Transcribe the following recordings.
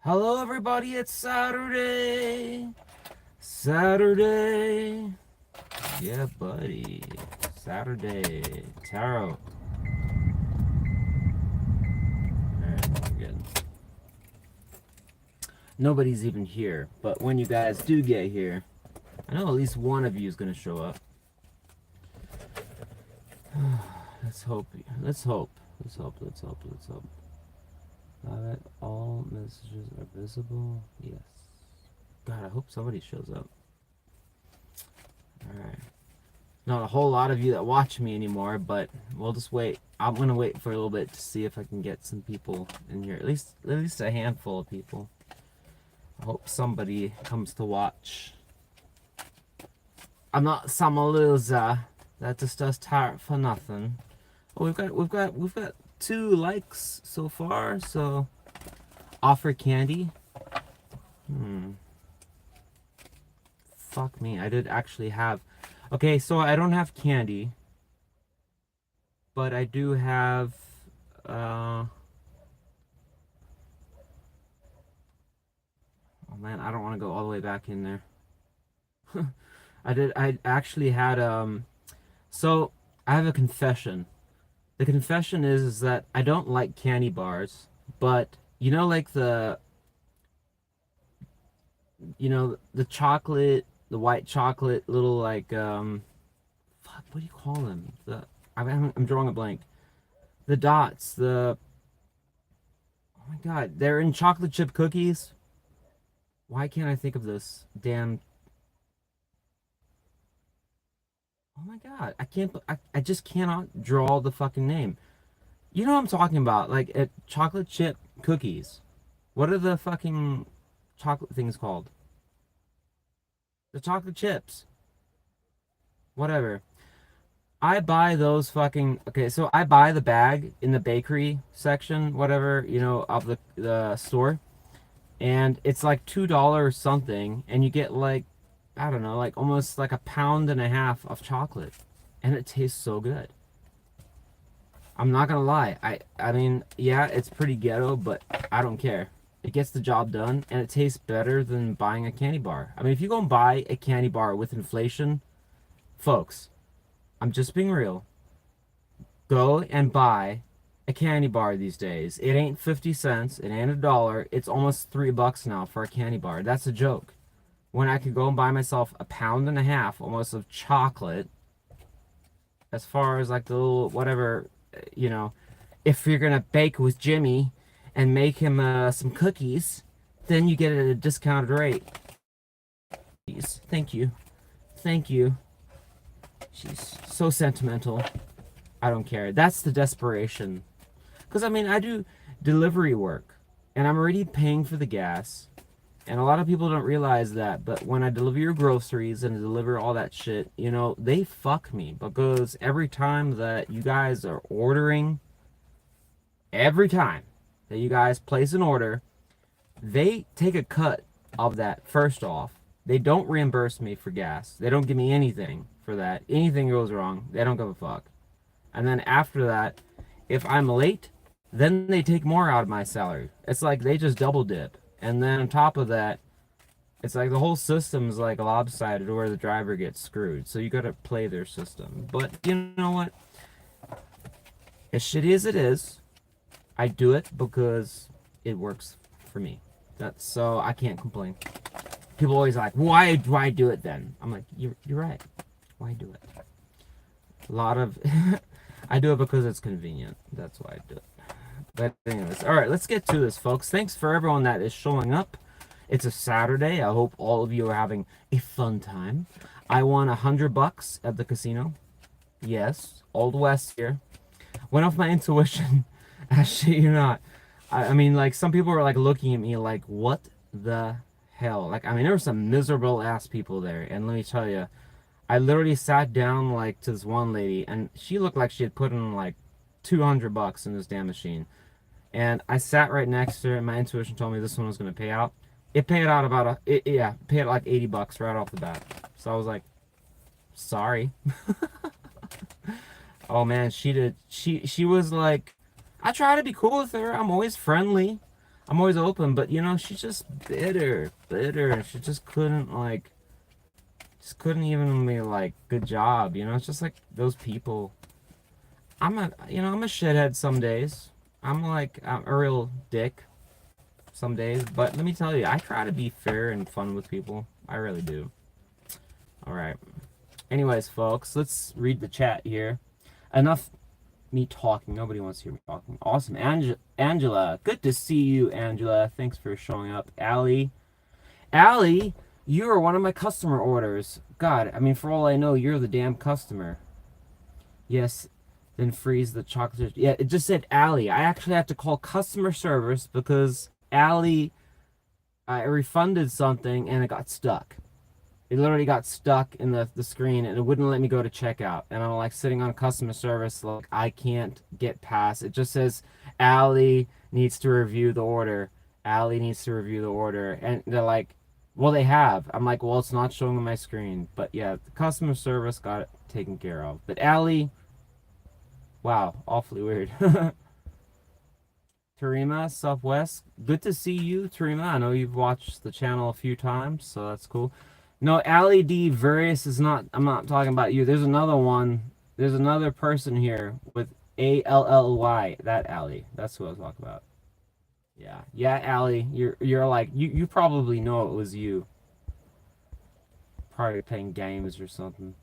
Hello everybody, it's Saturday. Saturday. Yeah, buddy. Saturday. Tarot. Alright, we're good. Nobody's even here, but when you guys do get here, I know at least one of you is gonna show up. Let's hope. Let's hope. Let's hope. Let's hope. Let's hope. That all messages are visible. Yes. God, I hope somebody shows up. Alright. Not a whole lot of you that watch me anymore, but we'll just wait. I'm gonna wait for a little bit to see if I can get some people in here. At least a handful of people. I hope somebody comes to watch. I'm not some loser that just does tarot for nothing. Oh, we've got 2 likes so far, so offer candy. Fuck me, I did actually have. Okay, so I don't have candy, but I do have oh man, I don't want to go all the way back in there. I actually had so I have a confession. The confession is that I don't like candy bars, but you know, like the chocolate, the white chocolate little, like fuck, what do you call them? I'm drawing a blank. The dots, oh my god, they're in chocolate chip cookies. Why can't I think of this damn? Oh my god, I just cannot draw the fucking name. You know what I'm talking about, like chocolate chip cookies. What are the fucking chocolate things called? The chocolate chips. Whatever. I buy those fucking, okay, so I buy the bag in the bakery section, whatever, of the store. And it's like $2 something, and you get like, I don't know, like almost like a pound and a half of chocolate, and it tastes so good. I'm not gonna lie. I mean, yeah, it's pretty ghetto, but I don't care. It gets the job done, and it tastes better than buying a candy bar. I mean, if you go and buy a candy bar with inflation, folks, I'm just being real. Go and buy a candy bar these days. It ain't 50 cents. It ain't $1. It's almost $3 now for a candy bar. That's a joke. When I could go and buy myself a pound and a half almost of chocolate, as far as like the little whatever, if you're gonna bake with Jimmy and make him some cookies, then you get it at a discounted rate. Thank you. Thank you. She's so sentimental. I don't care. That's the desperation. Because, I mean, I do delivery work, and I'm already paying for the gas. And a lot of people don't realize that, but when I deliver your groceries and deliver all that shit, they fuck me. Because every time that you guys are ordering, every time that you guys place an order, they take a cut of that first off. They don't reimburse me for gas. They don't give me anything for that. Anything goes wrong, they don't give a fuck. And then after that, if I'm late, then they take more out of my salary. It's like they just double dip. And then on top of that, it's like the whole system's like lopsided where the driver gets screwed. So you gotta play their system. But you know what? As shitty as it is, I do it because it works for me. So I can't complain. People always like, why do I do it then? I'm like, you're right. Why do it? A lot of I do it because it's convenient. That's why I do it. But anyways, all right, let's get to this, folks. Thanks for everyone that is showing up. It's a Saturday. I hope all of you are having a fun time. I won $100 at the casino. Yes, Old West here. Went off my intuition. I shit you not. I mean, like, some people were like looking at me like, what the hell? Like, I mean, there were some miserable ass people there, and let me tell you, I literally sat down like to this one lady, and she looked like she had put in like $200 in this damn machine. And I sat right next to her, and my intuition told me this one was going to pay out. It paid out about paid out like $80 right off the bat. So I was like, sorry. Oh man, she was like, I try to be cool with her. I'm always friendly. I'm always open, but you know, she's just bitter, bitter. She just couldn't like, just couldn't even be like, good job. You know, it's just like those people. I'm a shithead some days. I'm a real dick some days, but let me tell you, I try to be fair and fun with people. I really do. All right. Anyways, folks, let's read the chat here. Enough me talking. Nobody wants to hear me talking. Awesome. Angela. Good to see you, Angela. Thanks for showing up. Allie. Allie, you are one of my customer orders. God, I mean, for all I know, you're the damn customer. Yes, then freeze the chocolate. Yeah, it just said Allie. I actually had to call customer service because Allie, I refunded something and it got stuck. It literally got stuck in the screen and it wouldn't let me go to checkout. And I'm like sitting on customer service, like I can't get past. It just says Allie needs to review the order. Allie needs to review the order. And they're like, well, they have. I'm like, well, it's not showing on my screen. But yeah, the customer service got it taken care of. But Allie, wow, awfully weird. Tarima, Southwest, good to see you, Tarima. I know you've watched the channel a few times, so that's cool. No, Allie D. Various is not, I'm not talking about you. There's another one. There's another person here with Ally. That Allie. That's who I was talking about. Yeah. Yeah, Allie. You're like, you probably know it was you. Probably playing games or something.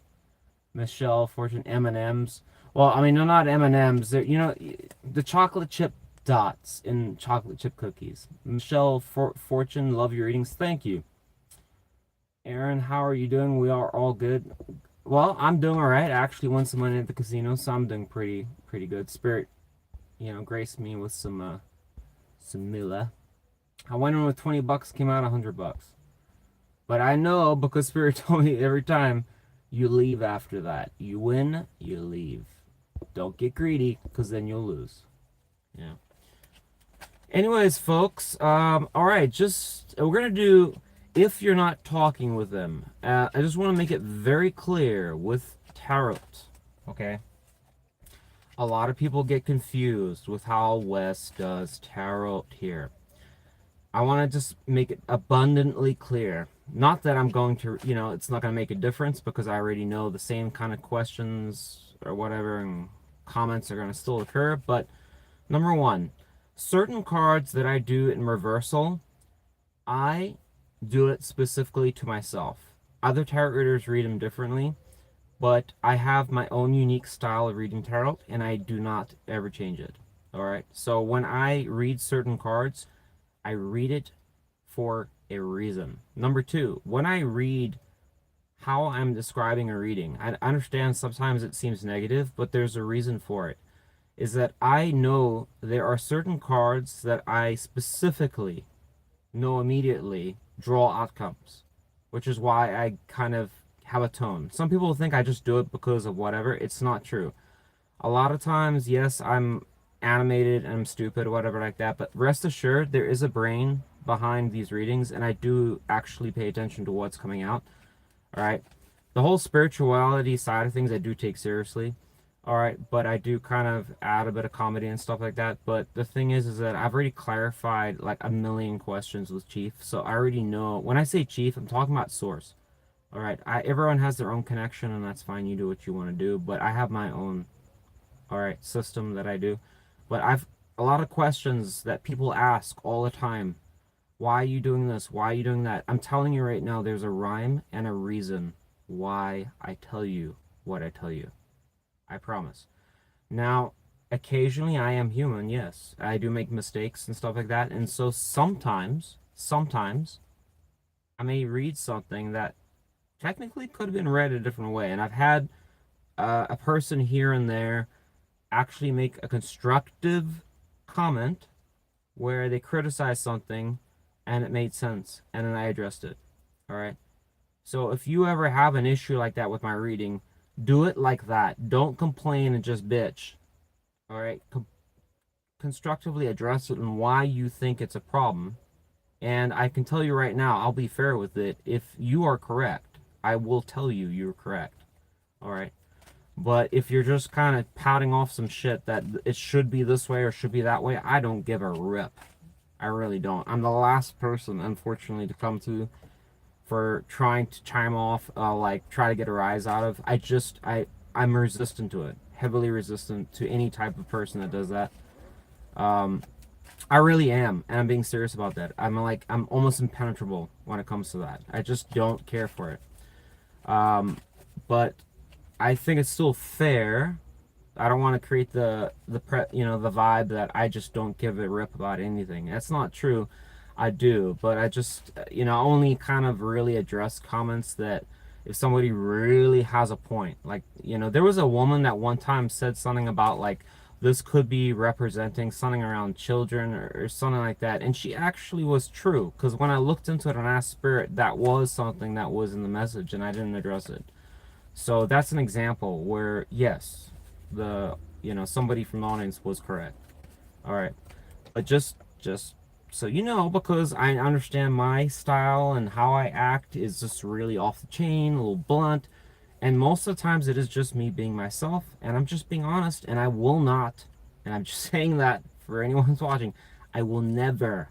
Michelle, Fortune, M&M's. Well, I mean, they're not M&M's. They're, you know, the chocolate chip dots in chocolate chip cookies. Michelle, Fortune, love your readings. Thank you. Aaron, how are you doing? We are all good. Well, I'm doing all right. I actually won some money at the casino, so I'm doing pretty good. Spirit, you know, graced me with some moolah. I went in with 20 bucks, came out 100 bucks. But I know because Spirit told me every time, you leave after that. You win, you leave. Don't get greedy, because then you'll lose. Yeah. Anyways, folks, all right, just, we're going to do, if you're not talking with them, I just want to make it very clear with tarot, okay? A lot of people get confused with how Wes does tarot here. I want to just make it abundantly clear. Not that I'm going to, you know, it's not going to make a difference because I already know the same kind of questions or whatever and comments are going to still occur. But number one, certain cards that I do in reversal, I do it specifically to myself. Other tarot readers read them differently, but I have my own unique style of reading tarot and I do not ever change it. All right. So when I read certain cards, I read it for a reason. Number two, when I read how I'm describing a reading, I understand sometimes it seems negative, but there's a reason for it. Is that I know there are certain cards that I specifically know immediately draw outcomes, which is why I kind of have a tone. Some people think I just do it because of whatever. It's not true. A lot of times, yes, I'm animated and I'm stupid or whatever like that, but rest assured there is a brain behind these readings and I do actually pay attention to what's coming out. All right, the whole spirituality side of things I do take seriously. All right, but I do kind of add a bit of comedy and stuff like that. But the thing is that I've already clarified like a million questions with Chief, so I already know when I say Chief, I'm talking about source. All right, everyone has their own connection and that's fine. You do what you want to do, but I have my own, all right, system that I do. But I've a lot of questions that people ask all the time. Why are you doing this? Why are you doing that? I'm telling you right now, there's a rhyme and a reason why I tell you what I tell you. I promise. Now, occasionally I am human, yes. I do make mistakes and stuff like that. And so sometimes, I may read something that technically could have been read a different way. And I've had a person here and there actually make a constructive comment where they criticize something and it made sense and then I addressed it. All right. So if you ever have an issue like that with my reading, do it like that. Don't complain and just bitch. All right. Constructively address it and why you think it's a problem. And I can tell you right now, I'll be fair with it. If you are correct, I will tell you you're correct. All right. But if you're just kind of pouting off some shit that it should be this way or should be that way, I don't give a rip. I really don't. I'm the last person, unfortunately, to come to for trying to chime off, like try to get a rise out of. I'm resistant to it, heavily resistant to any type of person that does that. I really am, and I'm being serious about that. I'm almost impenetrable when it comes to that. I just don't care for it. But I think it's still fair. I don't want to create the vibe that I just don't give a rip about anything. That's not true. I do, but I just, only kind of really address comments that if somebody really has a point. Like, there was a woman that one time said something about, like, this could be representing something around children or something like that. And she actually was true, because when I looked into it and asked Spirit, that was something that was in the message, and I didn't address it. So that's an example where, yes, somebody from the audience was correct. All right. But just so you know, because I understand my style and how I act is just really off the chain, a little blunt. And most of the times it is just me being myself, and I'm just being honest, and I will not, and I'm just saying that for anyone who's watching, I will never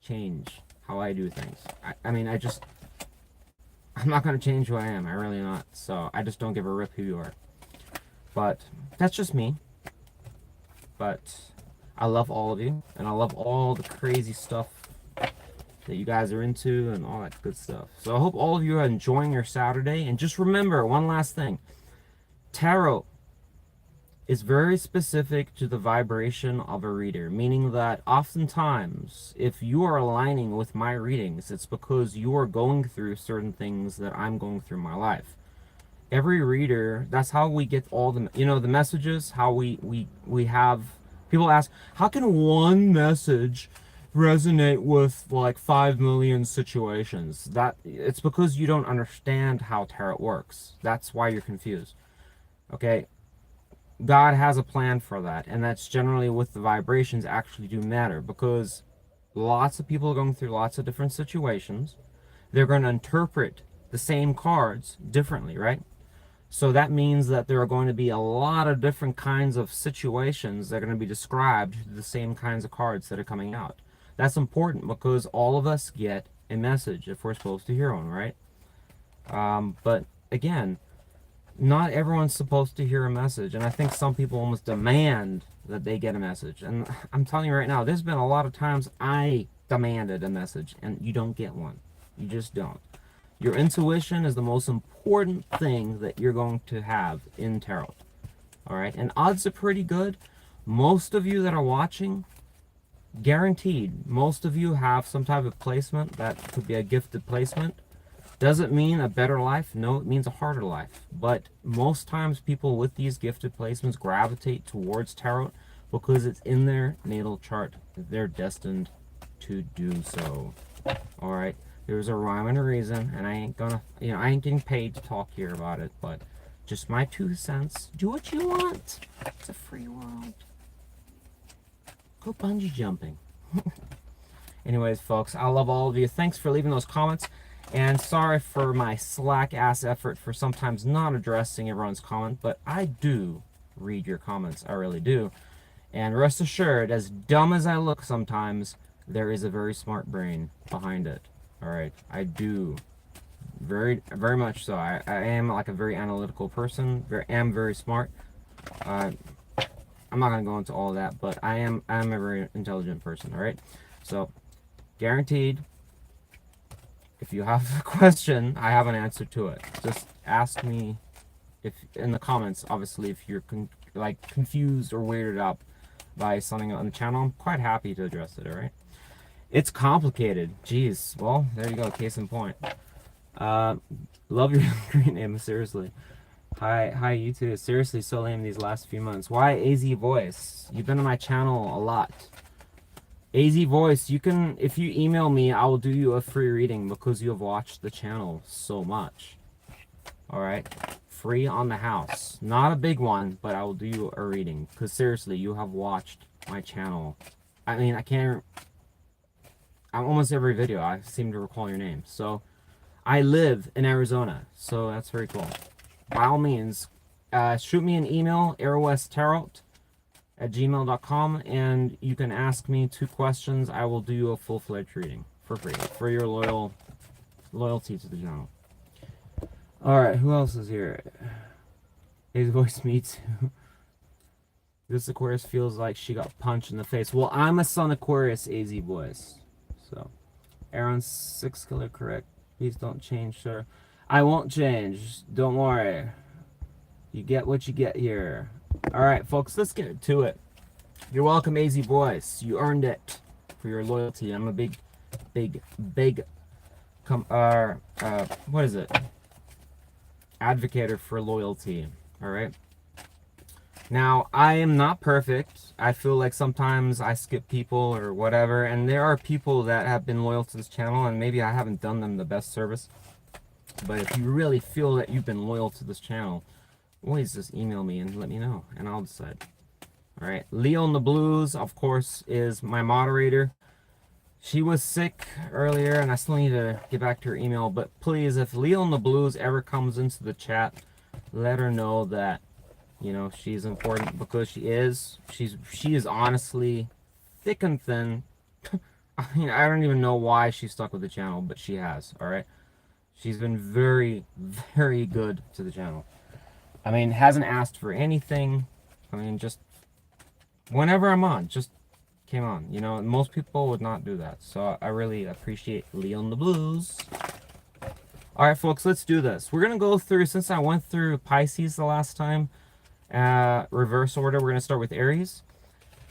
change how I do things. I'm not going to change who I am. I really not. So I just don't give a rip who you are. But that's just me. But I love all of you, and I love all the crazy stuff that you guys are into and all that good stuff. So I hope all of you are enjoying your Saturday. And just remember one last thing. Tarot is very specific to the vibration of a reader, meaning that oftentimes if you are aligning with my readings, it's because you are going through certain things that I'm going through in my life. Every reader, that's how we get all the messages, how we have people ask, how can one message resonate with like 5 million situations? That it's because you don't understand how tarot works. That's why you're confused. Okay, God has a plan for that, and that's generally with the vibrations actually do matter, because lots of people are going through lots of different situations. They're going to interpret the same cards differently, right? So that means that there are going to be a lot of different kinds of situations that are going to be described to the same kinds of cards that are coming out. That's important because all of us get a message if we're supposed to hear one, right? But again, not everyone's supposed to hear a message, and I think some people almost demand that they get a message. And I'm telling you right now, there's been a lot of times I demanded a message, and you don't get one. You just don't. Your intuition is the most important thing that you're going to have in tarot. All right, and odds are pretty good. Most of you that are watching, guaranteed, most of you have some type of placement that could be a gifted placement. Does it mean a better life? No, it means a harder life. But most times people with these gifted placements gravitate towards tarot because it's in their natal chart. They're destined to do so. All right. There's a rhyme and a reason, and I ain't gonna, I ain't getting paid to talk here about it, but just my 2 cents. Do what you want. It's a free world. Go bungee jumping. Anyways, folks, I love all of you. Thanks for leaving those comments. And sorry for my slack-ass effort for sometimes not addressing everyone's comment, but I do read your comments. I really do. And rest assured, as dumb as I look sometimes, there is a very smart brain behind it. All right, I do. Very, very much so. I am like a very analytical person. Am very smart. I'm not going to go into all of that, but I'm a very intelligent person, all right? So, guaranteed, if you have a question, I have an answer to it. Just ask me if in the comments, obviously, if you're confused or weirded out by something on the channel. I'm quite happy to address it, all right? It's complicated. Jeez. Well, there you go. Case in point. Love your green name, seriously. Hi, you too. Seriously, so lame these last few months. Why AZ Voice? You've been on my channel a lot. AZ Voice, you can, if you email me, I will do you a free reading because you have watched the channel so much. Alright? Free on the house. Not a big one, but I will do you a reading. Because seriously, you have watched my channel. I mean, almost every video, I seem to recall your name. So, I live in Arizona, so that's very cool. By all means, shoot me an email, ArrowWestTarot, at gmail.com, and you can ask me 2 questions. I will do a full-fledged reading for free for your loyalty to the channel. All right, who else is here? His voice, me too. This Aquarius feels like she got punched in the face. Well, I'm a Sun Aquarius, AZ boys. So, Aaron's 6 killer correct. Please don't change, sir. I won't change. Don't worry. You get what you get here. All right, folks, let's get to it. You're welcome, AZ boys. You earned it for your loyalty. I'm a big what is it? Advocator for loyalty. All right. Now, I am not perfect. I feel like sometimes I skip people or whatever, and there are people that have been loyal to this channel, and maybe I haven't done them the best service. But if you really feel that you've been loyal to this channel, always just email me and let me know, and I'll decide. All right, Leo in the Blues, of course, is my moderator. She was sick earlier, and I still need to get back to her email. But please, if Leo in the Blues ever comes into the chat, let her know that, you know, she's important, because she is. She is honestly thick and thin. I mean, I don't even know why she's stuck with the channel, but she has. All right, she's been very, very good to the channel. I mean, hasn't asked for anything. I mean, just whenever I'm on, just came on. You know, most people would not do that. So I really appreciate Leo in the Blues. All right, folks, let's do this. We're gonna go through, since I went through Pisces the last time, reverse order. We're going to start with Aries.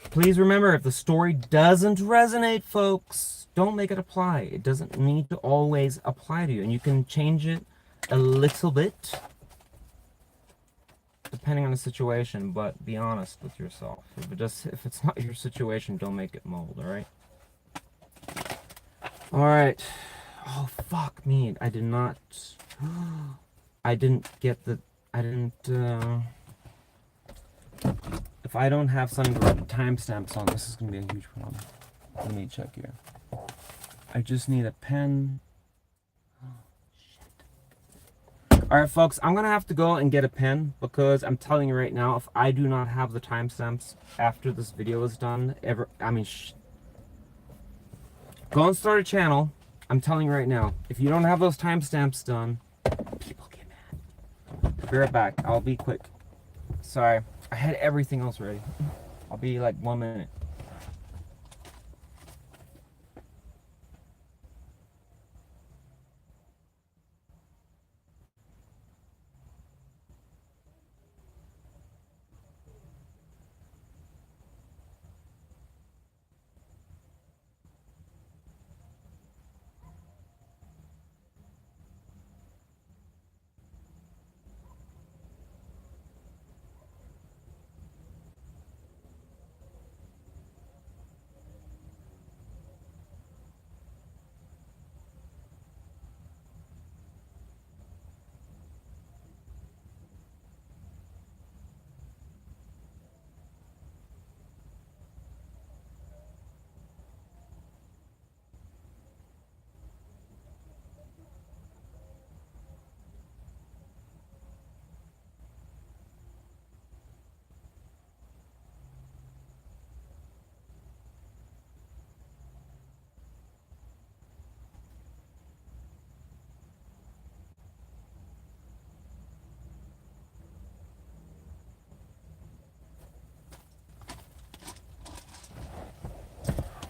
Please remember, if the story doesn't resonate, folks, don't make it apply. It doesn't need to always apply to you, and you can change it a little bit depending on the situation, but be honest with yourself. If it's not your situation, don't make it mold. All right. All right. Oh, fuck me. I didn't get the if I don't have something to write timestamps on, this is going to be a huge problem. Let me check here. I just need a pen. Oh, shit. Alright, folks, I'm going to have to go and get a pen, because I'm telling you right now, if I do not have the timestamps after this video is done, go and start a channel. I'm telling you right now, if you don't have those timestamps done, people get mad. Be right back. I'll be quick. Sorry. I had everything else ready. I'll be like 1 minute.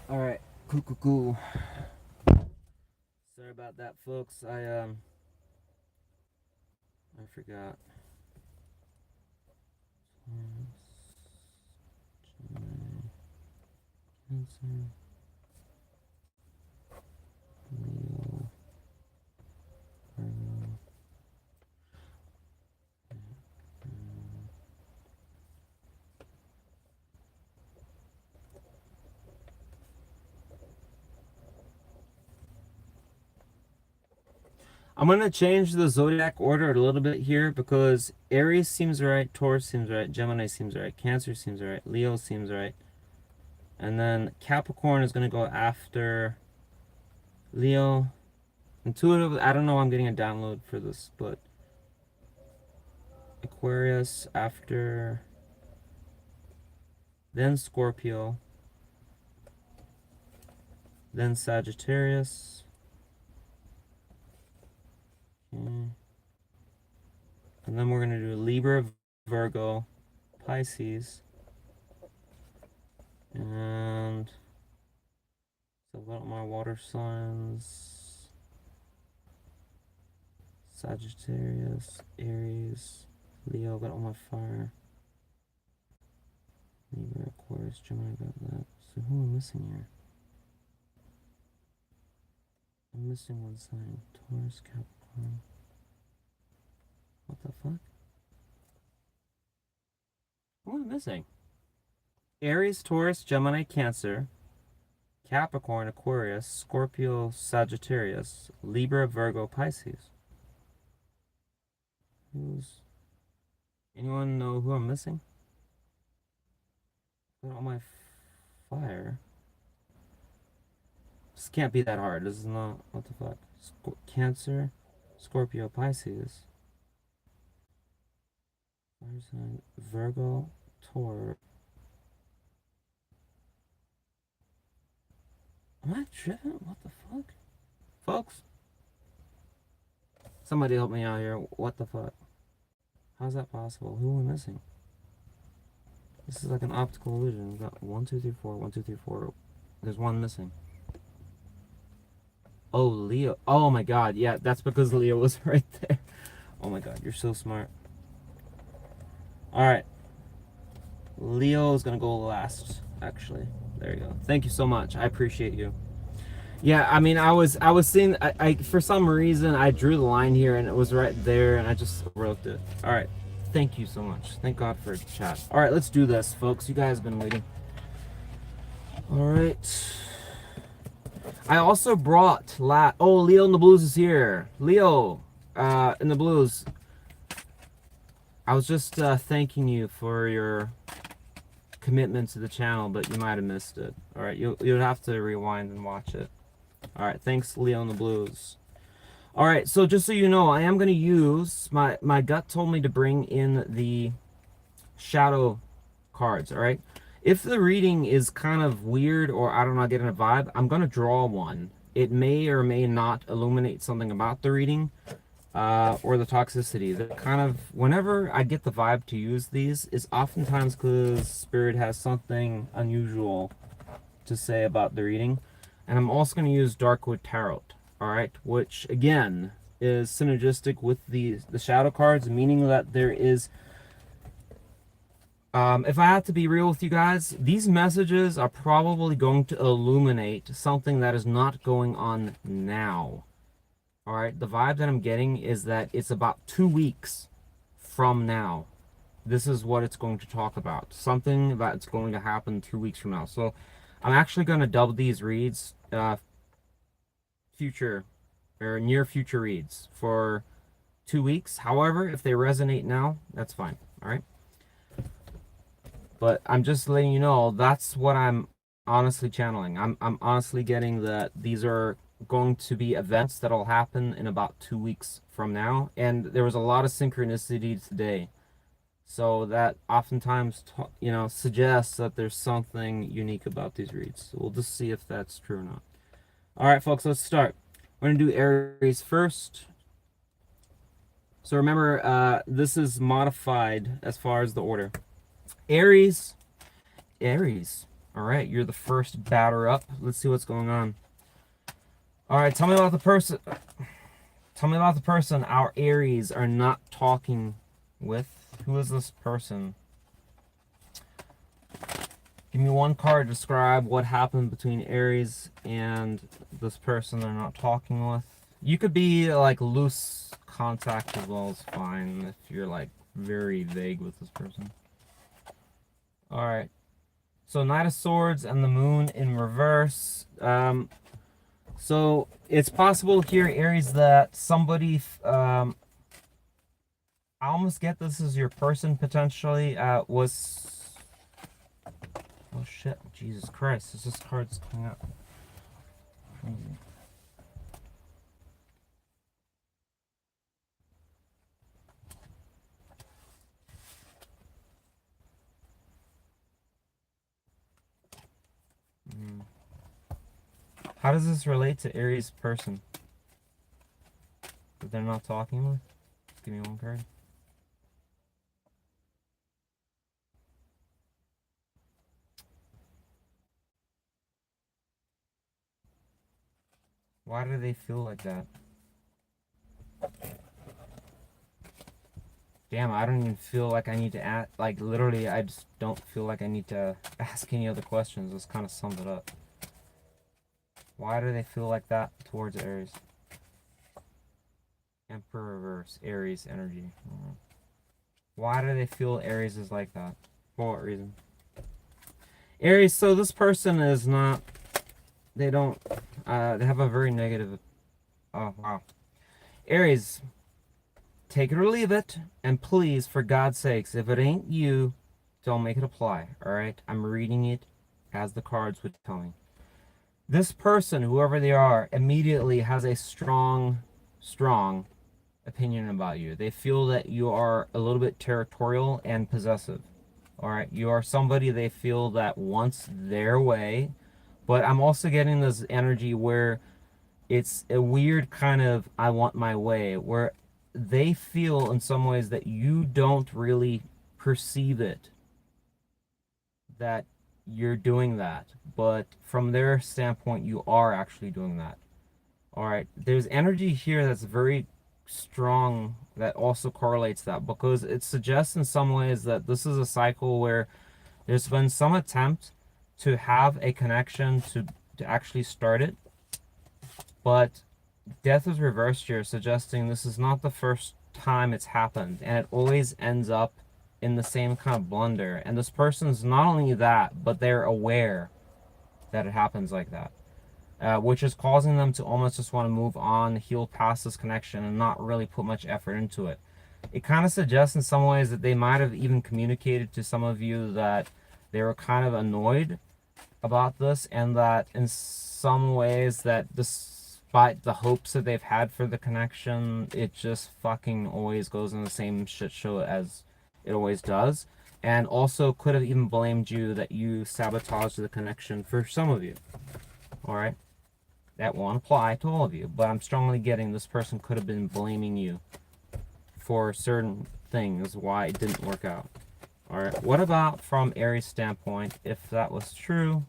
All right, cool. Sorry about that, folks. I forgot. Gemini, Cancer, Leo, Virgo. I'm going to change the zodiac order a little bit here, because Aries seems right, Taurus seems right, Gemini seems right, Cancer seems right, Leo seems right. And then Capricorn is going to go after Leo. Intuitive, I don't know, I'm getting a download for this, but Aquarius after then Scorpio, then Sagittarius. Okay. And then we're going to do Libra, Virgo, Pisces. And so what are my water signs? Sagittarius, Aries, Leo, got all my fire. Libra, Aquarius, Gemini, got that. So who am I missing here? I'm missing one sign. Taurus, Capricorn. What the fuck? Who am I missing? Aries, Taurus, Gemini, Cancer, Capricorn, Aquarius, Scorpio, Sagittarius, Libra, Virgo, Pisces. Anyone know who I'm missing? Got all my fire. This can't be that hard. This is not. What the fuck? Cancer, Scorpio, Pisces. Fire sign, Virgo, Taurus. Am I tripping? What the fuck? Folks? Somebody help me out here. What the fuck? How's that possible? Who am I missing? This is like an optical illusion. We've got 1, 2, 3, 4, 1, 2, 3, 4. There's one missing. Oh, Leo. Oh my god. Yeah, that's because Leo was right there. Oh my god, you're so smart. Alright. Leo is gonna go last, actually. There you go. Thank you so much. I appreciate you. Yeah, I mean, I was seeing, I for some reason, I drew the line here and it was right there and I just overlooked it. All right. Thank you so much. Thank God for chat. All right, let's do this, folks. You guys have been waiting. All right. I also brought, oh, Leo in the Blues is here. Leo in the Blues. I was just thanking you for your commitment to the channel, but you might have missed it. All right, you'll have to rewind and watch it. All right, thanks, Leo in the Blues. All right, so just so you know, I am going to use, my gut told me to bring in the shadow cards, all right? If the reading is kind of weird or I don't know, getting a vibe, I'm going to draw one. It may or may not illuminate something about the reading or the toxicity. The kind of, whenever I get the vibe to use these, is oftentimes because Spirit has something unusual to say about the reading. And I'm also going to use Darkwood Tarot, all right, which again is synergistic with the shadow cards, meaning that there is, if I have to be real with you guys, these messages are probably going to illuminate something that is not going on now. All right, the vibe that I'm getting is that it's about 2 weeks from now. This is what it's going to talk about. Something that's going to happen 2 weeks from now. So I'm actually going to dub these reads future or near future reads for 2 weeks. However, if they resonate now, that's fine. All right. But I'm just letting you know that's what I'm honestly channeling. I'm honestly getting that these are going to be events that'll happen in about 2 weeks from now. And there was a lot of synchronicity today. So that oftentimes, you know, suggests that there's something unique about these reads. So we'll just see if that's true or not. All right, folks, let's start. We're going to do Aries first. So remember, this is modified as far as the order. Aries. All right, you're the first batter up. Let's see what's going on. All right, tell me about the person. Tell me about the person our Aries are not talking with. Who is this person? Give me one card to describe what happened between Aries and this person they're not talking with. You could be like loose contact as well as fine if you're like very vague with this person. Alright. So Knight of Swords and the Moon in reverse. So it's possible here, Aries, that somebody... I almost get this as your person potentially was... Oh shit, Jesus Christ, is this card's coming up? Crazy. How does this relate to Aries person that they're not talking with? Give me one card. Why do they feel like that? Damn, I don't even feel like I need to ask. Like, literally, I just don't feel like I need to ask any other questions. Let's kind of sum it up. Why do they feel like that towards Aries? Emperor reverse, Aries energy. Why do they feel Aries is like that? For what reason? Aries, so this person is not, they don't, they have a very negative, oh, wow. Aries, take it or leave it, and please, for God's sakes, if it ain't you, don't make it apply, alright? I'm reading it as the cards would tell me. This person, whoever they are, immediately has a strong opinion about you. They feel that you are a little bit territorial and possessive. All right, you are somebody they feel that wants their way, but I'm also getting this energy where it's a weird kind of I want my way, where they feel in some ways that you don't really perceive it, that you're doing that, but from their standpoint, you are actually doing that. All right, there's energy here that's very strong that also correlates that, because it suggests in some ways that this is a cycle where there's been some attempt to have a connection to actually start it, but death is reversed here, suggesting this is not the first time it's happened, and it always ends up in the same kind of blunder. And this person's not only that, but they're aware that it happens like that. Which is causing them to almost just want to move on, heal past this connection, and not really put much effort into it. It kind of suggests in some ways that they might have even communicated to some of you that they were kind of annoyed about this, and that in some ways that despite the hopes that they've had for the connection, it just fucking always goes in the same shit show as it always does. And also could have even blamed you that you sabotaged the connection for some of you. Alright? That won't apply to all of you, but I'm strongly getting this person could have been blaming you for certain things why it didn't work out. Alright, what about from Aries' standpoint? If that was true,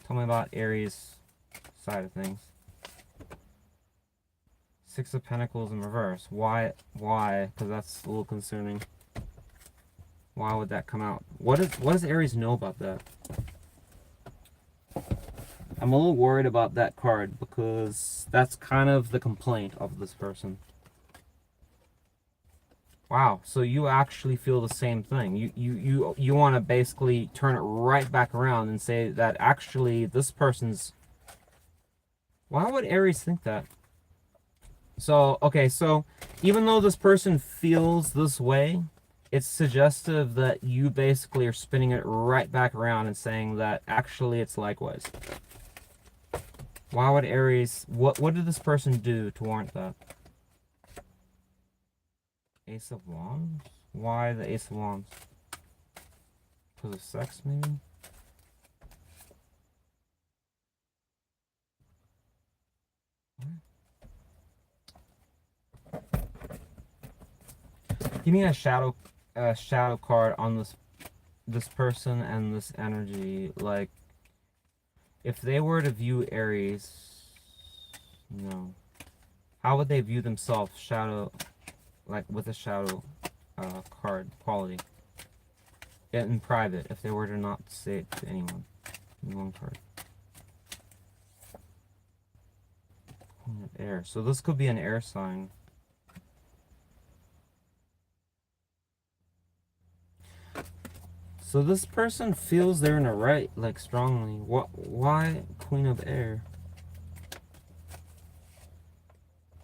tell me about Aries' side of things. Six of Pentacles in reverse. Why? Because that's a little concerning. Why would that come out? What does Aries know about that? I'm a little worried about that card, because that's kind of the complaint of this person. Wow, so you actually feel the same thing. You want to basically turn it right back around and say that actually this person's... Why would Aries think that? So, okay, so even though this person feels this way, it's suggestive that you basically are spinning it right back around and saying that actually it's likewise. Why would Aries... What did this person do to warrant that? Ace of Wands? Why the Ace of Wands? Because of sex, maybe? Give me a shadow card on this person and this energy. Like, if they were to view Aries, no, how would they view themselves? Shadow, like with a shadow card quality in private. If they were to not say it to anyone, one card. Air. So this could be an air sign. So this person feels they're in the right, like, strongly. Why Queen of Air?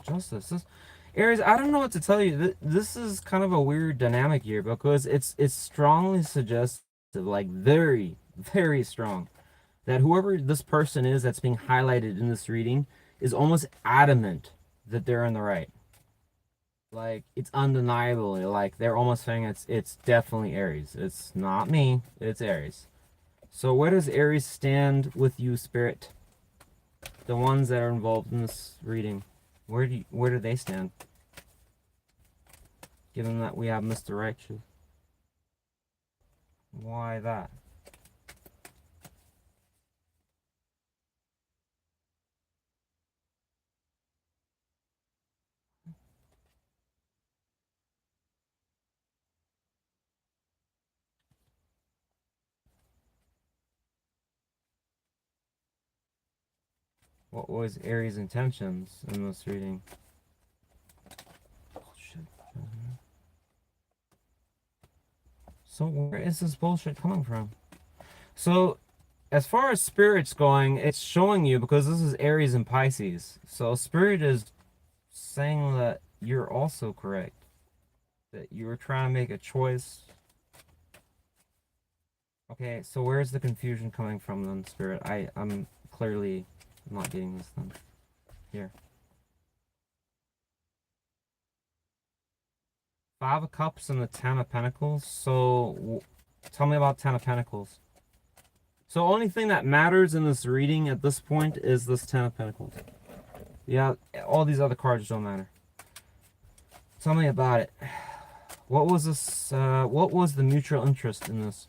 Justice. Aries, I don't know what to tell you. This is kind of a weird dynamic here, because it's strongly suggestive, like very, very strong, that whoever this person is that's being highlighted in this reading is almost adamant that they're in the right. Like, it's undeniable. Like, they're almost saying it's definitely Aries. It's not me, it's Aries. So where does Aries stand with you, Spirit? The ones that are involved in this reading, where do they stand? Given that we have Mr. Righteous. Why that? What was Aries' intentions in this reading? Bullshit. So where is this bullshit coming from? So, as far as Spirit's going, it's showing you, because this is Aries and Pisces. So Spirit is saying that you're also correct. That you were trying to make a choice. Okay, so where's the confusion coming from then, Spirit? I'm clearly not getting this then. Here. Five of Cups and the Ten of Pentacles. So, tell me about Ten of Pentacles. So, only thing that matters in this reading at this point is this Ten of Pentacles. Yeah, all these other cards don't matter. Tell me about it. What was this? What was the mutual interest in this?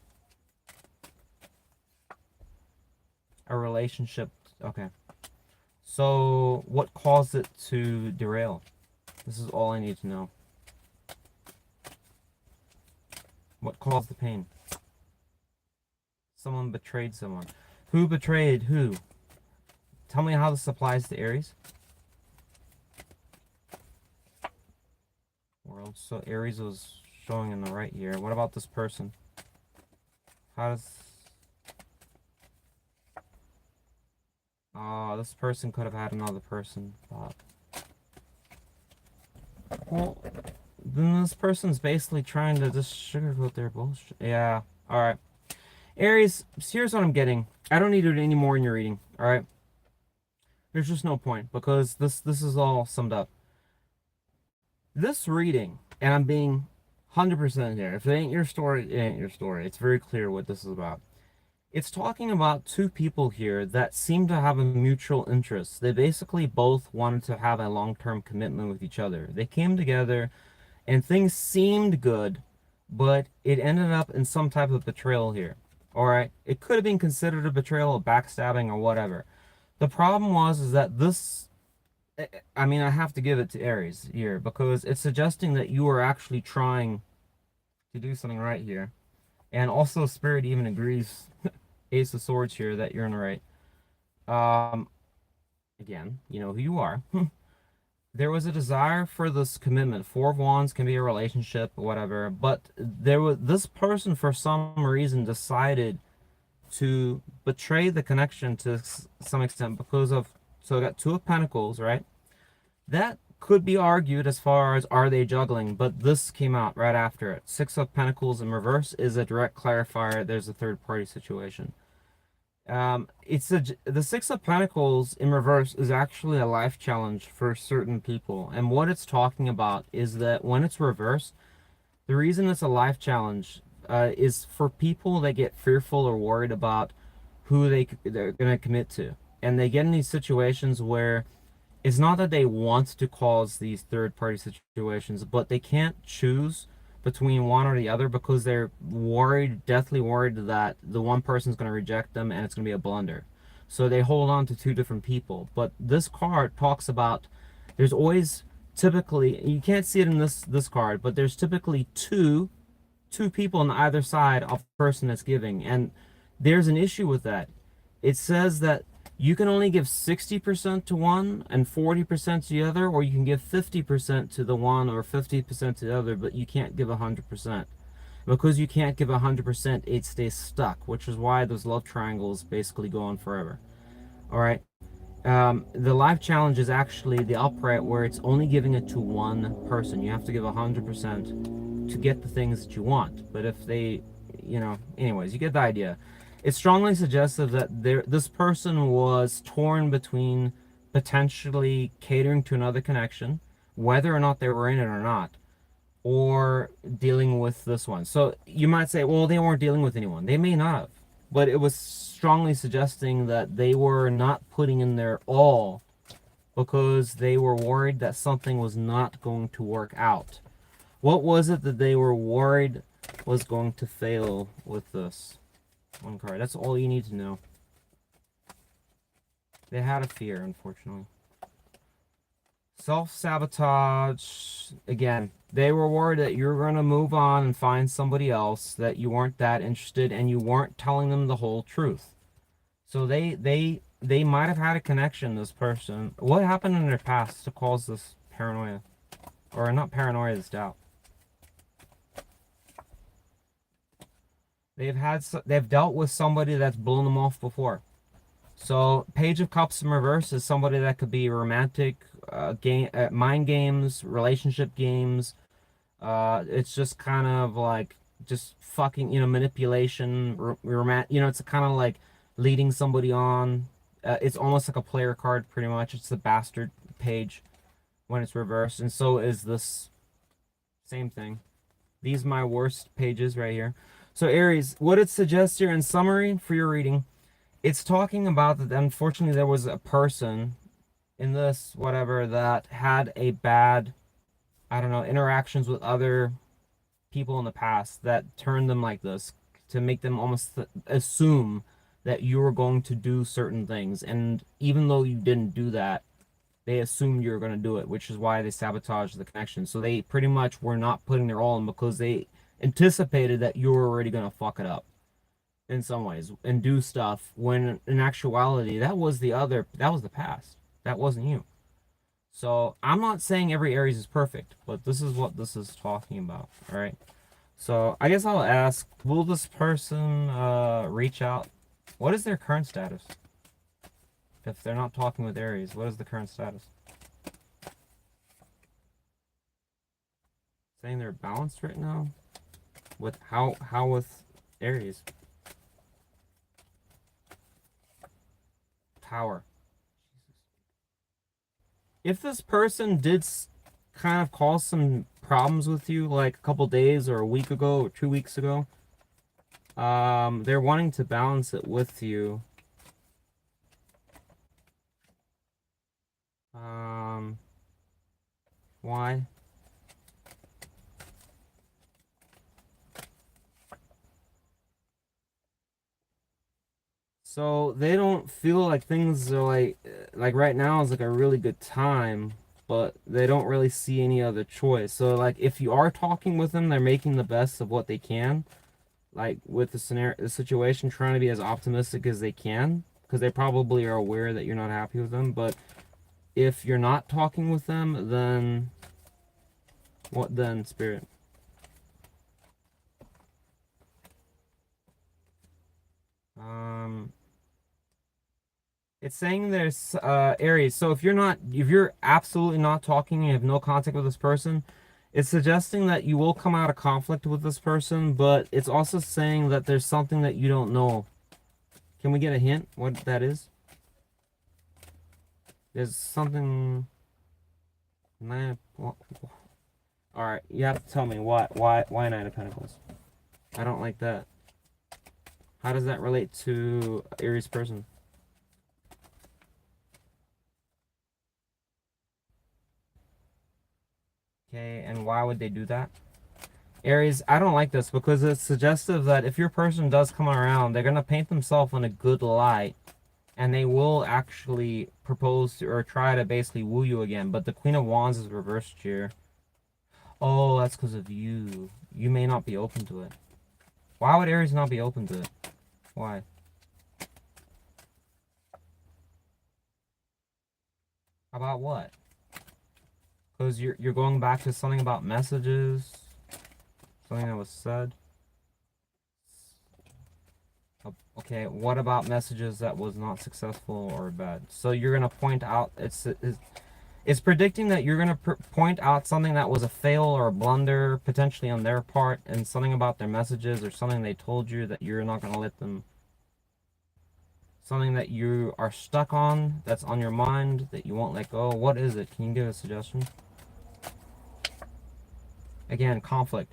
A relationship. Okay. So, what caused it to derail? This is all I need to know. What caused the pain? Someone betrayed someone. Who betrayed who? Tell me how this applies to Aries. World. So Aries was showing in the right here. What about this person? How does... Oh, this person could have had another person. Well, then this person's basically trying to just sugarcoat their bullshit. Yeah, alright. Aries, here's what I'm getting. I don't need it anymore in your reading, alright? There's just no point, because this is all summed up. This reading, and I'm being 100% here. If it ain't your story, it ain't your story. It's very clear what this is about. It's talking about two people here that seem to have a mutual interest. They basically both wanted to have a long-term commitment with each other. They came together and things seemed good, but it ended up in some type of betrayal here. Alright? It could have been considered a betrayal, a backstabbing, or whatever. The problem is that this... I mean, I have to give it to Aries here, because it's suggesting that you are actually trying to do something right here. And also, Spirit even agrees... Ace of Swords here, that you're in the right. Again, you know who you are. There was a desire for this commitment. Four of Wands can be a relationship, whatever. But this person, for some reason, decided to betray the connection to some extent because of... So I got Two of Pentacles, right? That could be argued as far as are they juggling, but this came out right after it. Six of Pentacles in reverse is a direct clarifier. There's a third party situation. The Six of Pentacles in reverse is actually a life challenge for certain people. And what it's talking about is that when it's reversed, the reason it's a life challenge is for people that get fearful or worried about who they're going to commit to. And they get in these situations where it's not that they want to cause these third-party situations, but they can't choose between one or the other because they're worried, deathly worried that the one person's going to reject them and it's going to be a blunder. So they hold on to two different people. But this card talks about there's always typically, you can't see it in this card, but there's typically two people on either side of the person that's giving. And there's an issue with that. It says that you can only give 60% to one and 40% to the other, or you can give 50% to the one or 50% to the other, but you can't give 100%. Because you can't give 100%, it stays stuck, which is why those love triangles basically go on forever. Alright? The life challenge is actually the upright, where it's only giving it to one person. You have to give 100% to get the things that you want. But if they, anyways, you get the idea. It's strongly suggestive that this person was torn between potentially catering to another connection, whether or not they were in it or not, or dealing with this one. So you might say, well, they weren't dealing with anyone. They may not have. but it was strongly suggesting that they were not putting in their all because they were worried that something was not going to work out. What was it that they were worried was going to fail with this one card? That's all you need to know. They had a fear, unfortunately. Self-sabotage. Again, they were worried that you were going to move on and find somebody else, that you weren't that interested, and you weren't telling them the whole truth. So they might have had a connection, this person. What happened in their past to cause this paranoia? Or not paranoia, this doubt. They've dealt with somebody that's blown them off before. So Page of Cups in reverse is somebody that could be romantic, mind games, relationship games. It's just kind of like just fucking, manipulation, it's kind of like leading somebody on. It's almost like a player card, pretty much. It's the bastard page when it's reversed, and so is this same thing. These are my worst pages right here. So Aries, what it suggests here in summary for your reading, it's talking about that unfortunately there was a person in this whatever that had a bad, I don't know, interactions with other people in the past that turned them like this, to make them almost assume that you were going to do certain things. And even though you didn't do that, they assumed you were going to do it, which is why they sabotaged the connection. So they pretty much were not putting their all in because they anticipated that you were already going to fuck it up in some ways and do stuff when in actuality that was the past. That wasn't you. So I'm not saying every Aries is perfect, but this is what this is talking about. All right. So I guess I'll ask, will this person reach out? What is their current status? If they're not talking with Aries, what is the current status? Saying they're balanced right now? With how with Aries? Tower. If this person did kind of cause some problems with you like a couple days or a week ago or 2 weeks ago, they're wanting to balance it with you. Why? So they don't feel like things are like right now is like a really good time, but they don't really see any other choice. So like if you are talking with them, they're making the best of what they can, like with the situation, trying to be as optimistic as they can, because they probably are aware that you're not happy with them. But if you're not talking with them, then what then, Spirit? It's saying there's Aries. So if you're absolutely not talking, you have no contact with this person, it's suggesting that you will come out of conflict with this person, but it's also saying that there's something that you don't know. Can we get a hint what that is? There's something. All right, you have to tell me why Nine of Pentacles. I don't like that. How does that relate to Aries person? Okay, and why would they do that? Aries, I don't like this because it's suggestive that if your person does come around, they're going to paint themselves in a good light, and they will actually propose to, or try to basically woo you again. But the Queen of Wands is reversed here. Oh, that's because of you. You may not be open to it. Why would Aries not be open to it? Why? About what? Because you're going back to something about messages, something that was said. Okay, what about messages that was not successful or bad? So you're gonna point out it's predicting that you're gonna point out something that was a fail or a blunder potentially on their part, and something about their messages or something they told you that you're not gonna let them. Something that you are stuck on, that's on your mind, that you won't let go. What is it? Can you give a suggestion? Again, conflict.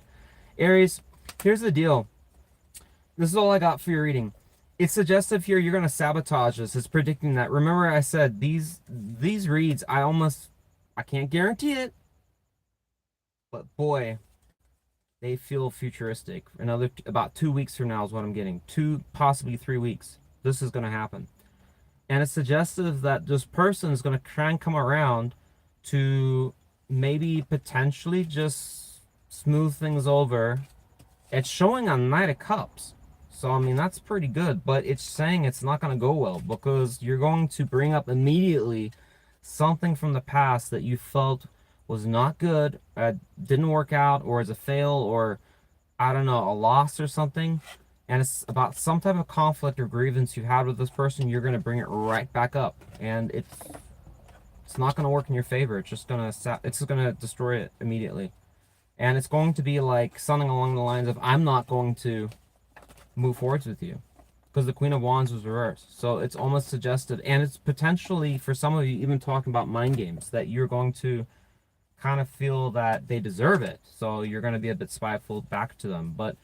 Aries, here's the deal. This is all I got for your reading. It's suggestive here you're going to sabotage this. It's predicting that. Remember I said these reads, I can't guarantee it, but boy, they feel futuristic. Another about 2 weeks from now is what I'm getting. 2, possibly 3 weeks. This is going to happen. And it's suggestive that this person is going to try and come around to maybe potentially just smooth things over. It's showing a Knight of Cups. So, I mean, that's pretty good. But it's saying it's not going to go well because you're going to bring up immediately something from the past that you felt was not good, didn't work out, or is a fail, or, I don't know, a loss or something. And it's about some type of conflict or grievance you had with this person. You're going to bring it right back up. And it's not going to work in your favor. It's just going to destroy it immediately. And it's going to be like something along the lines of, I'm not going to move forwards with you. Because the Queen of Wands was reversed. So it's almost suggested. And it's potentially, for some of you, even talking about mind games. That you're going to kind of feel that they deserve it. So you're going to be a bit spiteful back to them. But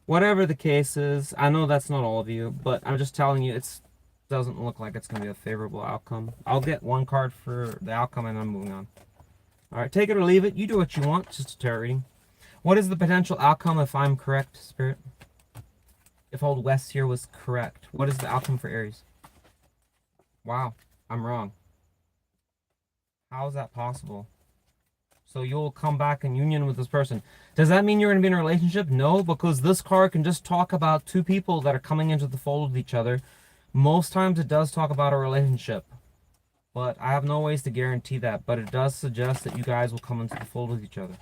whatever the case is, I know that's not all of you. But I'm just telling you, it doesn't look like it's going to be a favorable outcome. I'll get one card for the outcome and I'm moving on. Alright, take it or leave it. You do what you want. It's just a tarot reading. What is the potential outcome if I'm correct, Spirit? If Old West here was correct. What is the outcome for Aries? Wow, I'm wrong. How is that possible? So you'll come back in union with this person. Does that mean you're going to be in a relationship? No, because this card can just talk about two people that are coming into the fold with each other. Most times it does talk about a relationship. But I have no ways to guarantee that. But it does suggest that you guys will come into the fold with each other.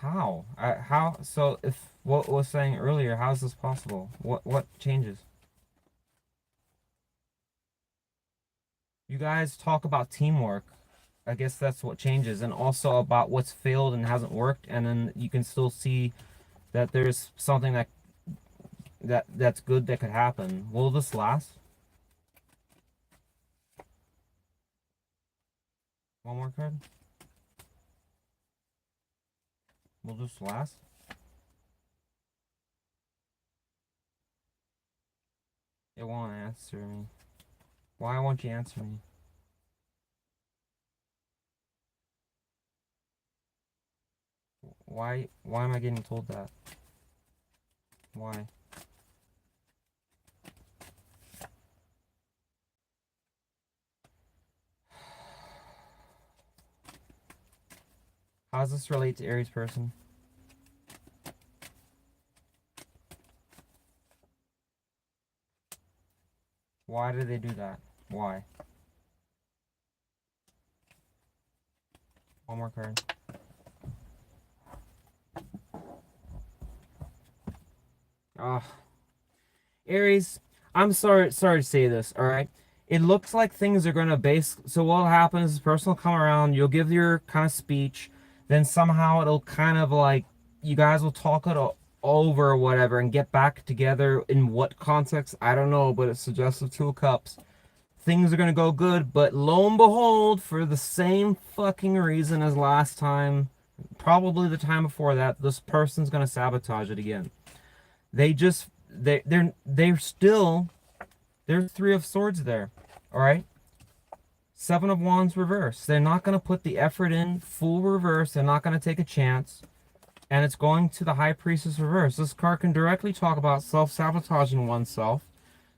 How? How? So if what was saying earlier, how is this possible? What changes? You guys talk about teamwork. I guess that's what changes. And also about what's failed and hasn't worked. And then you can still see that there's something that's good that could happen. Will this last? One more card. Will this last? It won't answer me. Why won't you answer me? Why am I getting told that? Why? How does this relate to Aries person? Why do they do that? Why? One more card. Aries, I'm sorry to say this, alright? It looks like things are gonna so what'll happen is this person will come around, you'll give your kind of speech, then somehow it'll kind of like, you guys will talk it over or whatever and get back together. In what context, I don't know, but it's suggestive 2 of Cups. Things are gonna go good, but lo and behold, for the same fucking reason as last time, probably the time before that, this person's gonna sabotage it again. There's 3 of Swords there. Alright? 7 of Wands reverse. They're not going to put the effort in full reverse. They're not going to take a chance. And it's going to the High Priestess reverse. This card can directly talk about self-sabotaging oneself.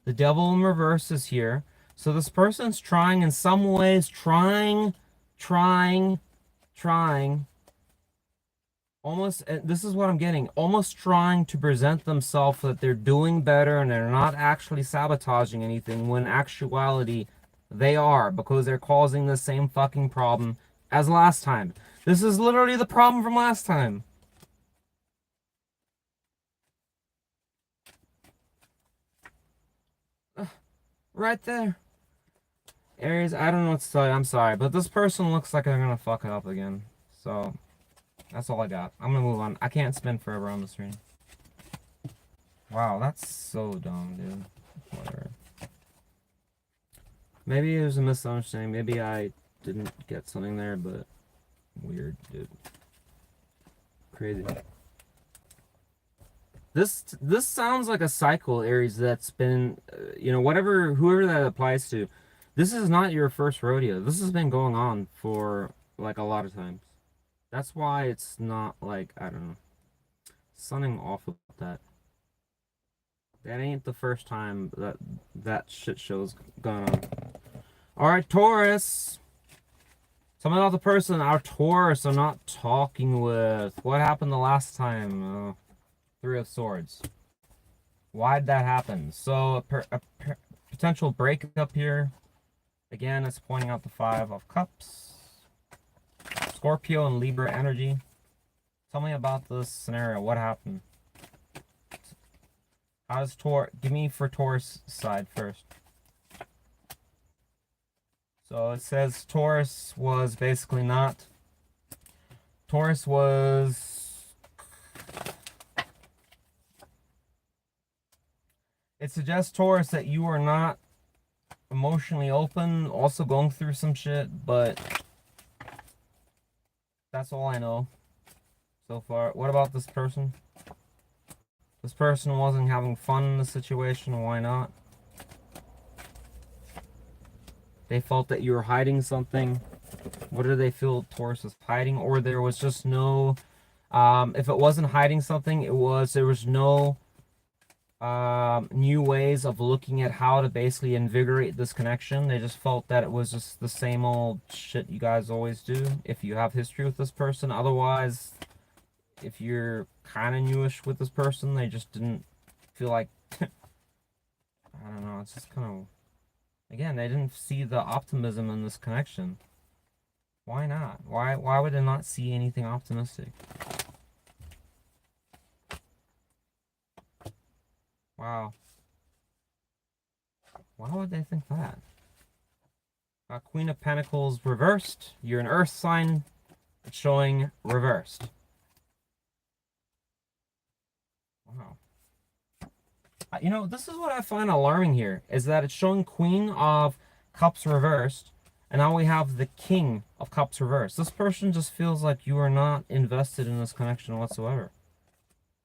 The Devil in reverse is here. So this person's trying in some ways, trying. Almost, this is what I'm getting, almost trying to present themselves that they're doing better and they're not actually sabotaging anything, when in actuality they are, because they're causing the same fucking problem as last time. This is literally the problem from last time. Right there. Aries, I don't know what to tell you, I'm sorry, but this person looks like they're gonna fuck it up again. So that's all I got. I'm gonna move on. I can't spin forever on the screen. Wow, that's so dumb, dude. Whatever. Maybe it was a misunderstanding. Maybe I didn't get something there, but weird, dude. Crazy. This sounds like a cycle, Aries, that's been, you know, whatever, whoever that applies to. This is not your first rodeo. This has been going on for like a lot of times. That's why it's not like, I don't know, something off with that. That ain't the first time that shit show's gone on. All right, Taurus. Tell me about the person our Taurus are not talking with. What happened the last time? Three of Swords. Why'd that happen? So a potential breakup here. Again, it's pointing out the Five of Cups. Scorpio and Libra energy. Tell me about this scenario. What happened? How does Taurus... Give me for Taurus side first. So it says Taurus was basically not... Taurus was... It suggests, Taurus, that you are not emotionally open, also going through some shit, but that's all I know so far. What about this person? This person wasn't having fun in the situation. Why not? They felt that you were hiding something. What do they feel Taurus was hiding? Or there was just no... if it wasn't hiding something, there was no new ways of looking at how to basically invigorate this connection. They just felt that it was just the same old shit you guys always do if you have history with this person. Otherwise, if you're kind of newish with this person, they just didn't feel like... I don't know, it's just kind of... Again, they didn't see the optimism in this connection. Why not? Why would they not see anything optimistic? Wow. Why would they think that? Queen of Pentacles reversed. You're an earth sign. It's showing reversed. Wow. You know, this is what I find alarming here, is that it's showing Queen of Cups reversed, and now we have the King of Cups reversed. This person just feels like you are not invested in this connection whatsoever.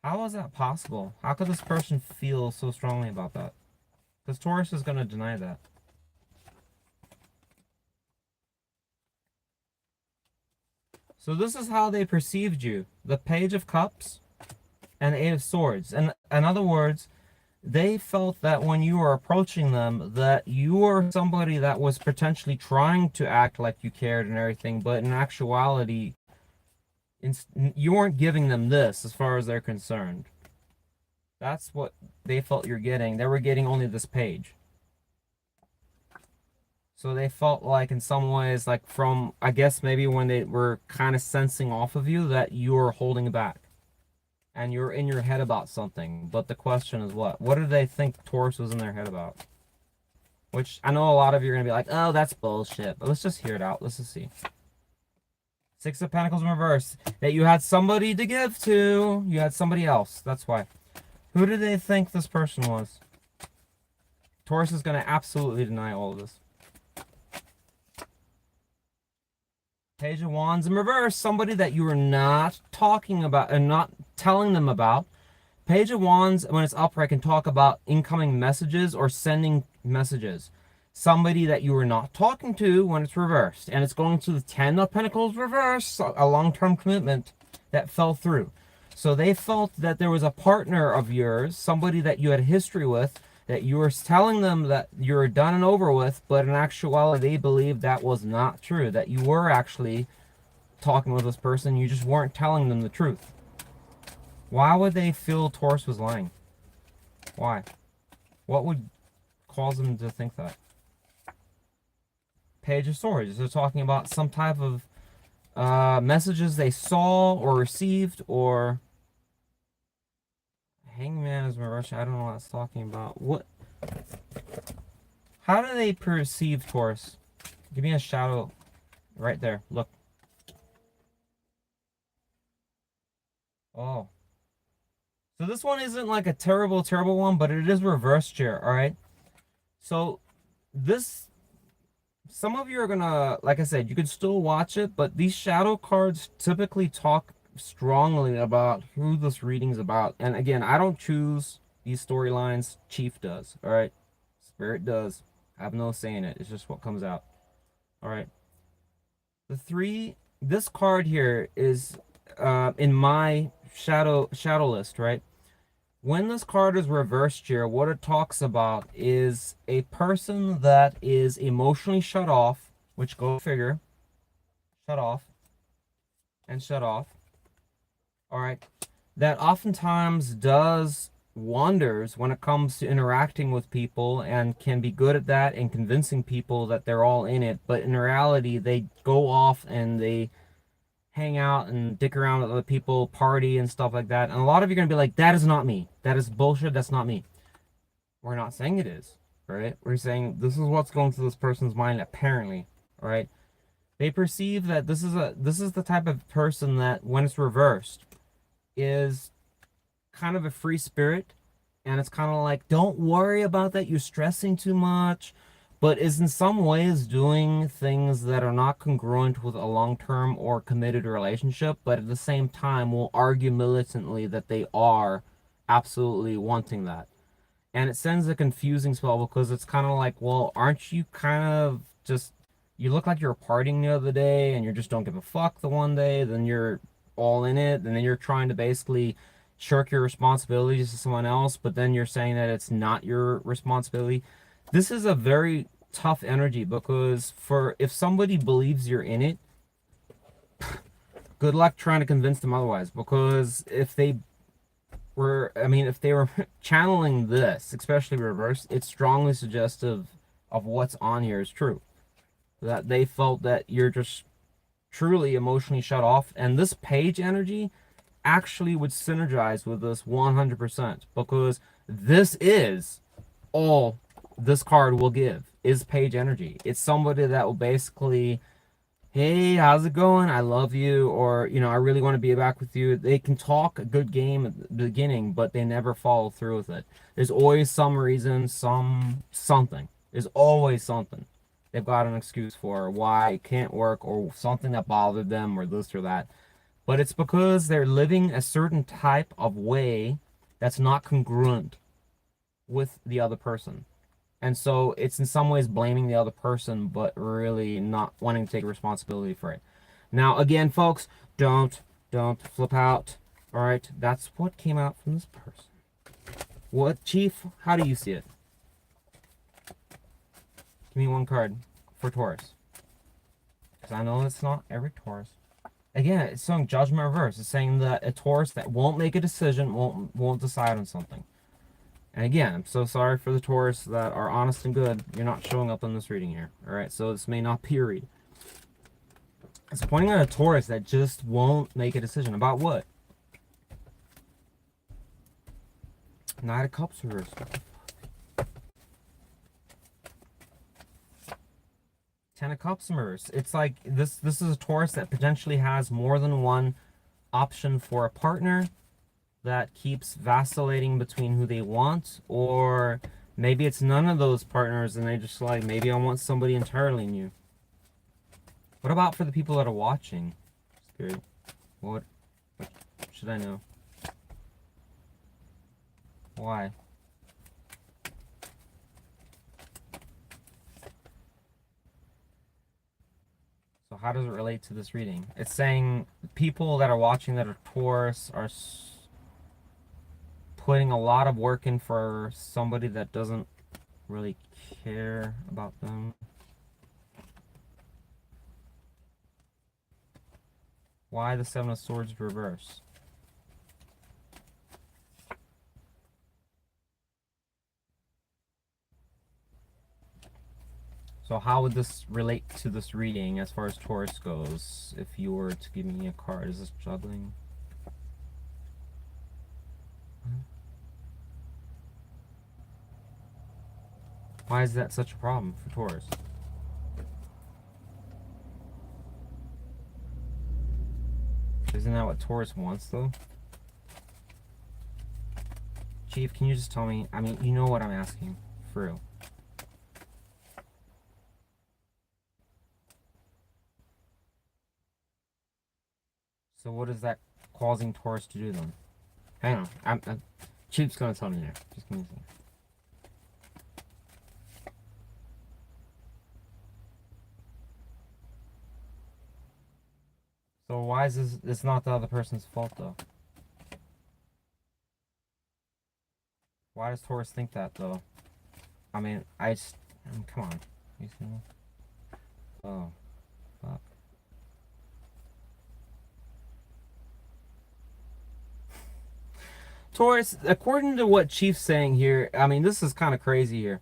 How is that possible? How could this person feel so strongly about that? Because Taurus is going to deny that. So this is how they perceived you. The Page of Cups and Eight of Swords. And in other words, they felt that when you were approaching them, that you were somebody that was potentially trying to act like you cared and everything, but in actuality, you weren't giving them this as far as they're concerned. That's what they felt you're getting. They were getting only this page. So they felt like in some ways, like from, I guess maybe when they were kind of sensing off of you, that you were holding back. And you're in your head about something. But the question is what? What do they think Taurus was in their head about? Which I know a lot of you are going to be like, oh, that's bullshit. But let's just hear it out. Let's just see. Six of Pentacles in reverse. That you had somebody to give to. You had somebody else. That's why. Who do they think this person was? Taurus is going to absolutely deny all of this. Page of Wands in reverse. Somebody that you were not talking about and not telling them about. Page of Wands, when it's upright, can talk about incoming messages or sending messages. Somebody that you were not talking to when it's reversed. And it's going to the Ten of Pentacles reverse, a long-term commitment that fell through. So they felt that there was a partner of yours, somebody that you had history with, that you were telling them that you're done and over with, but in actuality, they believed that was not true, that you were actually talking with this person, you just weren't telling them the truth. Why would they feel Taurus was lying? Why? What would cause them to think that? Page of Swords. They're talking about some type of messages they saw or received, or Hangman is reverse. I don't know what it's talking about. What? How do they perceive Taurus? Give me a shadow right there. Look. Oh. So this one isn't like a terrible, terrible one, but it is reversed here, alright? So this, some of you are gonna, like I said, you can still watch it, but these shadow cards typically talk strongly about who this reading's about. And again, I don't choose these storylines. Chief does. All right. Spirit does. I have no say in it. It's just what comes out. All right. This card here is in my shadow list, right? When this card is reversed here, what it talks about is a person that is emotionally shut off, which go figure, shut off and shut off. All right. That oftentimes does wonders when it comes to interacting with people and can be good at that and convincing people that they're all in it. But in reality, they go off and they hang out and dick around with other people, party and stuff like that. And a lot of you are going to be like, that is not me. That is bullshit. That's not me. We're not saying it is, right? We're saying this is what's going through this person's mind apparently, right? They perceive that this is the type of person that when it's reversed is kind of a free spirit, and it's kind of like, don't worry about that, you're stressing too much, but is in some ways doing things that are not congruent with a long-term or committed relationship, but at the same time will argue militantly that they are absolutely wanting that. And it sends a confusing spell because it's kind of like, well, aren't you kind of just, you look like you were partying the other day and you just don't give a fuck the one day, then you're all in it, and then you're trying to basically shirk your responsibilities to someone else, but then you're saying that it's not your responsibility. This is a very tough energy because if somebody believes you're in it, good luck trying to convince them otherwise, because if they were channeling this, especially reverse, it's strongly suggestive of what's on here is true. That they felt that you're just truly emotionally shut off, and this page energy actually would synergize with this 100%, because this is all this card will give is page energy. It's somebody that will basically, hey, how's it going? I love you, or, you know, I really want to be back with you. They can talk a good game at the beginning, but they never follow through with it. There's always some reason, something. There's always something. They've got an excuse for why it can't work, or something that bothered them, or this or that. But it's because they're living a certain type of way that's not congruent with the other person. And so it's in some ways blaming the other person, but really not wanting to take responsibility for it. Now, again, folks, don't flip out. All right, that's what came out from this person. What, Chief? How do you see it? Give me one card for Taurus, because I know it's not every Taurus. Again, it's saying judgment reverse. It's saying that a Taurus that won't make a decision, won't decide on something. And again, I'm so sorry for the Taurus that are honest and good. You're not showing up in this reading here. Alright, so this may not be a read. It's pointing at a Taurus that just won't make a decision. About what? Knight of Cups reverse. Ten of Cups reverse. It's like this is a Taurus that potentially has more than one option for a partner, that keeps vacillating between who they want, or maybe it's none of those partners and they just like, maybe I want somebody entirely new. What about for the people that are watching? Spirit, what should I know? Why? So how does it relate to this reading? It's saying people that are watching that are Taurus are putting a lot of work in for somebody that doesn't really care about them. Why the Seven of Swords reverse? So how would this relate to this reading as far as Taurus goes? If you were to give me a card, is this juggling? Why is that such a problem for Taurus? Isn't that what Taurus wants, though? Chief, can you just tell me? I mean, you know what I'm asking, for real. So what does that causing Taurus to do them? Hang on. Chief's gonna tell me there. Just give me a second. So why is this? It's not the other person's fault though. Why does Taurus think that though? I mean, come on. You see me? Oh, fuck. Taurus, according to what Chief's saying here, I mean, this is kind of crazy here.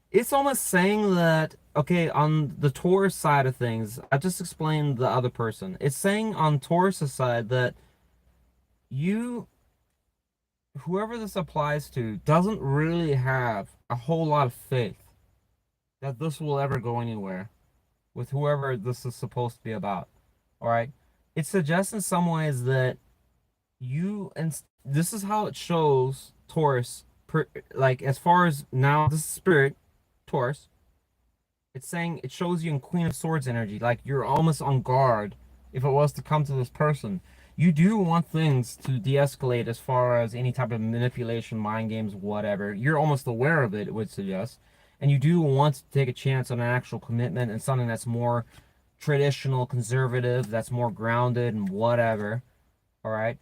It's almost saying that, okay, on the Taurus side of things, I just explained the other person. It's saying on Taurus' side that whoever this applies to, doesn't really have a whole lot of faith that this will ever go anywhere with whoever this is supposed to be about. All right? It suggests in some ways that and this is how it shows Taurus, like as far as now, this is spirit, Taurus. It's saying it shows you in Queen of Swords energy, like you're almost on guard if it was to come to this person. You do want things to de-escalate as far as any type of manipulation, mind games, whatever. You're almost aware of it, it would suggest. And you do want to take a chance on an actual commitment and something that's more traditional, conservative, that's more grounded and whatever. All right?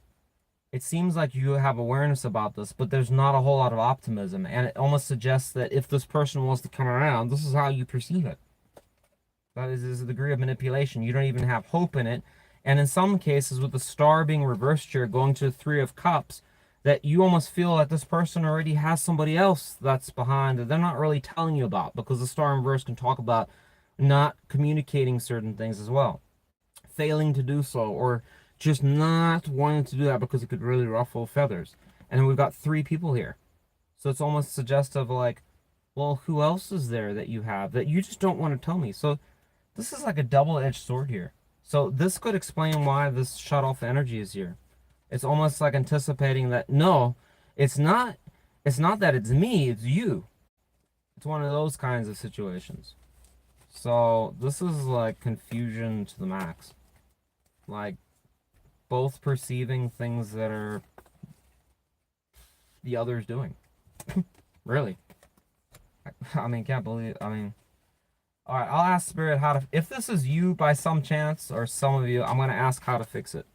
It seems like you have awareness about this, but there's not a whole lot of optimism. And it almost suggests that if this person wants to come around, this is how you perceive it. That is a degree of manipulation. You don't even have hope in it. And in some cases, with the star being reversed here, going to the Three of Cups, that you almost feel that this person already has somebody else that's behind that they're not really telling you about, because the star in reverse can talk about not communicating certain things as well. Failing to do so, or just not wanting to do that because it could really ruffle feathers. And then we've got 3 people here. So it's almost suggestive like, well, who else is there that you have that you just don't want to tell me? So this is like a double-edged sword here. So this could explain why this shut-off energy is here. It's almost like anticipating that, no, it's not that it's me, it's you. It's one of those kinds of situations. So this is like confusion to the max. Like, both perceiving things that are the other's doing. Really. I mean, can't believe, I mean. Alright, I'll ask Spirit how to, if this is you by some chance, or some of you, I'm going to ask how to fix it.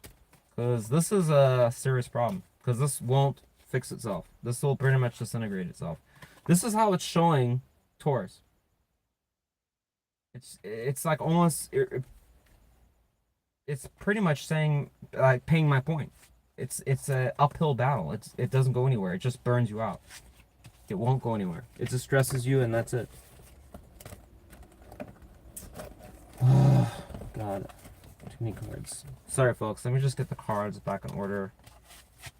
Because this is a serious problem. Because this won't fix itself. This will pretty much disintegrate itself. This is how it's showing Taurus. It's like almost, it's pretty much saying, like, paying my point. It's a uphill battle. It doesn't go anywhere. It just burns you out. It won't go anywhere. It just stresses you, and that's it. Oh, God. Too many cards. Sorry, folks. Let me just get the cards back in order.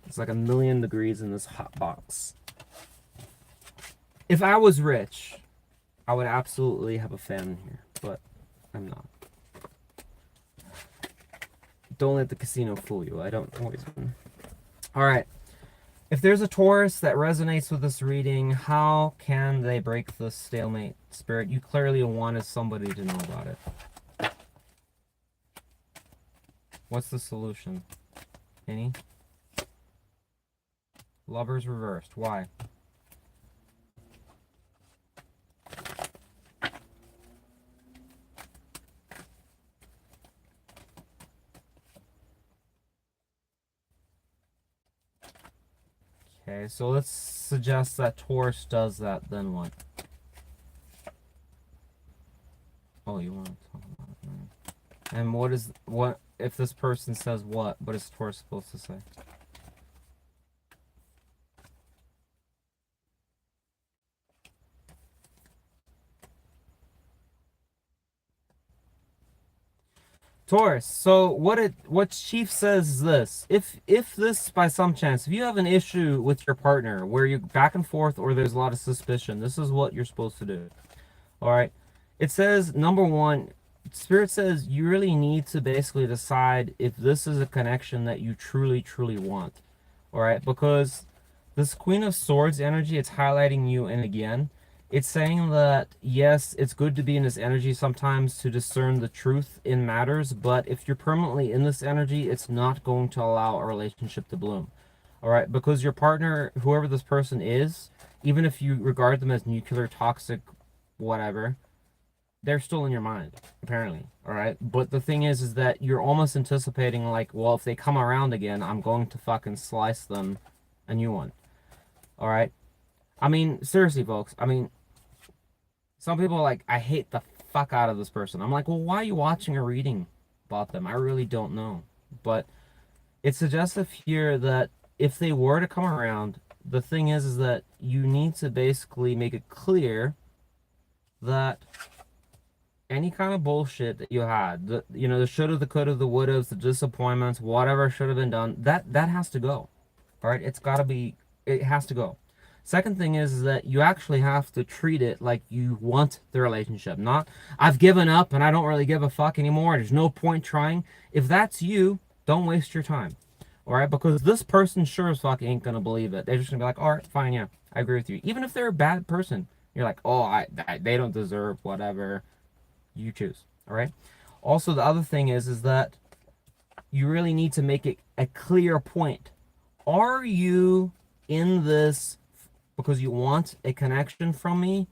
It's like 1,000,000 degrees in this hot box. If I was rich, I would absolutely have a fan in here, but I'm not. Don't let the casino fool you. I don't always win. Alright. If there's a Taurus that resonates with this reading, how can they break the stalemate? Spirit, you clearly wanted somebody to know about it. What's the solution? Any? Lovers reversed. Why? Okay, so let's suggest that Taurus does that, then what? Oh, you want to talk about it, man. And what if this person says what is Taurus supposed to say? Taurus, so what Chief says is this. If this, by some chance, if you have an issue with your partner where you're back and forth or there's a lot of suspicion, this is what you're supposed to do. Alright? It says, number 1, Spirit says you really need to basically decide if this is a connection that you truly, truly want. Alright? Because this Queen of Swords energy, it's highlighting you, and again, It's saying that, yes, it's good to be in this energy sometimes to discern the truth in matters, but if you're permanently in this energy, it's not going to allow a relationship to bloom. All right? Because your partner, whoever this person is, even if you regard them as nuclear, toxic, whatever, they're still in your mind, apparently. All right? But the thing is that you're almost anticipating, like, well, if they come around again, I'm going to fucking slice them a new one. All right? I mean, seriously, folks. I mean, some people are like, I hate the fuck out of this person. I'm like, well, why are you watching or reading about them? I really don't know. But it suggests here that if they were to come around, the thing is that you need to basically make it clear that any kind of bullshit that you had, the shoulda, the coulda, the wouldas, the disappointments, whatever should have been done, that has to go. All right? It has to go. Second thing is that you actually have to treat it like you want the relationship. Not, I've given up and I don't really give a fuck anymore. There's no point trying. If that's you, don't waste your time. All right? Because this person sure as fuck ain't going to believe it. They're just going to be like, all right, fine, yeah, I agree with you. Even if they're a bad person. You're like, oh, they don't deserve whatever. You choose. All right? Also, the other thing is that you really need to make it a clear point. Are you in this because you want a connection from me,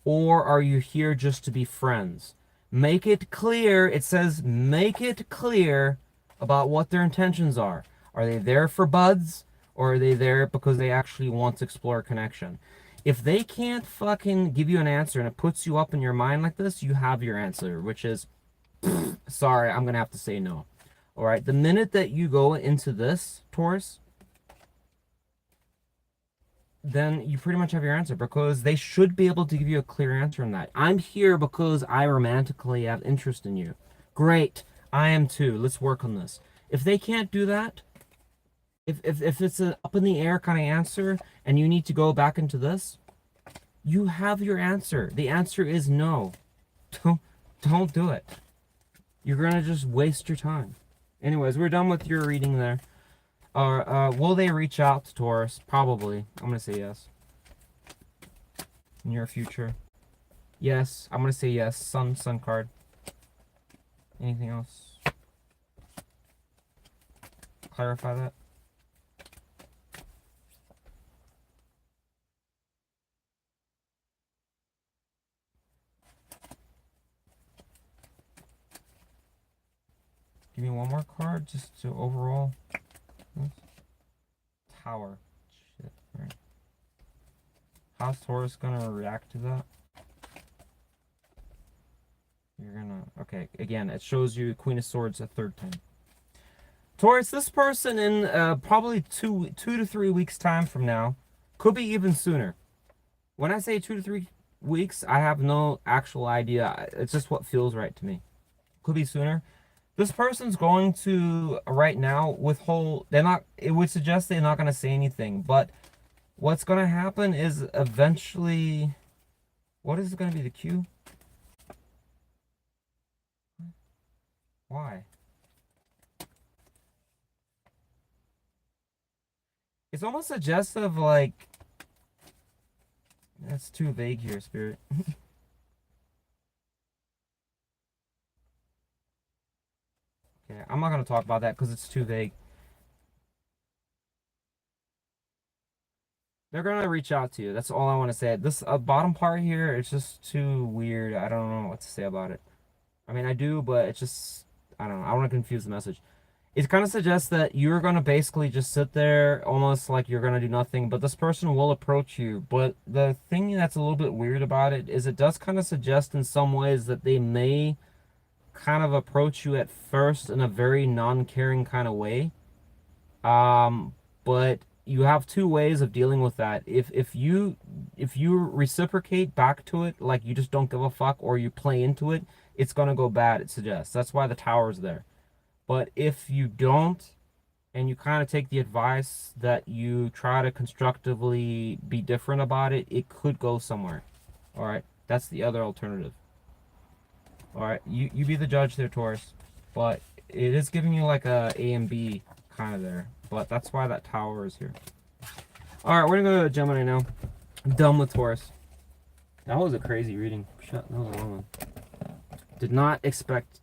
or are you here just to be friends? Make it clear. It says make it clear about what their intentions are. Are they there for buds, or are they there because they actually want to explore a connection? If they can't fucking give you an answer and it puts you up in your mind like this, you have your answer, which is, sorry, I'm going to have to say no. All right, the minute that you go into this, Taurus, then you pretty much have your answer, because they should be able to give you a clear answer on that. I'm here because I romantically have interest in you. Great, I am too. Let's work on this. If they can't do that, if it's an up in the air kind of answer and you need to go back into this, you have your answer. The answer is no. Don't do it. You're gonna just waste your time. Anyways, we're done with your reading there. Will they reach out to Taurus? Probably. I'm gonna say yes. Near future. Yes. I'm gonna say yes. Sun card. Anything else? Clarify that. Give me one more card just to overall. Tower. Shit. Right. How's Taurus gonna react to that? You're gonna... Okay, again, it shows you Queen of Swords a third time. Taurus, this person in probably two to 3 weeks time from now, could be even sooner. When I say 2 to 3 weeks, I have no actual idea. It's just what feels right to me. Could be sooner. This person's going to, right now, withhold... It would suggest they're not going to say anything. But what's going to happen is eventually... What is going to be the cue? Why? It's almost suggestive, like... That's too vague here, Spirit. Yeah, I'm not going to talk about that because it's too vague. They're going to reach out to you. That's all I want to say. This bottom part here, it's just too weird. I don't know what to say about it. I mean, I do, but it's just... I don't know. I want to confuse the message. It kind of suggests that you're going to basically just sit there almost like you're going to do nothing, but this person will approach you. But the thing that's a little bit weird about it is it does kind of suggest in some ways that they may kind of approach you at first in a very non-caring kind of way. But you have two ways of dealing with that. If you reciprocate back to it, like you just don't give a fuck, or you play into it, it's gonna go bad, it suggests. That's why the tower's there. But if you don't, and you kind of take the advice that you try to constructively be different about it, it could go somewhere. All right, that's the other alternative. All right, you be the judge there, Taurus. But it is giving you like a and B kind of there. But that's why that tower is here. All right, we're gonna go to Gemini now. I'm done with Taurus. That was a crazy reading. Shut. That was a long one. Did not expect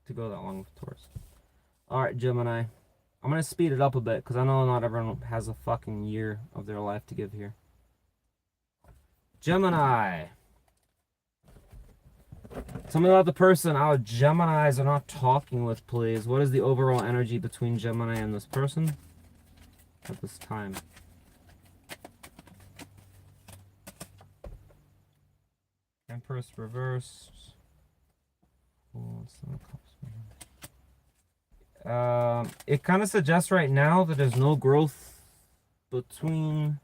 to go that long with Taurus. Alright, Gemini. I'm going to speed it up a bit because I know not everyone has a fucking year of their life to give here. Gemini. Tell me about the person our Geminis are not talking with, please. What is the overall energy between Gemini and this person at this time? Empress reversed. It kind of suggests right now that there's no growth between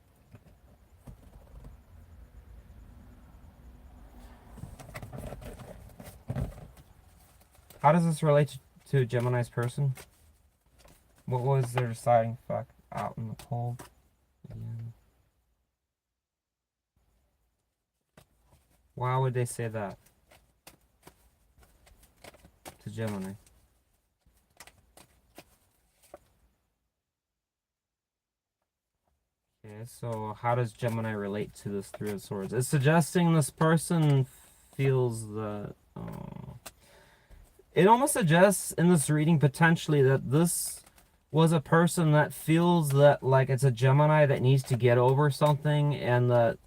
how does this relate to Gemini's person? What was their deciding factor out in the cold? Again. Why would they say that to Gemini? Okay, so how does Gemini relate to this Three of Swords? It's suggesting this person feels that... It almost suggests in this reading potentially that this was a person that feels that like it's a Gemini that needs to get over something, and that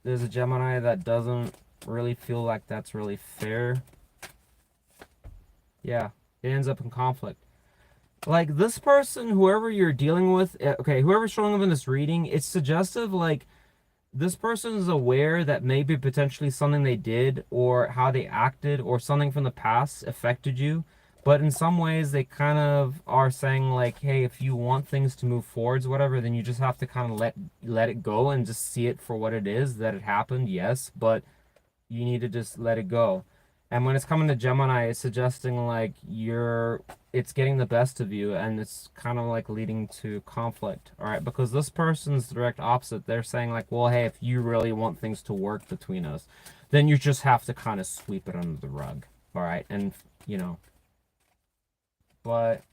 there's a Gemini that doesn't really feel like that's really fair. Yeah, it ends up in conflict. Like this person, whoever you're dealing with, okay, whoever's showing up in this reading, it's suggestive like this person is aware that maybe potentially something they did or how they acted or something from the past affected you. But in some ways, they kind of are saying like, hey, if you want things to move forwards, whatever, then you just have to kind of let it go and just see it for what it is, that it happened, yes, but you need to just let it go. And when it's coming to Gemini, it's suggesting like it's getting the best of you, and it's kind of like leading to conflict, all right? Because this person's direct opposite. They're saying like, well, hey, if you really want things to work between us, then you just have to kind of sweep it under the rug, all right? And, you know, but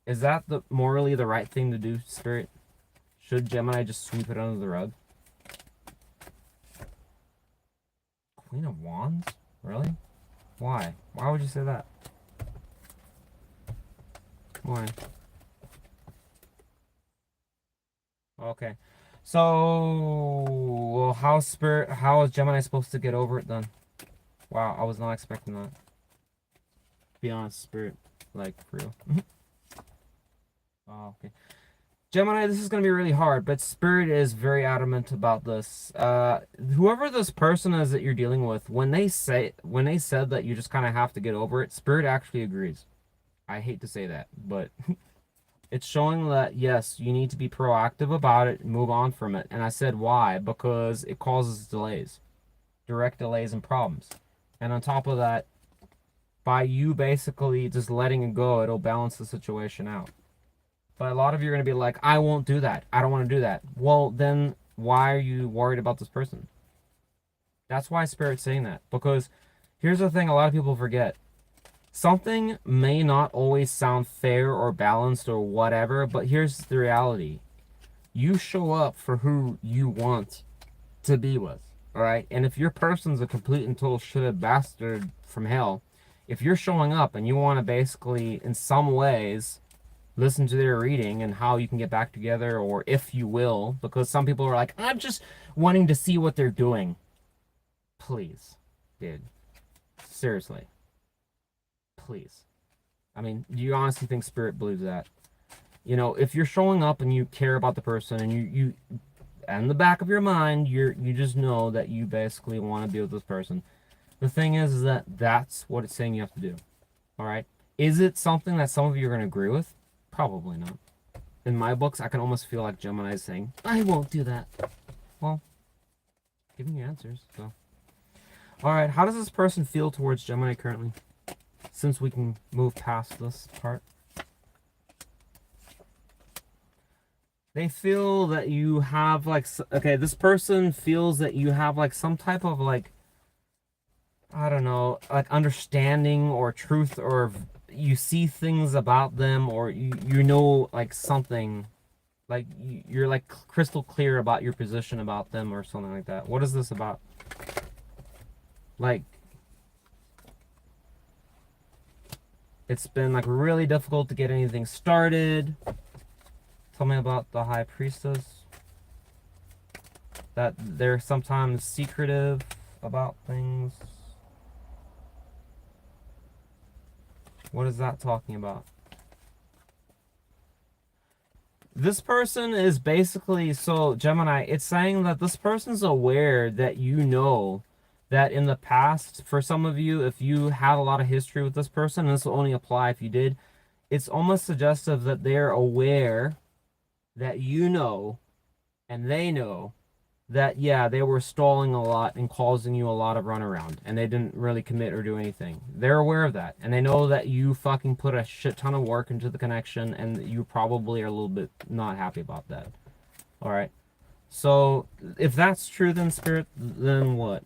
is that morally the right thing to do, Spirit? Should Gemini just sweep it under the rug? Queen of Wands? Really? Why? Why would you say that? Why? Okay. So, well, how is Gemini supposed to get over it then? Wow, I was not expecting that. Be honest, Spirit. Like, for real. Oh, okay. Gemini, this is going to be really hard, but Spirit is very adamant about this. Whoever this person is that you're dealing with, when they said that you just kind of have to get over it, Spirit actually agrees. I hate to say that, but it's showing that, yes, you need to be proactive about it and move on from it. And I said why? Because it causes delays. Direct delays and problems. And on top of that, by you basically just letting it go, it'll balance the situation out. But a lot of you are going to be like, I won't do that. I don't want to do that. Well, then why are you worried about this person? That's why Spirit's saying that. Because here's the thing a lot of people forget. Something may not always sound fair or balanced or whatever, but here's the reality. You show up for who you want to be with, all right? And if your person's a complete and total shithead bastard from hell, if you're showing up and you want to basically, in some ways, listen to their reading and how you can get back together, or if you will, because some people are like, I'm just wanting to see what they're doing. Please, dude. Seriously. Please. I mean, do you honestly think Spirit believes that? You know, if you're showing up and you care about the person and you in the back of your mind, you just know that you basically want to be with this person. The thing is that that's what it's saying you have to do. All right? Is it something that some of you are going to agree with? Probably not. In my books, I can almost feel like Gemini is saying, I won't do that. Well, giving you answers, so. All right, how does this person feel towards Gemini currently? Since we can move past this part. They feel that you have like, okay, this person feels that you have like some type of like, I don't know, like understanding or truth, or you see things about them, or you know like something, like you're like crystal clear about your position about them or something like that. What is this about? Like, it's been like really difficult to get anything started. Tell me about the High Priestess. That they're sometimes secretive about things. What is that talking about? This person is basically, so Gemini, it's saying that this person's aware that you know that in the past, for some of you, if you had a lot of history with this person, and this will only apply if you did, it's almost suggestive that they're aware that you know and they know that, yeah, they were stalling a lot and causing you a lot of runaround, and they didn't really commit or do anything. They're aware of that, and they know that you fucking put a shit ton of work into the connection, and you probably are a little bit not happy about that. All right. So if that's true, then Spirit, then what?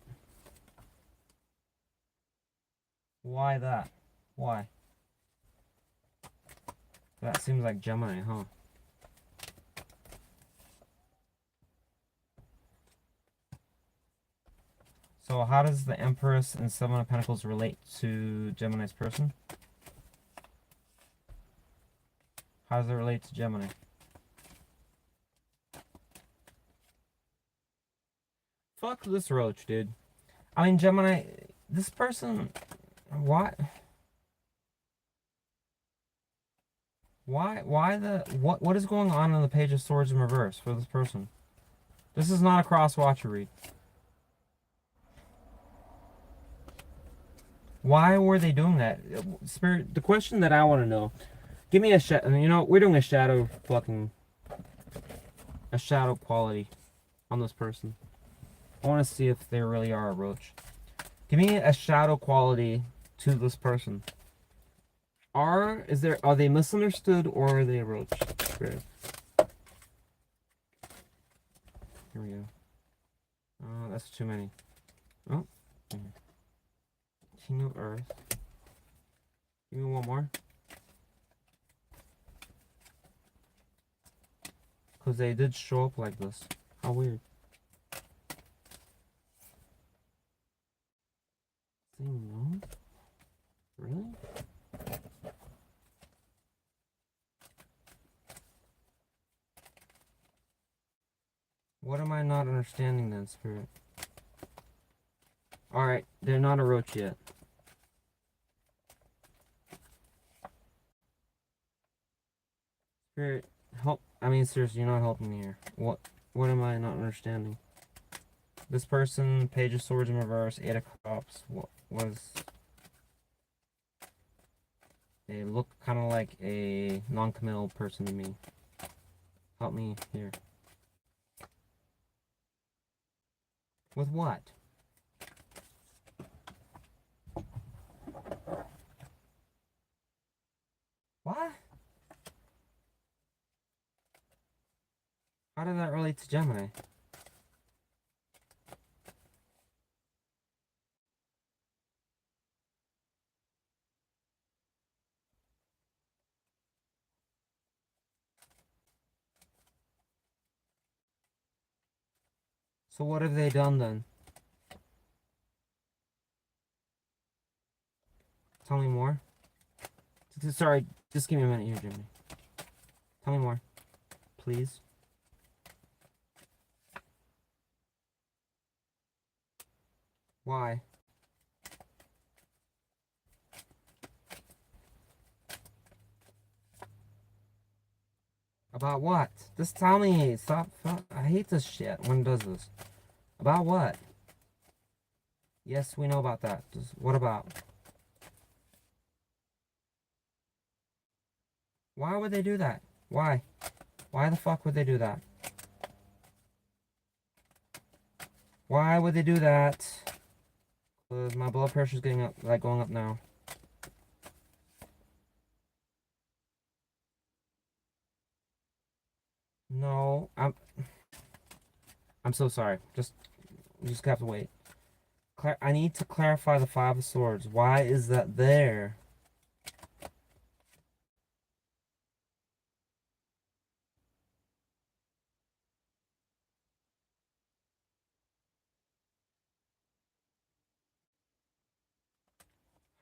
Why that? Why? That seems like Gemini, huh? So how does the Empress and Seven of Pentacles relate to Gemini's person? How does it relate to Gemini? Fuck this roach, dude. I mean, Gemini, this person, what? Why what is going on the Page of Swords in reverse for this person? This is not a cross-watcher read. Why were they doing that? Spirit, the question that I want to know, give me a shadow, you know, we're doing a shadow quality on this person. I want to see if they really are a roach. Give me a shadow quality to this person. Are they misunderstood or are they a roach? Spirit. Here we go. Oh, that's too many. Oh. King of Earth. Give me one more. Because they did show up like this. How weird. No? Really? What am I not understanding then, Spirit? Alright, they're not a roach yet. Spirit, help. I mean, seriously, you're not helping me here. What am I not understanding? This person, Page of Swords in reverse, Eight of Cups, what was... They look kind of like a non-committal person to me. Help me here. With what? What? How does that relate to Gemini? So what have they done then? Tell me more. Sorry, just give me a minute here, Gemini. Tell me more, please. Why? About what? Just tell me. Stop. I hate this shit when it does this. About what? Yes, we know about that. Just, what about? Why would they do that? Why? Why the fuck would they do that? Why would they do that? Cause my blood pressure's getting up, like going up now. No, I'm so sorry. Just have to wait. I need to clarify the Five of Swords. Why is that there?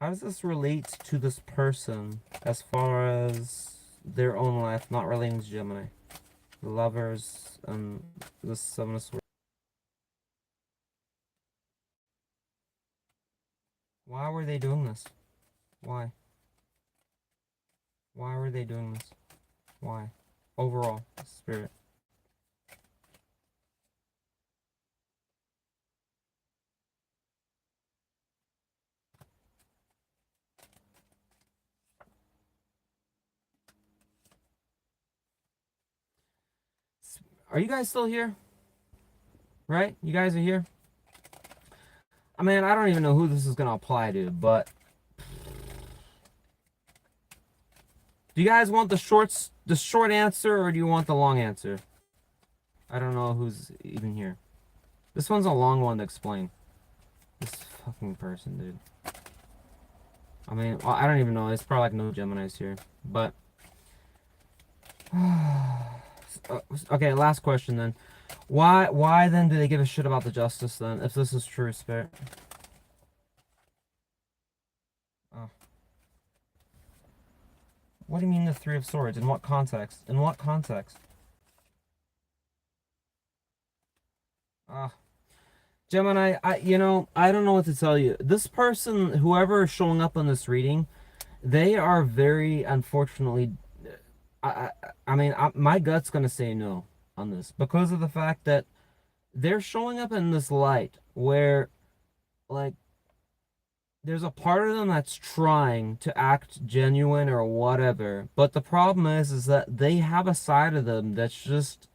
How does this relate to this person as far as their own life, not relating to Gemini? The Lovers and the Seven of Swords. Why were they doing this? Why? Why were they doing this? Why? Overall, Spirit. Are you guys still here? Right? You guys are here? I mean, I don't even know who this is going to apply to, but... Do you guys want the short answer, or do you want the long answer? I don't know who's even here. This one's a long one to explain. This fucking person, dude. I mean, well, I don't even know. It's probably like no Geminis here, but... Okay, last question then. Why then do they give a shit about the justice then, if this is true, Spirit? Oh. What do you mean the Three of Swords? In what context? In what context? Gemini, I don't know what to tell you. This person, whoever is showing up on this reading, they are very, unfortunately, my gut's gonna say no on this because of the fact that they're showing up in this light where, like, there's a part of them that's trying to act genuine or whatever, but the problem is that they have a side of them that's just,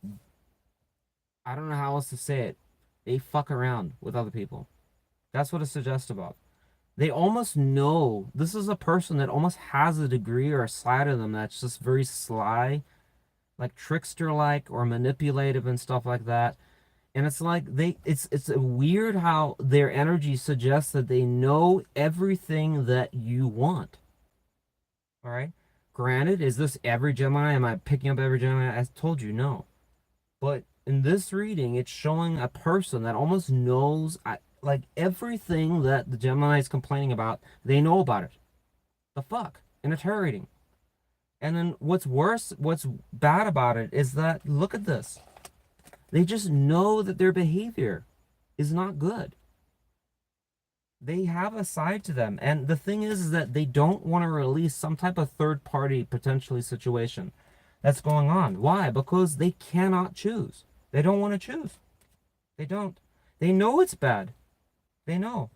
I don't know how else to say it. They fuck around with other people. That's what it suggests about. They almost know this is a person that almost has a degree or a side of them that's just very sly, like trickster-like or manipulative and stuff like that. And it's like it's weird how their energy suggests that they know everything that you want. All right. Granted, is this every Gemini? Am I picking up every Gemini? I told you no. But in this reading, it's showing a person that almost knows like everything that the Gemini is complaining about. They know about it. The fuck? In a tarot reading. And then what's worse, what's bad about it is that, look at this. They just know that their behavior is not good. They have a side to them. And the thing is that they don't want to release some type of third party potentially situation that's going on. Why? Because they cannot choose. They don't want to choose. They don't. They know it's bad. They know.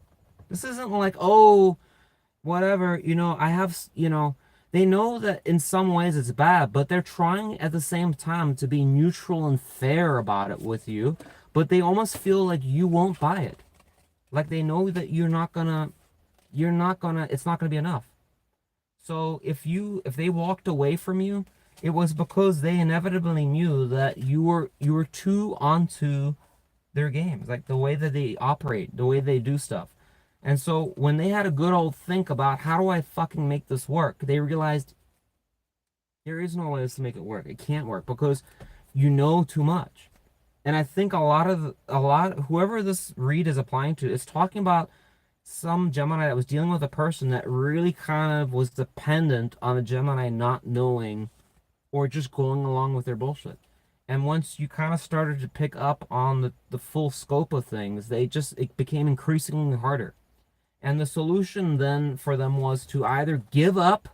This isn't like, oh, whatever, they know that in some ways it's bad, but they're trying at the same time to be neutral and fair about it with you, but they almost feel like you won't buy it. Like they know that it's not gonna be enough. So if they walked away from you, it was because they inevitably knew that you were too onto their games, like the way that they operate, the way they do stuff. And so when they had a good old think about how do I fucking make this work, they realized there is no way to make it work. It can't work because you know too much. And I think whoever this read is applying to is talking about some Gemini that was dealing with a person that really kind of was dependent on a Gemini not knowing or just going along with their bullshit. And once you kind of started to pick up on the full scope of things, it became increasingly harder. And the solution then for them was to either give up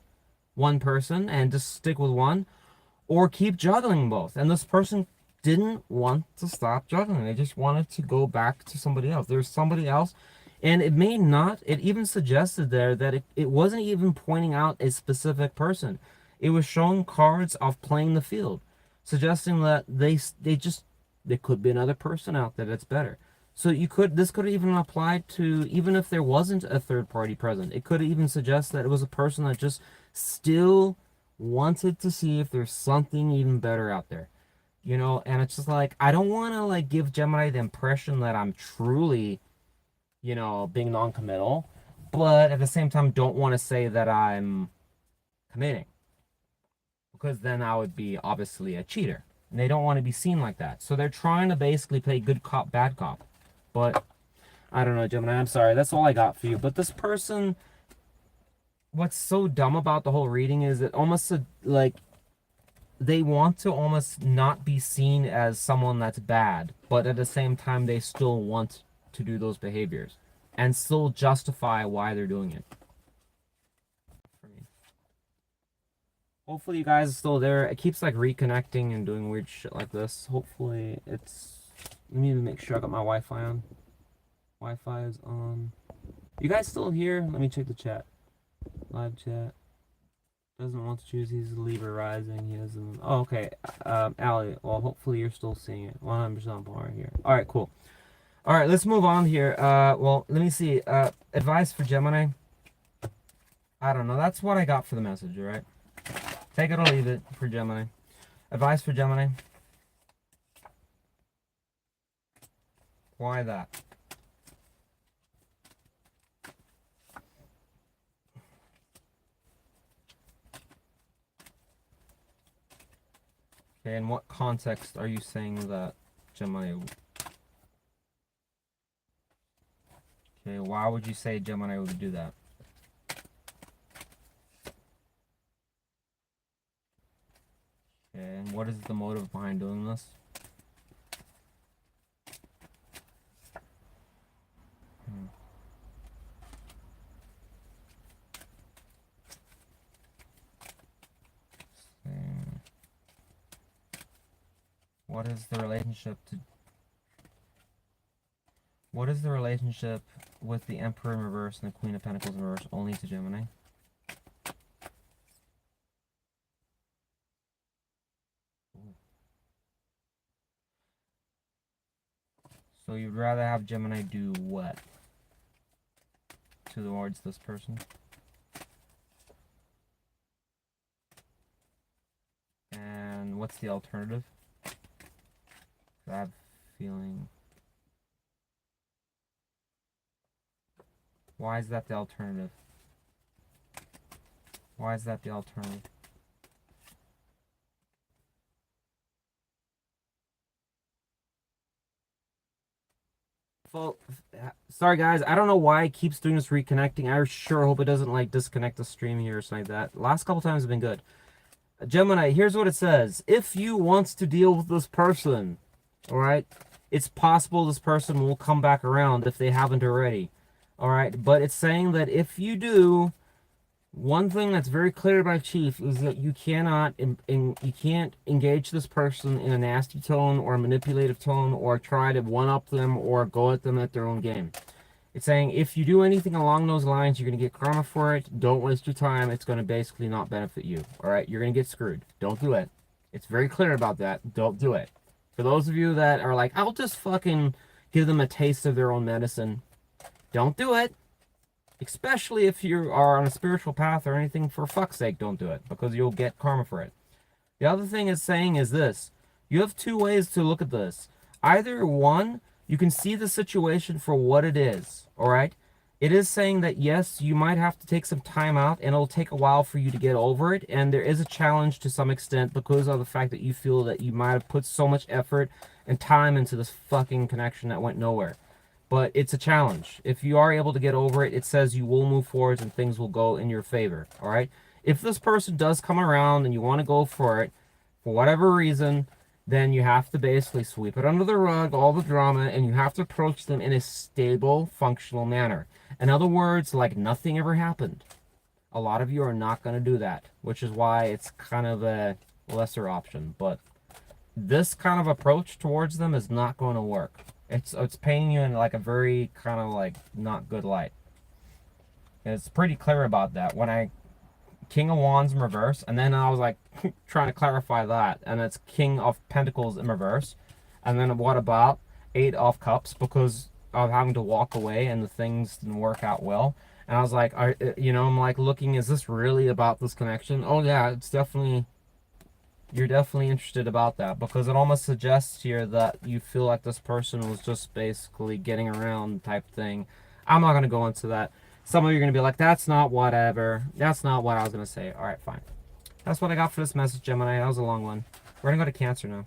one person and just stick with one, or keep juggling both. And this person didn't want to stop juggling. They just wanted to go back to somebody else. There's somebody else. And it even suggested there that it wasn't even pointing out a specific person. It was showing cards of playing the field, suggesting that there could be another person out there that's better. So this could even apply to, even if there wasn't a third party present, it could even suggest that it was a person that just still wanted to see if there's something even better out there. And it's just like, I don't want to like give Gemini the impression that I'm truly, being non-committal, but at the same time don't want to say that I'm committing, because then I would be obviously a cheater, and they don't want to be seen like that. So they're trying to basically play good cop, bad cop. But I don't know, Gemini, I'm sorry. That's all I got for you. But this person, what's so dumb about the whole reading is it almost like they want to almost not be seen as someone that's bad, but at the same time they still want to do those behaviors and still justify why they're doing it. For me. Hopefully you guys are still there. It keeps like reconnecting and doing weird shit like this. Hopefully it's... Let me even make sure I got my Wi-Fi on. Wi-Fi is on. You guys still here? Let me check the chat. Live chat. Doesn't want to choose. He's a Libra rising. He doesn't. Oh, okay. Allie. Well, hopefully you're still seeing it. 100% bar here. All right, cool. All right, let's move on here. Well, let me see. Advice for Gemini. I don't know. That's what I got for the message. All right. Take it or leave it for Gemini. Advice for Gemini. Why that? Okay, in what context are you saying that Gemini? Okay, why would you say Gemini would do that? Okay, and what is the motive behind doing this? What is the relationship to... What is the relationship with the Emperor in reverse and the Queen of Pentacles in reverse only to Gemini? So you'd rather have Gemini do what towards this person? And what's the alternative? I have a feeling... Why is that the alternative? Why is that the alternative? Well, sorry guys, I don't know why it keeps doing this reconnecting. I sure hope it doesn't like disconnect the stream here or something like that. Last couple times have been good. Gemini, here's what it says. If you want to deal with this person, alright, it's possible this person will come back around if they haven't already. Alright, but it's saying that if you do, one thing that's very clear by Chief is that you cannot you can't engage this person in a nasty tone or a manipulative tone or try to one-up them or go at them at their own game. It's saying if you do anything along those lines, you're going to get karma for it. Don't waste your time. It's going to basically not benefit you. Alright, you're going to get screwed. Don't do it. It's very clear about that. Don't do it. For those of you that are like, I'll just fucking give them a taste of their own medicine. Don't do it. Especially if you are on a spiritual path or anything, for fuck's sake, don't do it. Because you'll get karma for it. The other thing it's saying is this. You have two ways to look at this. Either one, you can see the situation for what it is. Alright? It is saying that yes, you might have to take some time out and it'll take a while for you to get over it. And there is a challenge to some extent because of the fact that you feel that you might have put so much effort and time into this fucking connection that went nowhere. But it's a challenge. If you are able to get over it, it says you will move forward and things will go in your favor. Alright? If this person does come around and you want to go for it, for whatever reason, then you have to basically sweep it under the rug, all the drama, and you have to approach them in a stable, functional manner. In other words, like nothing ever happened. A lot of you are not going to do that, which is why it's kind of a lesser option. But this kind of approach towards them is not going to work. It's painting you in like a very kind of like not good light. It's pretty clear about that. When I King of Wands in reverse, and then I was like trying to clarify that, and it's King of Pentacles in reverse, and then what about 8 of Cups because of having to walk away and the things didn't work out well. And I was like, I'm like looking, is this really about this connection? Oh yeah, it's definitely. You're definitely interested about that because it almost suggests here that you feel like this person was just basically getting around type thing. I'm not going to go into that. Some of you are going to be like, that's not whatever. That's not what I was going to say. All right, fine. That's what I got for this message, Gemini. That was a long one. We're going to go to Cancer now.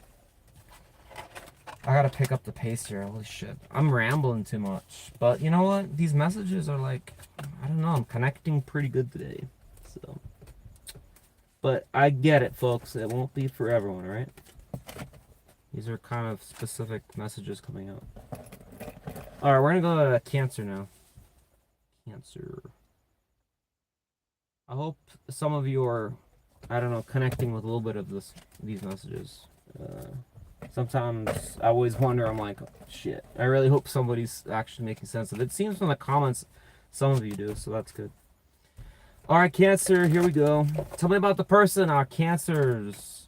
I got to pick up the pace here. Holy shit. I'm rambling too much. But you know what? These messages are like, I don't know. I'm connecting pretty good today. So, but I get it, folks. It won't be for everyone, all right? These are kind of specific messages coming out. All right, we're gonna go to Cancer now. Cancer. I hope some of you are, I don't know, connecting with a little bit of these messages. Sometimes I always wonder, I'm like, oh, shit. I really hope somebody's actually making sense of it. It seems from the comments some of you do, so that's good. All right, Cancer, here we go. Tell me about the person our Cancers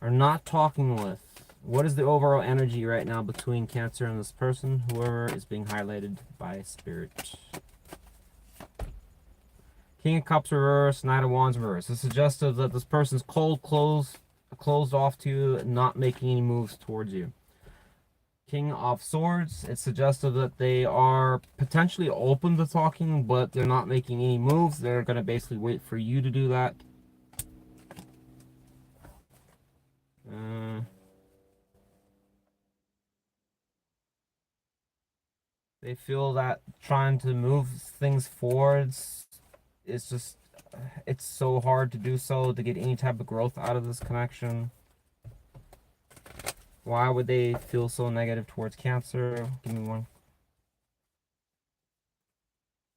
are not talking with. What is the overall energy right now between Cancer and this person? Whoever is being highlighted by Spirit. King of Cups reverse, Knight of Wands reverse. It's suggestive that this person's closed off to you, not making any moves towards you. King of Swords, it's suggestive that they are potentially open to talking, but they're not making any moves. They're going to basically wait for you to do that. They feel that trying to move things forwards is just, it's so hard to do so, to get any type of growth out of this connection. Why would they feel so negative towards Cancer? Give me one.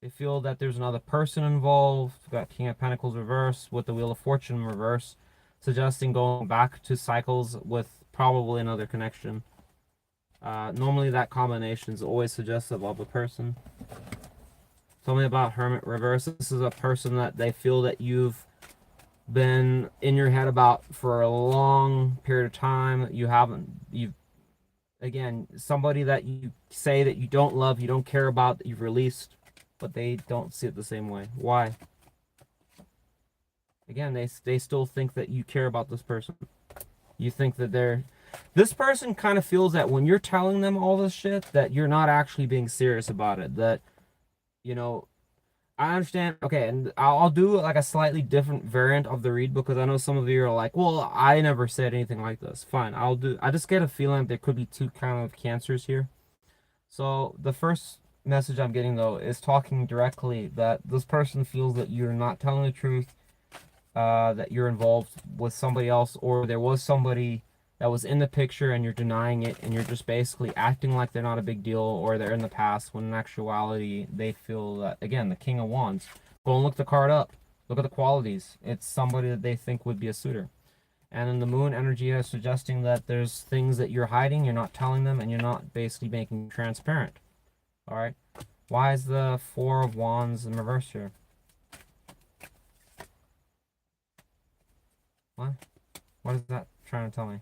They feel that there's another person involved. We've got King of Pentacles reverse with the Wheel of Fortune reverse, suggesting going back to cycles with probably another connection. Normally that combination is always suggestive of a person. Tell me about Hermit reverse. This is a person that they feel that you've been in your head about for a long period of time. Again, somebody that you say that you don't love, you don't care about, that you've released, but they don't see it the same way. Why? Again, they still think that you care about this person. You think that this person kind of feels that when you're telling them all this shit, that you're not actually being serious about it. That, you know, I understand. Okay, and I'll do like a slightly different variant of the read, because I know some of you are like, well, I never said anything like this. Fine, I just get a feeling there could be two kind of Cancers here. So the first message I'm getting, though, is talking directly that this person feels that you're not telling the truth, that you're involved with somebody else, or there was somebody that was in the picture and you're denying it, and you're just basically acting like they're not a big deal, or they're in the past, when in actuality they feel that, again, the King of Wands. Go and look the card up. Look at the qualities. It's somebody that they think would be a suitor. And in the Moon energy is suggesting that there's things that you're hiding, you're not telling them, and you're not basically making transparent. All right. Why is the Four of Wands in reverse here? What? What is that trying to tell me?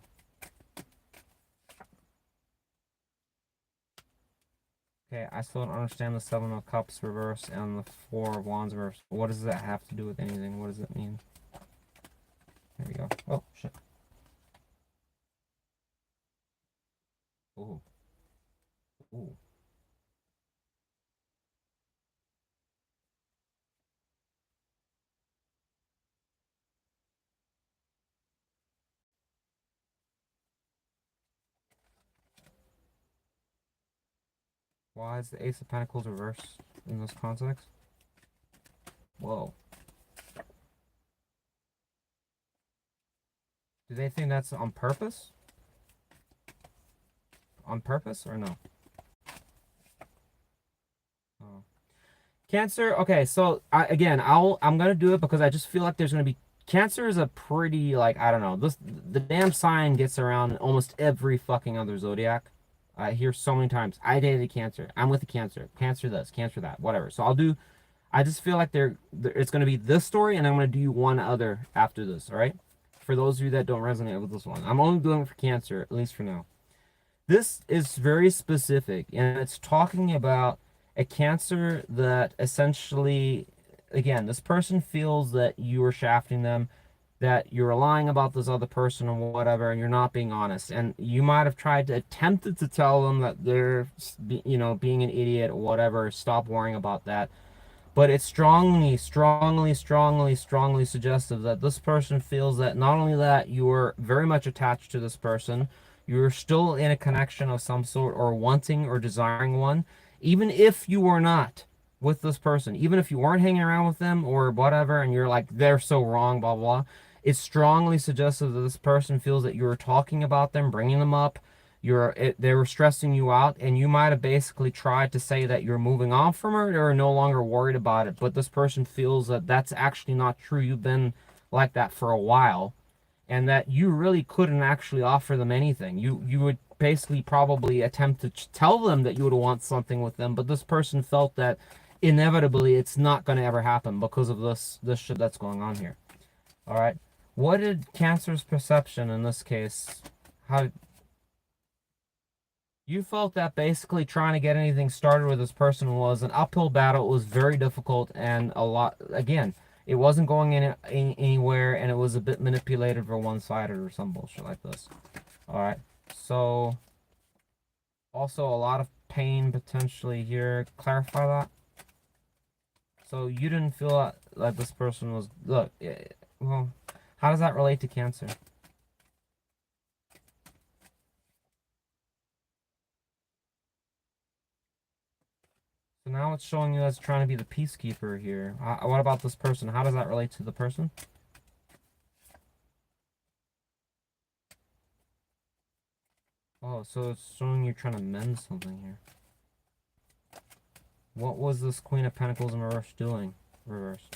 Okay, I still don't understand the Seven of Cups reverse and the Four of Wands reverse. What does that have to do with anything? What does it mean? There we go. Oh, shit. Ooh. Ooh. Why is the Ace of Pentacles reversed in this context? Whoa. Do they think that's on purpose? On purpose or no? Oh. Cancer, okay, so I'm gonna do it because I just feel like there's gonna be, Cancer is a pretty, like, I don't know, the damn sign gets around almost every fucking other zodiac. I hear so many times, I dated a Cancer, I'm with a Cancer, Cancer this, Cancer that, whatever. So I just feel like it's gonna be this story, and I'm gonna do one other after this, all right? For those of you that don't resonate with this one, I'm only doing it for Cancer, at least for now. This is very specific, and it's talking about a Cancer that essentially, again, this person feels that you are shafting them, that you're lying about this other person or whatever, and you're not being honest. And you might have tried to attempted to tell them that they're, being an idiot or whatever. Stop worrying about that. But it's strongly, strongly, strongly, strongly suggestive that this person feels that not only that you're very much attached to this person, you're still in a connection of some sort, or wanting or desiring one, even if you are not. with this person, even if you weren't hanging around with them or whatever, and you're like, they're so wrong, blah, blah, blah. It's strongly suggestive that this person feels that you were talking about them, bringing them up. They were stressing you out, and you might have basically tried to say that you're moving on from her or no longer worried about it. But this person feels that that's actually not true. You've been like that for a while, and that you really couldn't actually offer them anything. You would basically probably attempt to tell them that you would want something with them, but this person felt that inevitably it's not going to ever happen because of this shit that's going on here. All right. What did Cancer's perception in this case? How you felt that basically trying to get anything started with this person was an uphill battle. It was very difficult, and a lot, again, it wasn't going anywhere, and it was a bit manipulated or one-sided or some bullshit like this. All right. So, also a lot of pain potentially here. Clarify that. So you didn't feel like this person was, look, well, how does that relate to Cancer? So now it's showing you as trying to be the peacekeeper here. What about this person? How does that relate to the person? Oh, so it's showing you're trying to mend something here. What was this Queen of Pentacles in reverse doing? Reverse.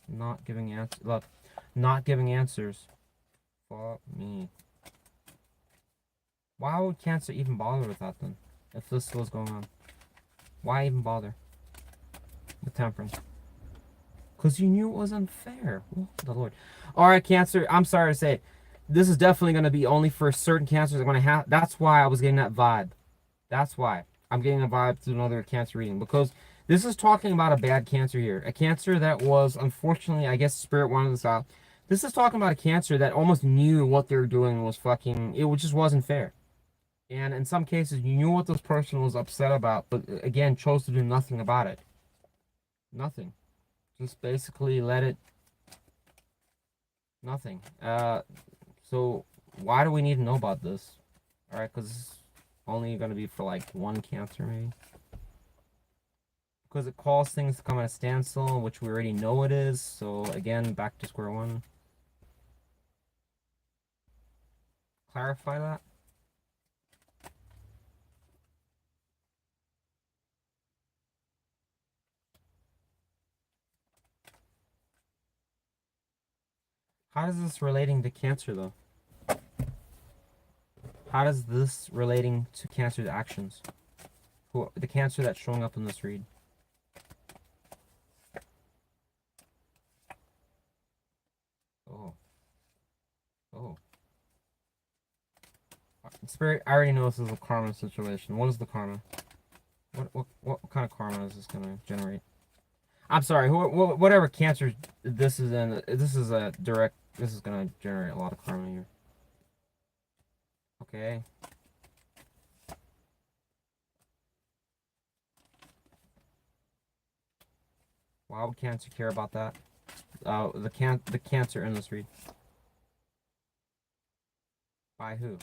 Not giving answers. Look, not giving answers. Fuck me. Why would Cancer even bother with that then? If this was going on. Why even bother? With Temperance. Because you knew it was unfair. Oh, the Lord. Alright, Cancer, I'm sorry to say. This is definitely going to be only for certain Cancers. I'm going to have. That's why I was getting that vibe. That's why I'm getting a vibe to another Cancer reading. Because this is talking about a bad Cancer here. A Cancer that was, unfortunately, I guess Spirit wanted this out. This is talking about a Cancer that almost knew what they were doing was fucking. It just wasn't fair. And in some cases, you knew what this person was upset about, but again, chose to do nothing about it. Nothing. Just basically let it. Nothing. So why do we need to know about this? All right, because it's only going to be for like one Cancer, maybe. Because it calls things to come at a standstill, which we already know it is. So again, back to square one. Clarify that. How is this relating to Cancer, though? How does this relating to Cancer's actions? The Cancer that's showing up in this read. Oh. Oh. Spirit, I already know this is a karma situation. What is the karma? What kind of karma is this going to generate? I'm sorry, whatever Cancer this is in, this is a direct, this is going to generate a lot of karma here. Okay. Why would Cancer care about that? The Cancer in this read. By who?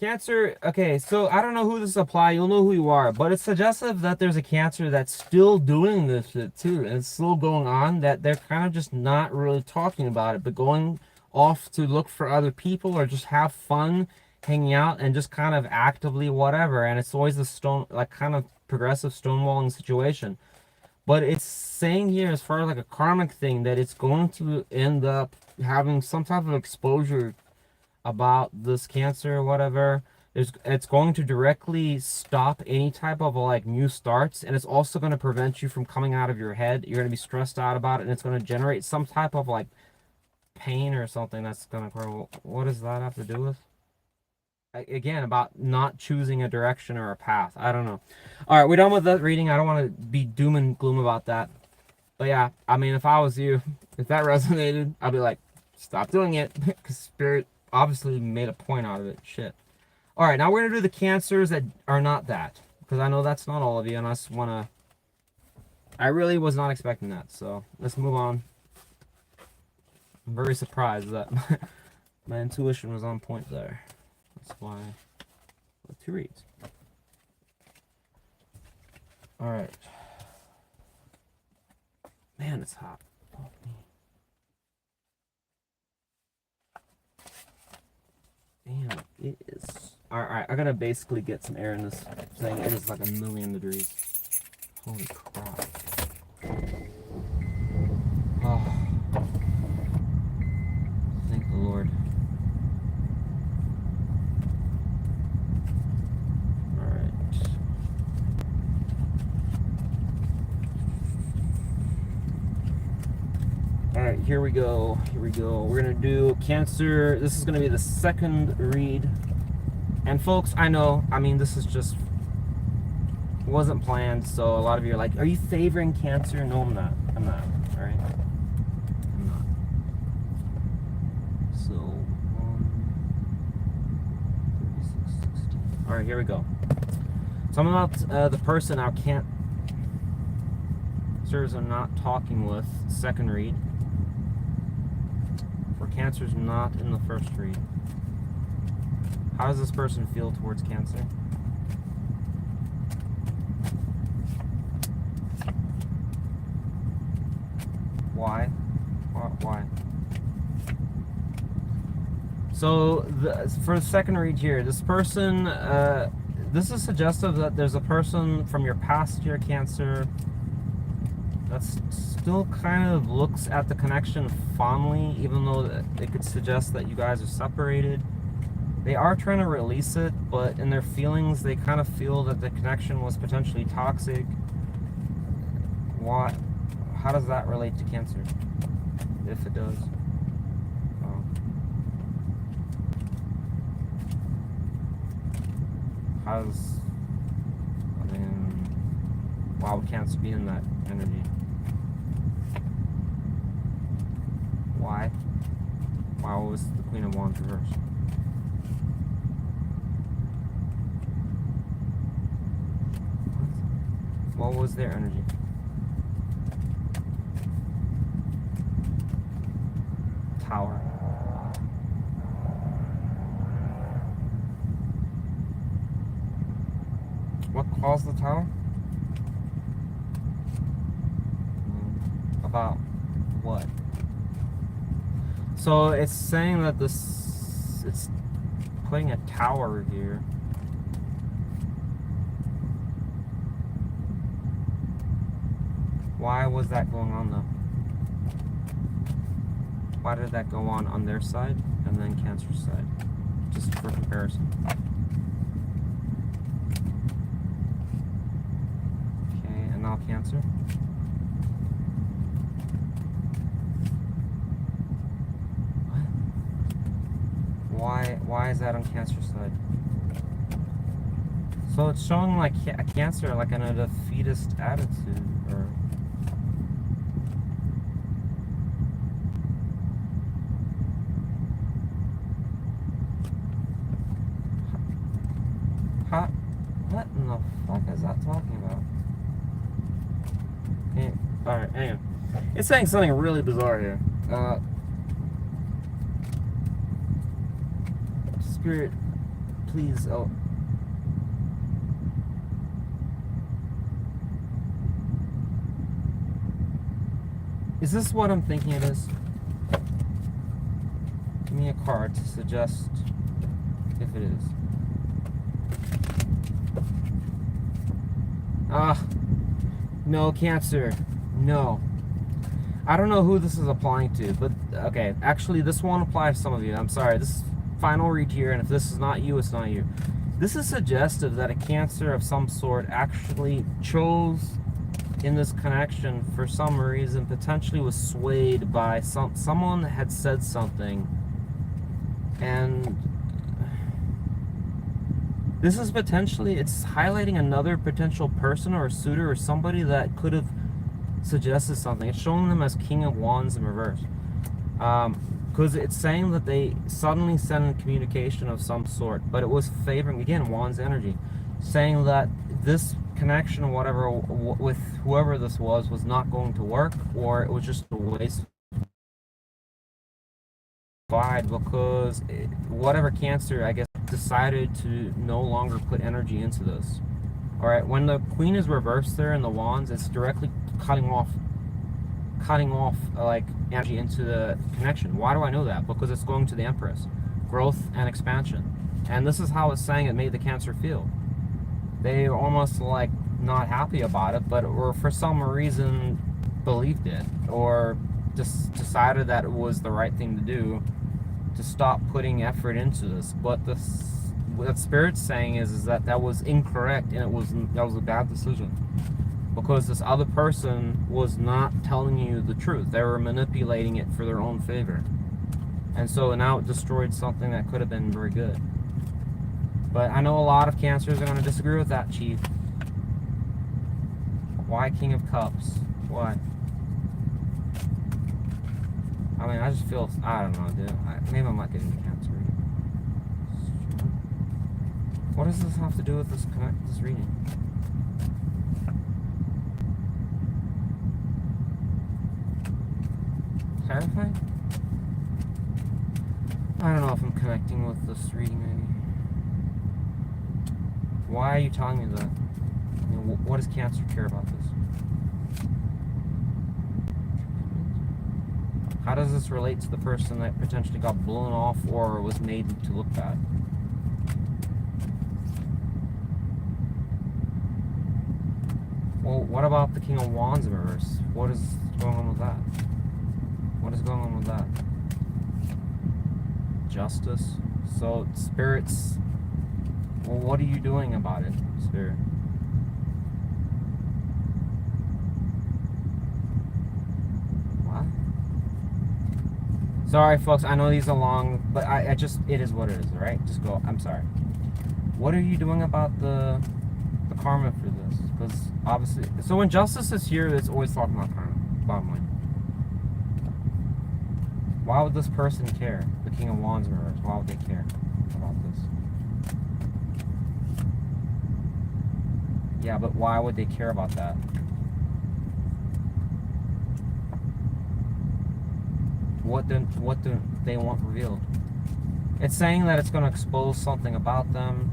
Cancer, okay, so I don't know who this applies, you'll know who you are, but it's suggestive that there's a Cancer that's still doing this shit too, and it's still going on, that they're kind of just not really talking about it, but going off to look for other people or just have fun hanging out and just kind of actively whatever, and it's always the like kind of progressive stonewalling situation. But it's saying here, as far as like a karmic thing, that it's going to end up having some type of exposure about this Cancer or whatever. It's going to directly stop any type of like new starts, and it's also going to prevent you from coming out of your head. You're going to be stressed out about it, and it's going to generate some type of like pain or something that's going to. What does that have to do with? Again, about not choosing a direction or a path. I don't know. All right, we're done with that reading. I don't want to be doom and gloom about that. But yeah, I mean, if I was you, if that resonated, I'd be like, stop doing it, because Spirit obviously made a point out of it. Shit. All right, now we're gonna do the Cancers that are not that, because I know that's not all of you, and I just wanna. I really was not expecting that, so let's move on. I'm very surprised that my intuition was on point there. That's why I 2 reads. Alright. Man, it's hot. Oh, damn, it is. Alright, I gotta basically get some air in this thing. It is like 1,000,000 degrees. Holy crap. Oh. Thank the Lord. Alright, here we go. Here we go. We're going to do Cancer. This is going to be the second read. And folks, I know, I mean, this is just wasn't planned, so a lot of you are like, are you favoring Cancer? No, I'm not. I'm not. Alright? I'm not. So, 36, 16. Alright, here we go. So I'm about the person I can't Cancers are not talking with, second read. For Cancers not in the first read. How does this person feel towards Cancer? Why? Why? So, for the second read here, this person, this is suggestive that there's a person from your past year, Cancer, that still kind of looks at the connection fondly, even though it could suggest that you guys are separated. They are trying to release it, but in their feelings, they kind of feel that the connection was potentially toxic. What? How does that relate to Cancer? If it does. I mean, why would Cancer be in that energy? Why? Why was the Queen of Wands reversed? What was their energy? Tower. What caused the tower? About what? So it's saying that it's putting a tower here. Why was that going on though? Why did that go on their side and then Cancer's side? Just for comparison. Okay, and now Cancer. What? Why is that on Cancer's side? So it's showing like a Cancer like in a defeatist attitude, or what in the fuck is that talking about? Okay, alright, anyway. It's saying something really bizarre here. Spirit, please, oh. Is this what I'm thinking it is? Give me a card to suggest if it is. No, Cancer. No. I don't know who this is applying to, but okay. Actually, this won't apply to some of you. I'm sorry. This is final read here, and if this is not you, it's not you. This is suggestive that a Cancer of some sort actually chose in this connection for some reason, potentially was swayed by someone that had said something, and this is potentially, it's highlighting another potential person or a suitor or somebody that could have suggested something. It's showing them as King of Wands in reverse. Because it's saying that they suddenly sent a communication of some sort, but it was favoring, again, Wands energy. Saying that this connection or whatever with whoever this was not going to work, or it was just a waste clarified because whatever Cancer, I guess, decided to no longer put energy into this. All right, when the Queen is reversed there in the Wands, it's directly cutting off like energy into the connection. Why do I know that? Because it's going to the Empress, growth and expansion. And this is how it's saying it made the Cancer feel. They almost like not happy about it, but or for some reason believed it, or just decided that it was the right thing to do to stop putting effort into this. But what Spirit's saying is that that was incorrect, and that was a bad decision, because this other person was not telling you the truth. They were manipulating it for their own favor, and so now it destroyed something that could have been very good. But I know a lot of Cancers are going to disagree with that, Chief. Why King of Cups? What? I mean, I just feel, I don't know, dude. Maybe I'm not getting the Cancer reading. What does this have to do with this reading? Clarified? I don't know if I'm connecting with this reading, maybe. Why are you telling me that? I mean, what does Cancer care about this? How does this relate to the person that potentially got blown off or was made to look bad? Well, what about the King of Wands in reverse? What is going on with that? What is going on with that? Justice. So, Spirits, well, what are you doing about it, Spirit? What? Sorry, folks, I know these are long, but I just, it is what it is, alright? Just go, I'm sorry. What are you doing about the karma for this? Because, obviously, so when Justice is here, it's always talking about karma, bottom line. Why would this person care? The King of Wands in reverse, why would they care about this? Yeah, but why would they care about that? What do they want revealed? It's saying that it's going to expose something about them.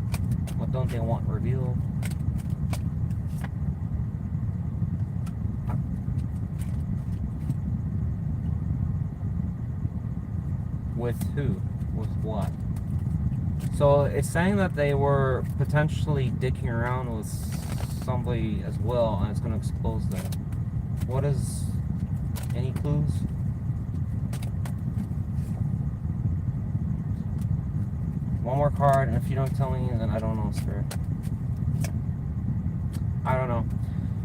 What don't they want revealed? With who? With what? So it's saying that they were potentially dicking around with somebody as well, and it's going to expose that. What is... any clues? One more card, and if you don't tell me, then I don't know, Spirit. I don't know.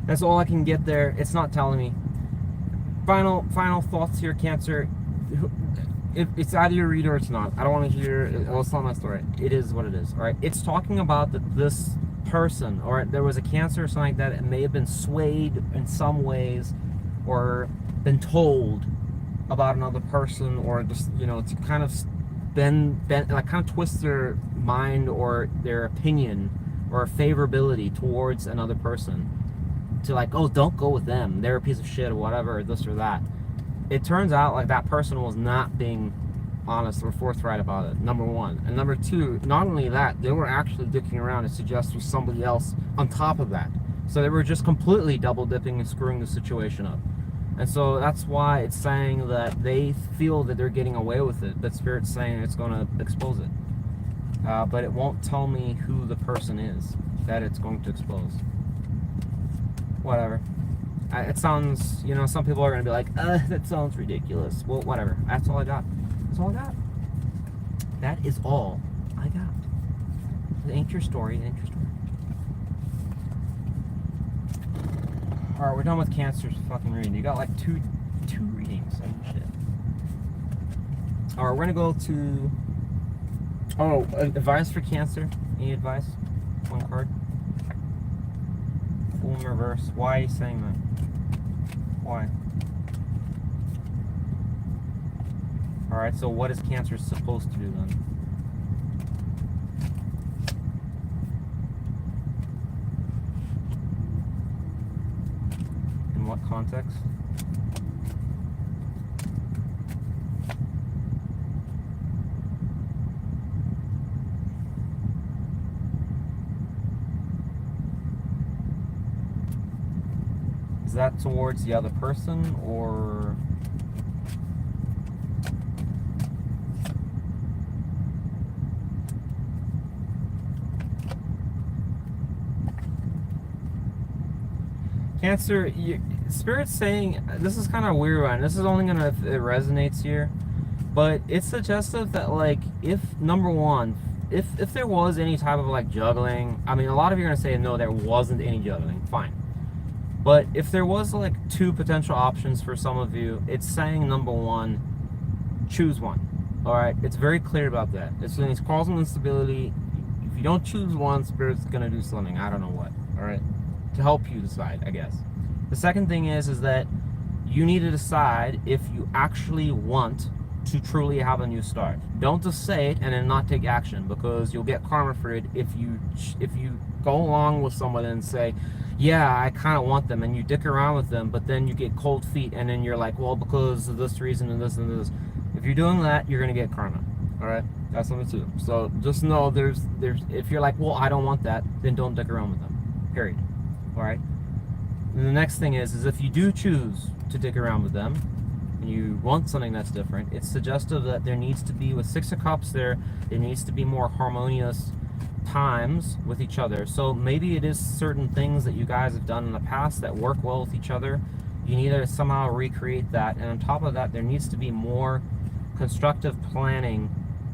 That's all I can get there. It's not telling me. Final thoughts here, Cancer. It's either you read or it's not. I don't want to hear it. Well, it's not my story. It is what it is. All right. It's talking about that this person, or there was a Cancer or something like that. It may have been swayed in some ways, or been told about another person, or just, you know, to kind of bend like kind of twist their mind or their opinion or favorability towards another person, to like, oh, don't go with them, they're a piece of shit or whatever, or this or that. It turns out like that person was not being honest or forthright about it, number one. And number two, not only that, they were actually dicking around and suggest with somebody else on top of that. So they were just completely double dipping and screwing the situation up. And so that's why it's saying that they feel that they're getting away with it, but Spirit's saying it's going to expose it. But it won't tell me who the person is that it's going to expose. Whatever. It sounds, you know, some people are going to be like, that sounds ridiculous. Well, whatever. That's all I got. That's all I got. That is all I got. It ain't your story. It ain't your story. Alright, we're done with Cancer's fucking reading. You got like two readings and shit. Alright, we're gonna go to... oh, advice for Cancer. Any advice? One card. Fool in reverse. Why are you saying that? Why? Alright, so what is Cancer supposed to do then? In what context? that towards the other person, or... Cancer, Spirit's saying, this is kind of a weird one. This is only going to, if it resonates here. But it's suggestive that, like, if, number one, if there was any type of, like, juggling, I mean, a lot of you are going to say, no, there wasn't any juggling. Fine. But if there was, like, two potential options for some of you, it's saying, number one, choose one. Alright? It's very clear about that. It's saying it's causal instability. If you don't choose one, Spirit's going to do something. I don't know what. Alright? To help you decide, I guess. The second thing is that you need to decide if you actually want to truly have a new start. Don't just say it and then not take action, because you'll get karma for it if you go along with someone and say, yeah, I kind of want them, and you dick around with them, but then you get cold feet and then you're like, well, because of this reason and this and this. If you're doing that, you're gonna get karma. All right, that's number two. So just know there's if you're like, well, I don't want that, then don't dick around with them. Period. All right. And the next thing is if you do choose to dick around with them and you want something that's different, it's suggestive that there needs to be, with Six of Cups there needs to be more harmonious times with each other. So maybe it is certain things that you guys have done in the past that work well with each other. You need to somehow recreate that. And on top of that, there needs to be more constructive planning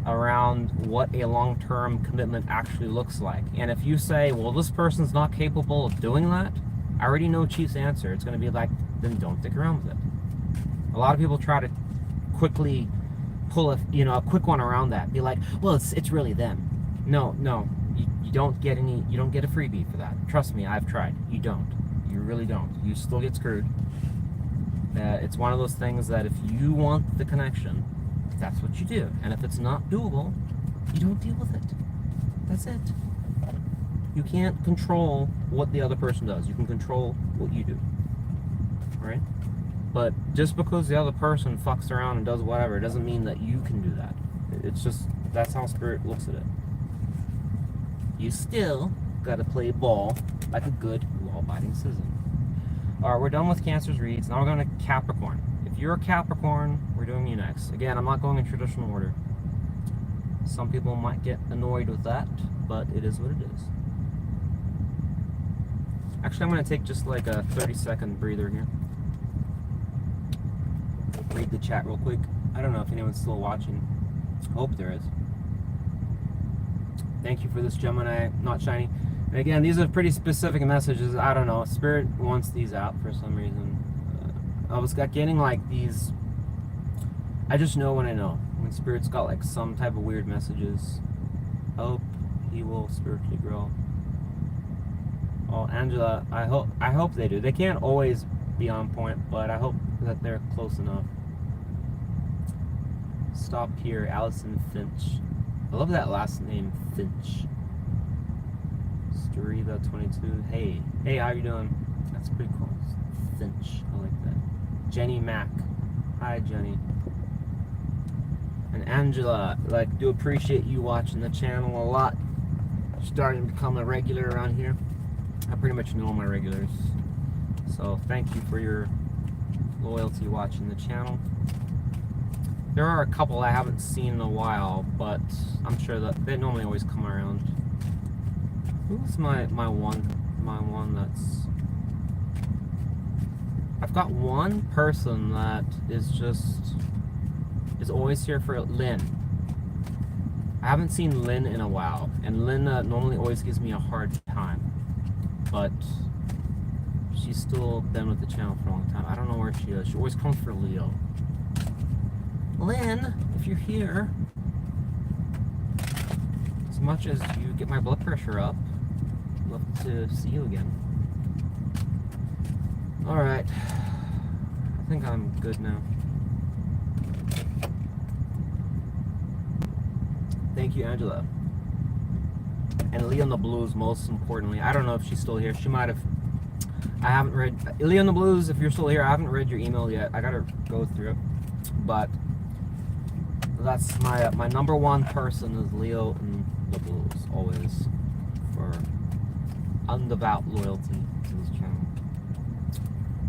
around what a long-term commitment actually looks like. And if you say, well, this person's not capable of doing that, I already know Chief's answer. It's going to be like, then don't stick around with it. A lot of people try to quickly pull a quick one around that. Be like, well, it's really them. No, you don't get a freebie for that. Trust me, I've tried. You don't. You really don't. You still get screwed. It's one of those things that if you want the connection, that's what you do. And if it's not doable, you don't deal with it. That's it. You can't control what the other person does. You can control what you do. Right? But just because the other person fucks around and does whatever, doesn't mean that you can do that. It's just, that's how Spirit looks at it. You still gotta play ball like a good law-abiding citizen. Alright, we're done with Cancer's reads. Now we're going to Capricorn. If you're a Capricorn, we're doing you next. Again, I'm not going in traditional order. Some people might get annoyed with that, but it is what it is. Actually, I'm going to take just like a 30-second breather here. Read the chat real quick. I don't know if anyone's still watching. I hope there is. Thank you for this, Gemini. Not shiny. And again, these are pretty specific messages. I don't know. Spirit wants these out for some reason. I was getting like these. I just know when I know. When Spirit's got like some type of weird messages. Hope he will spiritually grow. Oh, Angela, I hope they do. They can't always be on point, but I hope that they're close enough. Stop here, Allison Finch. I love that last name, Finch. Stureva22. Hey, how you doing? That's pretty cool. Finch, I like that. Jenny Mack. Hi, Jenny. And Angela, like, do appreciate you watching the channel a lot. Starting to become a regular around here. I pretty much know all my regulars. So thank you for your loyalty watching the channel. There are a couple I haven't seen in a while, but I'm sure that they normally always come around. Who's my one that's... I've got one person that is always here for Lynn. I haven't seen Lynn in a while, and Lynn normally always gives me a hard time, but she's still been with the channel for a long time. I don't know where she is. She always comes for Leo. Lynn, if you're here, as much as you get my blood pressure up, I'd love to see you again. Alright, I think I'm good now. Thank you, Angela. And Leon the Blues, most importantly. I don't know if she's still here. She might have. I haven't read. Leon the Blues, if you're still here, I haven't read your email yet. I gotta go through it. But that's my number one person is Leo and the Blues, always, for undevout loyalty to this channel.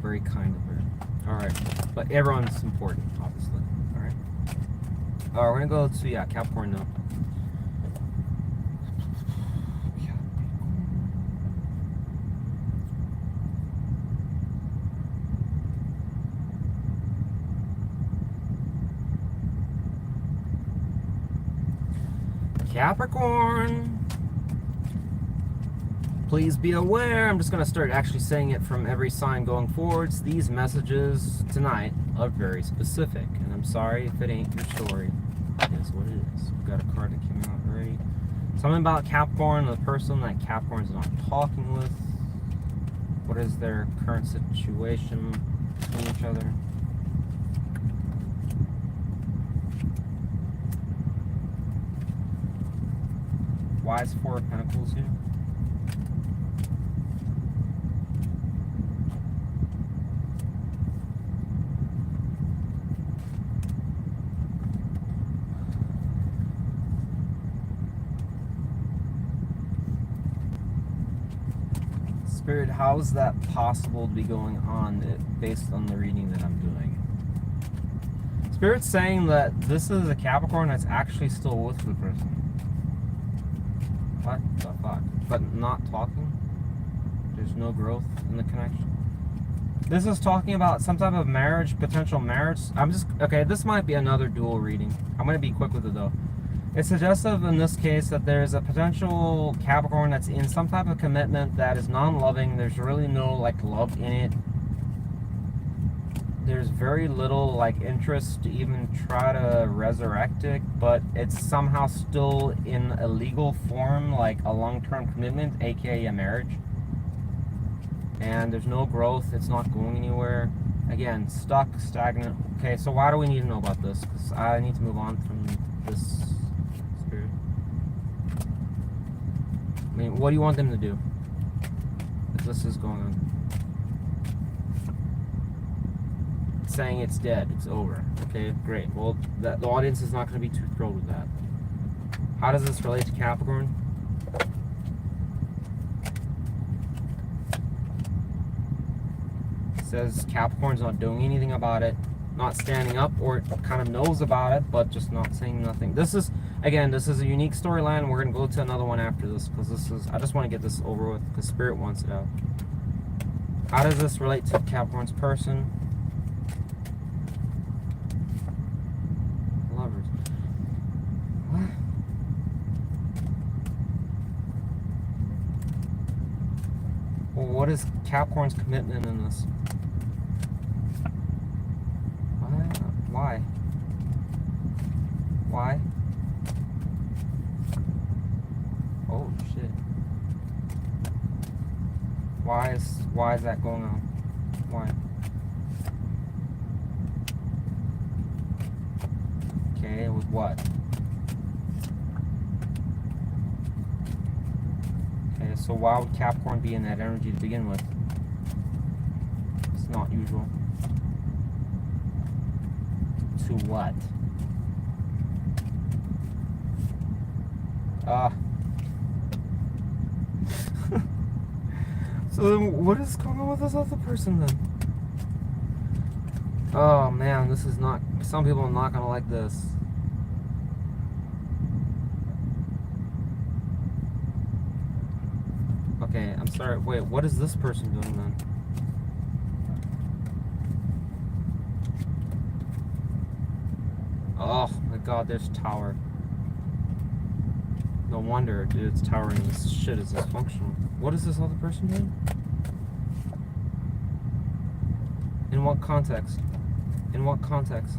very kind of her. Alright, but everyone's important, obviously. Alright? We're gonna go to, yeah, Capricorn now. Capricorn, please be aware. I'm just going to start actually saying it from every sign going forwards. These messages tonight are very specific, and I'm sorry if it ain't your story. It is what it is. We've got a card that came out already. Something about Capricorn, the person that Capricorn's not talking with. What is their current situation between each other? Why is Four of Pentacles here? Spirit, how is that possible to be going on based on the reading that I'm doing? Spirit's saying that this is a Capricorn that's actually still with the person. What the fuck? But not talking? There's no growth in the connection? This is talking about some type of marriage, potential marriage. Okay, this might be another dual reading. I'm going to be quick with it though. It's suggestive in this case that there's a potential Capricorn that's in some type of commitment that is non-loving. There's really no like love in it. There's very little like interest to even try to resurrect it, but it's somehow still in a legal form, like a long-term commitment, aka a marriage. And there's no growth, it's not going anywhere. Again, stuck, stagnant. Okay, so why do we need to know about this? Because I need to move on from this spirit. I mean, what do you want them to do if this is going on? Saying it's dead, it's over. Okay, great. Well, the audience is not going to be too thrilled with that. How does this relate to Capricorn? It says Capricorn's not doing anything about it, not standing up, or kind of knows about it, but just not saying nothing. This is, again, this is a unique storyline. We're going to go to another one after this, because this is, I just want to get this over with, because Spirit wants it out. How does this relate to Capricorn's person? What is Capricorn's commitment in this? Why? Why? Oh shit. Why is that going on? Why? Okay, with what? So why would Capricorn be in that energy to begin with? It's not usual. To what? So then what is going on with this other person then? Oh man, this is not, some people are not gonna like this. Okay, I'm sorry. Wait, what is this person doing then? Oh my god, there's Tower. No wonder, dude, it's towering. This shit is dysfunctional. What is this other person doing? In what context? In what context?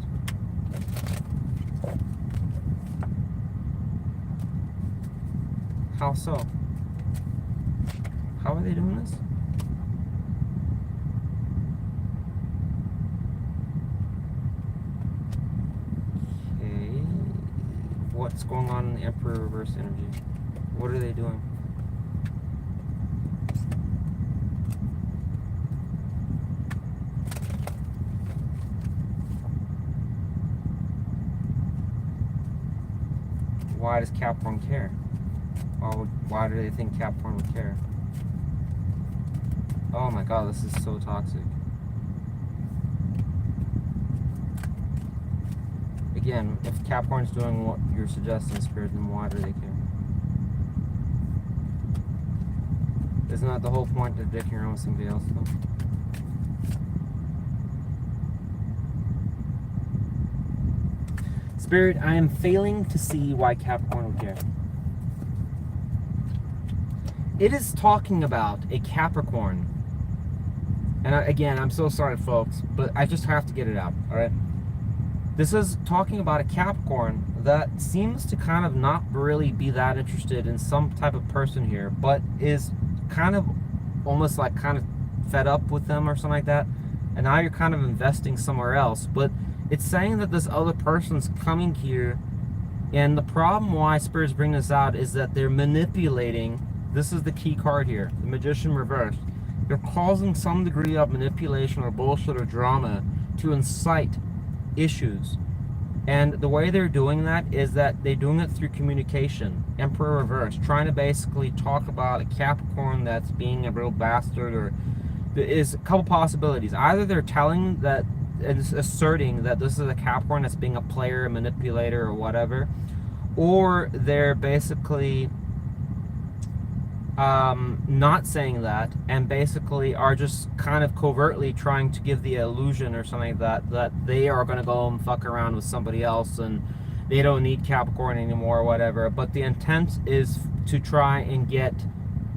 How so? How are they doing this? Okay. What's going on in the Emperor reverse energy? What are they doing? Why does Capricorn care? Why do they think Capricorn would care? Oh my god, this is so toxic. again, if Capricorn's doing what you're suggesting, Spirit, then why do they care? Isn't that the whole point of dicking around with somebody else, though? Spirit, I am failing to see why Capricorn would care. It is talking about a Capricorn. And again, I'm so sorry, folks, but I just have to get it out, all right? This is talking about a Capricorn that seems to kind of not really be that interested in some type of person here, but is kind of almost like kind of fed up with them or something like that. And now you're kind of investing somewhere else. But it's saying that this other person's coming here. And the problem why Spirit's bring this out is that they're manipulating. This is the key card here, the Magician reversed. They're causing some degree of manipulation or bullshit or drama to incite issues. And the way they're doing that is that they're doing it through communication. Emperor reverse, trying to basically talk about a Capricorn that's being a real bastard, or there is a couple possibilities. Either they're telling that and asserting that this is a Capricorn that's being a player, a manipulator, or whatever, or they're basically not saying that and basically are just kind of covertly trying to give the illusion or something like that they are going to go and fuck around with somebody else and they don't need Capricorn anymore or whatever. But the intent is to try and get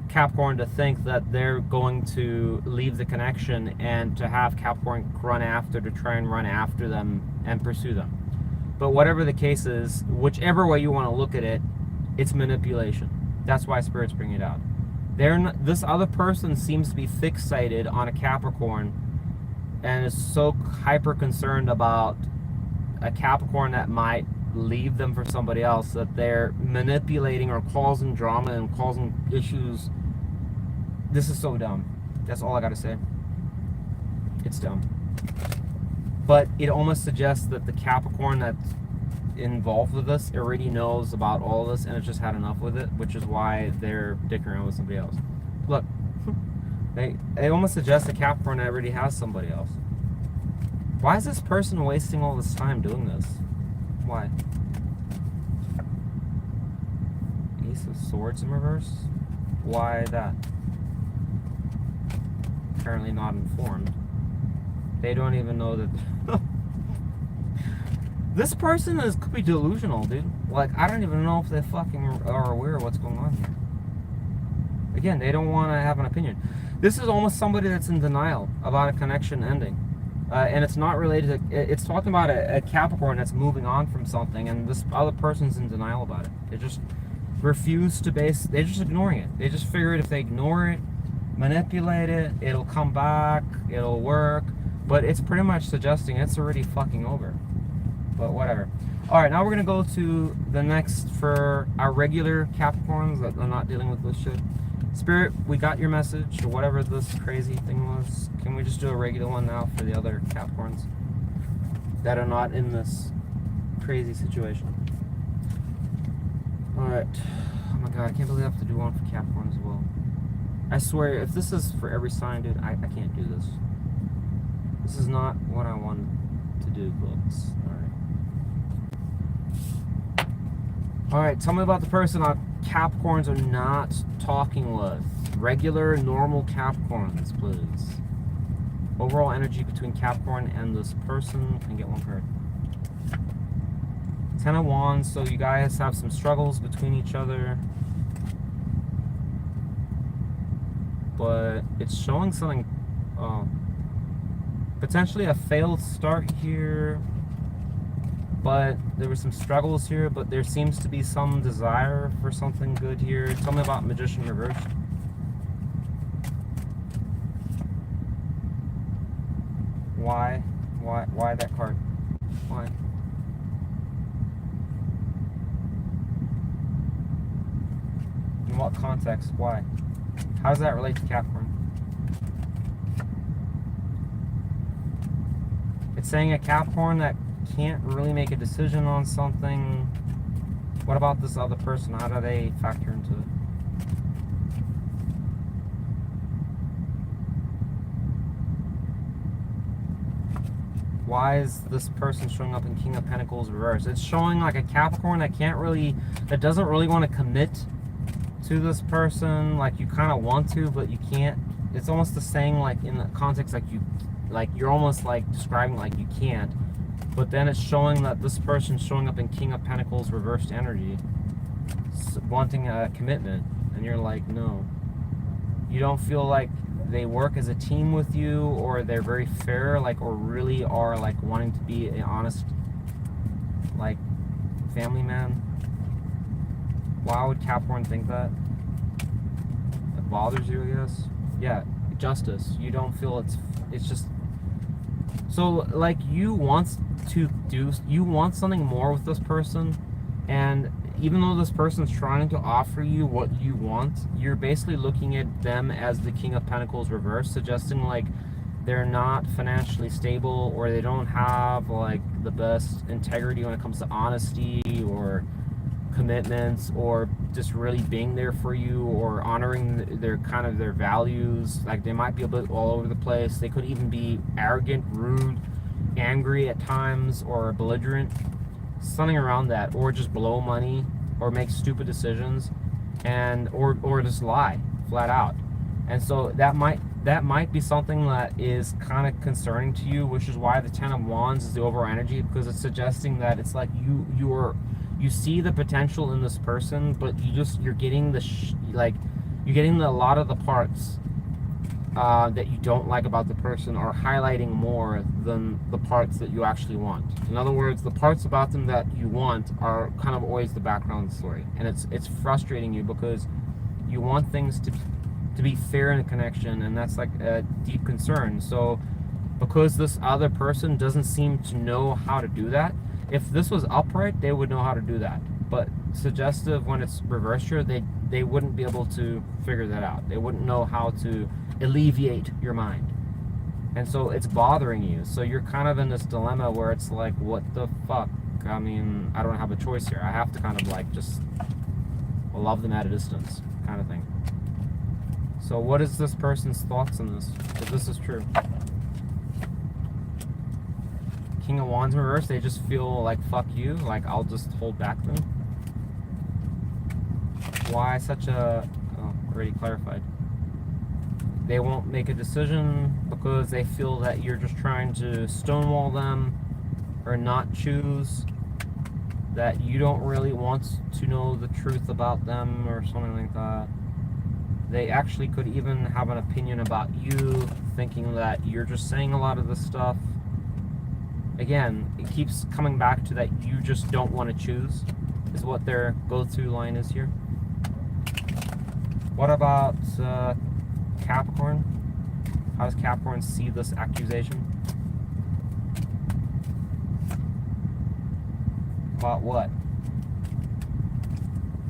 Capricorn to think that they're going to leave the connection and to have Capricorn run after, to try and run after them and pursue them. But whatever the case is, whichever way you want to look at it, it's manipulation. That's why Spirit's bringing it out. This other person seems to be fixated on a Capricorn and is so hyper concerned about a Capricorn that might leave them for somebody else that they're manipulating or causing drama and causing issues. This is so dumb. That's all I gotta say. It's dumb. But it almost suggests that the Capricorn that's involved with this already knows about all this and it's just had enough with it, which is why they're dicking around with somebody else. Look, they almost suggest the Capricorn already has somebody else. Why is this person wasting all this time doing this? Why? Ace of Swords in reverse? Why that? Apparently not informed. They don't even know that. This person could be delusional, dude. Like, I don't even know if they fucking are aware of what's going on here. Again, they don't want to have an opinion. This is almost somebody that's in denial about a connection ending. And it's not related to... It's talking about a Capricorn that's moving on from something, and this other person's in denial about it. They just refuse to base... They're just ignoring it. They just figured if they ignore it, manipulate it, it'll come back, it'll work. But it's pretty much suggesting it's already fucking over. But whatever. Alright, now we're going to go to the next for our regular Capricorns that are not dealing with this shit. Spirit, we got your message, or whatever this crazy thing was. Can we just do a regular one now for the other Capricorns that are not in this crazy situation? Alright. Oh my god, I can't believe I have to do one for Capricorn as well. I swear, if this is for every sign, dude, I can't do this. This is not what I want to do, books. Alright, tell me about the person our Capricorns are not talking with. Regular, normal Capricorns, please. Overall energy between Capricorn and this person. Can I get one card? Ten of Wands, so you guys have some struggles between each other. But it's showing something... potentially a failed start here. But there were some struggles here, but there seems to be some desire for something good here. Tell me about Magician reversed. Why? Why that card? Why? In what context? Why? How does that relate to Capricorn? It's saying a Capricorn that can't really make a decision on something. What about this other person? How do they factor into it? Why is this person showing up in King of Pentacles reverse? It's showing like a Capricorn that doesn't really want to commit to this person. Like you kind of want to, but you can't. It's almost the saying like in the context like you're almost like describing like you can't. But then it's showing that this person's showing up in King of Pentacles reversed energy, wanting a commitment, and you're like, no. You don't feel like they work as a team with you, or they're very fair, like, or really are like wanting to be an honest, like, family man. Why would Capricorn think that? It bothers you, I guess. Yeah, justice. You don't feel it's just. So like you want something more with this person, and even though this person's trying to offer you what you want, you're basically looking at them as the King of Pentacles reverse, suggesting like they're not financially stable, or they don't have like the best integrity when it comes to honesty or commitments, or just really being there for you, or honoring their values. Like they might be a bit all over the place. They could even be arrogant, rude, angry at times, or belligerent, something around that, or just blow money, or make stupid decisions, and or just lie flat out. And so that might be something that is kind of concerning to you, which is why the Ten of Wands is the overall energy, because it's suggesting that it's like you see the potential in this person, but you're getting a lot of the parts that you don't like about the person are highlighting more than the parts that you actually want. In other words, the parts about them that you want are kind of always the background story, and it's frustrating you because you want things to be fair in a connection, and that's like a deep concern. So because this other person doesn't seem to know how to do that, if this was upright, they would know how to do that. But suggestive, when it's reversed here, they wouldn't be able to figure that out. They wouldn't know how to alleviate your mind. And so it's bothering you. So you're kind of in this dilemma where it's like, what the fuck? I mean, I don't have a choice here. I have to kind of like just love them at a distance kind of thing. So what is this person's thoughts on this, if this is true? King of Wands in reverse, they just feel like, fuck you, like I'll just hold back them. Why such a... oh, already clarified. They won't make a decision because they feel that you're just trying to stonewall them or not choose, that you don't really want to know the truth about them or something like that. They actually could even have an opinion about you, thinking that you're just saying a lot of this stuff. Again, it keeps coming back to that you just don't want to choose, is what their go-to line is here. What about Capricorn? How does Capricorn see this accusation? About what?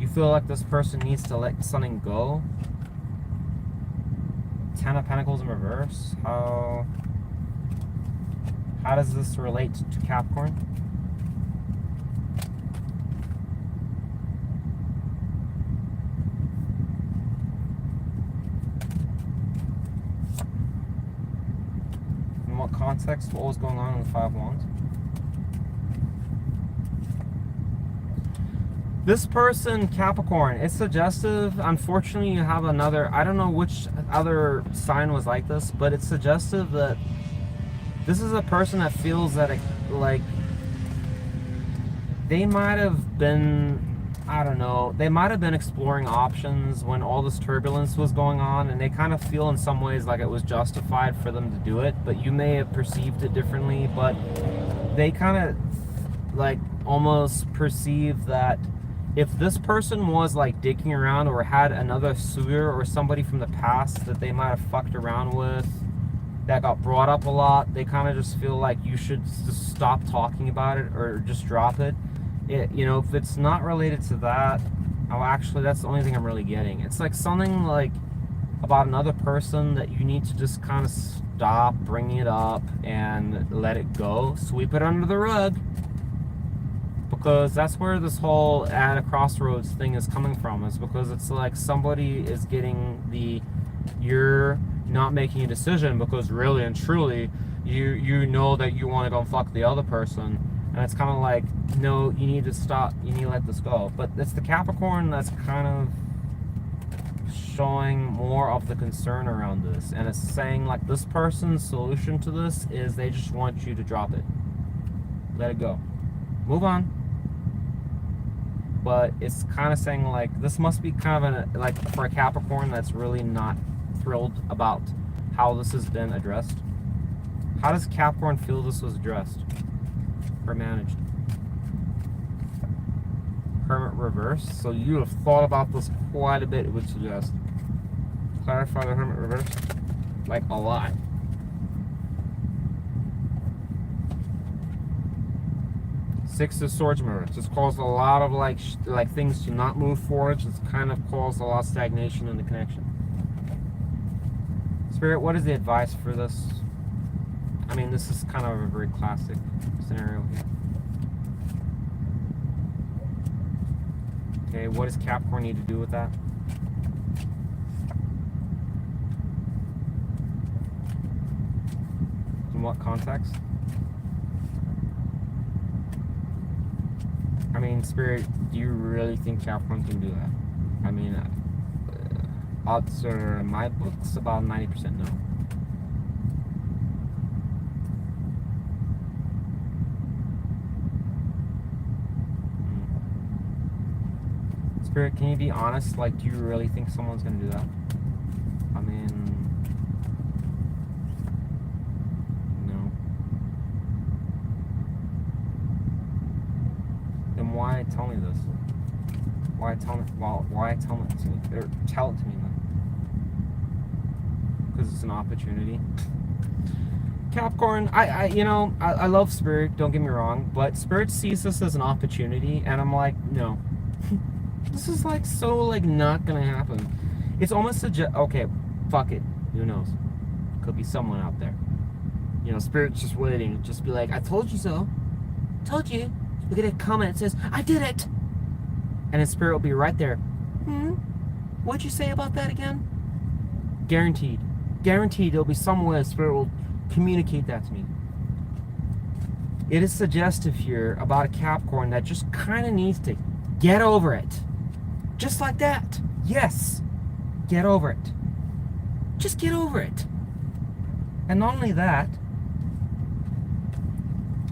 You feel like this person needs to let something go? Ten of Pentacles in reverse. How does this relate to Capricorn? In what context? What was going on in the Five of Wands? This person, Capricorn, it's suggestive. Unfortunately, you have another, I don't know which other sign was like this, but it's suggestive that this is a person that feels that like they might have been, I don't know, they might have been exploring options when all this turbulence was going on, and they kind of feel in some ways like it was justified for them to do it, but you may have perceived it differently. But they kind of like almost perceive that if this person was like digging around or had another suitor or somebody from the past that they might have fucked around with, that got brought up a lot, they kind of just feel like you should just stop talking about it or just drop it. You know, if it's not related to that, oh, actually, that's the only thing I'm really getting. It's like something like about another person that you need to just kind of stop bringing it up and let it go, sweep it under the rug, because that's where this whole at a crossroads thing is coming from. Is because it's like somebody is getting the, you're not making a decision because really and truly you know that you want to go fuck the other person, and it's kind of like, no, you need to stop, you need to let this go. But it's the Capricorn that's kind of showing more of the concern around this, and it's saying like this person's solution to this is they just want you to drop it, let it go, move on. But it's kind of saying like this must be kind of like for a Capricorn that's really not thrilled about how this has been addressed. How does Capricorn feel this was addressed or managed? Hermit reverse. So you have thought about this quite a bit, it would suggest. Clarify the Hermit reverse. Like a lot. Six of Swords reverse. It's caused a lot of like things to not move forward. It's kind of caused a lot of stagnation in the connection. Spirit, what is the advice for this? I mean, this is kind of a very classic scenario here. Okay, what does Capricorn need to do with that? In what context? I mean, Spirit, do you really think Capricorn can do that? I mean, odds are in my books about 90% no. Spirit, can you be honest? Like, do you really think someone's gonna do that? I mean, no. Then why tell me this? Why tell me? Why tell it to me? Or tell it to me then? Because it's an opportunity. Capricorn, I love Spirit. Don't get me wrong, but Spirit sees this as an opportunity, and I'm like, no. This is like so like not gonna happen. It's almost okay, fuck it. Who knows? Could be someone out there. You know, Spirit's just waiting. Just be like, I told you so. Told you. Look at a comment that says, I did it. And then Spirit will be right there. What'd you say about that again? Guaranteed. Guaranteed there'll be somewhere Spirit will communicate that to me. It is suggestive here about a Capricorn that just kind of needs to get over it. Just like that. Yes. Get over it. Just get over it. And not only that,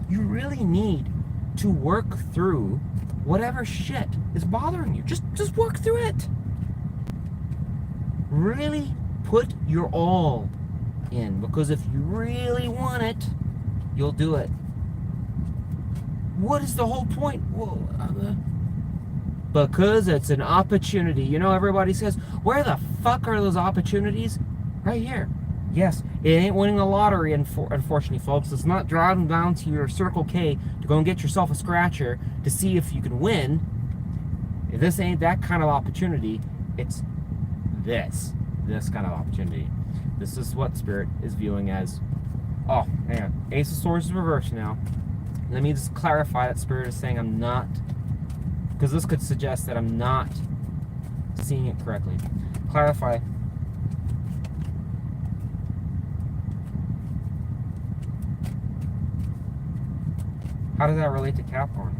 you really need to work through whatever shit is bothering you. Just work through it. Really put your all in, because if you really want it, you'll do it. What is the whole point? Well, because it's an opportunity. You know, everybody says, where the fuck are those opportunities? Right here. Yes, it ain't winning the lottery, unfortunately, folks. It's not driving down to your Circle K to go and get yourself a scratcher to see if you can win. If this ain't that kind of opportunity, it's this kind of opportunity. This is what Spirit is viewing as, oh, hang on. Ace of Swords is reversed now. Let me just clarify that Spirit is saying I'm not, because this could suggest that I'm not seeing it correctly. Clarify. How does that relate to Capricorn?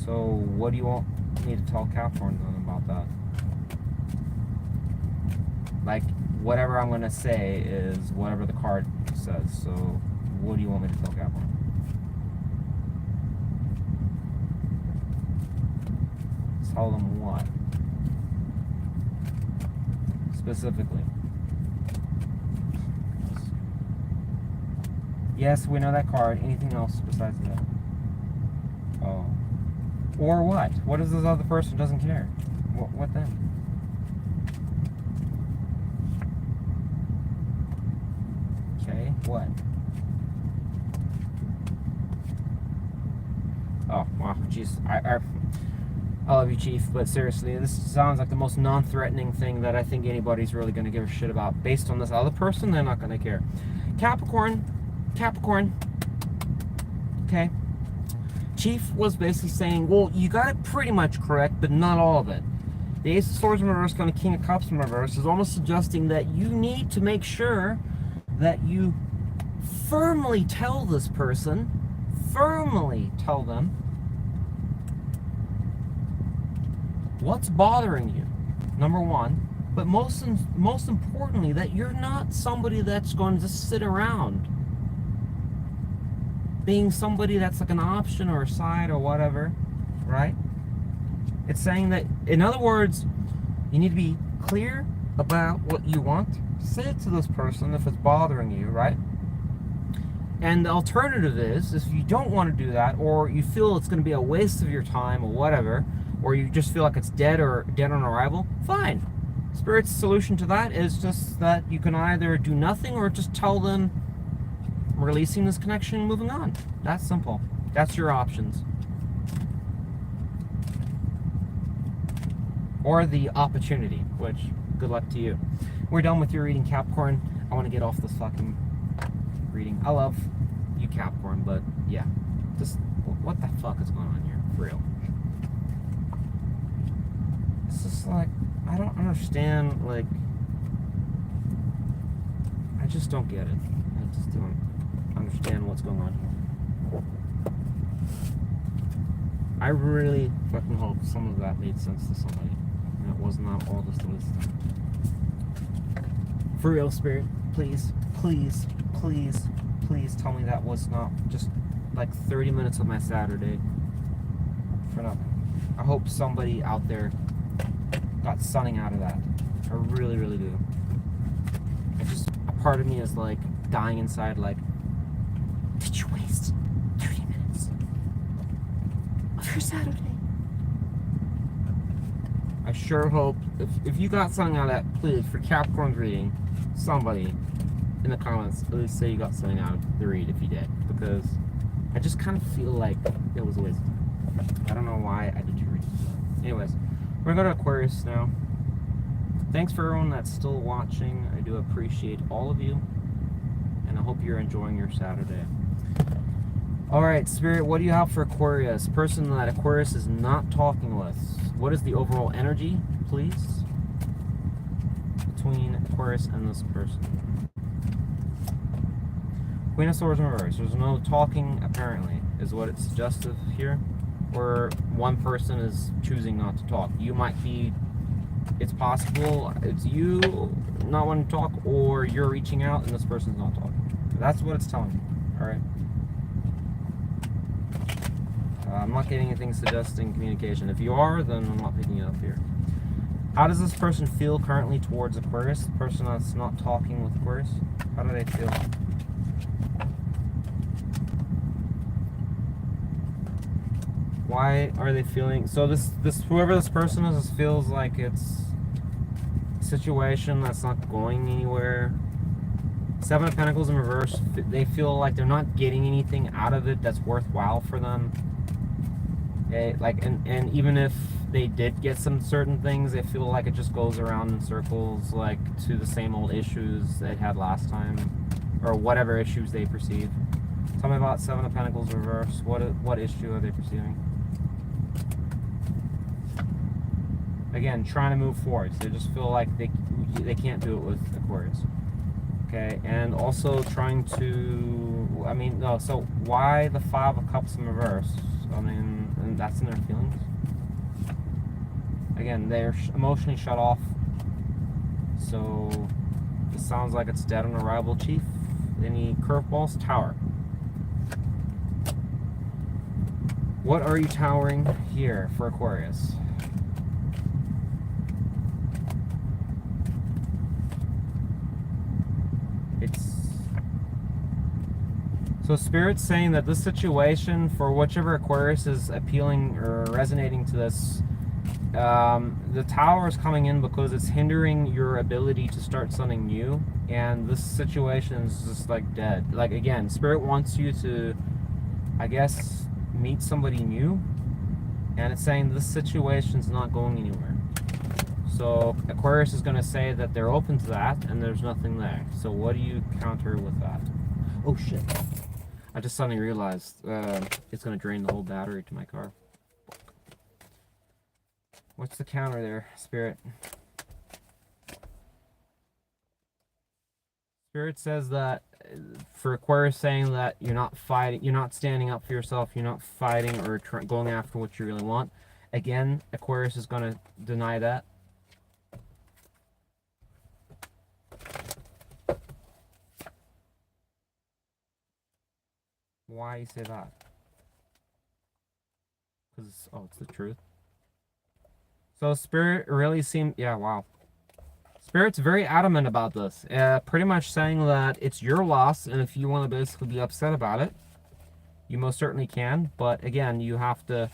So what do you want me to tell Capricorn then about that? Like, whatever I'm going to say is whatever the card says. So what do you want me to tell Capricorn? Tell them what? Specifically. Yes, we know that card. Anything else besides that? Oh. Or what? What if this other person doesn't care? What then? Okay, what? Oh, wow, jeez. I love you, Chief, but seriously, this sounds like the most non-threatening thing that I think anybody's really going to give a shit about. Based on this other person, they're not going to care. Capricorn. Okay. Chief was basically saying, well, you got it pretty much correct, but not all of it. The Ace of Swords in reverse going to King of Cups in reverse is almost suggesting that you need to make sure that you firmly tell this person, firmly tell them what's bothering you, number one. But most importantly, that you're not somebody that's going to just sit around being somebody that's like an option or a side or whatever, right? It's saying that, in other words, you need to be clear about what you want. Say it to this person if it's bothering you, right? And the alternative is, if you don't want to do that, or you feel it's going to be a waste of your time or whatever, or you just feel like it's dead or dead on arrival, fine. Spirit's solution to that is just that you can either do nothing or just tell them releasing this connection and moving on. That's simple. That's your options. Or the opportunity, which, good luck to you. We're done with your reading, Capricorn. I want to get off this fucking reading. I love you, Capricorn, but yeah. Just, what the fuck is going on here? For real. It's just like, I don't understand, like, I just don't get it. I just don't understand what's going on here. I really fucking hope some of that made sense to somebody. And it was not all just a list. For real, Spirit, please, please, please, please tell me that was not just like 30 minutes of my Saturday for nothing. I hope somebody out there got something out of that. I really, really do. A part of me is like dying inside, like, did you waste 30 minutes of your Saturday? I sure hope, if you got something out of that, please, for Capricorn's reading, somebody in the comments at least say you got something out of the read if you did, because I just kind of feel like it was a waste of time. I don't know why I did your reading. Anyways, we're going to go to Aquarius now. Thanks for everyone that's still watching. I do appreciate all of you, and I hope you're enjoying your Saturday. Alright, Spirit, what do you have for Aquarius? Person that Aquarius is not talking with. What is the overall energy, please, between Aquarius and this person? Queen of Swords in reverse. There's no talking, apparently, is what it's suggested here. Or one person is choosing not to talk. You might be, it's possible it's you not wanting to talk, or you're reaching out and this person's not talking. That's what it's telling me. Alright. I'm not getting anything suggesting communication. If you are, then I'm not picking it up here. How does this person feel currently towards Aquarius? The person that's not talking with Aquarius? How do they feel? Why are they feeling so? This whoever this person is feels like it's a situation that's not going anywhere. Seven of Pentacles in reverse. They feel like they're not getting anything out of it that's worthwhile for them. And even if they did get some certain things, they feel like it just goes around in circles, like to the same old issues they had last time, or whatever issues they perceive. Tell me about Seven of Pentacles reverse. What issue are they perceiving? Again, trying to move forward. So they just feel like they can't do it with Aquarius. Okay, and also trying to, so why the Five of Cups in reverse? And that's in their feelings. Again, they're emotionally shut off. So this sounds like it's dead on arrival, Chief. Any curveballs? Tower. What are you towering here for Aquarius? So Spirit's saying that this situation, for whichever Aquarius is appealing or resonating to this, the Tower is coming in because it's hindering your ability to start something new, and this situation is just like dead. Like, again, Spirit wants you to, I guess, meet somebody new, and it's saying this situation's not going anywhere. So Aquarius is going to say that they're open to that, and there's nothing there. So what do you counter with that? Oh shit. I just suddenly realized it's going to drain the whole battery to my car. What's the counter there, Spirit? Spirit says that for Aquarius, saying that you're not fighting, you're not standing up for yourself, you're not fighting or going after what you really want. Again, Aquarius is going to deny that. Why you say that? Because, oh, it's the truth. So Spirit really seemed, yeah, wow. Spirit's very adamant about this. Pretty much saying that it's your loss, and if you want to basically be upset about it, you most certainly can. But again, you have to,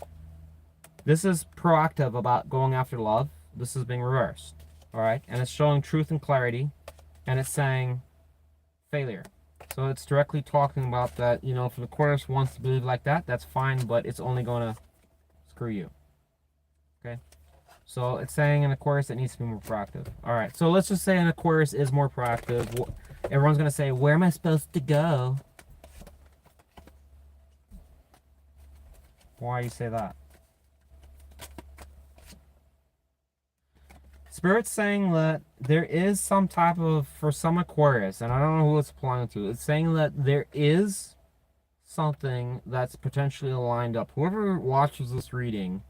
this is proactive about going after love. This is being reversed. All right. And it's showing truth and clarity. And it's saying failure. So it's directly talking about that, you know, if the Aquarius wants to believe like that, that's fine, but it's only going to screw you. Okay. So it's saying in Aquarius it needs to be more proactive. All right. So let's just say an Aquarius is more proactive. Everyone's going to say, where am I supposed to go? Why you say that? Spirit's saying that there is some type of, for some Aquarius, and I don't know who it's applying to, it's saying that there is something that's potentially lined up. Whoever watches this reading,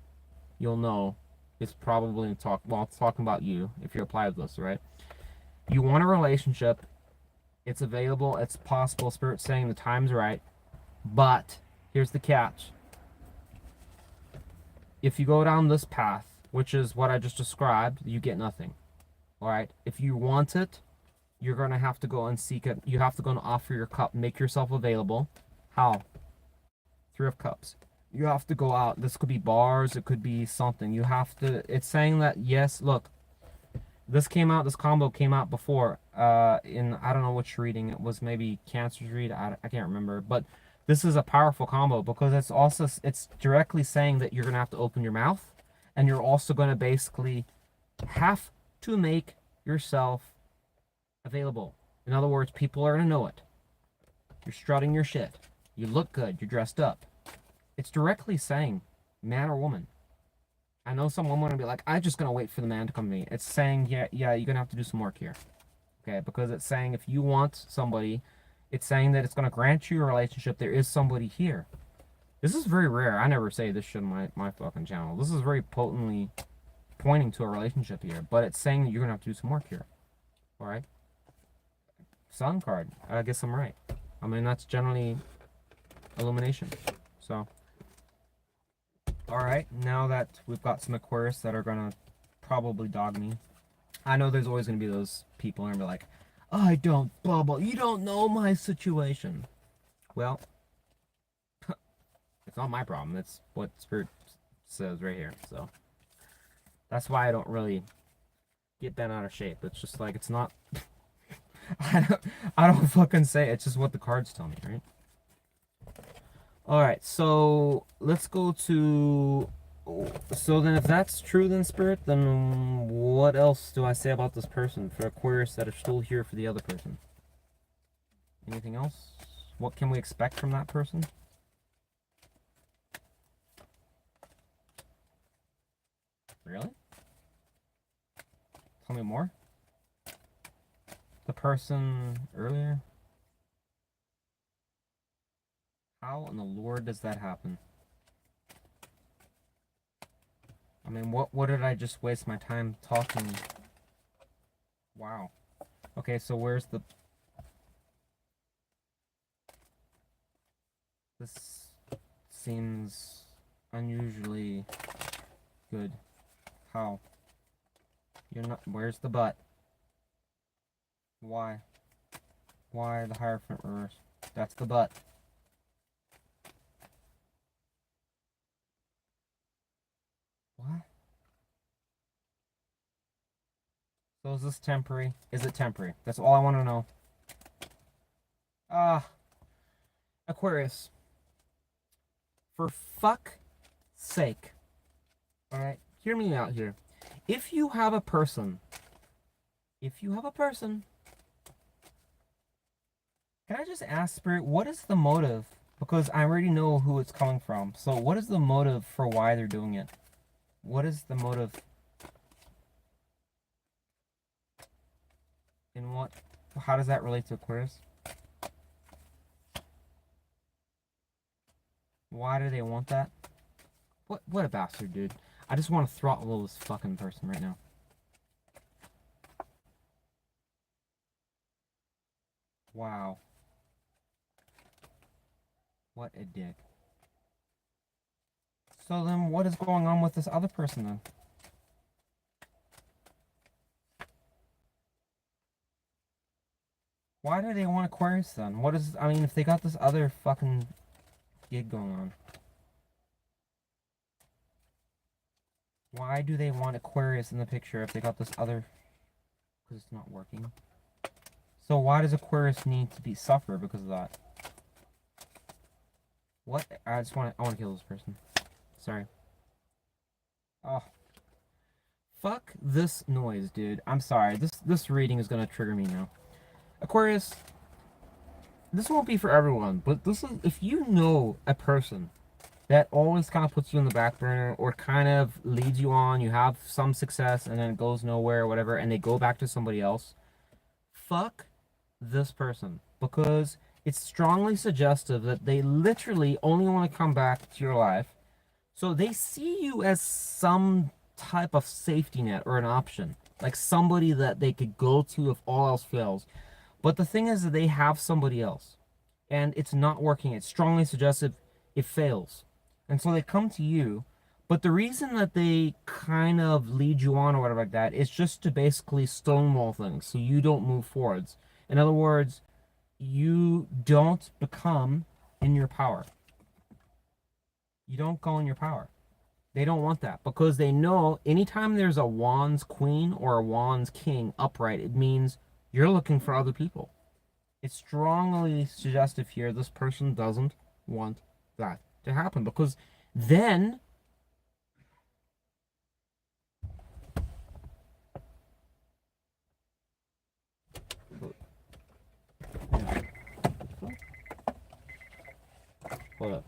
you'll know it's probably it's talking about you if you apply this, right? You want a relationship, it's available, it's possible. Spirit's saying the time's right, but here's the catch. If you go down this path, which is what I just described, you get nothing. All right. If you want it, you're going to have to go and seek it. You have to go and offer your cup, make yourself available. How? Three of Cups. You have to go out. This could be bars. It could be something. You have to, it's saying that, yes, look, this combo came out before in, I don't know which reading. It was maybe Cancer's read. I can't remember. But this is a powerful combo because it's directly saying that you're going to have to open your mouth. And you're also going to basically have to make yourself available. In other words, people are going to know it. You're strutting your shit. You look good. You're dressed up. It's directly saying, man or woman. I know some women will be like, I'm just going to wait for the man to come to me. It's saying, yeah, you're going to have to do some work here. Okay, because it's saying if you want somebody, it's saying that it's going to grant you a relationship. There is somebody here. This is very rare. I never say this shit on my fucking channel. This is very potently pointing to a relationship here. But it's saying that you're going to have to do some work here. Alright? Sun card. I guess I'm right. I mean, that's generally illumination. So. Alright, now that we've got some Aquarius that are going to probably dog me. I know there's always going to be those people and be like, I don't bubble. You don't know my situation. Well, it's not my problem. It's what Spirit says right here. So that's why I don't really get bent out of shape. It's just like, it's not, I don't fucking say it. It's just what the cards tell me, right? All right, so let's go to, so then if that's true then, Spirit, then what else do I say about this person for Aquarius that are still here for the other person? Anything else? What can we expect from that person? Really? Tell me more. The person earlier? How in the Lord does that happen? I mean, what did I just waste my time talking? Wow. Okay, so where's the... This seems unusually good. How? You're not... Where's the butt? Why? Why the Hierophant reverse? That's the butt. What? So is this temporary? Is it temporary? That's all I want to know. Aquarius. For fuck's sake. Alright? Hear me out here. If you have a person, can I just ask Spirit, what is the motive? Because I already know who it's coming from. So what is the motive for why they're doing it? What is the motive? In what? How does that relate to Aquarius? Why do they want that? What a bastard, dude. I just want to throttle this fucking person right now. Wow. What a dick. So then what is going on with this other person then? Why do they want Aquarius then? What is, I mean, if they got this other fucking gig going on. Why do they want Aquarius in the picture if they got this other, because it's not working? So why does Aquarius need to be suffer because of that? What? I want to kill this person. Sorry. Oh. Fuck this noise, dude. I'm sorry. This reading is gonna trigger me now. Aquarius, this won't be for everyone, but this is, if you know a person that always kind of puts you in the back burner or kind of leads you on, you have some success and then it goes nowhere or whatever, and they go back to somebody else, fuck this person, because it's strongly suggestive that they literally only want to come back to your life. So they see you as some type of safety net or an option, like somebody that they could go to if all else fails. But the thing is that they have somebody else and it's not working. It's strongly suggestive it fails. And so they come to you. But the reason that they kind of lead you on or whatever like that is just to basically stonewall things so you don't move forwards. In other words, you don't become in your power. You don't go in your power. They don't want that because they know anytime there's a Wands Queen or a Wands King upright, it means you're looking for other people. It's strongly suggestive here this person doesn't want that to happen because then hold up.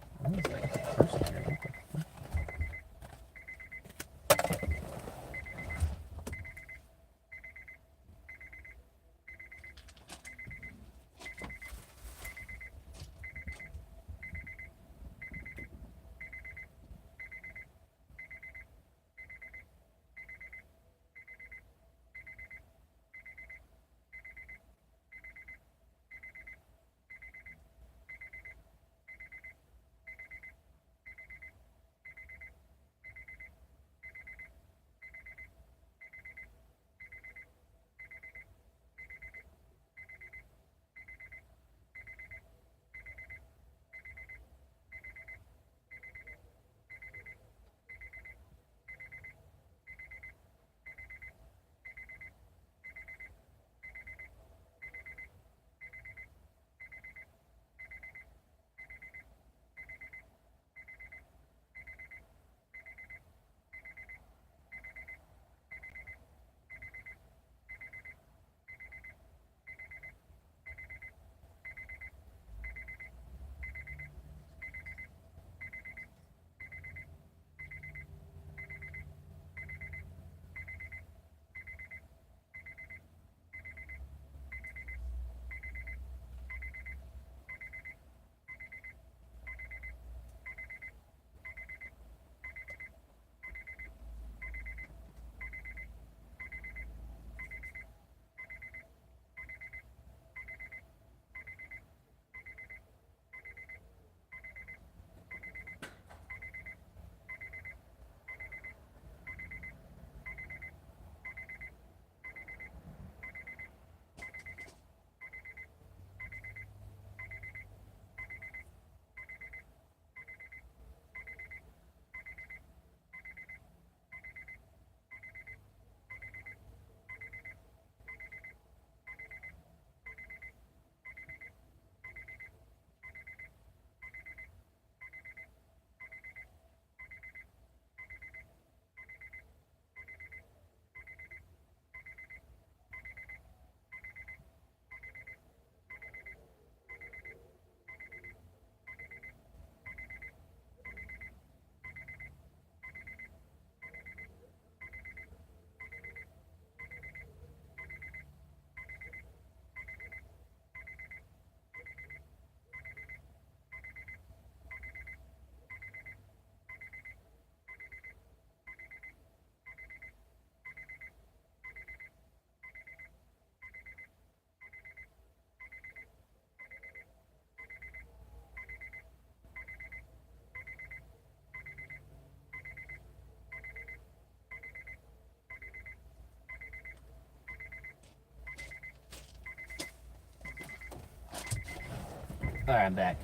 Alright, I'm back.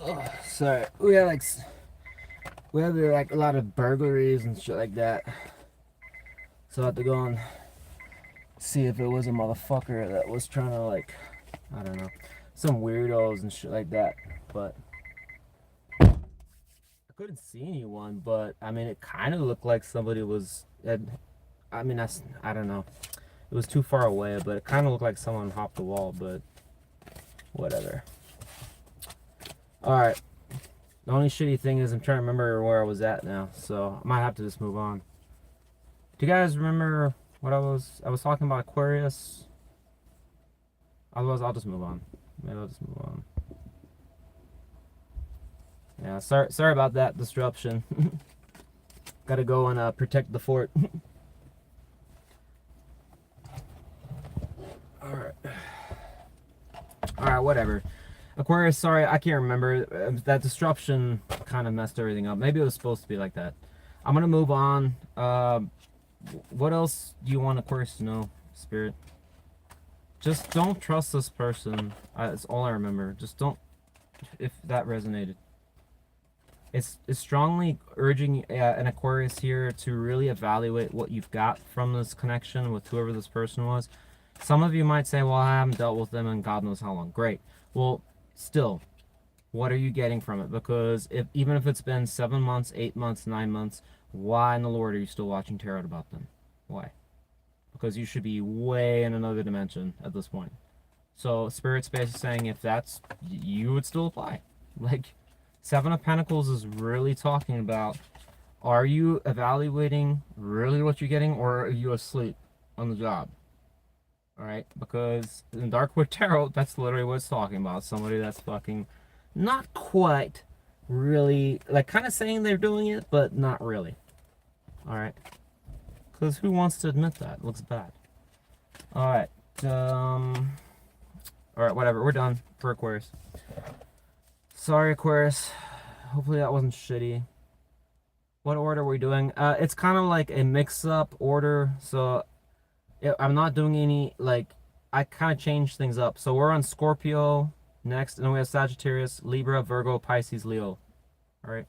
Ugh, sorry, we had like a lot of burglaries and shit like that. So I had to go and see if it was a motherfucker that was trying to, like, I don't know, some weirdos and shit like that. But I couldn't see anyone, but I mean, it kind of looked like somebody was. I mean, I don't know. It was too far away, but it kind of looked like someone hopped the wall. But whatever. All right. The only shitty thing is I'm trying to remember where I was at now, so I might have to just move on. Do you guys remember what I was talking about Aquarius? Otherwise, I'll just move on. Maybe I'll just move on. Yeah, sorry about that disruption. Gotta go and protect the fort. Alright, whatever. Aquarius, sorry, I can't remember. That disruption kind of messed everything up. Maybe it was supposed to be like that. I'm gonna move on. What else do you want Aquarius to know, Spirit? Just don't trust this person. That's all I remember. Just don't, if that resonated. It's strongly urging an Aquarius here to really evaluate what you've got from this connection with whoever this person was. Some of you might say, well, I haven't dealt with them in God knows how long. Great. Well, still, what are you getting from it? Because even if it's been 7 months, 8 months, 9 months, why in the Lord are you still watching tarot about them? Why? Because you should be way in another dimension at this point. So Spirit Space is saying if that's, you would still apply. Like, Seven of Pentacles is really talking about, are you evaluating really what you're getting, or are you asleep on the job? Alright, because in Darkwood Tarot, that's literally what it's talking about. Somebody that's fucking not quite really, like, kind of saying they're doing it, but not really. Alright. Because who wants to admit that? It looks bad. Alright. Alright, whatever. We're done for Aquarius. Sorry, Aquarius. Hopefully that wasn't shitty. What order are we doing? It's kind of like a mix-up order, so I'm not doing any, like, I kind of changed things up. So we're on Scorpio next, and then we have Sagittarius, Libra, Virgo, Pisces, Leo. Alright.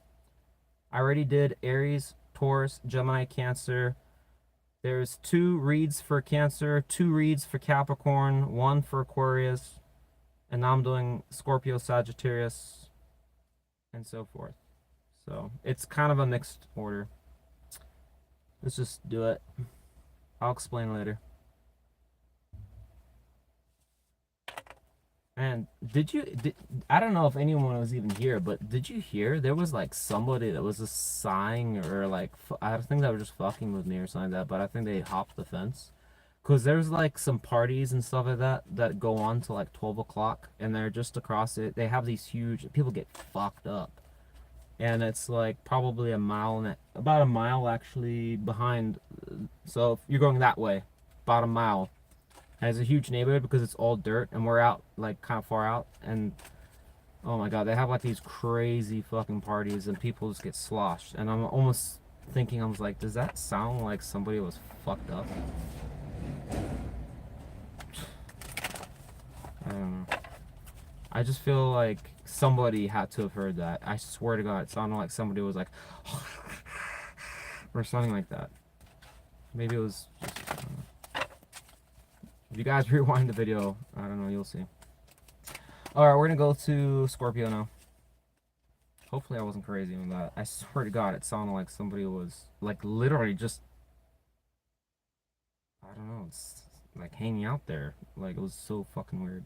I already did Aries, Taurus, Gemini, Cancer. There's 2 reads for Cancer, 2 reads for Capricorn, 1 for Aquarius, and now I'm doing Scorpio, Sagittarius, and so forth. So it's kind of a mixed order. Let's just do it. I'll explain later. And I don't know if anyone was even here, but did you hear there was like somebody that was just sighing, or like, I think they were just fucking with me or something like that, but I think they hopped the fence. Because there's like some parties and stuff like that go on till like 12 o'clock, and they're just across it. They have these huge, people get fucked up. And it's like probably about a mile actually behind. So if you're going that way, about a mile. And it's a huge neighborhood because it's all dirt, and we're out, like, kind of far out. And oh my god, they have like these crazy fucking parties, and people just get sloshed. And I'm almost thinking, I was like, does that sound like somebody was fucked up? I don't know. I just feel like somebody had to have heard that. I swear to God, it sounded like somebody was like, or something like that. Maybe it was just, I don't know. If you guys rewind the video, I don't know, you'll see. Alright, we're gonna go to Scorpio now. Hopefully I wasn't crazy with that. I swear to God, it sounded like somebody was, like, literally just, I don't know, it's like hanging out there. Like, it was so fucking weird.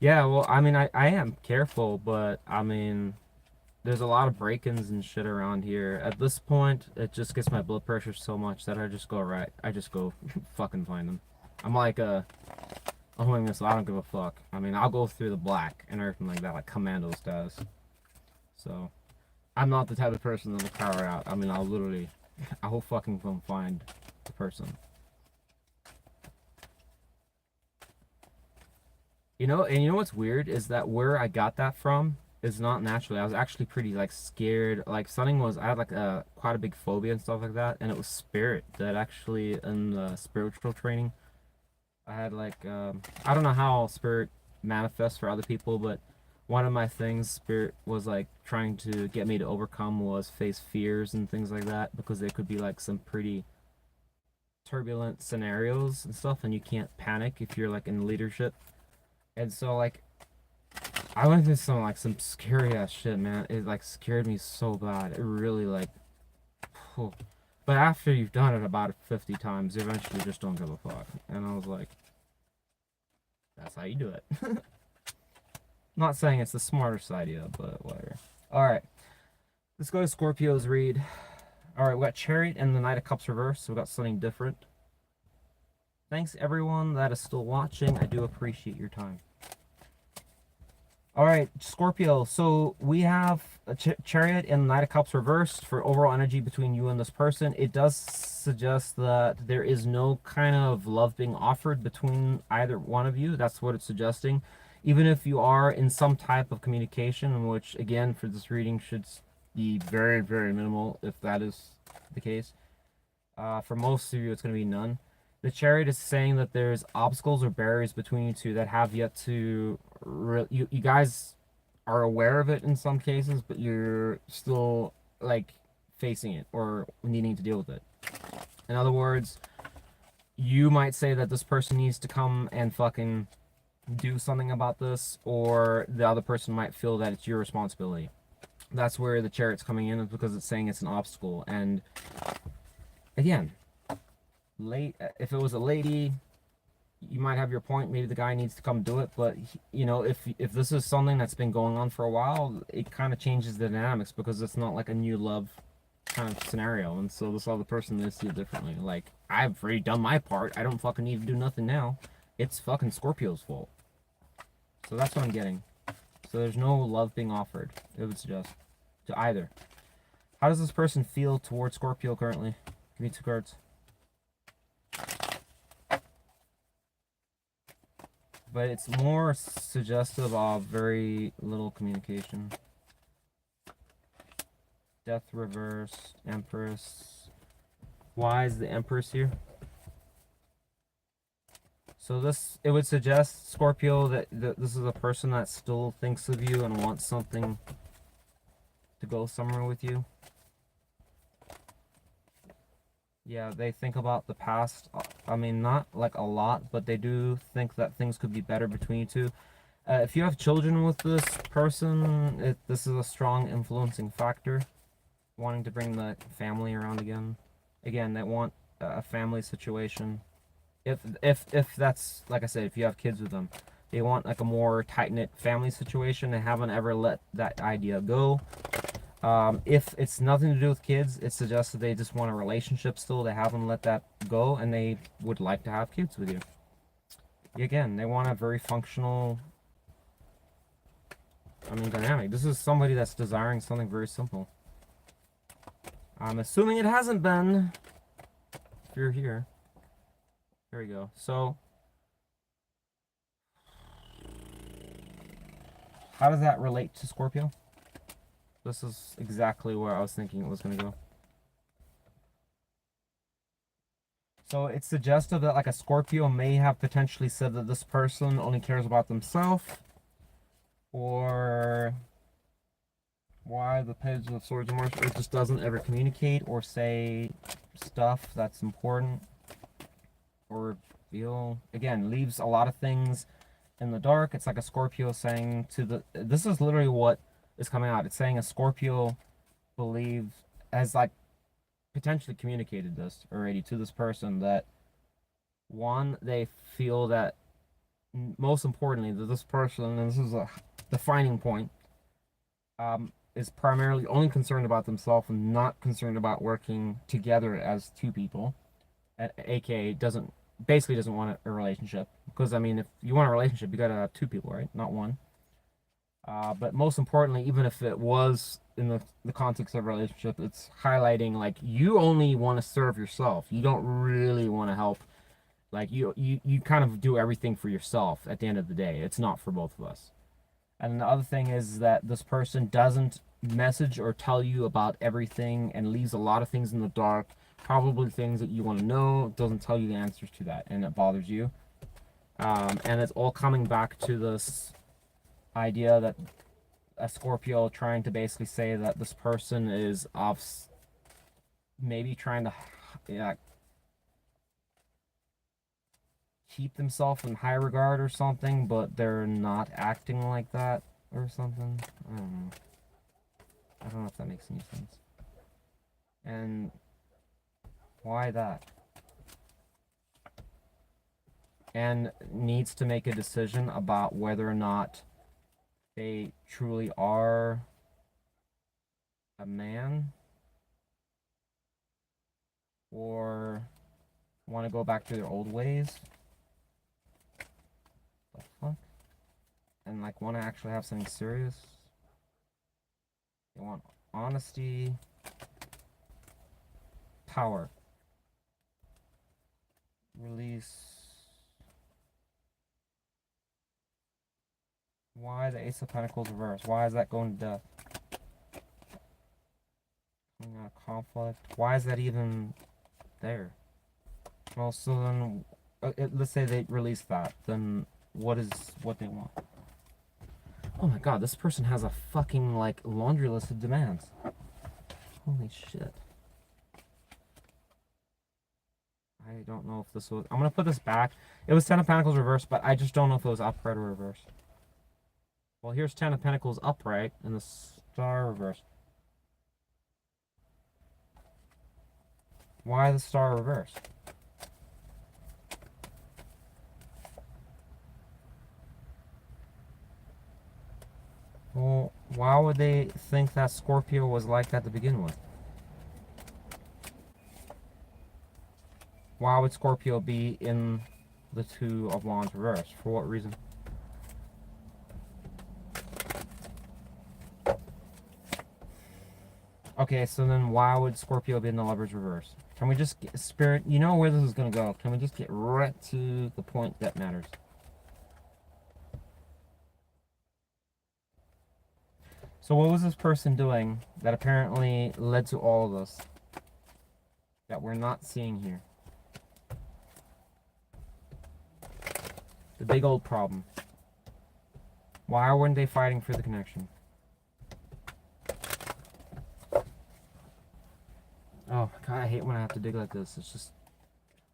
Yeah, well, I mean, I am careful, but, I mean, there's a lot of break-ins and shit around here. At this point, it just gets my blood pressure so much that I just go fucking find them. I'm like I'm holding this, so I don't give a fuck. I mean, I'll go through the black and everything like that, like Commando does. So, I'm not the type of person that'll cower out. I mean, I'll fucking go find the person. You know, and you know what's weird is that where I got that from is not naturally. I was actually pretty, like, scared. Like, I had like quite a big phobia and stuff like that, and it was spirit that actually, in the spiritual training, I had like, I don't know how spirit manifests for other people, but one of my things spirit was like trying to get me to overcome was face fears and things like that, because there could be like some pretty turbulent scenarios and stuff, and you can't panic if you're like in leadership. And so like I went through some scary ass shit, man. It like scared me so bad. It really like, whew. But after you've done it about 50 times, you eventually just don't give a fuck. And I was like, that's how you do it. Not saying it's the smartest idea, but whatever. Alright, let's go to Scorpio's read. Alright, we got Chariot and the Knight of Cups reversed, so we got something different. Thanks everyone that is still watching. I do appreciate your time. Alright, Scorpio, so we have a Chariot and Knight of Cups reversed for overall energy between you and this person. It does suggest that there is no kind of love being offered between either one of you. That's what it's suggesting. Even if you are in some type of communication, which again for this reading should be very, very minimal if that is the case. For most of you, it's going to be none. The Chariot is saying that there's obstacles or barriers between you two that have yet to... You guys are aware of it in some cases, but you're still, like, facing it or needing to deal with it. In other words, you might say that this person needs to come and fucking do something about this, or the other person might feel that it's your responsibility. That's where the Chariot's coming in, is because it's saying it's an obstacle. And again, if it was a lady, you might have your point. Maybe the guy needs to come do it. But you know, if this is something that's been going on for a while, it kind of changes the dynamics, because it's not like a new love kind of scenario. And so this other person needs to see it differently. Like, I've already done my part. I don't fucking need to do nothing now. It's fucking Scorpio's fault. So that's what I'm getting. So there's no love being offered, it would suggest, to either. How does this person feel towards Scorpio currently? Give me 2 cards. But it's more suggestive of very little communication. Death reversed, Empress. Why is the Empress here? So it would suggest, Scorpio, that this is a person that still thinks of you and wants something to go somewhere with you. Yeah, they think about the past. I mean, not like a lot, but they do think that things could be better between you two. If you have children with this person, this is a strong influencing factor. Wanting to bring the family around again. Again, they want a family situation. If that's, like I said, if you have kids with them, they want like a more tight-knit family situation. They haven't ever let that idea go. If it's nothing to do with kids, it suggests that they just want a relationship still. They haven't let that go, and they would like to have kids with you. Again, they want a very functional, dynamic. This is somebody that's desiring something very simple. I'm assuming it hasn't been, if you're here. There we go. So, how does that relate to Scorpio? This is exactly where I was thinking it was going to go. So it's suggestive that like a Scorpio may have potentially said that this person only cares about themselves. Or why the Page of Swords and Mars, it just doesn't ever communicate or say stuff that's important. Or feel, again, leaves a lot of things in the dark. It's like a Scorpio saying to the... This is literally what is coming out. It's saying a Scorpio believes, has like potentially communicated this already to this person, that one, they feel that, most importantly, that this person, and this is a defining point, is primarily only concerned about themselves and not concerned about working together as two people. AKA basically doesn't want a relationship, because I mean, if you want a relationship, you gotta have two people, right? Not one. But most importantly, even if it was in the context of a relationship, it's highlighting like you only want to serve yourself. You don't really want to help. Like you kind of do everything for yourself at the end of the day. It's not for both of us. And the other thing is that this person doesn't message or tell you about everything and leaves a lot of things in the dark. Probably things that you want to know, doesn't tell you the answers to that, and it bothers you. And it's all coming back to this idea that a Scorpio trying to basically say that this person is maybe trying to keep themselves in high regard or something, but they're not acting like that or something. I don't know. I don't know if that makes any sense. And why that? And needs to make a decision about whether or not they truly are a man or want to go back to their old ways. The fuck? And like want to actually have something serious. They want honesty, power, release. Why the Ace of Pentacles reverse? Why is that going to death? Coming out of conflict. Why is that even there? Well, so then, let's say they release that. Then what they want? Oh my god, this person has a fucking, like, laundry list of demands. Holy shit. I don't know if this was... I'm gonna put this back. It was 10 of Pentacles reversed, but I just don't know if it was upright or reversed. Well, here's 10 of Pentacles upright and the Star reversed. Why the Star reversed? Well, why would they think that Scorpio was like that to begin with? Why would Scorpio be in the Two of Wands reversed? For what reason? Okay, so then why would Scorpio be in the Lovers reverse? Can we just get Spirit? You know where this is going to go. Can we just get right to the point that matters? So what was this person doing that apparently led to all of this that we're not seeing here? The big old problem. Why weren't they fighting for the connection? Oh god, I hate when I have to dig like this. It's just,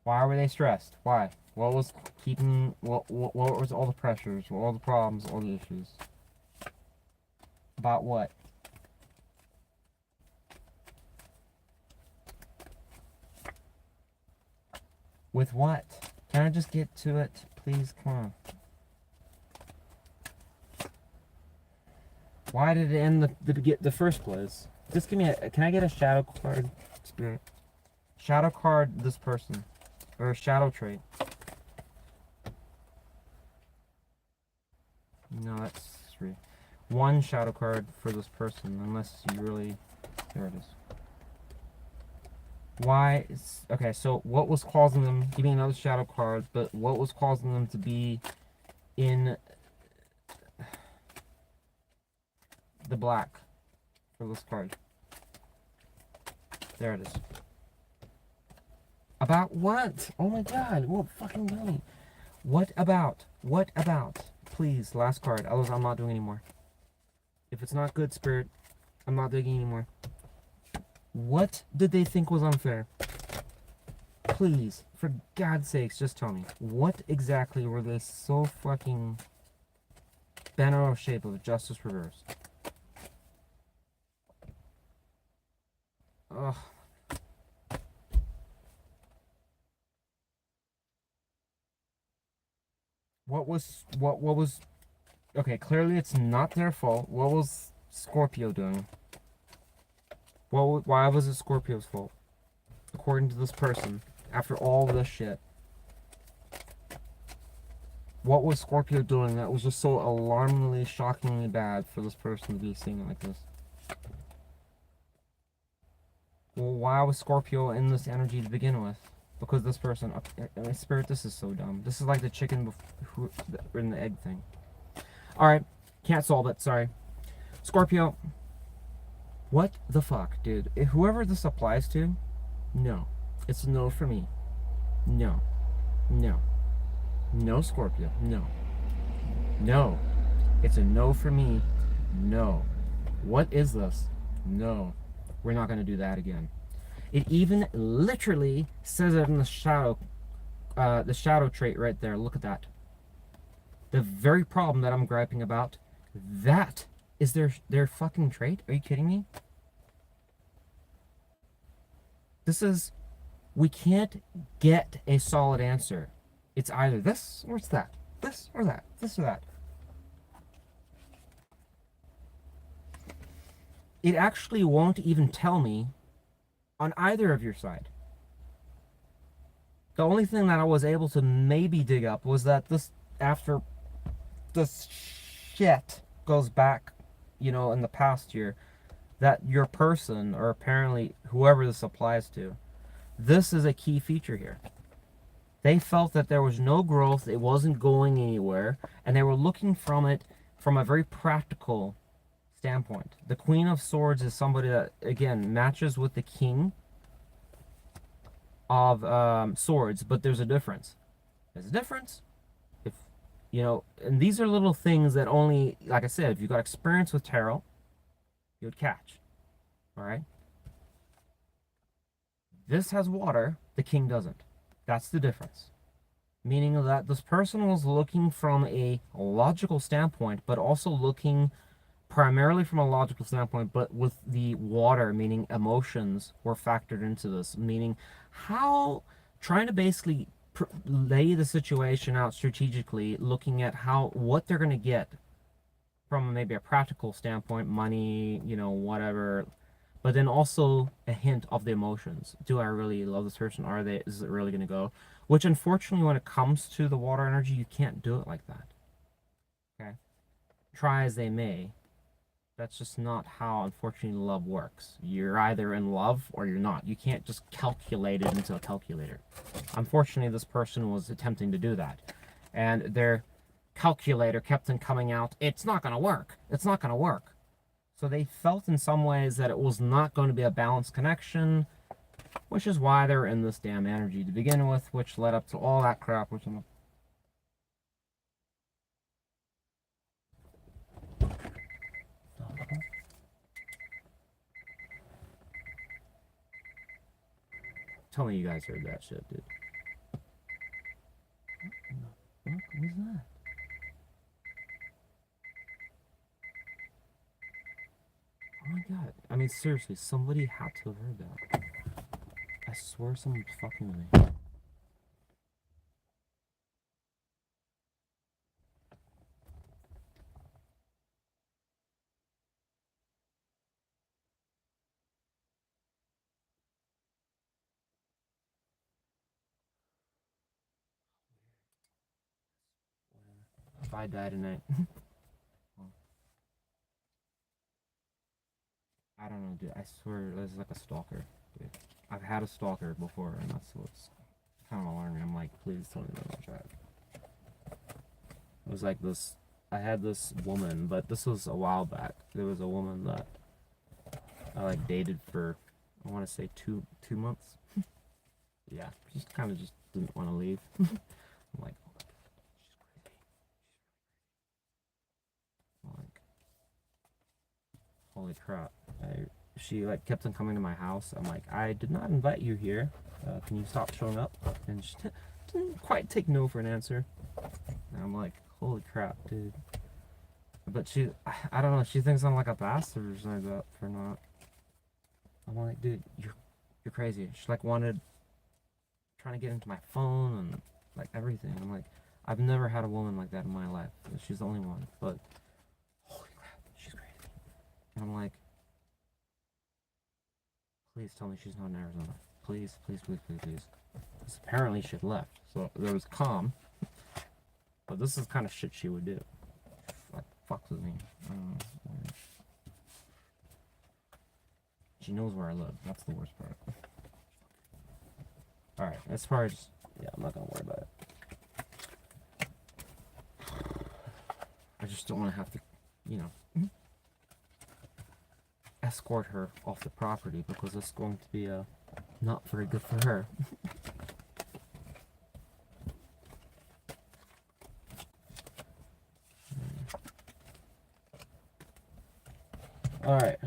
why were they stressed? Why? What was keeping? What was all the pressures? What were all the problems? All the issues? About what? With what? Can I just get to it, please? Come on. Why did it end the first place? Just give me a... Can I get a shadow card, Spirit? Shadow card this person. Or a shadow trait. No, that's 3. 1 shadow card for this person, unless you really... There it is. Why... Okay, so what was causing them... Give me another shadow card, but what was causing them to be in... the black for this card? There it is. About what? Oh my god, well, fucking tell me. What about? What about? Please, last card. Otherwise, I'm not doing anymore. If it's not good, Spirit, I'm not digging anymore. What did they think was unfair? Please, for God's sakes, just tell me. What exactly were they so fucking bent out of shape of justice reversed? Ugh. What was okay, clearly it's not their fault. What was Scorpio doing? Why was it Scorpio's fault? According to this person, after all this shit. What was Scorpio doing that was just so alarmingly, shockingly bad for this person to be seeing it like this? Well, why was Scorpio in this energy to begin with? Because this person... Spirit, this is so dumb. This is like the chicken in the egg thing. Alright, can't solve it, sorry. Scorpio, what the fuck, dude? Whoever this applies to, no. It's a no for me. No. No. No, Scorpio. No. No. It's a no for me. No. What is this? No. We're not going to do that again. It even literally says it in the shadow trait right there. Look at that. The very problem that I'm griping about, that is their fucking trait. Are you kidding me? This is, we can't get a solid answer. It's either this or it's that. This or that. This or that. It actually won't even tell me on either of your side. The only thing that I was able to maybe dig up was that this, after this shit goes back, you know, in the past year, that your person, or apparently whoever this applies to, this is a key feature here. They felt that there was no growth, it wasn't going anywhere, and they were looking from it from a very practical standpoint. The Queen of Swords is somebody that, again, matches with the King of Swords, but there's a difference. There's a difference. If, you know, and these are little things that only, like I said, if you got experience with tarot, you would catch. All right? This has water, the King doesn't. That's the difference. Meaning that this person was looking from a logical standpoint, but also looking primarily from a logical standpoint, but with the water, meaning emotions, were factored into this. Meaning how, trying to basically lay the situation out strategically, looking at what they're going to get from maybe a practical standpoint, money, you know, whatever, but then also a hint of the emotions. Do I really love this person? Is it really going to go? Which, unfortunately, when it comes to the water energy, you can't do it like that. Okay? Try as they may. That's just not how, unfortunately, love works. You're either in love or you're not. You can't just calculate it into a calculator. Unfortunately, this person was attempting to do that. And their calculator kept on coming out, it's not going to work. It's not going to work. So they felt in some ways that it was not going to be a balanced connection, which is why they were in this damn energy to begin with, which led up to all that crap, which I'm... Tell me you guys heard that shit, dude. What was that? Oh my god. I mean, seriously, somebody had to have heard that. I swear someone's fucking with me. If I die tonight... I don't know, dude. I swear, there's like a stalker, dude. I've had a stalker before, and that's what's kind of alarming. I'm like, please tell me that I'm chat. It was like this. I had this woman, but this was a while back. There was a woman that I like dated for, I want to say two months. Yeah, just kind of just didn't want to leave. I'm like, oh my god, she's crazy. I'm like, holy crap. She like kept on coming to my house. I'm like, I did not invite you here. Can you stop showing up? And she didn't quite take no for an answer. And I'm like, holy crap, dude. But I don't know, she thinks I'm like a bastard or something like that for not. I'm like, dude, you're crazy. She like trying to get into my phone and like everything. I'm like, I've never had a woman like that in my life. She's the only one. But holy crap, she's crazy. And I'm like, please tell me she's not in Arizona. Please, please, please, please, please. Because apparently she had left. So there was calm. But this is the kind of shit she would do. Like, fucks with me. I don't know. She knows where I live. That's the worst part. Alright, as far as... Yeah, I'm not gonna worry about it. I just don't want to have to, you know... escort her off the property, because it's going to be not very good for her. Alright.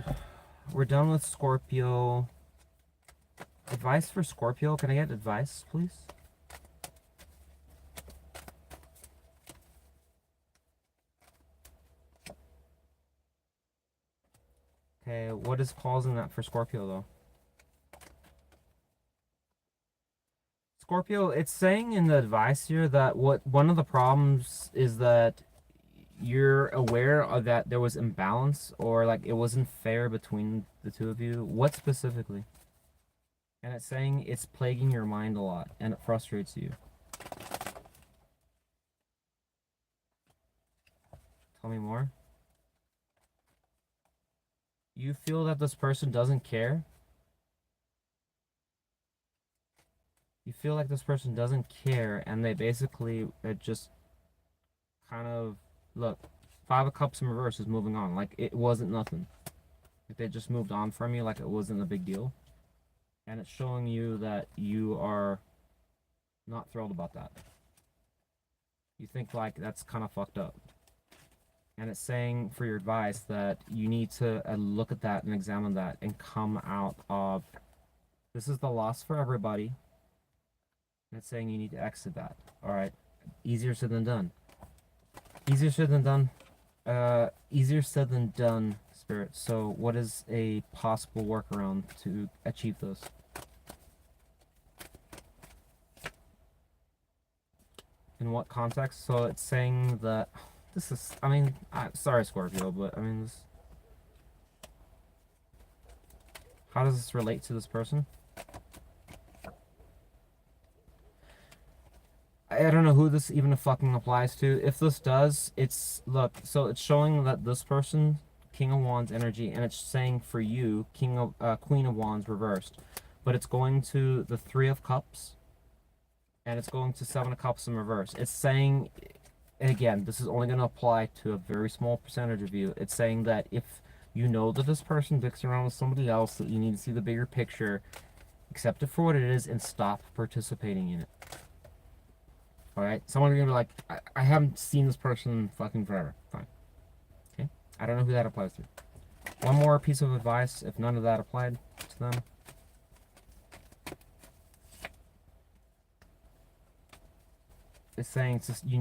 We're done with Scorpio. Advice for Scorpio? Can I get advice, please? Okay, what is causing that for Scorpio, though? Scorpio, it's saying in the advice here that one of the problems is that you're aware of that there was imbalance, or like it wasn't fair between the two of you. What specifically? And it's saying it's plaguing your mind a lot and it frustrates you. Tell me more. You feel that this person doesn't care? You feel like this person doesn't care, and they basically just kind of, look, Five of Cups in reverse is moving on. Like, it wasn't nothing. Like, they just moved on from you like it wasn't a big deal. And it's showing you that you are not thrilled about that. You think, like, that's kind of fucked up. And it's saying for your advice that you need to look at that and examine that and come out of, this is the loss for everybody. And it's saying you need to exit that. Alright? Easier said than done. Easier said than done. Easier said than done, Spirit. So what is a possible workaround to achieve this? In what context? So it's saying that this is, I mean, sorry Scorpio, but I mean, this, how does this relate to this person? I don't know who this even fucking applies to. If this does, it's, look, so it's showing that this person, King of Wands energy, and it's saying for you, Queen of Wands reversed. But it's going to the Three of Cups, and it's going to Seven of Cups in reverse. It's saying, and again, this is only going to apply to a very small percentage of you. It's saying that if you know that this person dicks around with somebody else, that you need to see the bigger picture, accept it for what it is, and stop participating in it. Alright? Some of you are gonna be like, I haven't seen this person fucking forever. Fine. Okay? I don't know who that applies to. One more piece of advice, if none of that applied to them. It's saying it's just, you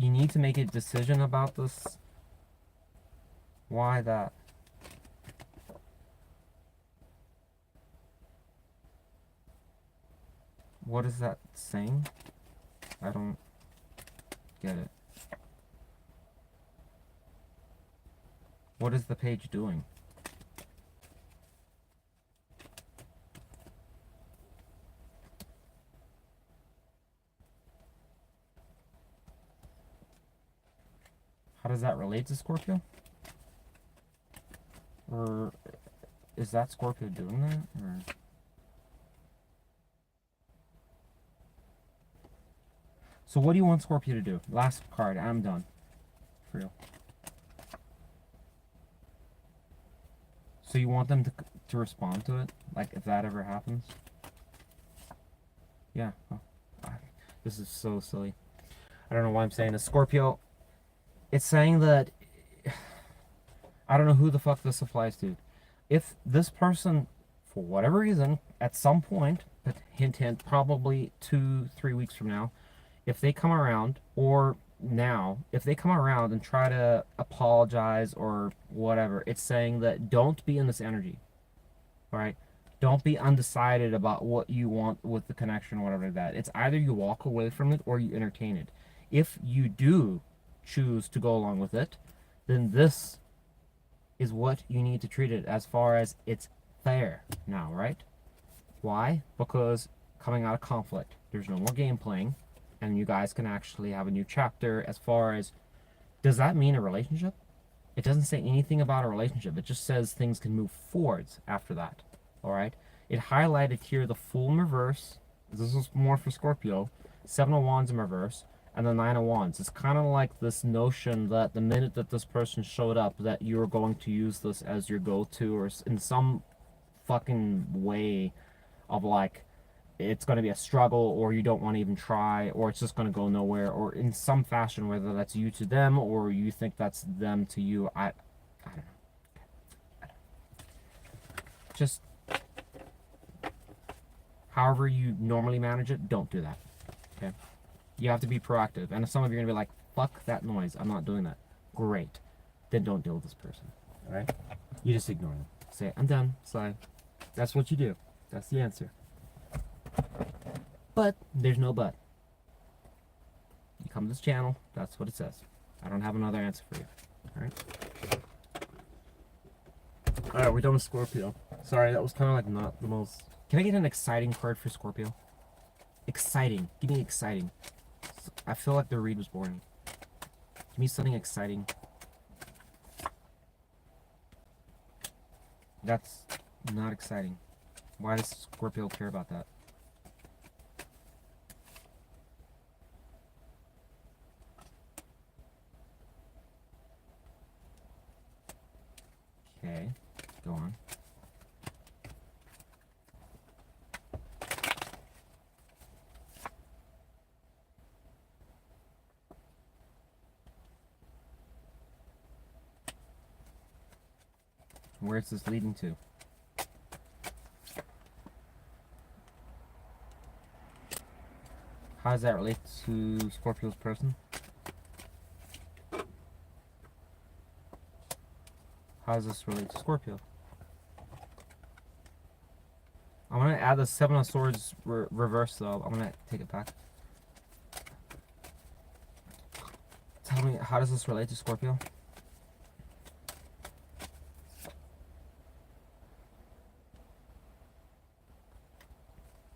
need to make a decision about this. Why that? What is that saying? I don't get it. What is the page doing? How does that relate to Scorpio? Or is that Scorpio doing that? Or... So what do you want Scorpio to do? Last card. I'm done. For real. So you want them to respond to it? Like, if that ever happens? Yeah. Oh, this is so silly. I don't know why I'm saying this. Scorpio, it's saying that... I don't know who the fuck this applies to. If this person, for whatever reason, at some point, but hint hint, probably 2-3 weeks from now, if they come around, or now, if they come around and try to apologize or whatever, it's saying that don't be in this energy. Alright? Don't be undecided about what you want with the connection or whatever like that. It's either you walk away from it or you entertain it. If you do choose to go along with it, then this is what you need to treat it as far as it's fair now, right? Why? Because coming out of conflict, there's no more game playing. And you guys can actually have a new chapter as far as, does that mean a relationship? It doesn't say anything about a relationship. It just says things can move forwards after that. Alright? It highlighted here the Fool in reverse. This is more for Scorpio. Seven of Wands in reverse. And the Nine of Wands. It's kind of like this notion that the minute that this person showed up, that you're going to use this as your go-to, or in some fucking way of like, it's going to be a struggle, or you don't want to even try, or it's just going to go nowhere, or in some fashion, whether that's you to them or you think that's them to you. I don't know. just however you normally manage it, don't do that. Okay? You have to be proactive. And if some of you are going to be like, fuck that noise, I'm not doing that. Great. Then don't deal with this person. Alright? You just ignore them. Say, I'm done. Slide. That's what you do. That's the answer. But there's no but. You come to this channel, that's what it says. I don't have another answer for you. Alright? Alright, we're done with Scorpio. Sorry, that was kind of like not the most... Can I get an exciting card for Scorpio? Exciting. Give me exciting. I feel like the read was boring. Give me something exciting. That's not exciting. Why does Scorpio care about that? Okay, go on. Where's this leading to? How does that relate to Scorpio's person? How does this relate to Scorpio? I'm going to add the Seven of Swords reverse though. I'm going to take it back. Tell me, how does this relate to Scorpio?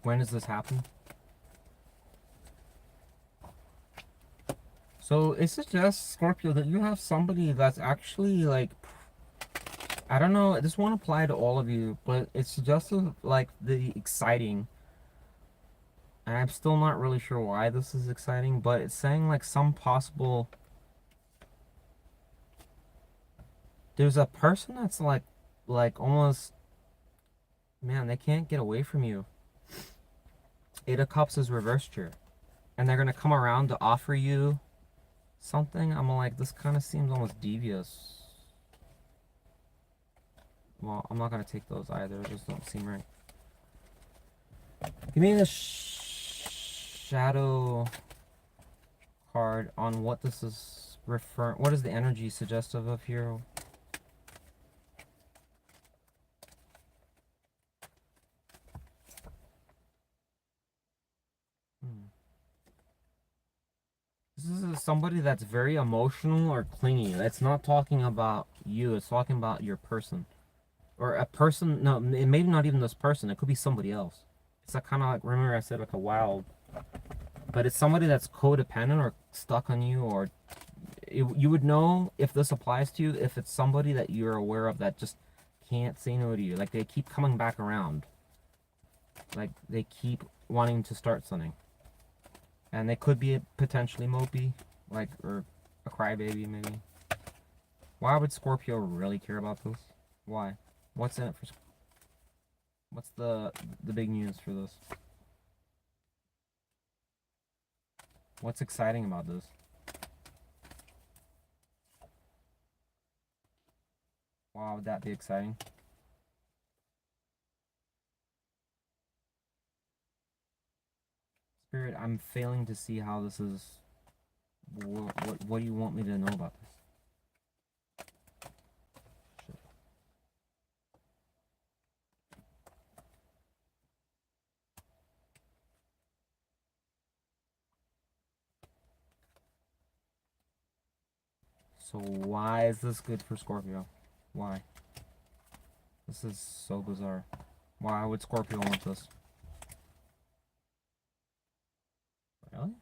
When does this happen? So it suggests, Scorpio, that you have somebody that's actually like, I don't know, this won't apply to all of you, but it suggests like the exciting. And I'm still not really sure why this is exciting, but it's saying like some possible... There's a person that's like almost, man, they can't get away from you. Eight of Cups is reversed here. And they're going to come around to offer you something. I'm like, this kind of seems almost devious. Well, I'm not going to take those either. It just don't seem right. Give me the shadow card on what this is referring. What is the energy suggestive of here? This is somebody that's very emotional or clingy. It's not talking about you. It's talking about your person. Or a person. No, maybe not even this person. It could be somebody else. It's like kind of like, remember I said like a wild. But it's somebody that's codependent or stuck on you. Or you would know if this applies to you if it's somebody that you're aware of that just can't say no to you. Like they keep coming back around. Like they keep wanting to start something. And they could be potentially mopey, like, or a crybaby maybe. Why would Scorpio really care about this? Why? What's in it for? What's the big news for this? What's exciting about this? Why would that be exciting? Spirit, I'm failing to see how this is... What do you want me to know about this? Shit. So why is this good for Scorpio? Why? This is so bizarre. Why would Scorpio want this? Really?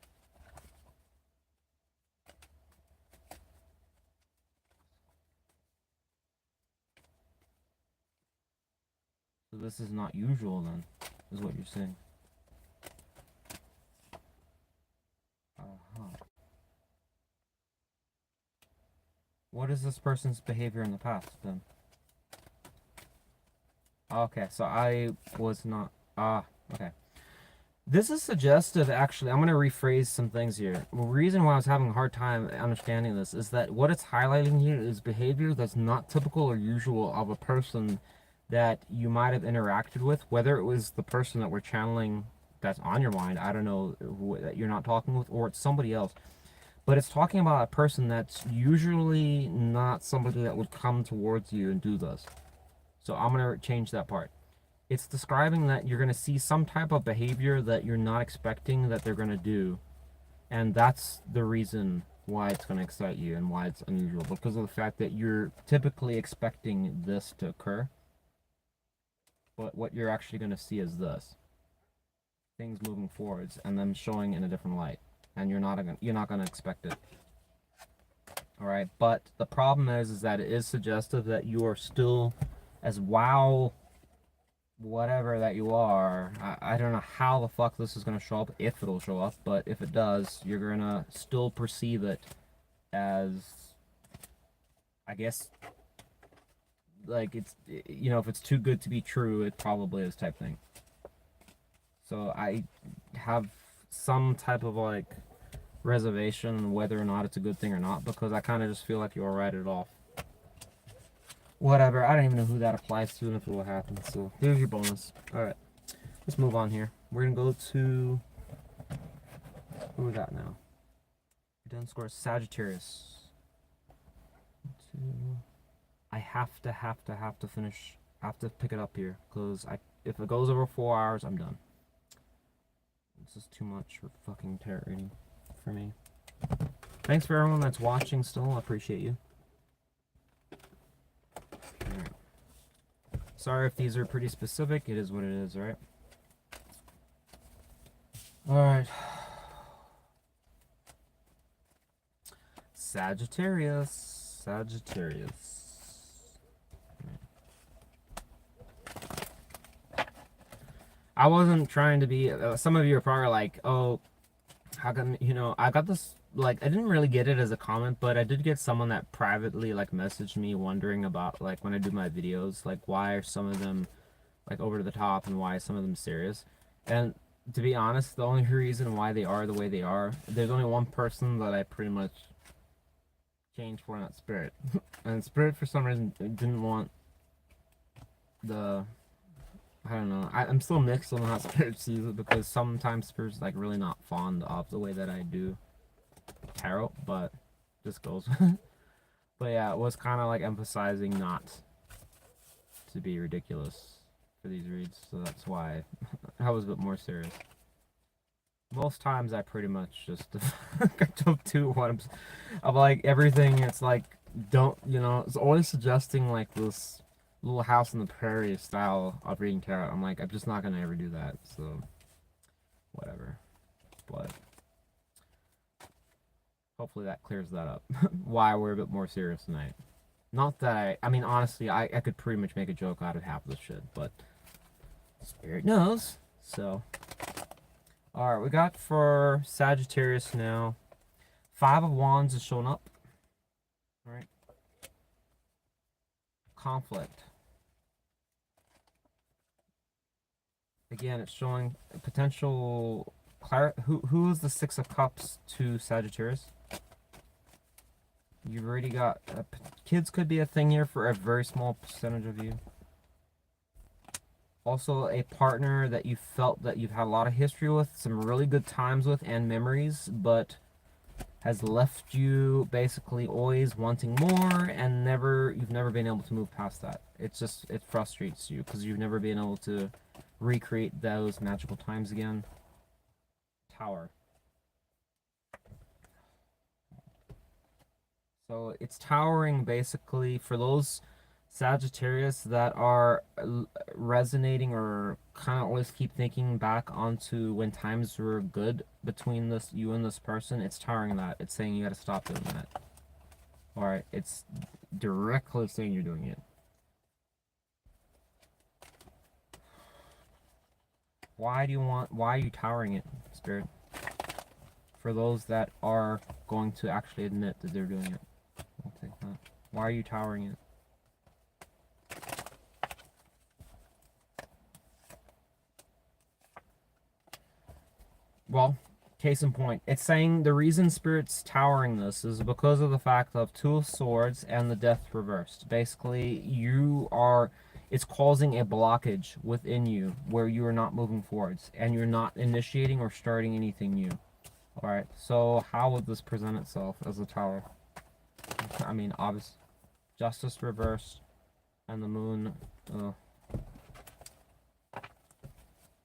So this is not usual then, is what you're saying. What is this person's behavior in the past then? Okay, so I was not... okay. This is suggestive, actually. I'm going to rephrase some things here. The reason why I was having a hard time understanding this is that what it's highlighting here is behavior that's not typical or usual of a person that you might have interacted with, whether it was the person that we're channeling that's on your mind, I don't know, that you're not talking with, or it's somebody else. But it's talking about a person that's usually not somebody that would come towards you and do this. So I'm going to change that part. It's describing that you're going to see some type of behavior that you're not expecting that they're going to do. And that's the reason why it's going to excite you and why it's unusual. Because of the fact that you're typically expecting this to occur. But what you're actually going to see is this. Things moving forwards and them showing in a different light. And you're not going to expect it. All right, but the problem is that it is suggestive that you are still, as wow, whatever that you are. I don't know how the fuck this is gonna show up, if it'll show up, but if it does, you're gonna still perceive it as, I guess, like it's, you know, if it's too good to be true, it probably is type thing. So I have some type of like reservation whether or not it's a good thing or not, because I kind of just feel like you'll write it off. Whatever, I don't even know who that applies to and if it will happen. So there's your bonus. Alright, let's move on here. We're gonna go to, who we got now? Done score Sagittarius. I have to finish, pick it up here, because if it goes over 4 hours, I'm done. This is too much for fucking tarot reading for me. Thanks for everyone that's watching still. I appreciate you. Right. Sorry if these are pretty specific. It is what it is, right? Alright. Sagittarius. I wasn't trying to be, some of you are probably like, oh, how come, you know, I got this, like, I didn't really get it as a comment, but I did get someone that privately, like, messaged me wondering about, like, when I do my videos, like, why are some of them, like, over the top and why are some of them serious? And to be honest, the only reason why they are the way they are, there's only one person that I pretty much changed for, not Spirit. And Spirit, for some reason, didn't want the, I don't know. I'm still mixed on how Spirit sees it, because sometimes Spirit's like really not fond of the way that I do tarot, but this goes. But yeah, it was kind of like emphasizing not to be ridiculous for these reads, so that's why I was a bit more serious. Most times I pretty much just don't do what I'm like everything. It's like, don't, you know, it's always suggesting like this little house on the prairie style of reading tarot. I'm like, I'm just not gonna ever do that, so whatever. But hopefully that clears that up. Why we're a bit more serious tonight. Not that I mean, honestly, I could pretty much make a joke out of half of this shit, but Spirit knows. So alright, we got for Sagittarius now, 5 of Wands is showing up. Alright. Conflict. Again, it's showing potential who is the 6 of Cups to Sagittarius? You've already got kids could be a thing here for a very small percentage of you. Also a partner that you felt that you've had a lot of history with, some really good times with and memories, but has left you basically always wanting more and you've never been able to move past that. It's just, it frustrates you because you've never been able to recreate those magical times again. Tower. So it's towering basically for those Sagittarius that are resonating or kind of always keep thinking back onto when times were good between you and this person. It's towering that. It's saying you got to stop doing that. Alright, it's directly saying you're doing it. Why are you towering it, Spirit? For those that are going to actually admit that they're doing it. I'll take that. Why are you towering it? Well, case in point, it's saying the reason Spirit's towering this is because of the fact of 2 of Swords and the Death reversed. Basically, you are it's causing a blockage within you where you are not moving forwards and you're not initiating or starting anything new. All right, so how would this present itself as a Tower? I mean, obvious. Justice reversed and the Moon.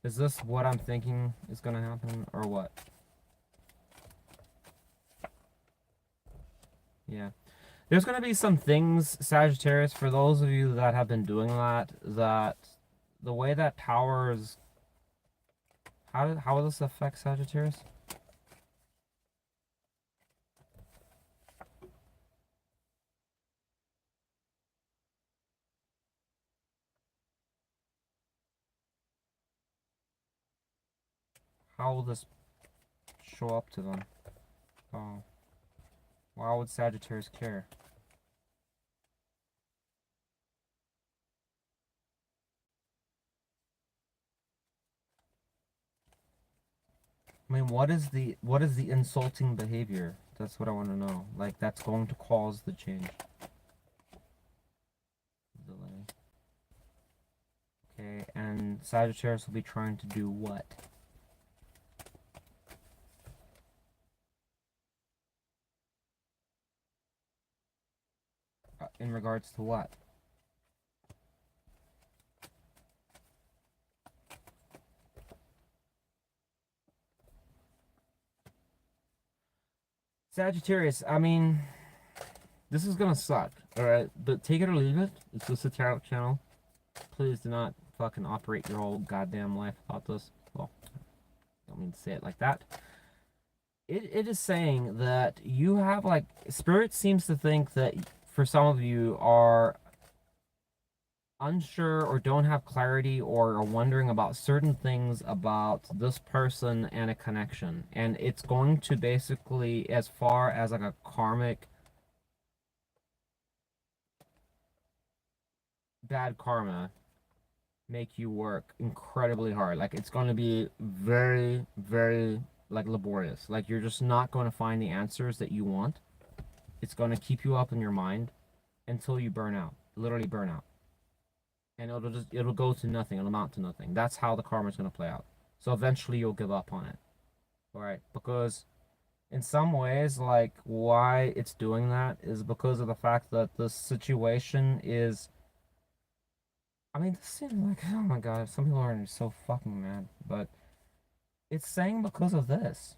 Is this what I'm thinking is going to happen or what? Yeah. There's going to be some things, Sagittarius, for those of you that have been doing that the way that Tower is... How will this affect Sagittarius? How will this show up to them? Oh. Why would Sagittarius care? I mean, what is the insulting behavior? That's what I want to know. Like, that's going to cause the change. Delay. Okay, and Sagittarius will be trying to do what? In regards to what? Sagittarius, I mean, this is gonna suck, alright? But take it or leave it. It's just a tarot channel. Please do not fucking operate your whole goddamn life about this. Well, I don't mean to say it like that. It is saying that you have, like, Spirit seems to think that for some of you are unsure or don't have clarity or are wondering about certain things about this person and a connection. And it's going to basically, as far as like a karmic bad karma, make you work incredibly hard. Like, it's going to be very, very, like, laborious. Like, you're just not going to find the answers that you want. It's going to keep you up in your mind until you burn out. Literally burn out. And it'll go to nothing. It'll amount to nothing. That's how the karma is going to play out. So eventually you'll give up on it. All right? Because in some ways, like, why it's doing that is because of the fact that this situation is... I mean, this seems like, oh my god, some people are so fucking mad. But it's saying because of this.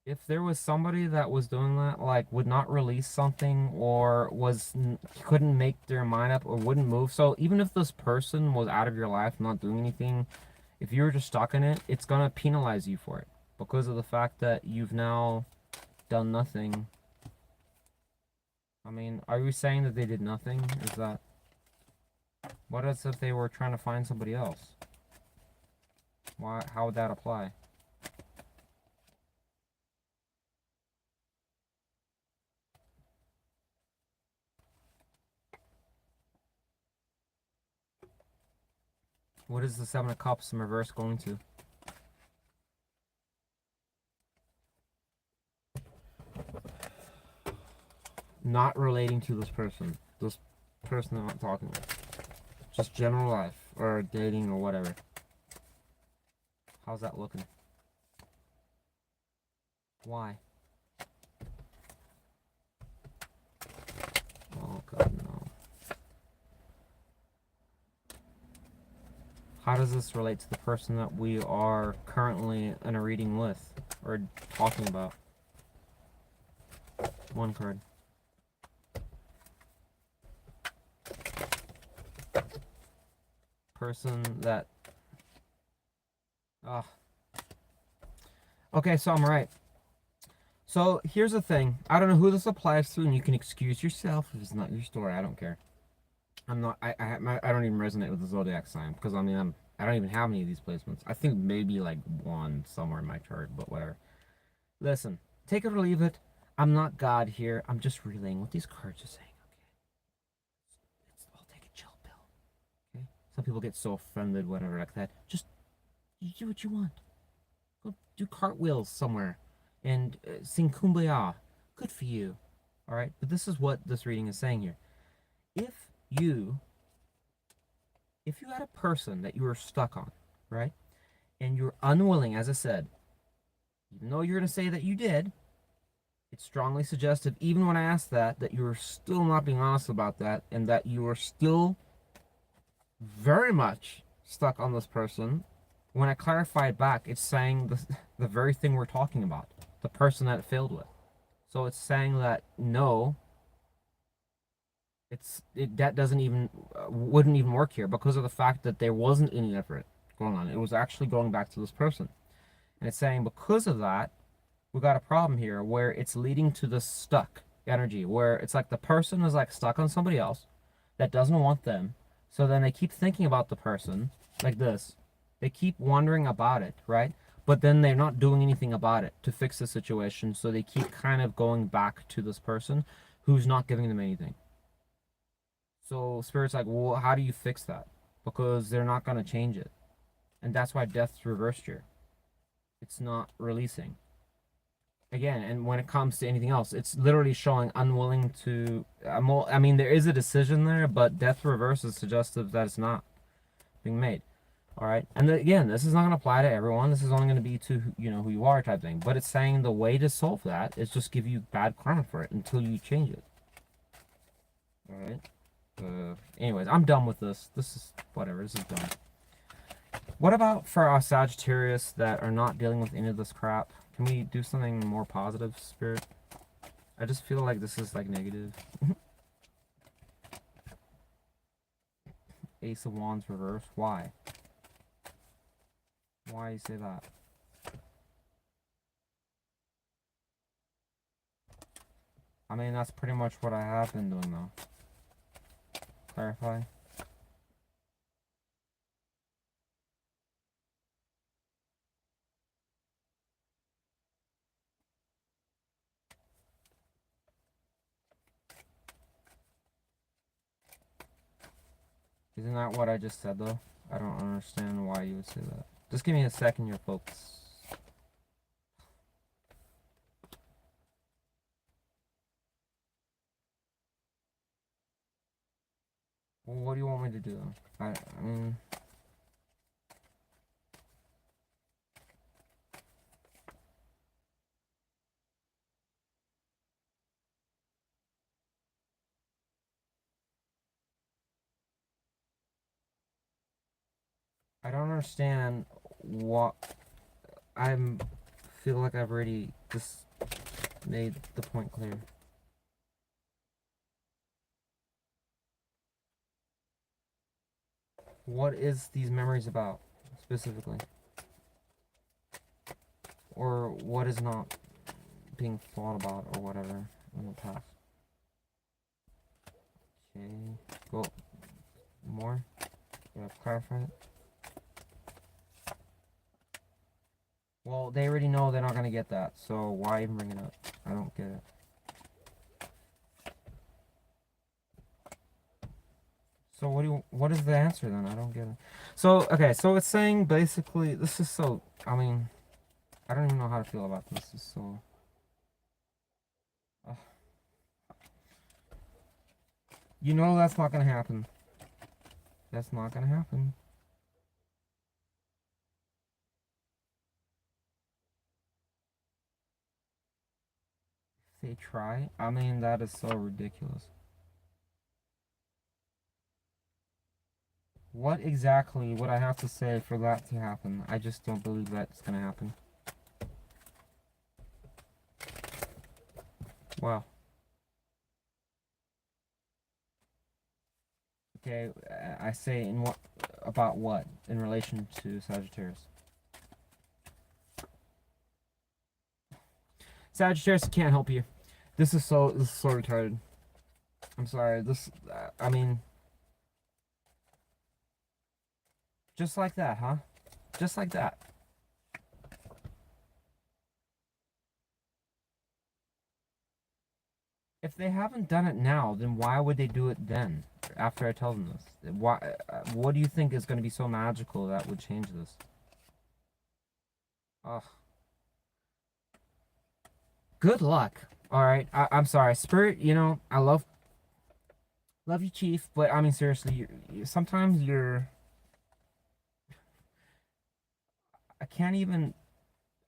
If there was somebody that was doing that, like, would not release something or couldn't make their mind up or wouldn't move. So even if this person was out of your life, not doing anything, if you were just stuck in it, it's going to penalize you for it because of the fact that you've now done nothing. I mean, are you saying that they did nothing? Is that... What if they were trying to find somebody else? Why? How would that apply? What is the Seven of Cups in reverse going to? Not relating to this person. This person I'm not talking about. Just general life, or dating, or whatever. How's that looking? Why? Oh god, no. How does this relate to the person that we are currently in a reading with, or talking about? One card. Person that... Okay, so I'm right. So here's the thing. I don't know who this applies to, and you can excuse yourself if it's not your story. I don't care. I'm not... I don't even resonate with the zodiac sign because I mean I don't even have any of these placements. I think maybe like one somewhere in my chart, but whatever. Listen, take it or leave it. I'm not God here. I'm just relaying what these cards are saying. Okay, I'll take a chill pill. Okay, some people get so offended, whatever, like that. Just you do what you want. Go do cartwheels somewhere and sing Kumbaya. Good for you. All right, but this is what this reading is saying here. If if you had a person that you were stuck on, right? And you're unwilling, as I said, even though you're going to say that you did, it's strongly suggestive, even when I asked that you were still not being honest about that, and that you are still very much stuck on this person. When I clarified back, it's saying the very thing we're talking about, the person that it failed with. So it's saying that no, that doesn't even wouldn't even work here because of the fact that there wasn't any effort going on. It was actually going back to this person, and it's saying because of that, we got a problem here where it's leading to the stuck energy, where it's like the person is like stuck on somebody else that doesn't want them. So then they keep thinking about the person like this. They keep wondering about it, right? But then they're not doing anything about it to fix the situation. So they keep kind of going back to this person who's not giving them anything. So Spirit's like, well, how do you fix that? Because they're not going to change it. And that's why death's reversed here. It's not releasing. Again, and when it comes to anything else, it's literally showing unwilling to... I mean, there is a decision there, but death reverse is suggestive that it's not being made. All right? And again, this is not going to apply to everyone. This is only going to be to, you know, who you are type thing. But it's saying the way to solve that is just give you bad karma for it until you change it. All right? Anyways, I'm done with this. This is... whatever. This is done. What about for our Sagittarius that are not dealing with any of this crap? Can we do something more positive, Spirit? I just feel like this is like negative. Ace of Wands reverse. Why? Why you say that? I mean, that's pretty much what I have been doing though. Clarify. Isn't that what I just said though? I don't understand why you would say that. Just give me a second here, folks. Well, what do you want me to do? I mean... I don't understand what... I feel like I've already just made the point clear. What is these memories about, specifically? Or what is not being thought about, or whatever, in the past? Okay, go more? Yeah, clarify it. Well, they already know they're not going to get that, so why even bring it up? I don't get it. So what is the answer then? I don't get it. So, okay, so it's saying basically, this is so, I mean, I don't even know how to feel about this. This is so... You know that's not going to happen. That's not going to happen. If they try, I mean, that is so ridiculous. What exactly would I have to say for that to happen? I just don't believe that's going to happen. Wow. Okay, I say in what... about what? In relation to Sagittarius? Sagittarius can't help you. This is so retarded. I'm sorry. This, I mean... Just like that, huh? Just like that. If they haven't done it now, then why would they do it then? After I tell them this? Why? What do you think is going to be so magical that would change this? Ugh. Good luck. Alright, I'm sorry. Spirit, you know, I love... Love you, Chief, but I mean seriously, sometimes you're. I can't even.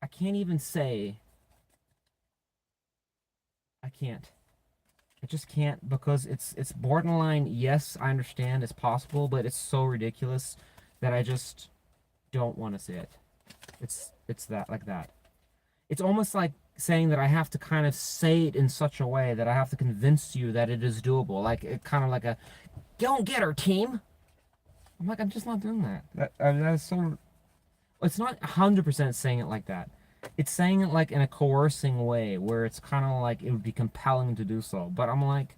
I can't even say. I can't. I just can't because it's borderline. Yes, I understand it's possible, but it's so ridiculous that I just don't want to say it. It's that like that. It's almost like saying that I have to kind of say it in such a way that I have to convince you that it is doable. Like it kind of like a go and get her team. I'm like I'm just not doing that. That is so. It's not 100% saying it like that. It's saying it like in a coercing way where it's kind of like it would be compelling to do so. But I'm like,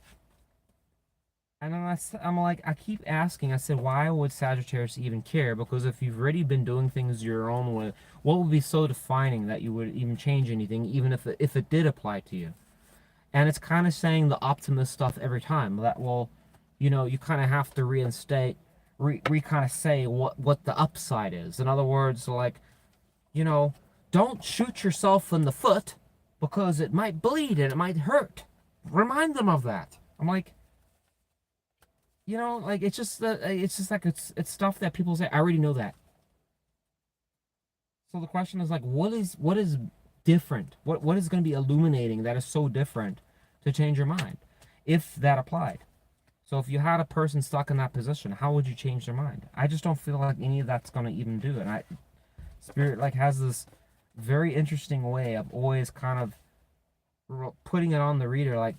and then I'm like, I keep asking. I said, why would Sagittarius even care? Because if you've already been doing things your own way, what would be so defining that you would even change anything, even if it did apply to you? And it's kind of saying the optimist stuff every time. That well, you kind of have to reinstate, kind of say what the upside is. In other words, like, you know, don't shoot yourself in the foot because it might bleed and it might hurt. Remind them of that. I'm like, like it's just like it's stuff that people say. I already know that. So the question is like, what is different? What is going to be illuminating that is so different to change your mind, if that applied? So if you had a person stuck in that position, how would you change their mind? I just don't feel like any of that's going to even do it. Spirit like has this very interesting way of always kind of putting it on the reader, like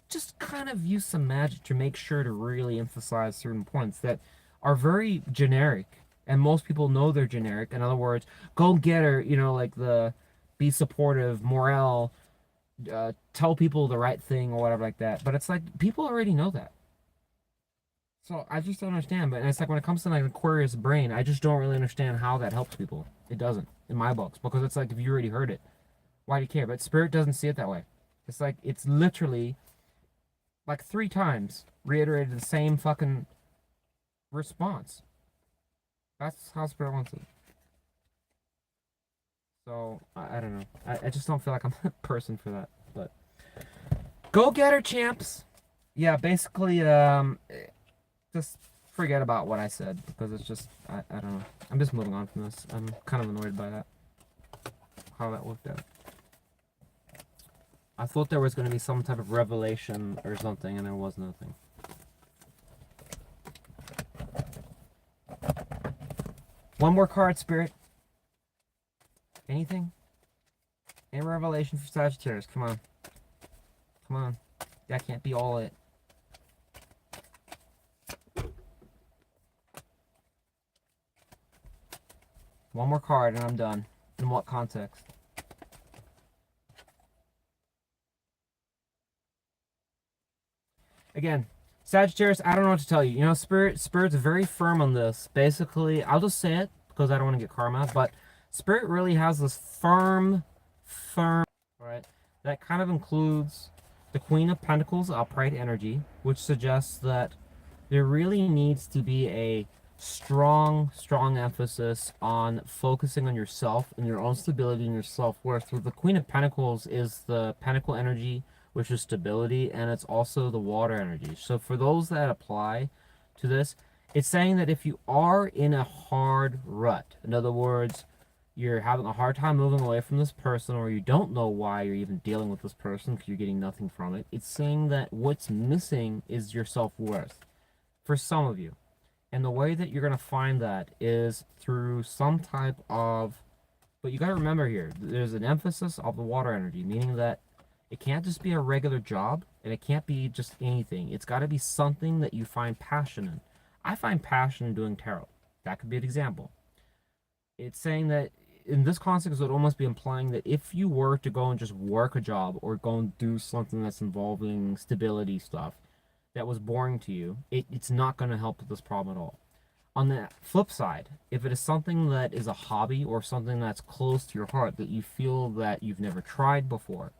just kind of use some magic to make sure to really emphasize certain points that are very generic, and most people know they're generic. In other words, go get her, like the be supportive, morale, tell people the right thing or whatever like that. But it's like people already know that. So I just don't understand. But it's like when it comes to like Aquarius brain, I just don't really understand how that helps people. It doesn't in my books because it's like if you already heard it, why do you care? But Spirit doesn't see it that way. It's like it's literally like 3 times reiterated the same fucking response. That's how Spirit wants it. So I don't know. I just don't feel like I'm a person for that. But go get her, champs. Yeah, basically, just forget about what I said because it's just I don't know. I'm just moving on from this. I'm kind of annoyed by that. How that worked out. I thought there was going to be some type of revelation or something, and there was nothing. One more card, Spirit. Anything? Any revelation for Sagittarius? Come on. Come on. That can't be all it. One more card and I'm done. In what context? Again, Sagittarius, I don't know what to tell you. Spirit's very firm on this. Basically, I'll just say it because I don't want to get karma, but Spirit really has this firm, right? That kind of includes the Queen of Pentacles upright energy, which suggests that there really needs to be a strong emphasis on focusing on yourself and your own stability and your self-worth. So the Queen of Pentacles is the Pentacle energy, which is stability, and it's also the water energy. So for those that apply to this, it's saying that if you are in a hard rut, in other words, you're having a hard time moving away from this person, or you don't know why you're even dealing with this person because you're getting nothing from it, it's saying that what's missing is your self-worth for some of you. And the way that you're going to find that is through some type of, but you got to remember here, there's an emphasis of the water energy, meaning that it can't just be a regular job, and it can't be just anything. It's got to be something that you find passion in. I find passion in doing tarot. That could be an example. It's saying that in this context, it would almost be implying that if you were to go and just work a job or go and do something that's involving stability stuff that was boring to you, it's not going to help with this problem at all. On the flip side, if it is something that is a hobby or something that's close to your heart that you feel that you've never tried before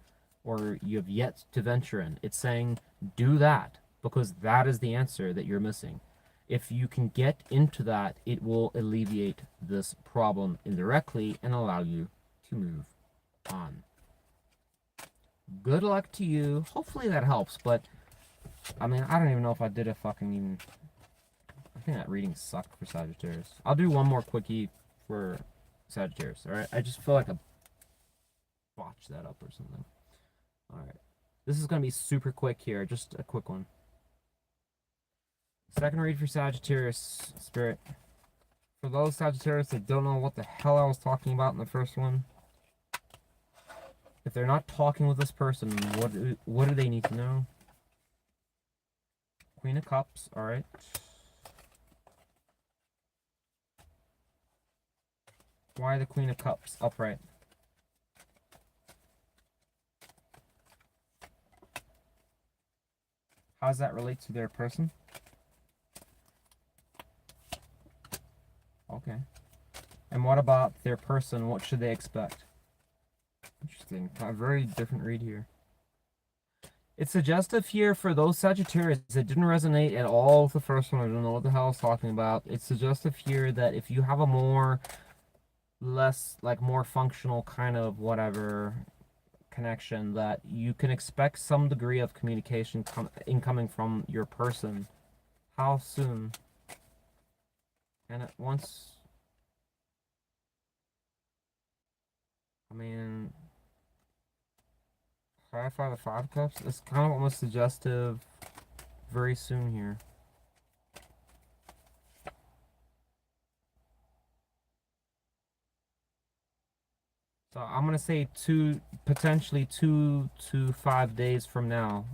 or you have yet to venture in, it's saying do that because that is the answer that you're missing. If you can get into that, it will alleviate this problem indirectly and allow you to move on. Good luck to you. Hopefully that helps, but I mean, I don't even know if I did a fucking even... I think that reading sucked for Sagittarius. I'll do one more quickie for Sagittarius, alright? I just feel like I botched that up or something. Alright. This is going to be super quick here, just a quick one. Second read for Sagittarius, Spirit. For those Sagittarius that don't know what the hell I was talking about in the first one, if they're not talking with this person, what do they need to know? Queen of Cups, alright. Why the Queen of Cups upright? How does that relate to their person? Okay. And what about their person? What should they expect? Interesting. A very different read here. It's suggestive here for those Sagittarius that didn't resonate at all with the first one. I don't know what the hell I was talking about. It's suggestive here that if you have a more functional kind of whatever connection, that you can expect some degree of communication incoming from your person. How soon? And at once, I mean, clarify the Five Cups. It's kind of almost suggestive very soon here. So I'm gonna say potentially 2 to 5 days from now.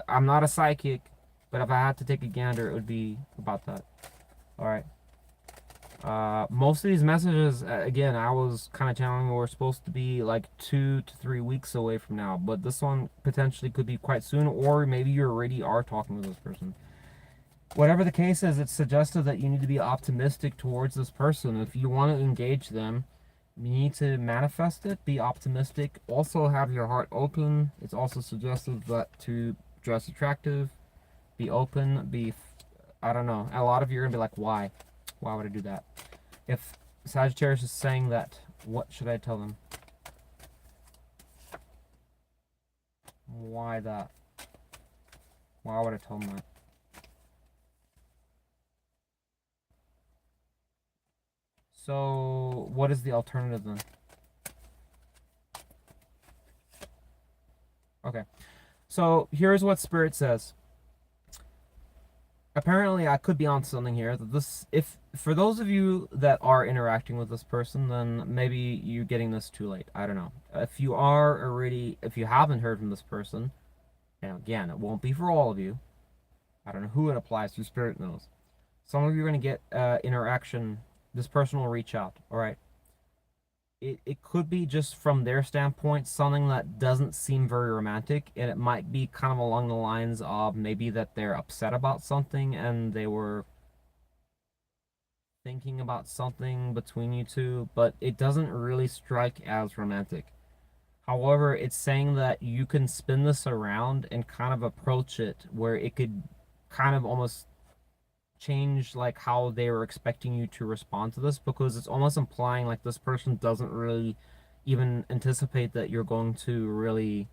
I'm not a psychic, but if I had to take a gander, it would be about that. All right. Most of these messages, again, I was kind of channeling were supposed to be like 2 to 3 weeks away from now, but this one potentially could be quite soon, or maybe you already are talking with this person. Whatever the case is, it's suggested that you need to be optimistic towards this person. If you want to engage them, you need to manifest it, be optimistic, also have your heart open. It's also suggested that to dress attractive, be open, I don't know. A lot of you are going to be like, why? Why would I do that? If Sagittarius is saying that, what should I tell them? Why that? Why would I tell them that? So, what is the alternative then? Okay. So, here's what Spirit says. Apparently, I could be on something here. If for those of you that are interacting with this person, then maybe you're getting this too late. I don't know. If you haven't heard from this person, and again, it won't be for all of you. I don't know who it applies to. Spirit knows. Some of you are going to get interaction. This person will reach out, all right? It could be just from their standpoint something that doesn't seem very romantic, and it might be kind of along the lines of maybe that they're upset about something and they were thinking about something between you two, but it doesn't really strike as romantic. However, it's saying that you can spin this around and kind of approach it where it could kind of almost change like how they were expecting you to respond to this, because it's almost implying like this person doesn't really even anticipate that you're going to really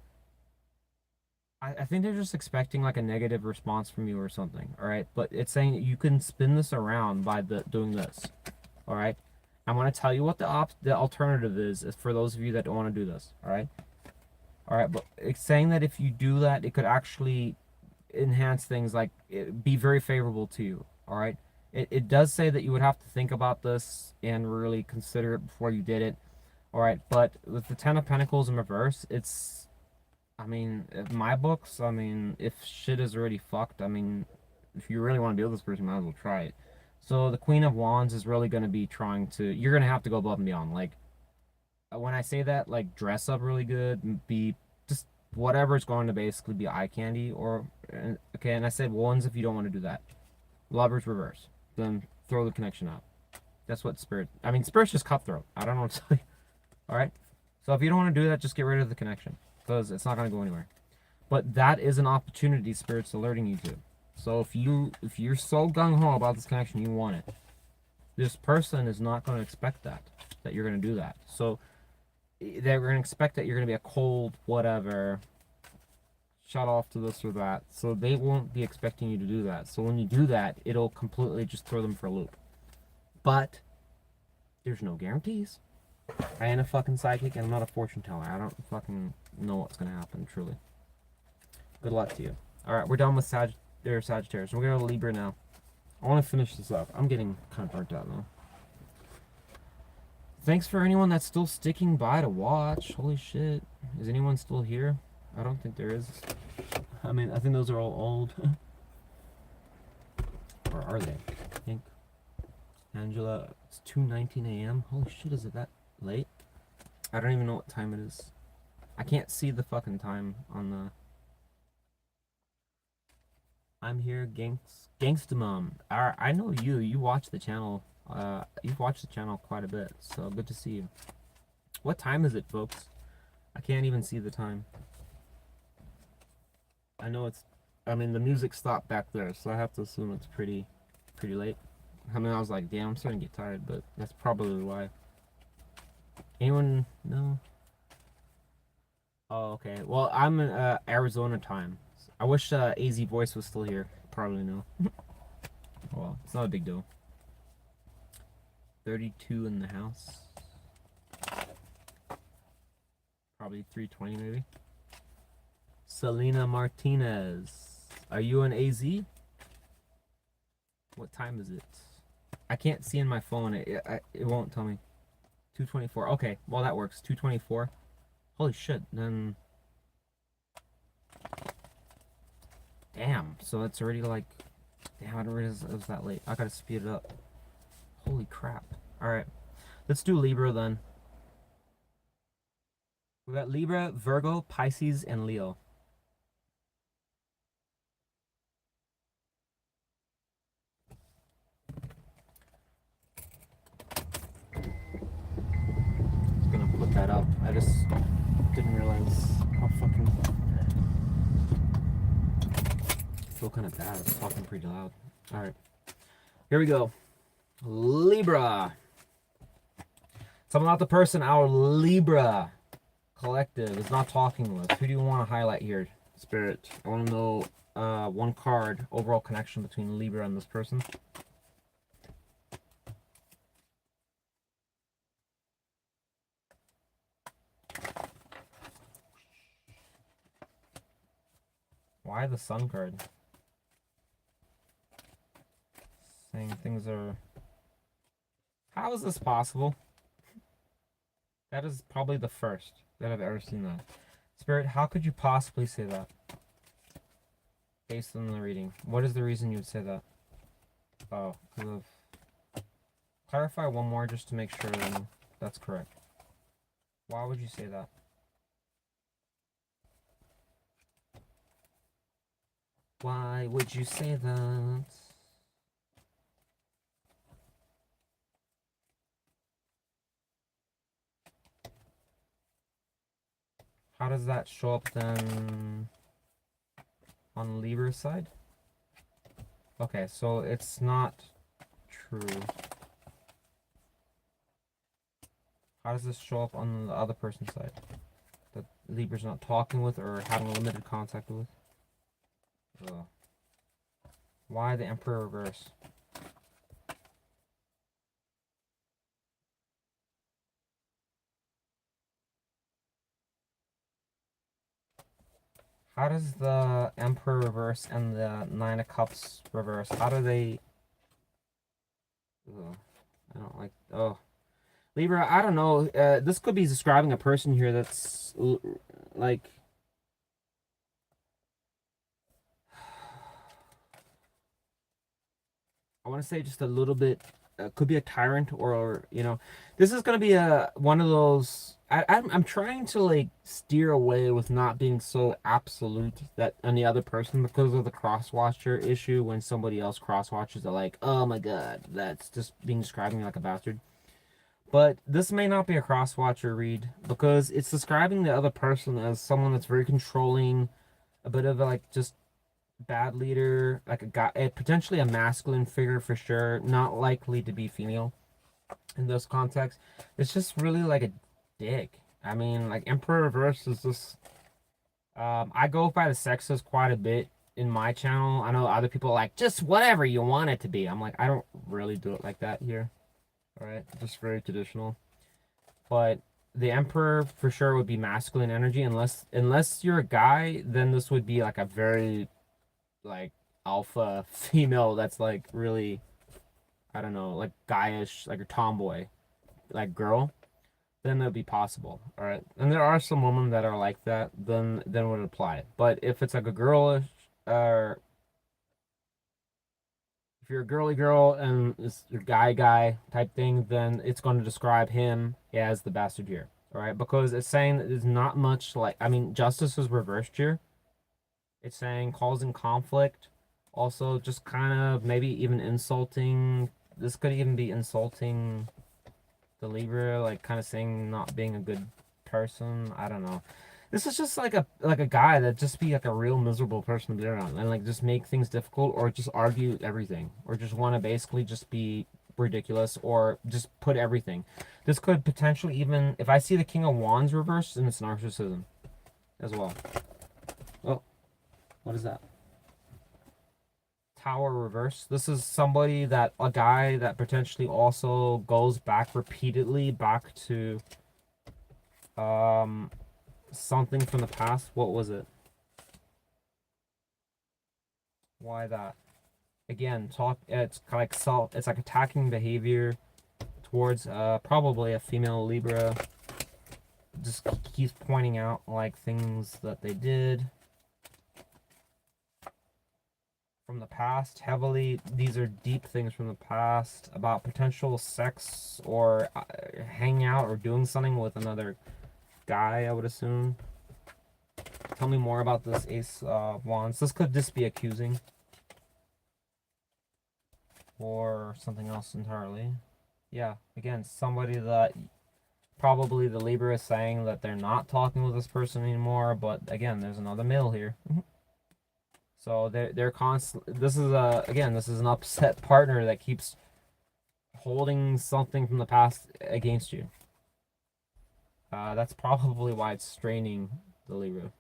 I think they're just expecting like a negative response from you or something, all right? But it's saying that you can spin this around by doing this, all right? I'm going to tell you what the alternative is for those of you that don't want to do this, all right? All right, but it's saying that if you do that, it could actually enhance things, like be very favorable to you. All right, it does say that you would have to think about this and really consider it before you did it. All right, but with the Ten of Pentacles in reverse, it's, I mean, my books, I mean, if shit is already fucked, I mean, if you really want to deal with this person, you might as well try it. So the Queen of Wands is really going to be you're going to have to go above and beyond. Like, when I say that, like, dress up really good, be just whatever's going to basically be eye candy, or, okay, and I said ones if you don't want to do that. Lovers reverse. Then throw the connection out. That's what Spirit's just cutthroat. I don't know what to tell you. Alright? So if you don't want to do that, just get rid of the connection, because it's not going to go anywhere. But that is an opportunity Spirit's alerting you to. So if you're so gung-ho about this connection, you want it. This person is not going to expect that you're going to do that. So they're going to expect that you're going to be a cold, whatever. shut off to this or that. So they won't be expecting you to do that. So when you do that, it'll completely just throw them for a loop. But there's no guarantees. I ain't a fucking psychic and I'm not a fortune teller. I don't fucking know what's gonna happen, truly. Good luck to you. Alright, we're done with Sagittarius. We're gonna go to Libra now. I want to finish this up. I'm getting kind of burnt out now. Thanks for anyone that's still sticking by to watch. Holy shit. Is anyone still here? I don't think there is. I mean, I think those are all old. Or are they? I think. Angela, it's 2:19 a.m. Holy shit, is it that late? I don't even know what time it is. I can't see the fucking time on the... I'm here, Gangsta Mom. I know you. You watch the channel. You've watched the channel quite a bit, so good to see you. What time is it, folks? I can't even see the time. I know it's... I mean, the music stopped back there, so I have to assume it's pretty late. I mean, I was like, damn, I'm starting to get tired, but that's probably why. Anyone know? Oh, okay. Well, I'm in Arizona time. I wish AZ Voice was still here. Probably no. Well, it's not a big deal. 32 in the house. Probably 320 maybe. Selena Martinez. Are you an AZ? What time is it? I can't see in my phone. It won't tell me. 2:24. Okay, well that works. 2:24. Holy shit, then... Damn, so it's already like... Damn, I didn't realize it was that late. I gotta speed it up. Holy crap. Alright, let's do Libra then. We got Libra, Virgo, Pisces, and Leo. Just gonna put that up. I just didn't realize how fucking... I feel kind of bad. I'm talking pretty loud. Alright. Here we go. Libra. Tell me about the person our Libra collective is not talking with. Who do you want to highlight here, Spirit? I want to know one card, overall connection between Libra and this person. Why the Sun card? Saying things are... How is this possible? That is probably the first that I've ever seen that. Spirit, how could you possibly say that? Based on the reading. What is the reason you would say that? Oh, because of... Clarify one more just to make sure that's correct. Why would you say that? Why would you say that? How does that show up then on Libra's side? Okay, so it's not true. How does this show up on the other person's side? That Libra's not talking with or having limited contact with? Ugh. Why the Emperor reverse? How does the Emperor reverse and the Nine of Cups reverse? How do they... Ugh. I don't like... Oh. Libra, I don't know. This could be describing a person here that's... like... I want to say just a little bit... could be a tyrant or, you know... This is going to be one of those... I'm trying to like steer away with not being so absolute that on the other person because of the cross-watcher issue. When somebody else cross-watches, they're like, oh my god, that's just being describing me like a bastard. But this may not be a cross-watcher read because it's describing the other person as someone that's very controlling, a bit of a, like just bad leader, like a guy, potentially a masculine figure for sure, not likely to be female in this context. It's just really like a dick. I mean, like Emperor Reverse is just... I go by the sexes quite a bit in my channel. I know other people are like, just whatever you want it to be. I'm like, I don't really do it like that here. All right, just very traditional. But the Emperor for sure would be masculine energy, unless you're a guy, then this would be like a very like alpha female that's like really, I don't know, like guyish, like a tomboy, like girl. Then it'd be possible. All right, and there are some women that are like that. Then would apply. But if it's like a girlish, or if you're a girly girl and it's your guy type thing, then it's going to describe him as the bastard here. All right, because it's saying that there's not much like, I mean, justice is reversed here. It's saying causing conflict, also just kind of maybe even insulting. This could even be insulting the Libra, like kind of saying not being a good person. I don't know. This is just like a guy that just be like a real miserable person to be around and like just make things difficult or just argue everything or just want to basically just be ridiculous or just put everything. This could potentially even, if I see the King of Wands reversed, then it's narcissism as well. Oh, what is that? Tower reverse. This is somebody that, a guy that potentially also goes back repeatedly back to something from the past. What was it? Why that? Again, talk. It's like self. It's like attacking behavior towards probably a female Libra. Just keeps pointing out like things that they did from the past heavily. These are deep things from the past about potential sex or hanging out or doing something with another guy, I would assume. Tell me more about this Ace of Wands. This could just be accusing or something else entirely. Yeah, again, somebody that probably the Libra is saying that they're not talking with this person anymore, but again, there's another male here. So they're constant. This is this is an upset partner that keeps holding something from the past against you. That's probably why it's straining the Libra.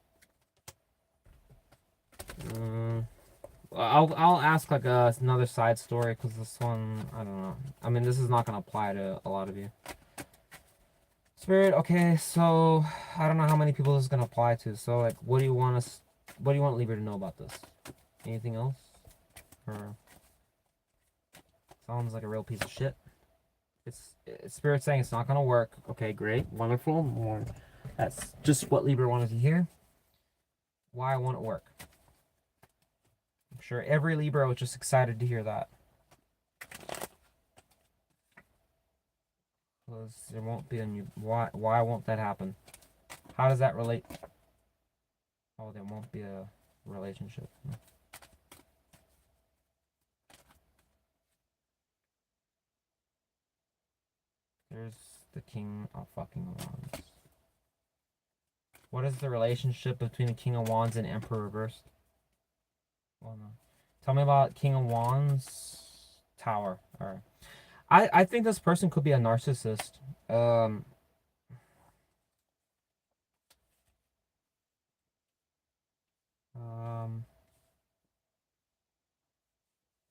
I'll ask like another side story because this one, I don't know. I mean, this is not gonna apply to a lot of you. Spirit, okay, so I don't know how many people this is gonna apply to. So like, what do you want us? What do you want Libra to know about this? Anything else? Or sounds like a real piece of shit. It's Spirit saying it's not gonna work. Okay, great, wonderful. More. That's just what Libra wanted to hear. Why won't it work? I'm sure every Libra was just excited to hear that. Because there won't be a new. Why won't that happen? How does that relate? Oh, there won't be a relationship. There's the King of fucking Wands. What is the relationship between the King of Wands and Emperor reversed? Well, no. Tell me about King of Wands. Tower. Alright. I think this person could be a narcissist.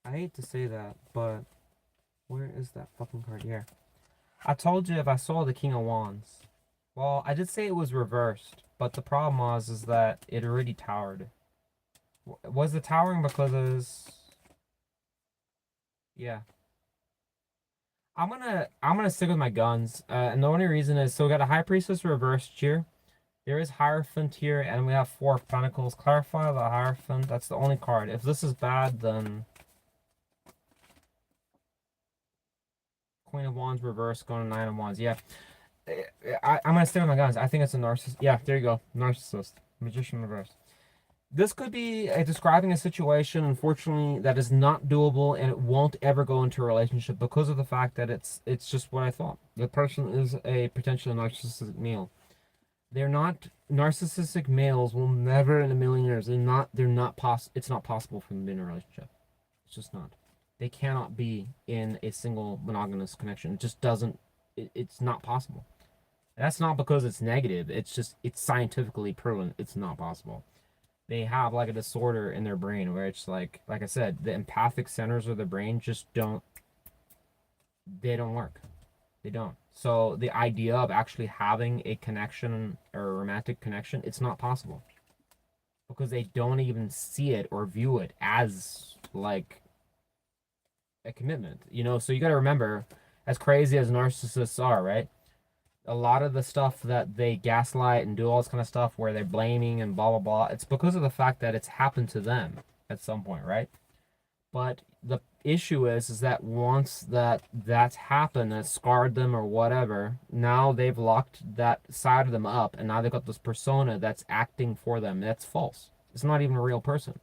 I hate to say that, but where is that fucking card here? I told you if I saw the King of Wands. Well, I did say it was reversed, but the problem was is that it already towered. Was the towering because of... Yeah. I'm gonna stick with my guns. And the only reason is, so we got a High Priestess reversed here. There is Hierophant here, and we have 4 of Pentacles. Clarify the Hierophant. That's the only card. If this is bad, then Queen of Wands reversed, going to 9 of Wands. Yeah. I'm gonna stick with my guns. I think it's a narcissist. Yeah, there you go. Narcissist. Magician reverse. This could be describing a situation, unfortunately, that is not doable, and it won't ever go into a relationship because of the fact that it's just what I thought. The person is a potentially narcissistic male. They're not narcissistic males. Will never in a million years. It's not possible for them to be in a relationship. It's just not. They cannot be in a single monogamous connection. It just doesn't. It's not possible. That's not because it's negative. It's just, it's scientifically proven it's not possible. They have like a disorder in their brain where it's like I said, the empathic centers of the brain just don't, they don't work. They don't. So the idea of actually having a connection or a romantic connection, it's not possible because they don't even see it or view it as like a commitment. So you got to remember, as crazy as narcissists are, right? A lot of the stuff that they gaslight and do all this kind of stuff where they're blaming and blah blah blah, it's because of the fact that it's happened to them at some point, right? But the issue is that once that's happened, and it scarred them or whatever, now they've locked that side of them up, and now they've got this persona that's acting for them. That's false. It's not even a real person.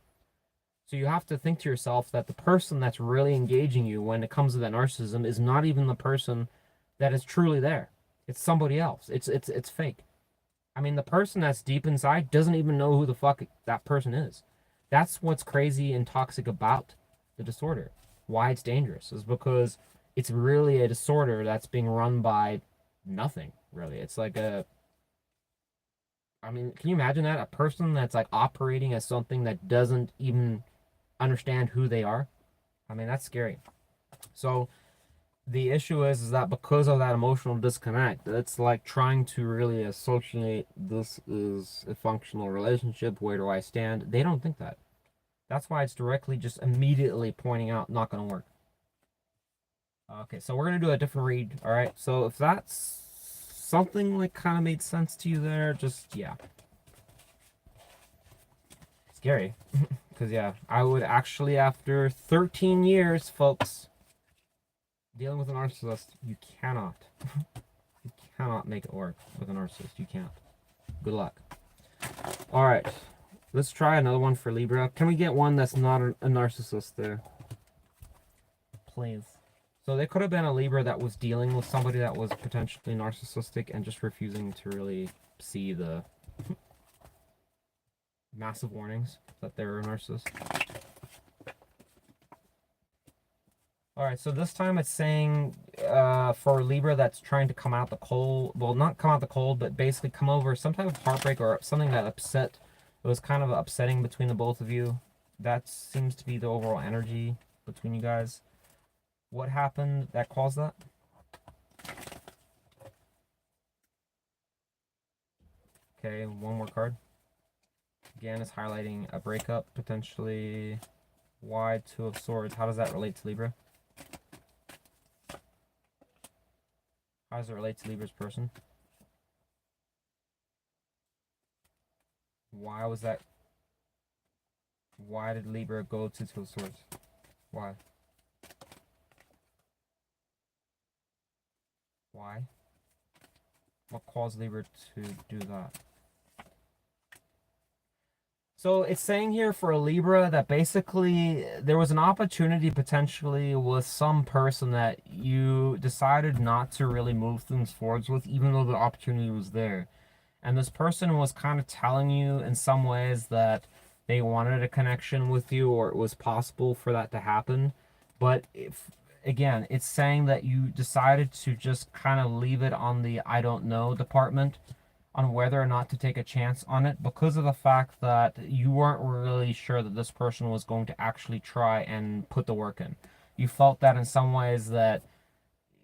So you have to think to yourself that the person that's really engaging you when it comes to that narcissism is not even the person that is truly there. It's somebody else. It's fake. I mean, the person that's deep inside doesn't even know who the fuck that person is. That's what's crazy and toxic about the disorder. Why it's dangerous is because it's really a disorder that's being run by nothing, really. It's like I mean, can you imagine that? A person that's like operating as something that doesn't even understand who they are? I mean, that's scary. So the issue is that because of that emotional disconnect, it's like trying to really associate this is a functional relationship. Where do I stand? They don't think that. That's why it's directly just immediately pointing out not going to work. Okay, so we're going to do a different read. All right. So if that's something like kind of made sense to you there, just yeah. Scary. Because yeah, I would actually, after 13 years, folks, dealing with a narcissist, you cannot. You cannot make it work with a narcissist. You can't. Good luck. All right. Let's try another one for Libra. Can we get one that's not a narcissist there? Please. So there could have been a Libra that was dealing with somebody that was potentially narcissistic and just refusing to really see the massive warnings that they're a narcissist. All right, so this time it's saying for Libra that's trying to come out the cold, well, not come out the cold, but basically come over some type of heartbreak or something that upset, it was kind of upsetting between the both of you. That seems to be the overall energy between you guys. What happened that caused that? Okay, one more card. Again, it's highlighting a breakup, potentially. Why? Two of Swords. How does that relate to Libra? How does it relate to Libra's person? Why was that? Why did Libra go to Two of Swords? Why? Why? What caused Libra to do that? So it's saying here for a Libra that basically there was an opportunity potentially with some person that you decided not to really move things forwards with, even though the opportunity was there. And this person was kind of telling you in some ways that they wanted a connection with you or it was possible for that to happen. But if, again, it's saying that you decided to just kind of leave it on the I don't know department on whether or not to take a chance on it because of the fact that you weren't really sure that this person was going to actually try and put the work in. You felt that in some ways that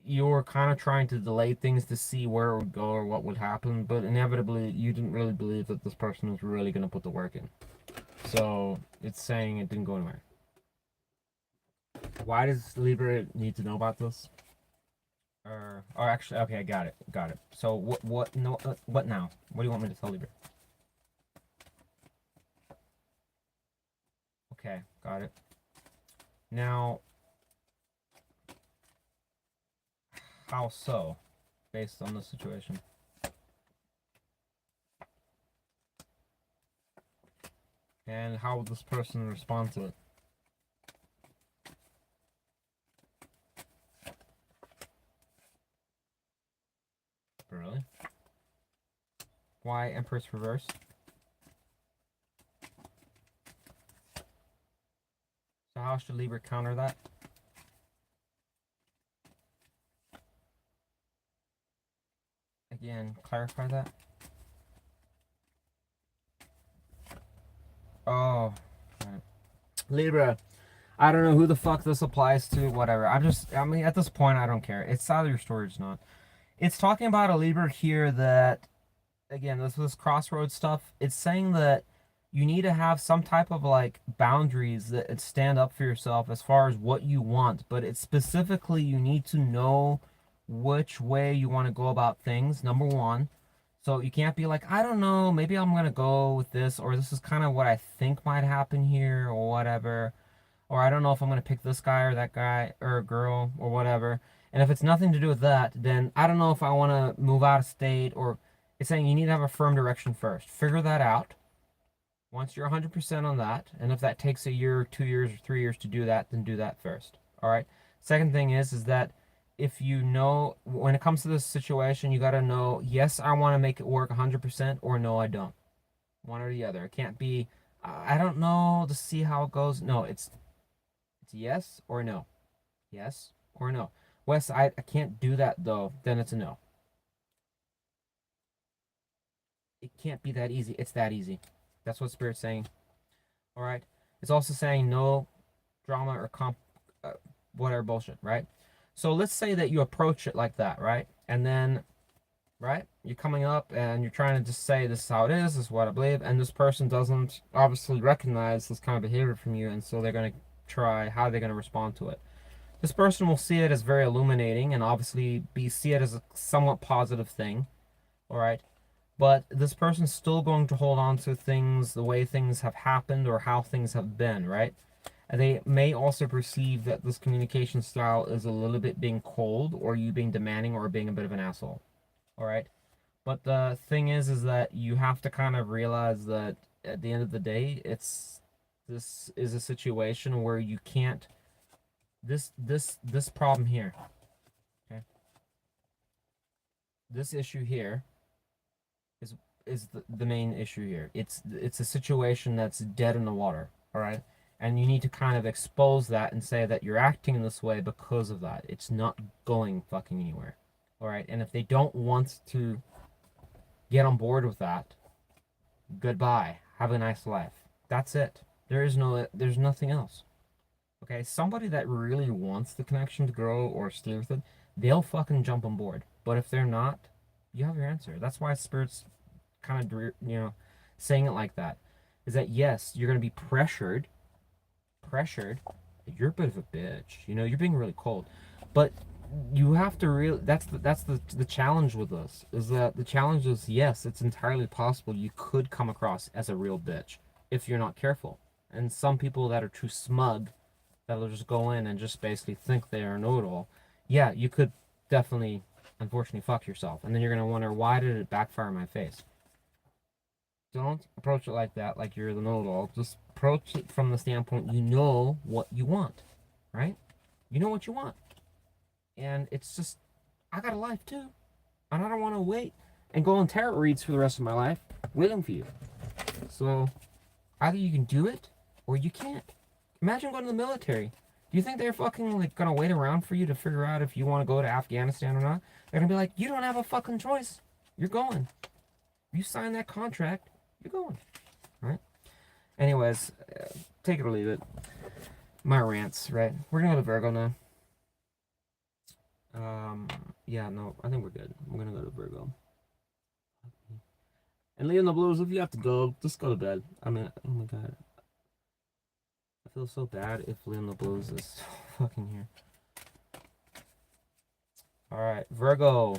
you were kind of trying to delay things to see where it would go or what would happen, but inevitably you didn't really believe that this person was really going to put the work in. So it's saying it didn't go anywhere. Why does Libra need to know about this? Or actually, okay, I got it. So what? No, what now? What do you want me to tell Libra? Okay, got it. Now, how so? Based on the situation. And how would this person respond to it? Really? Why Empress reversed? So how should Libra counter that? Again, clarify that. Oh, right. Libra. I don't know who the fuck this applies to, whatever. I mean, at this point, I don't care. It's either your story or it's not. It's talking about a Libra here that, again, this crossroads stuff. It's saying that you need to have some type of like boundaries that stand up for yourself as far as what you want. But it's specifically, you need to know which way you want to go about things, number one. So you can't be like, I don't know, maybe I'm going to go with this, or this is kind of what I think might happen here, or whatever. Or I don't know if I'm going to pick this guy or that guy or a girl or whatever. And if it's nothing to do with that, then I don't know if I want to move out of state, or it's saying you need to have a firm direction first. Figure that out. Once you're 100% on that, and if that takes a year, 2 years, or 3 years to do that, then do that first. All right. Second thing is that if you know, when it comes to this situation, you got to know, yes, I want to make it work 100%, or no, I don't. One or the other. It can't be, I don't know, to see how it goes. No, it's yes or no. Yes or no. Wes, I can't do that though. Then it's a no. It can't be that easy. It's that easy. That's what Spirit's saying. All right. It's also saying no drama or whatever bullshit, right? So let's say that you approach it like that, right? And then, right, you're coming up and you're trying to just say this is how it is, this is what I believe, and this person doesn't obviously recognize this kind of behavior from you, and so they're going to try, how are they going to respond to it? This person will see it as very illuminating and obviously see it as a somewhat positive thing, all right? But this person's still going to hold on to things the way things have happened or how things have been, right? And they may also perceive that this communication style is a little bit being cold, or you being demanding, or being a bit of an asshole, all right? But the thing is that you have to kind of realize that at the end of the day, this is a situation where you can't, this problem here, okay? This issue here is the main issue here. It's a situation that's dead in the water, all right? And you need to kind of expose that and say that you're acting in this way because of that. It's not going fucking anywhere, all right? And if they don't want to get on board with that, goodbye. Have a nice life. That's it. There's nothing else. Okay? Somebody that really wants the connection to grow or stay with it, they'll fucking jump on board. But if they're not, you have your answer. That's why Spirit's kind of, saying it like that. Is that, yes, you're going to be pressured. You're a bit of a bitch. You're being really cold. But you have to really, that's the challenge with this, is that the challenge is, yes, it's entirely possible you could come across as a real bitch if you're not careful. And some people that are too smug, that'll just go in and just basically think they are know-it-all, yeah, you could definitely, unfortunately, fuck yourself. And then you're going to wonder, why did it backfire in my face? Don't approach it like that, like you're the know-it-all. Just approach it from the standpoint, you know what you want, right? You know what you want. And it's just, I got a life too. And I don't want to wait and go on tarot reads for the rest of my life waiting for you. So either you can do it or you can't. Imagine going to the military. Do you think they're fucking like gonna wait around for you to figure out if you want to go to Afghanistan or not? They're gonna be like, you don't have a fucking choice. You're going. You sign that contract, you're going. All right? Anyways, take it or leave it. My rants, right? We're gonna go to Virgo now. Yeah, no, I think we're good. We're gonna go to Virgo. And Leo in the Blues, if you have to go, just go to bed. I mean, oh my god. I feel so bad if Leo in the Blues is fucking here. Alright, Virgo.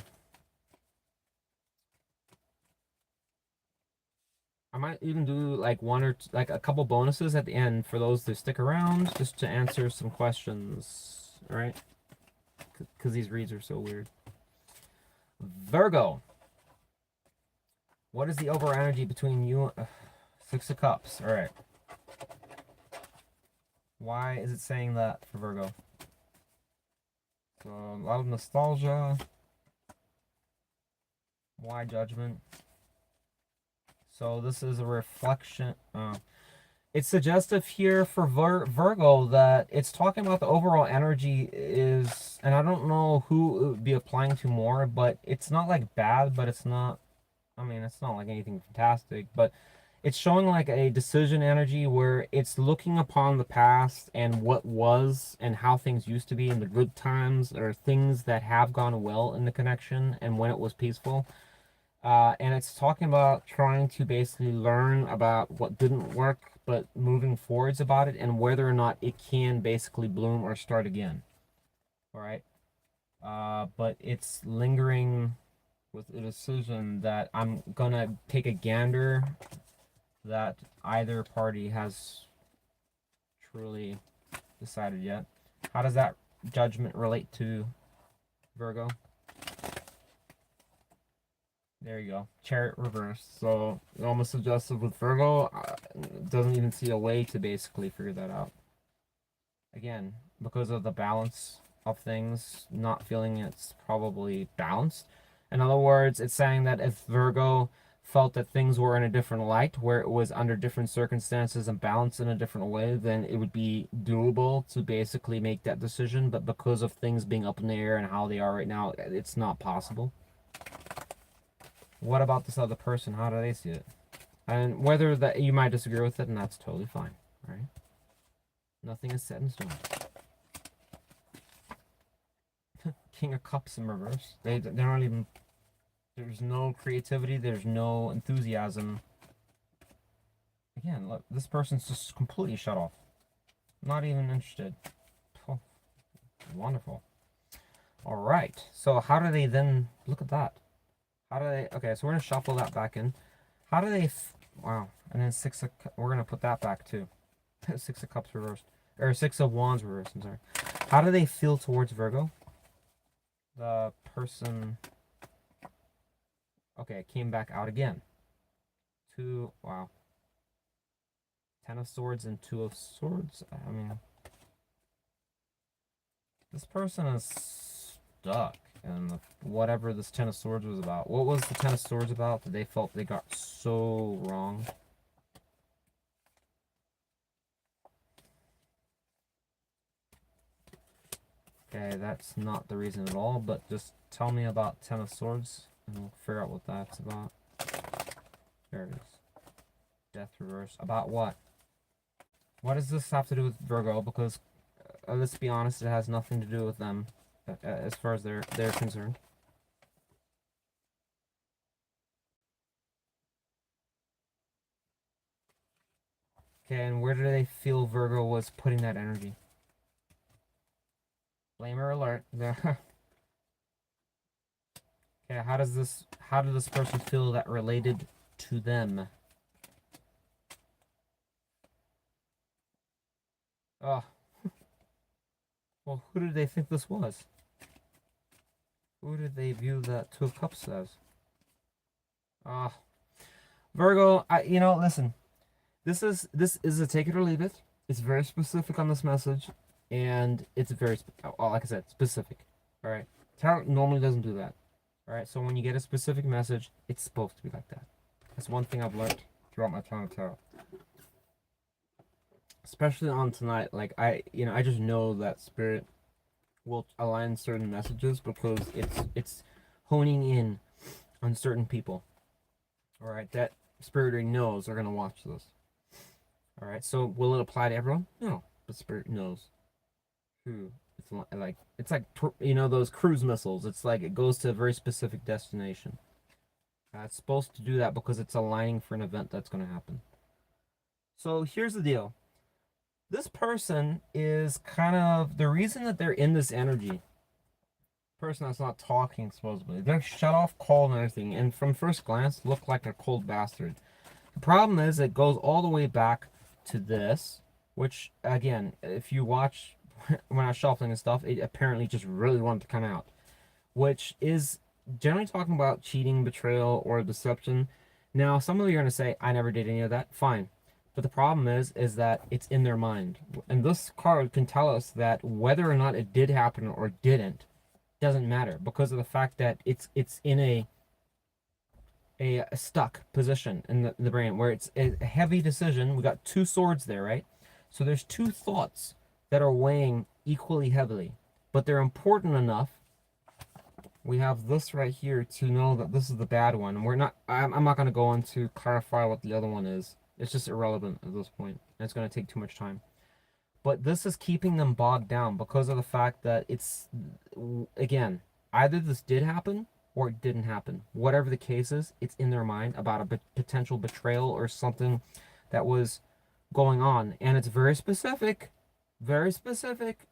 I might even do like one or two, like a couple bonuses at the end for those that stick around, just to answer some questions. Alright? Because these reads are so weird. Virgo. What is the overall energy between you? Six of Cups. All right. Why is it saying that for Virgo? So a lot of nostalgia. Why Judgment? So this is a reflection. It's suggestive here for Virgo that it's talking about the overall energy is, and I don't know who it would be applying to more, but it's not like bad, but it's not, I mean, it's not like anything fantastic, but it's showing like a decision energy where it's looking upon the past and what was and how things used to be in the good times or things that have gone well in the connection and when it was peaceful. And it's talking about trying to basically learn about what didn't work, but moving forwards about it and whether or not it can basically bloom or start again. All right. But it's lingering with a decision that I'm gonna take a gander that either party has truly decided yet. How does that judgment relate to Virgo? There you go. Chariot reverse. So it almost suggested with Virgo, doesn't even see a way to basically figure that out. Again, because of the balance of things, not feeling it's probably balanced. In other words, it's saying that if Virgo felt that things were in a different light, where it was under different circumstances and balanced in a different way, then it would be doable to basically make that decision. But because of things being up in the air and how they are right now, it's not possible. What about this other person? How do they see it? And whether that you might disagree with it, and that's totally fine, right? Nothing is set in stone. King of Cups in reverse. They're not even. There's no creativity. There's no enthusiasm. Again, look, this person's just completely shut off. Not even interested. Oh, wonderful. All right. So how do they then look at that? How do they? Okay, so we're gonna shuffle that back in. How do they? Wow. And then we're gonna put that back too. 6 of Cups reversed, or 6 of Wands reversed. I'm sorry. How do they feel towards Virgo? The person. Okay, it came back out again. Wow. 10 of Swords and 2 of Swords. I mean, this person is stuck. And whatever this 10 of Swords was about. What was the 10 of Swords about that they felt they got so wrong? Okay, that's not the reason at all, but just tell me about 10 of Swords, and we'll figure out what that's about. There it is. Death reverse. About what? What does this have to do with Virgo? Because, let's be honest, it has nothing to do with them. As far as they're concerned. Okay, and where do they feel Virgo was putting that energy? Blamer alert. Okay, how did this person feel that related to them? Oh. Well, who did they think this was? Who did they view that 2 of Cups as? Ah, Virgo. Listen. This is a take it or leave it. It's very specific on this message, and it's very, like I said, specific. All right. Tarot normally doesn't do that. All right. So when you get a specific message, it's supposed to be like that. That's one thing I've learned throughout my time with tarot. Especially on tonight, like I just know that spirit will align certain messages because it's honing in on certain people. All right, that spirit already knows they're gonna watch this. All right, so will it apply to everyone? No, but spirit knows who. It's like those cruise missiles. It's like it goes to a very specific destination. It's supposed to do that because it's aligning for an event that's gonna happen. So here's the deal. This person is kind of the reason that they're in this energy. Person that's not talking supposedly. They're shut off, cold, and everything, and from first glance look like a cold bastard. The problem is it goes all the way back to this, which again, if you watch when I was shuffling and stuff, it apparently just really wanted to come out, which is generally talking about cheating, betrayal, or deception. Now, some of you are gonna say, "I never did any of that." Fine. But the problem is that it's in their mind. And this card can tell us that whether or not it did happen or didn't doesn't matter because of the fact that it's in a a stuck position in the brain where it's a heavy decision. We got two swords there, right? So there's two thoughts that are weighing equally heavily, but they're important enough. We have this right here to know that this is the bad one. We're not. I'm not going to go on to clarify what the other one is. It's just irrelevant at this point, and it's going to take too much time. But this is keeping them bogged down because of the fact that it's, again, either this did happen or it didn't happen. Whatever the case is, it's in their mind about a potential betrayal or something that was going on. And it's very specific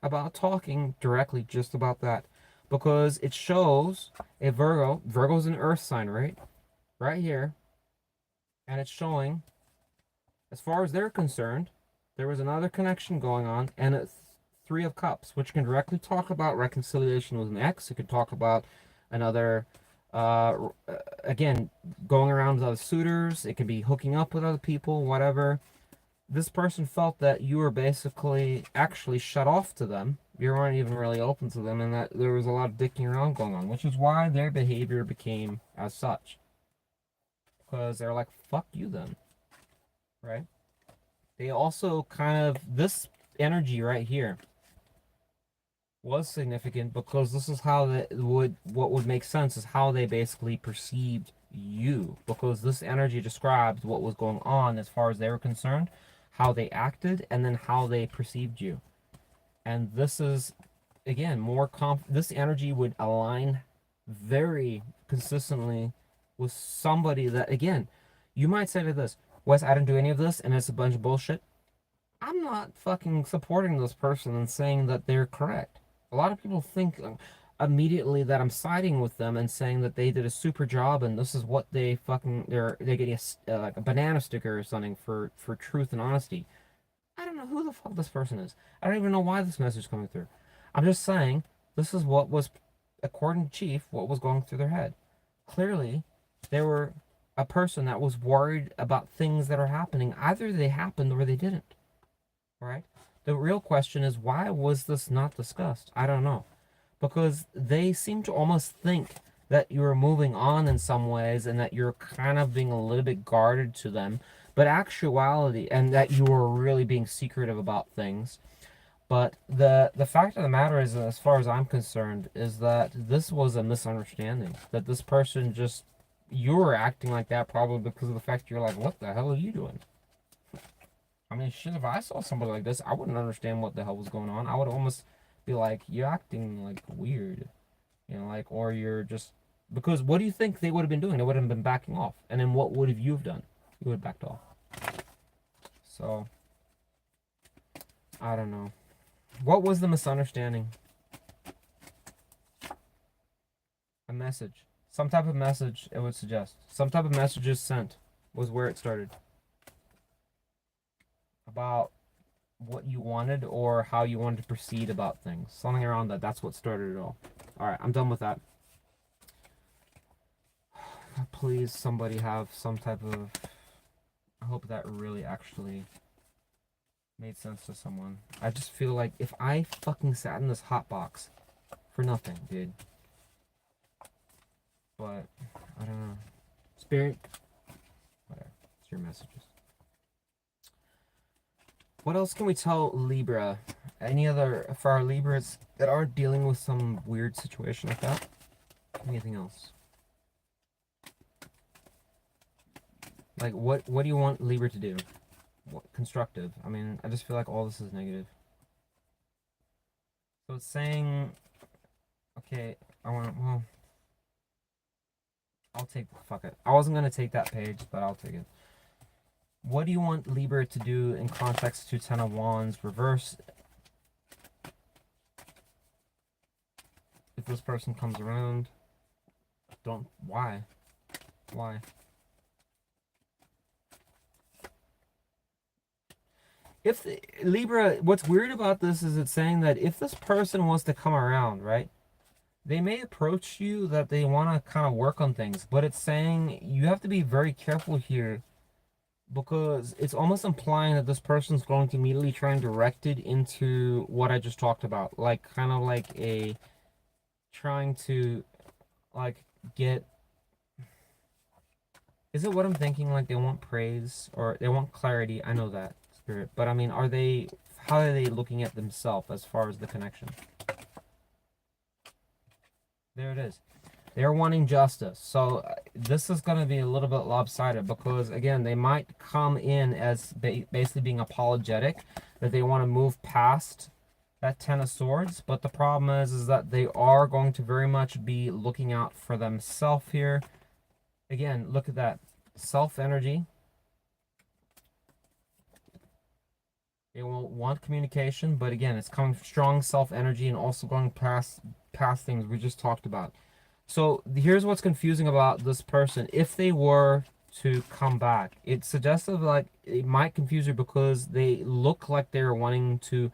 about talking directly just about that. Because it shows a Virgo. Virgo's an earth sign, right? Right here. And it's showing, as far as they're concerned, there was another connection going on, and it's Three of Cups, which can directly talk about reconciliation with an ex. It could talk about another, again, going around with other suitors. It could be hooking up with other people, whatever. This person felt that you were basically actually shut off to them. You weren't even really open to them, and that there was a lot of dicking around going on, which is why their behavior became as such. Because they're like, fuck you then. Right? They also kind of, this energy right here was significant because this is how what would make sense is how they basically perceived you, because this energy describes what was going on as far as they were concerned, how they acted, and then how they perceived you. And this is, again, this energy would align very consistently with somebody that, again, you might say to this, Wes, I didn't do any of this and it's a bunch of bullshit. I'm not fucking supporting this person and saying that they're correct. A lot of people think immediately that I'm siding with them and saying that they did a super job and this is what they fucking, they're getting like a banana sticker or something for truth and honesty. I don't know who the fuck this person is. I don't even know why this message is coming through. I'm just saying this is what was, according to Chief, what was going through their head. Clearly, they were a person that was worried about things that are happening. Either they happened or they didn't. Right? The real question is, why was this not discussed? I don't know. Because they seem to almost think that you're moving on in some ways and that you're kind of being a little bit guarded to them. But actuality, and that you are really being secretive about things. But the fact of the matter is, as far as I'm concerned, is that this was a misunderstanding. That this person just, you were acting like that probably because of the fact you're like, what the hell are you doing? I mean, shit, if I saw somebody like this, I wouldn't understand what the hell was going on. I would almost be like, you're acting like weird. You know, like, or you're just, because what do you think they would have been doing? They would have been backing off. And then what would have you have done? You would have backed off. So, I don't know. What was the misunderstanding? A message. Some type of message, it would suggest. Some type of messages sent was where it started. About what you wanted or how you wanted to proceed about things. Something around that. That's what started it all. Alright, I'm done with that. Please, somebody have some type of... I hope that really actually made sense to someone. I just feel like if I fucking sat in this hot box for nothing, dude. But, I don't know. Spirit, whatever. It's your messages. What else can we tell Libra? Any other, for our Libras that aren't dealing with some weird situation like that? Anything else? Like, what do you want Libra to do? What, constructive. I mean, I just feel like all this is negative. So it's saying, okay, well, I'll take, fuck it. I wasn't going to take that page, but I'll take it. What do you want Libra to do in context to Ten of Wands reverse? If this person comes around, why? Why? If Libra, what's weird about this is it's saying that if this person wants to come around, right? They may approach you that they want to kind of work on things, but it's saying you have to be very careful here because it's almost implying that this person's going to immediately try and direct it into what I just talked about. Like, kind of like a, trying to, like, get, Is it what I'm thinking? Like they want praise or they want clarity? I know that, Spirit. But I mean, are they, how are they looking at themselves as far as the connection? There it is. They're wanting justice. So this is going to be a little bit lopsided because, again, they might come in as basically being apologetic, that they want to move past that Ten of Swords. But the problem is that they are going to very much be looking out for themselves here. Again, look at that. Self-energy. They will want communication, but again, it's coming from strong self-energy and also going past things we just talked about. So here's what's confusing about this person. If they were to come back, it's suggestive, like it might confuse you because they look like they're wanting to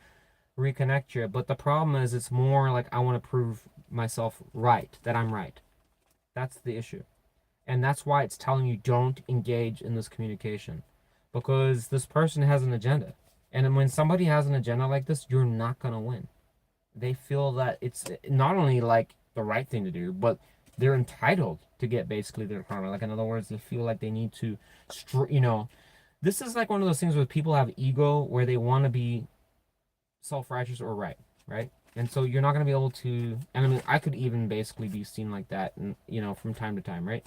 reconnect you. But the problem is it's more like I want to prove myself right, that I'm right. That's the issue. And that's why it's telling you don't engage in this communication. Because this person has an agenda. And when somebody has an agenda like this, you're not going to win. They feel that it's not only like the right thing to do, but they're entitled to get basically their karma. Like, in other words, they feel like they need to, you know, this is like one of those things where people have ego where they want to be self-righteous or right? And so you're not going to be able to, and I mean, I could even basically be seen like that, and you know, from time to time, right?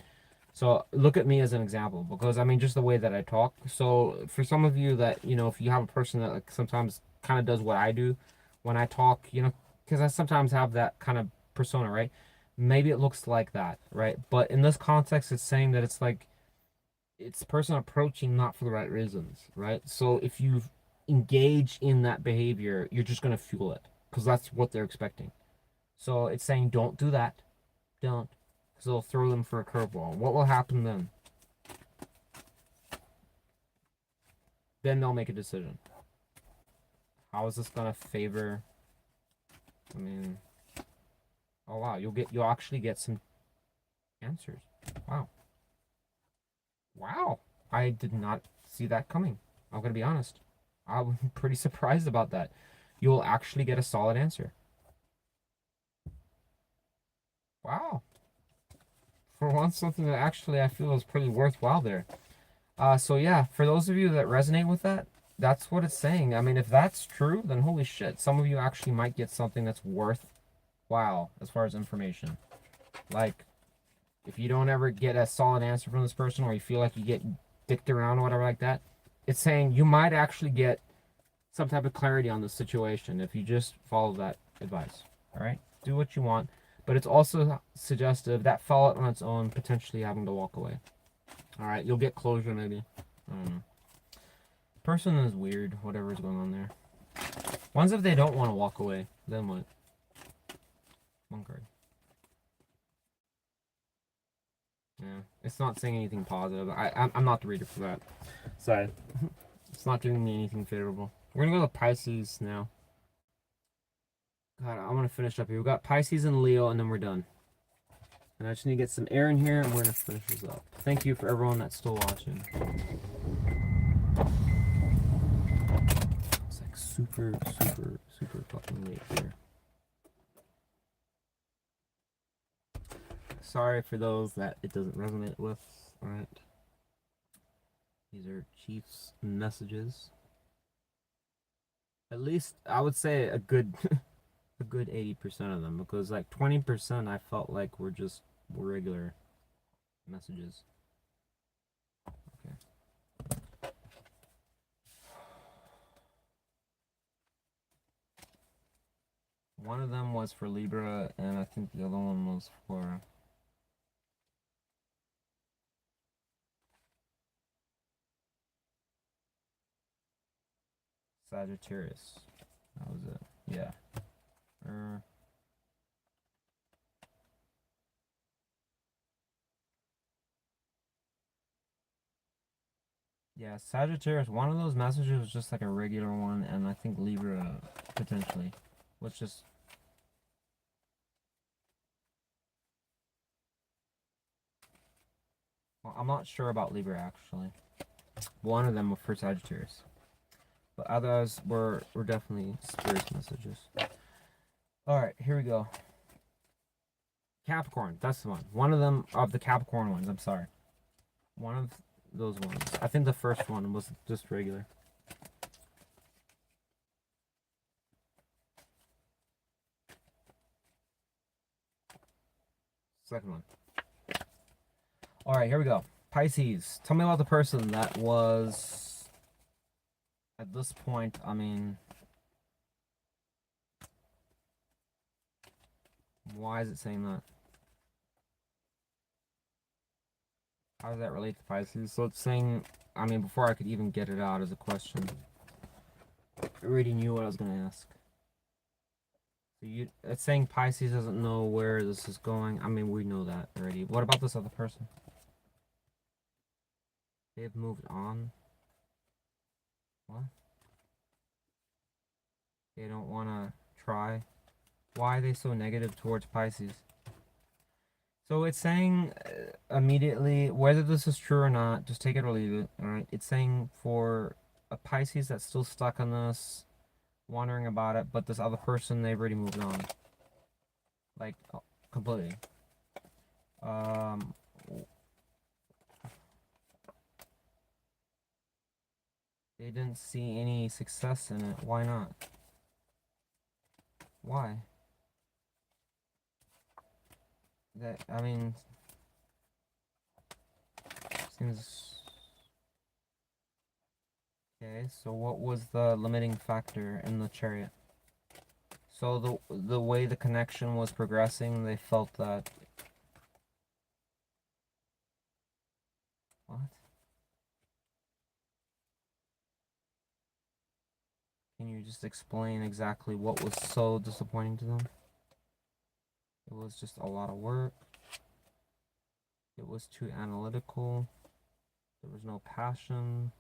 So look at me as an example, because I mean, just the way that I talk. So for some of you that, you know, if you have a person that like sometimes kind of does what I do when I talk, you know, because I sometimes have that kind of persona, right? Maybe it looks like that, right? But in this context, it's saying that it's like, it's the person approaching not for the right reasons, right? So if you engage in that behavior, you're just going to fuel it because that's what they're expecting. So it's saying don't do that. Don't. Because it'll throw them for a curveball. What will happen then? Then they'll make a decision. How is this gonna favor? I mean, oh wow, you'll actually get some answers. Wow. Wow. I did not see that coming. I'm gonna be honest. I'm pretty surprised about that. You'll actually get a solid answer. Wow. For once, something that actually I feel is pretty worthwhile there. So yeah, for those of you that resonate with that, that's what it's saying. I mean, if that's true, then holy shit, some of you actually might get something that's worthwhile as far as information. Like, if you don't ever get a solid answer from this person, or you feel like you get dicked around or whatever like that, it's saying you might actually get some type of clarity on the situation if you just follow that advice. All right, do what you want. But it's also suggestive that follow it on its own, potentially having to walk away. All right, you'll get closure maybe. I don't know. Person is weird, whatever's going on there. Ones if they don't want to walk away, then what? One card. Yeah, it's not saying anything positive. I'm not the reader for that. Sorry. It's not giving me anything favorable. We're gonna go to Pisces now. God, I want to finish up here. We got Pisces and Leo, and then we're done. And I just need to get some air in here, and we're gonna finish this up. Thank you for everyone that's still watching. It's like super fucking late here. Sorry for those that it doesn't resonate with. Alright. These are Chief's messages. At least I would say a good a good 80% of them, because like 20% I felt like were just regular messages. Okay. One of them was for Libra, and I think the other one was for Sagittarius. That was it. Yeah. Yeah, Sagittarius, one of those messages was just like a regular one, and I think Libra potentially was just... Well, I'm not sure about Libra actually. One of them was for Sagittarius. But others were definitely spirit messages. Alright, here we go. Capricorn, that's the one. One of them of the Capricorn ones, I'm sorry. One of those ones. I think the first one was just regular. Second one. Alright, here we go. Pisces. Tell me about the person that was, at this point, I mean, why is it saying that? How does that relate to Pisces? So it's saying, I mean, before I could even get it out as a question, I already knew what I was going to ask. So it's saying Pisces doesn't know where this is going. I mean, we know that already. What about this other person? They've moved on. What? They don't want to try. Why are they so negative towards Pisces? So it's saying immediately, whether this is true or not, just take it or leave it, alright? It's saying for a Pisces that's still stuck on this, wondering about it, but this other person, they've already moved on. Like, completely. They didn't see any success in it. Why not? Why? That, I mean, seems... Okay, so what was the limiting factor in the chariot? So the way the connection was progressing, they felt that... What? Can you just explain exactly what was so disappointing to them? It was just a lot of work. It was too analytical. There was no passion.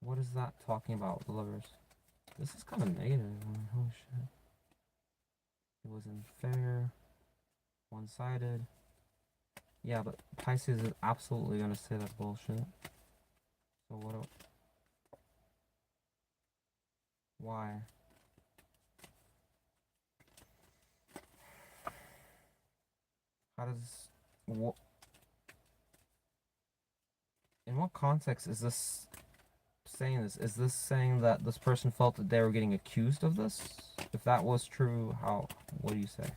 What is that talking about with the lovers? This is kind of negative. Holy shit. It was unfair. One-sided. Yeah, but Pisces is absolutely gonna say that bullshit. So what? Why? How does... What? In what context is this saying this? Is this saying that this person felt that they were getting accused of this? If that was true, how? What do you say?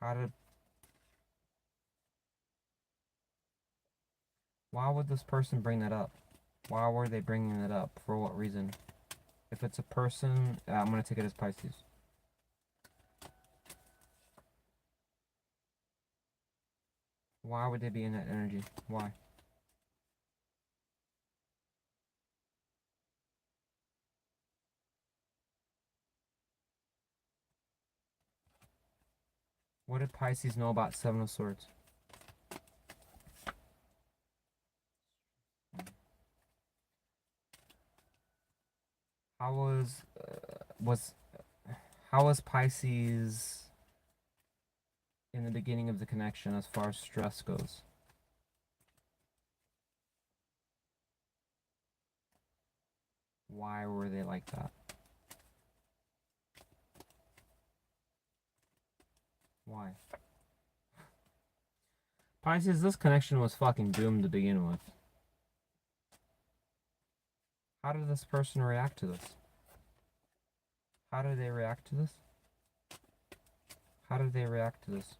How did... Why would this person bring that up? Why were they bringing it up? For what reason? If it's a person, I'm gonna take it as Pisces. Why would they be in that energy? Why? What did Pisces know about Seven of Swords? How how was Pisces in the beginning of the connection as far as stress goes? Why were they like that? Why? Pisces, this connection was fucking doomed to begin with. How did this person react to this? How did they react to this? How did they react to this?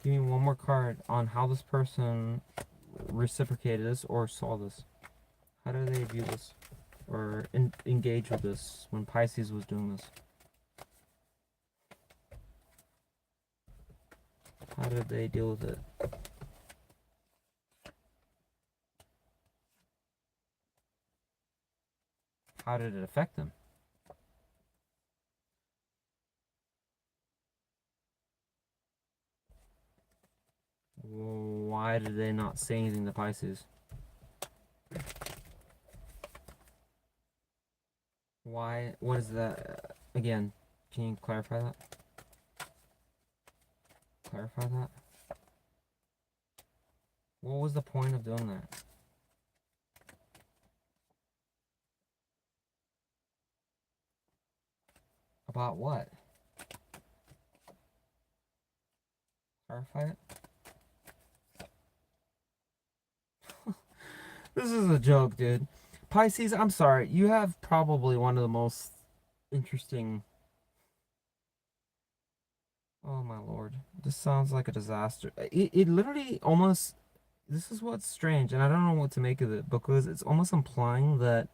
Give me one more card on how this person reciprocated this or saw this. How do they view this or engage with this when Pisces was doing this? How did they deal with it? How did it affect them? Why did they not say anything to Pisces? Why? What is that? Again, can you clarify that? Clarify that? What was the point of doing that? About what? Clarify it? This is a joke, dude. Pisces, I'm sorry. You have probably one of the most interesting... Oh my lord. This sounds like a disaster. It literally almost... This is what's strange, and I don't know what to make of it, because it's almost implying that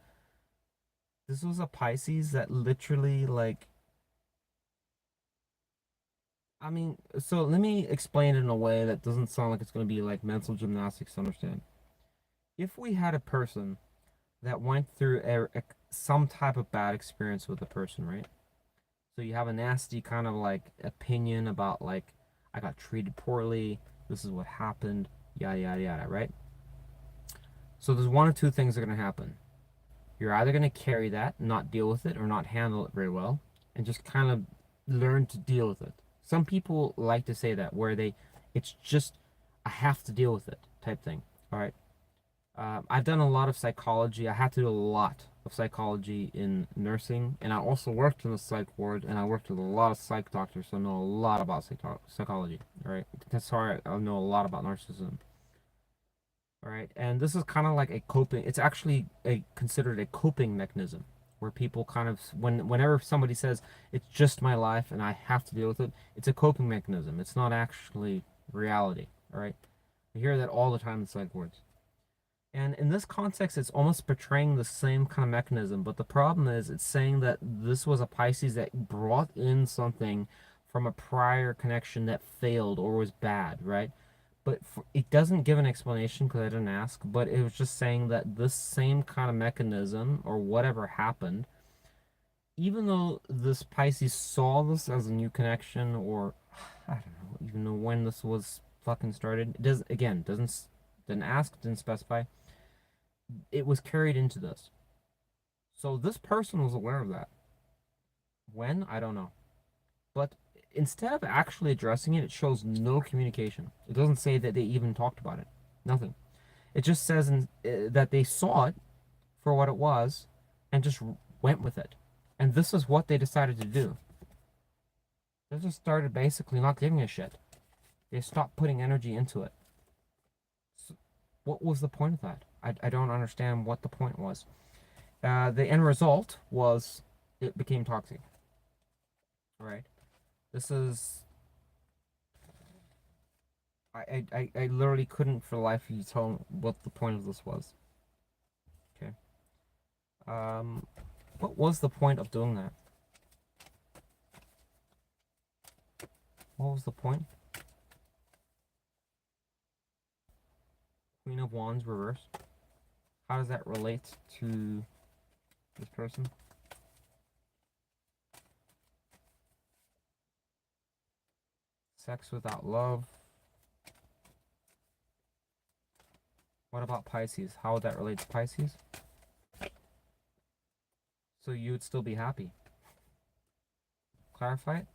this was a Pisces that literally, like... I mean, so let me explain it in a way that doesn't sound like it's going to be like mental gymnastics to understand. If we had a person that went through some type of bad experience with a person, right? So you have a nasty kind of like opinion about like, I got treated poorly, this is what happened, yada yada yada, right? So there's one or two things that are going to happen. You're either going to carry that, not deal with it, or not handle it very well, and just kind of learn to deal with it. Some people like to say that, where it's just, I have to deal with it type thing. All right. I've done a lot of psychology. I had to do a lot of psychology in nursing, and I also worked in the psych ward, and I worked with a lot of psych doctors, so I know a lot about psychology. All right. That's why I know a lot about narcissism. All right. And this is kind of like a coping. It's actually considered a coping mechanism, where people kind of, whenever somebody says it's just my life and I have to deal with it, it's a coping mechanism. It's not actually reality. All right. I hear that all the time in psych wards. And in this context, it's almost portraying the same kind of mechanism. But the problem is, it's saying that this was a Pisces that brought in something from a prior connection that failed or was bad, right? But it doesn't give an explanation because I didn't ask. But it was just saying that this same kind of mechanism or whatever happened, even though this Pisces saw this as a new connection, or I don't know, even know when this was fucking started. It does, again, didn't ask, didn't specify. It was carried into this. So this person was aware of that. When? I don't know. But instead of actually addressing it, it shows no communication. It doesn't say that they even talked about it. Nothing. It just says that they saw it for what it was and just went with it. And this is what they decided to do. They just started basically not giving a shit. They stopped putting energy into it. So what was the point of that? I don't understand what the point was. The end result was it became toxic. Right? This is... I literally couldn't for the life of you tell what the point of this was. Okay. What was the point of doing that? What was the point? Queen of Wands reversed. How does that relate to this person? Sex without love. What about Pisces? How would that relate to Pisces? So you would still be happy. Clarify it?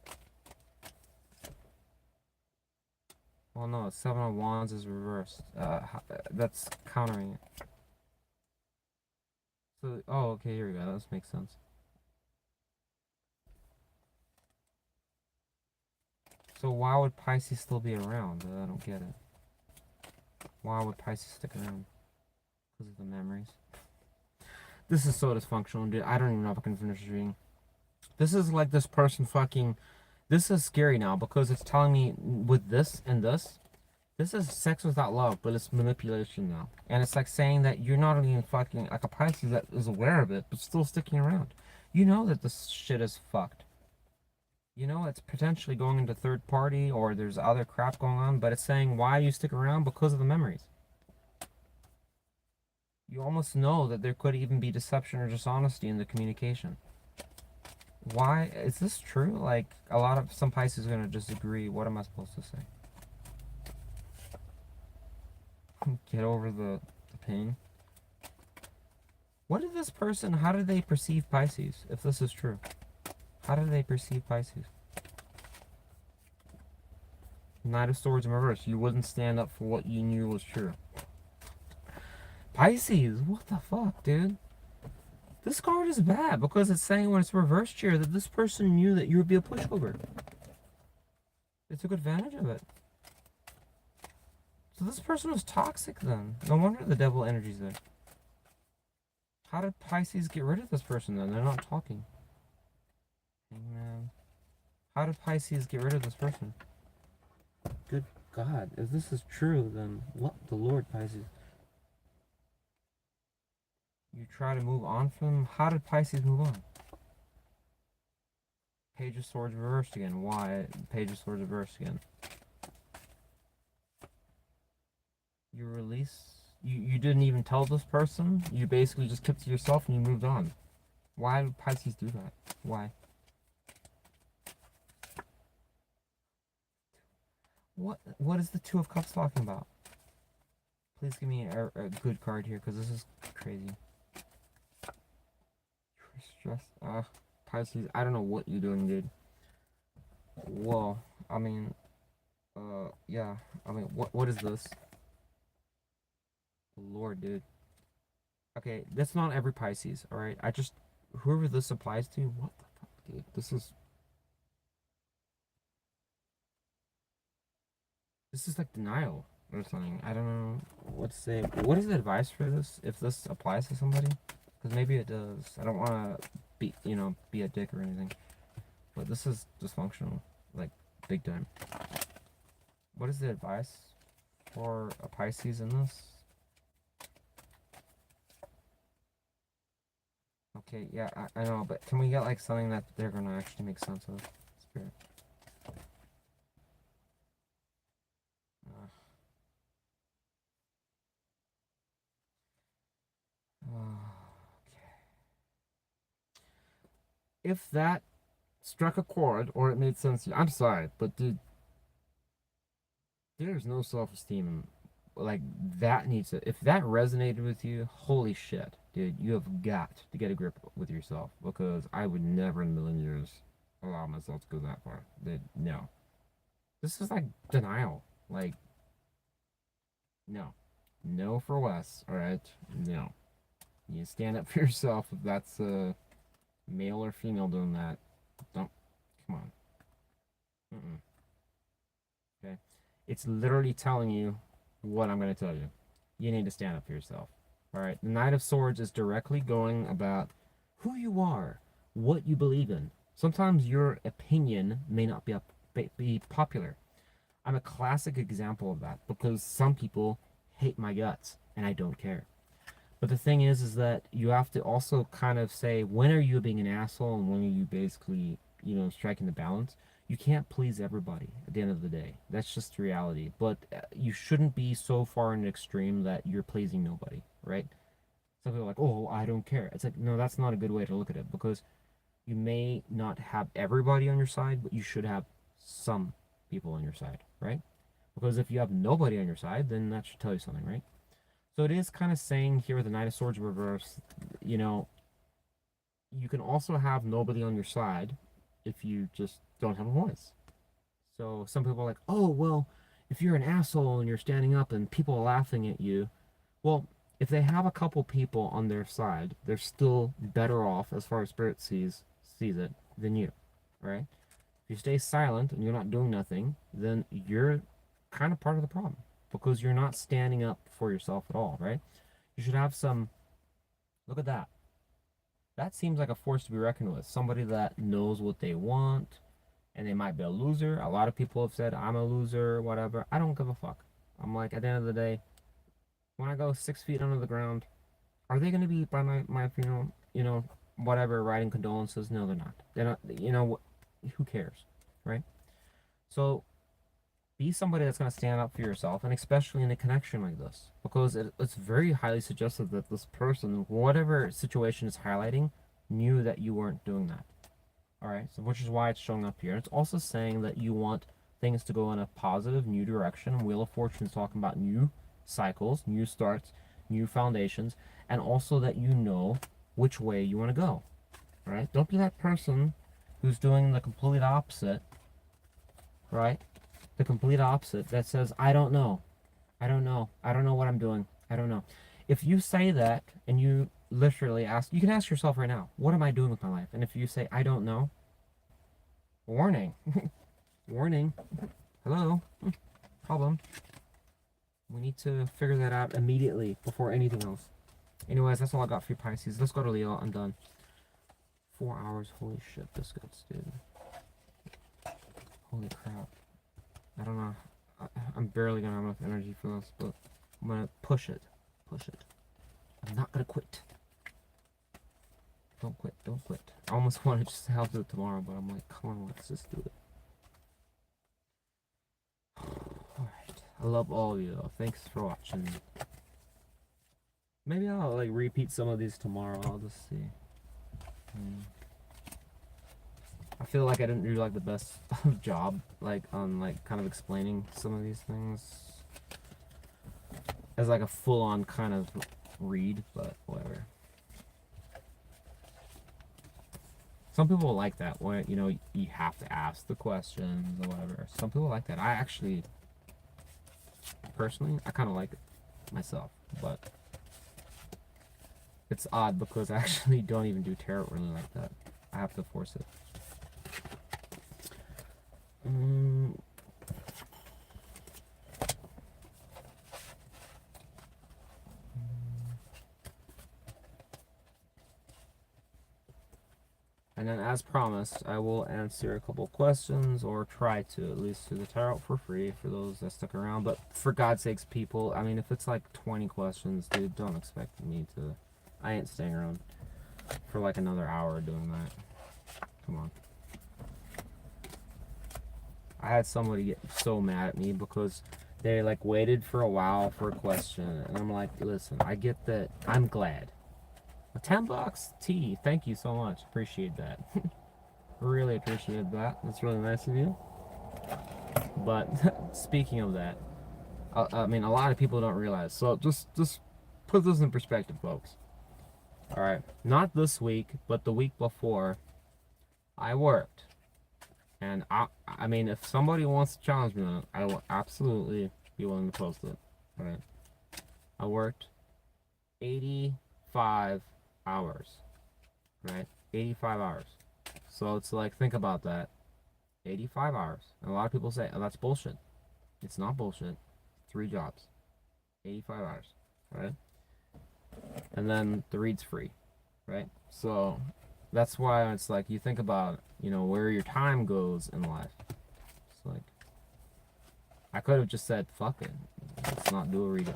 Well, no, Seven of Wands is reversed. That's countering it. So, oh, okay, here we go. This makes sense. So why would Pisces still be around? I don't get it. Why would Pisces stick around? Because of the memories. This is so dysfunctional, dude. I don't even know if I can finish reading. This is like this person fucking... This is scary now because it's telling me with this and this is sex without love, but it's manipulation now. And it's like saying that you're not even fucking like a Pisces that is aware of it, but still sticking around. You know that this shit is fucked. You know it's potentially going into third party or there's other crap going on, but it's saying why do you stick around? Because of the memories. You almost know that there could even be deception or dishonesty in the communication. Why is this true? Like some Pisces are gonna disagree. What am I supposed to say? Get over the pain. What did this person? How did they perceive Pisces? If this is true, how did they perceive Pisces? Knight of Swords in reverse. You wouldn't stand up for what you knew was true. Pisces, what the fuck, dude? This card is bad because it's saying when it's reversed here that this person knew that you would be a pushover. They took advantage of it. So this person was toxic then. No wonder the devil energy's there. How did Pisces get rid of this person then? They're not talking. Man. How did Pisces get rid of this person? Good God. If this is true, then what the Lord, Pisces? You try to move on from him? How did Pisces move on? Page of Swords reversed again. Why? Page of Swords reversed again. You release... You didn't even tell this person. You basically just kept to yourself and you moved on. Why would Pisces do that? Why? What is the Two of Cups talking about? Please give me a good card here, because this is crazy. Stress. Pisces, I don't know what you're doing, dude. Whoa. I mean, yeah. I mean, what is this? Lord, dude. Okay, that's not every Pisces, alright? Whoever this applies to, what the fuck, dude? This is like denial or something. I don't know what to say. What is the advice for this, if this applies to somebody? Because maybe it does. I don't want to be a dick or anything. But this is dysfunctional, like, big time. What is the advice for a Pisces in this? Okay, yeah, I know, but can we get, like, something that they're gonna actually make sense of? Spirit. Okay. If that struck a chord or it made sense to you, I'm sorry, but dude, there's no self-esteem. Like, that needs to, if that resonated with you, holy shit, dude, you have got to get a grip with yourself, because I would never in a million years allow myself to go that far. No. This is like denial. Like, no. No for Wes, alright? No. You stand up for yourself. If that's a male or female doing that, don't, come on. Okay? It's literally telling you what I'm going to tell you. You need to stand up for yourself. Alright? The Knight of Swords is directly going about who you are, what you believe in. Sometimes your opinion may not be popular. I'm a classic example of that, because some people hate my guts and I don't care. But the thing is that you have to also kind of say, when are you being an asshole and when are you basically, striking the balance? You can't please everybody at the end of the day. That's just reality. But you shouldn't be so far in an extreme that you're pleasing nobody, right? Some people are like, oh, I don't care. It's like, no, that's not a good way to look at it, because you may not have everybody on your side, but you should have some people on your side, right? Because if you have nobody on your side, then that should tell you something, right? So it is kind of saying here with the Knight of Swords reverse, you can also have nobody on your side if you just don't have a voice. So some people are like, oh, well, if you're an asshole and you're standing up and people are laughing at you, well, if they have a couple people on their side, they're still better off, as far as Spirit sees it, than you, right? If you stay silent and you're not doing nothing, then you're kind of part of the problem, because you're not standing up for yourself at all, right? You should have some... Look at that. That seems like a force to be reckoned with. Somebody that knows what they want, and they might be a loser. A lot of people have said, I'm a loser, whatever. I don't give a fuck. I'm like, at the end of the day, when I go 6 feet under the ground, are they going to be by my funeral, whatever, writing condolences? No, they're not. They're not, who cares, right? So be somebody that's going to stand up for yourself, and especially in a connection like this, because it's very highly suggestive that this person, whatever situation is highlighting, knew that you weren't doing that. All right, so which is why it's showing up here. It's also saying that you want things to go in a positive, new direction. Wheel of Fortune is talking about new cycles, new starts, new foundations, and also that you know which way you want to go. All right, don't be that person who's doing the complete opposite, right? The complete opposite that says, I don't know. I don't know. I don't know what I'm doing. I don't know. If you say that and you literally ask, you can ask yourself right now, what am I doing with my life? And if you say, I don't know, warning. Warning. Hello. Problem. We need to figure that out immediately before anything else. Anyways, that's all I got for you, Pisces. Let's go to Leo. I'm done. 4 hours. Holy shit, biscuits, dude. Holy crap. I don't know. I'm barely gonna have enough energy for this, but I'm gonna push it. Push it. I'm not gonna quit. Don't quit. Don't quit. I almost wanted just to help do it tomorrow, but I'm like, come on, let's just do it. Alright. I love all of you, though. Thanks for watching. Maybe I'll, like, repeat some of these tomorrow. I'll just see. I feel like I didn't do, like, the best job, like, on, like, kind of explaining some of these things as, like, a full-on kind of read, but whatever. Some people like that, where, you know, you have to ask the questions or whatever. Some people like that. I actually, personally, I kind of like it myself, but it's odd because I actually don't even do tarot really like that. I have to force it. And then, as promised, I will answer a couple questions, or try to, at least, through the tarot for free for those that stuck around. But for God's sakes, people, I mean, if it's like 20 questions, dude, don't expect me to. I ain't staying around for like another hour doing that. Come on. I had somebody get so mad at me because they like waited for a while for a question, and I'm like, listen, I get that. I'm glad. $10 tea. Thank you so much. Appreciate that. Really appreciate that. That's really nice of you. But speaking of that, I mean, a lot of people don't realize. So just put this in perspective, folks. All right, not this week, but the week before, I worked, and I mean, if somebody wants to challenge me on it, I will absolutely be willing to post it. All right, I worked 85 hours, right? 85 hours. So it's like, think about that. 85 hours. And a lot of people say, oh, that's bullshit. It's not bullshit. 3 jobs. 85 hours, right? And then the read's free, right? So that's why it's like, you think about, you know, where your time goes in life. It's like, I could have just said, fuck it. Let's not do a read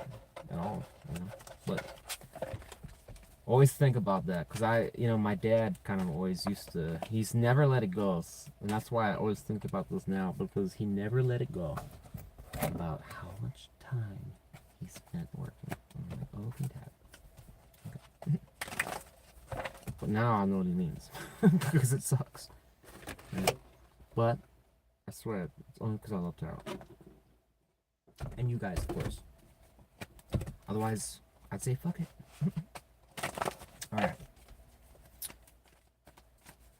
at all, you know? But always think about that, because you know, my dad kind of always used to, he's never let it go, and that's why I always think about this now, because he never let it go about how much time he spent working. I'm like, oh, okay, Dad. Okay. But now I know what he means, because it sucks. Right? But I swear, it's only because I love tarot, and you guys, of course. Otherwise, I'd say fuck it. Alright.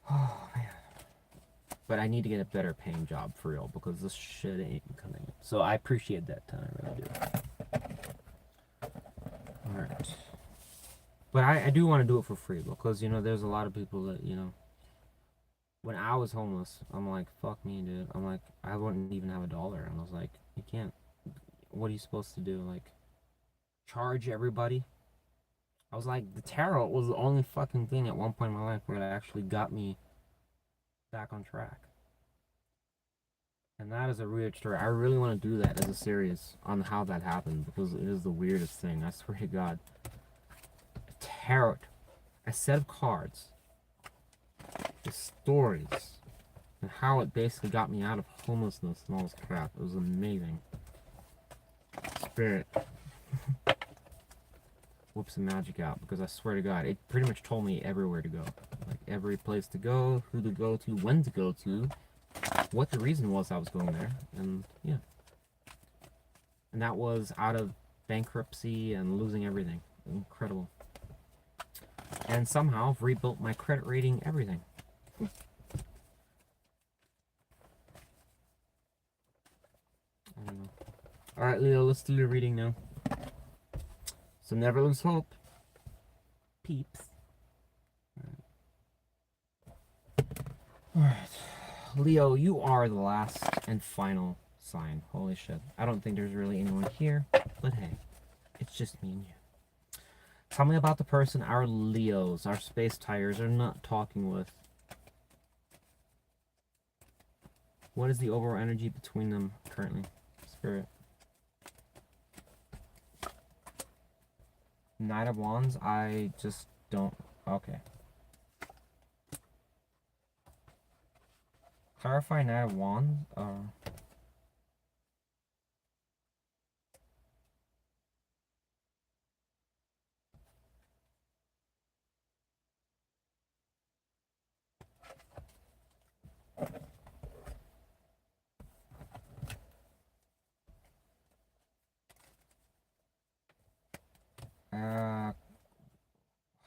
Oh, man. But I need to get a better paying job for real, because this shit ain't coming. So I appreciate that time, I really do. Alright. But I do want to do it for free, because, you know, there's a lot of people that, you know, when I was homeless, I'm like, fuck me, dude. I'm like, I wouldn't even have $1. And I was like, you can't. What are you supposed to do? Like, charge everybody? I was like, the tarot was the only fucking thing at one point in my life where it actually got me back on track. And that is a weird story. I really want to do that as a series on how that happened, because it is the weirdest thing. I swear to God. A tarot, a set of cards, the stories, and how it basically got me out of homelessness and all this crap. It was amazing. Spirit. Whip some magic out, because I swear to God, it pretty much told me everywhere to go. Like, every place to go, who to go to, when to go to, what the reason was I was going there, and yeah. And that was out of bankruptcy and losing everything. Incredible. And somehow I've rebuilt my credit rating, everything. I don't know. Alright, Leo, let's do your reading now. So never lose hope, peeps. Alright. Leo, you are the last and final sign. Holy shit. I don't think there's really anyone here, but hey, it's just me and you. Tell me about the person our Leos, our space tigers, are not talking with. What is the overall energy between them currently? Spirit. Knight of Wands, I just don't... Okay. Clarify Knight of Wands?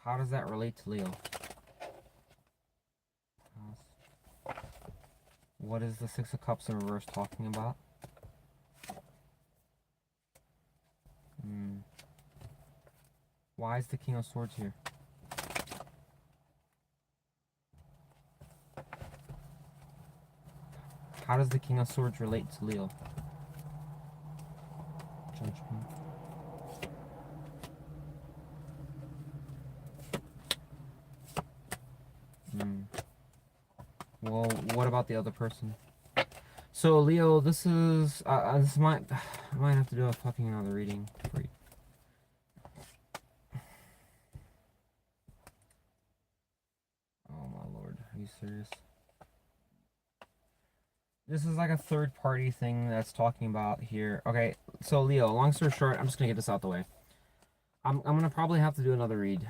How does that relate to Leo? What is the Six of Cups in reverse talking about? Why is the King of Swords here? How does the King of Swords relate to Leo? Judgment. Well, what about the other person? So Leo, this is I might have to do a fucking another reading for you. Oh my lord, are you serious? This is like a third party thing that's talking about here. Okay, so Leo, long story short, I'm just gonna get this out the way. I'm gonna probably have to do another read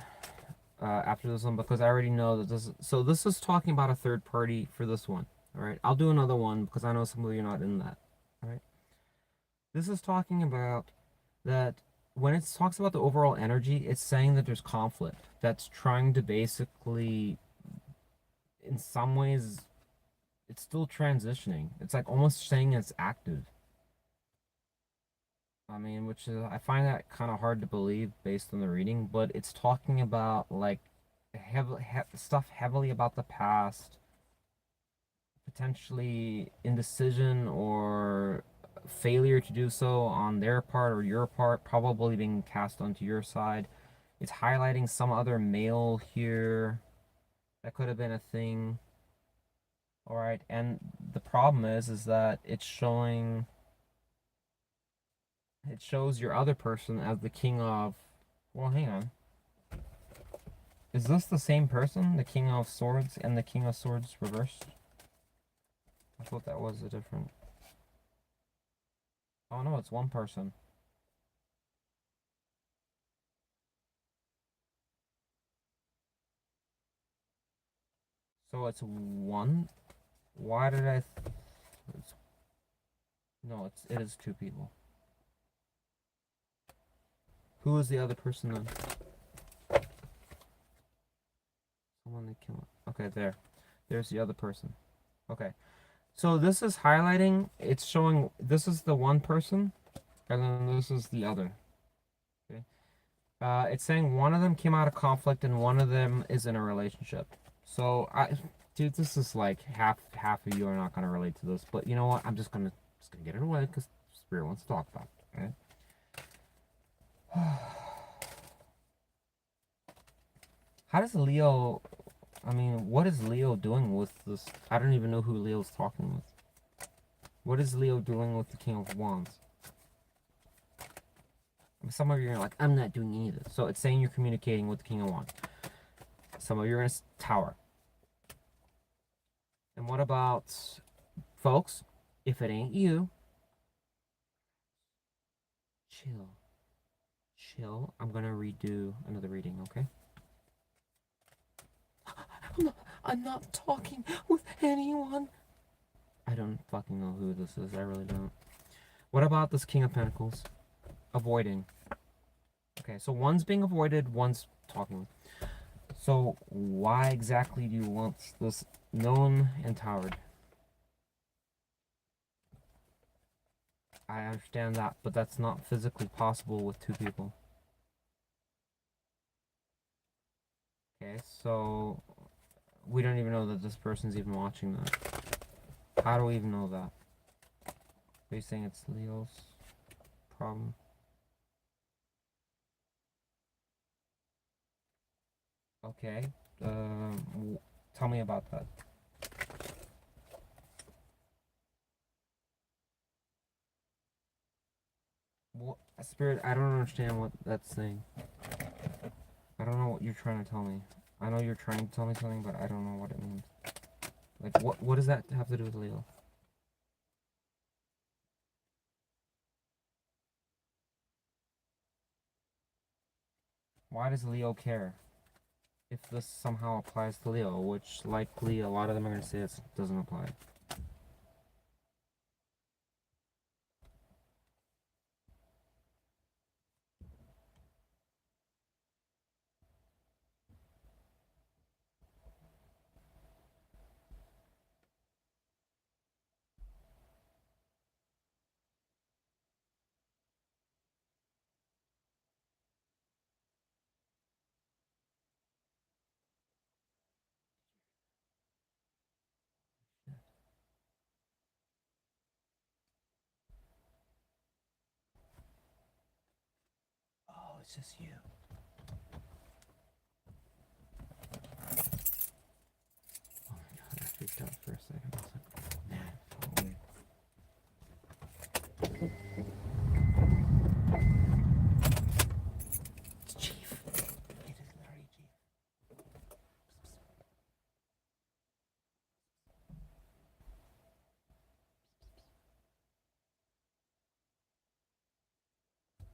after this one because I already know that this. So this is talking about a third party for this one. All right, I'll do another one because I know some of you are not in that. All right, this is talking about that when it talks about the overall energy, it's saying that there's conflict that's trying to basically, in some ways, it's still transitioning. It's like almost saying it's active. I mean, which is, I find that kind of hard to believe based on the reading, but it's talking about like stuff heavily about the past, potentially indecision or failure to do so on their part or your part, probably being cast onto your side. It's highlighting some other male here. That could have been a thing. All right, and the problem is that it shows your other person as the king of, well, hang on. Is this the same person? The King of Swords and the King of Swords reversed? I thought that was a different... Oh no, it's one person. So it's one? Why did I... No, it is two people. Who is the other person then? Someone they kill. Okay, there. There's the other person. Okay. So this is highlighting, it's showing, this is the one person, and then this is the other. Okay. It's saying one of them came out of conflict and one of them is in a relationship. So, dude, this is like half of you are not gonna relate to this, but you know what? I'm just gonna get it away because Spirit wants to talk about it. Right? How does Leo? I mean, what is Leo doing with this? I don't even know who Leo's talking with. What is Leo doing with the King of Wands? Some of you are like, I'm not doing either. So it's saying you're communicating with the King of Wands. Some of you are in a tower. And what about, folks, if it ain't you, chill. Chill. I'm going to redo another reading, okay? I'm not talking with anyone. I don't fucking know who this is. I really don't. What about this King of Pentacles? Avoiding. Okay, so one's being avoided, one's talking. So why exactly do you want this known and towered? I understand that, but that's not physically possible with two people. Okay, so we don't even know that this person's even watching that. How do we even know that? Are you saying it's Leo's problem? Okay. Tell me about that. What, Spirit, I don't understand what that's saying. I don't know what you're trying to tell me. I know you're trying to tell me something, but I don't know what it means. Like, what does that have to do with Leo? Why does Leo care? If this somehow applies to Leo, which likely a lot of them are going to say it doesn't apply. Oh, it's just you. Oh my god, I freaked out for a second. I was like, man, holy. It's Chief. It is literally Chief.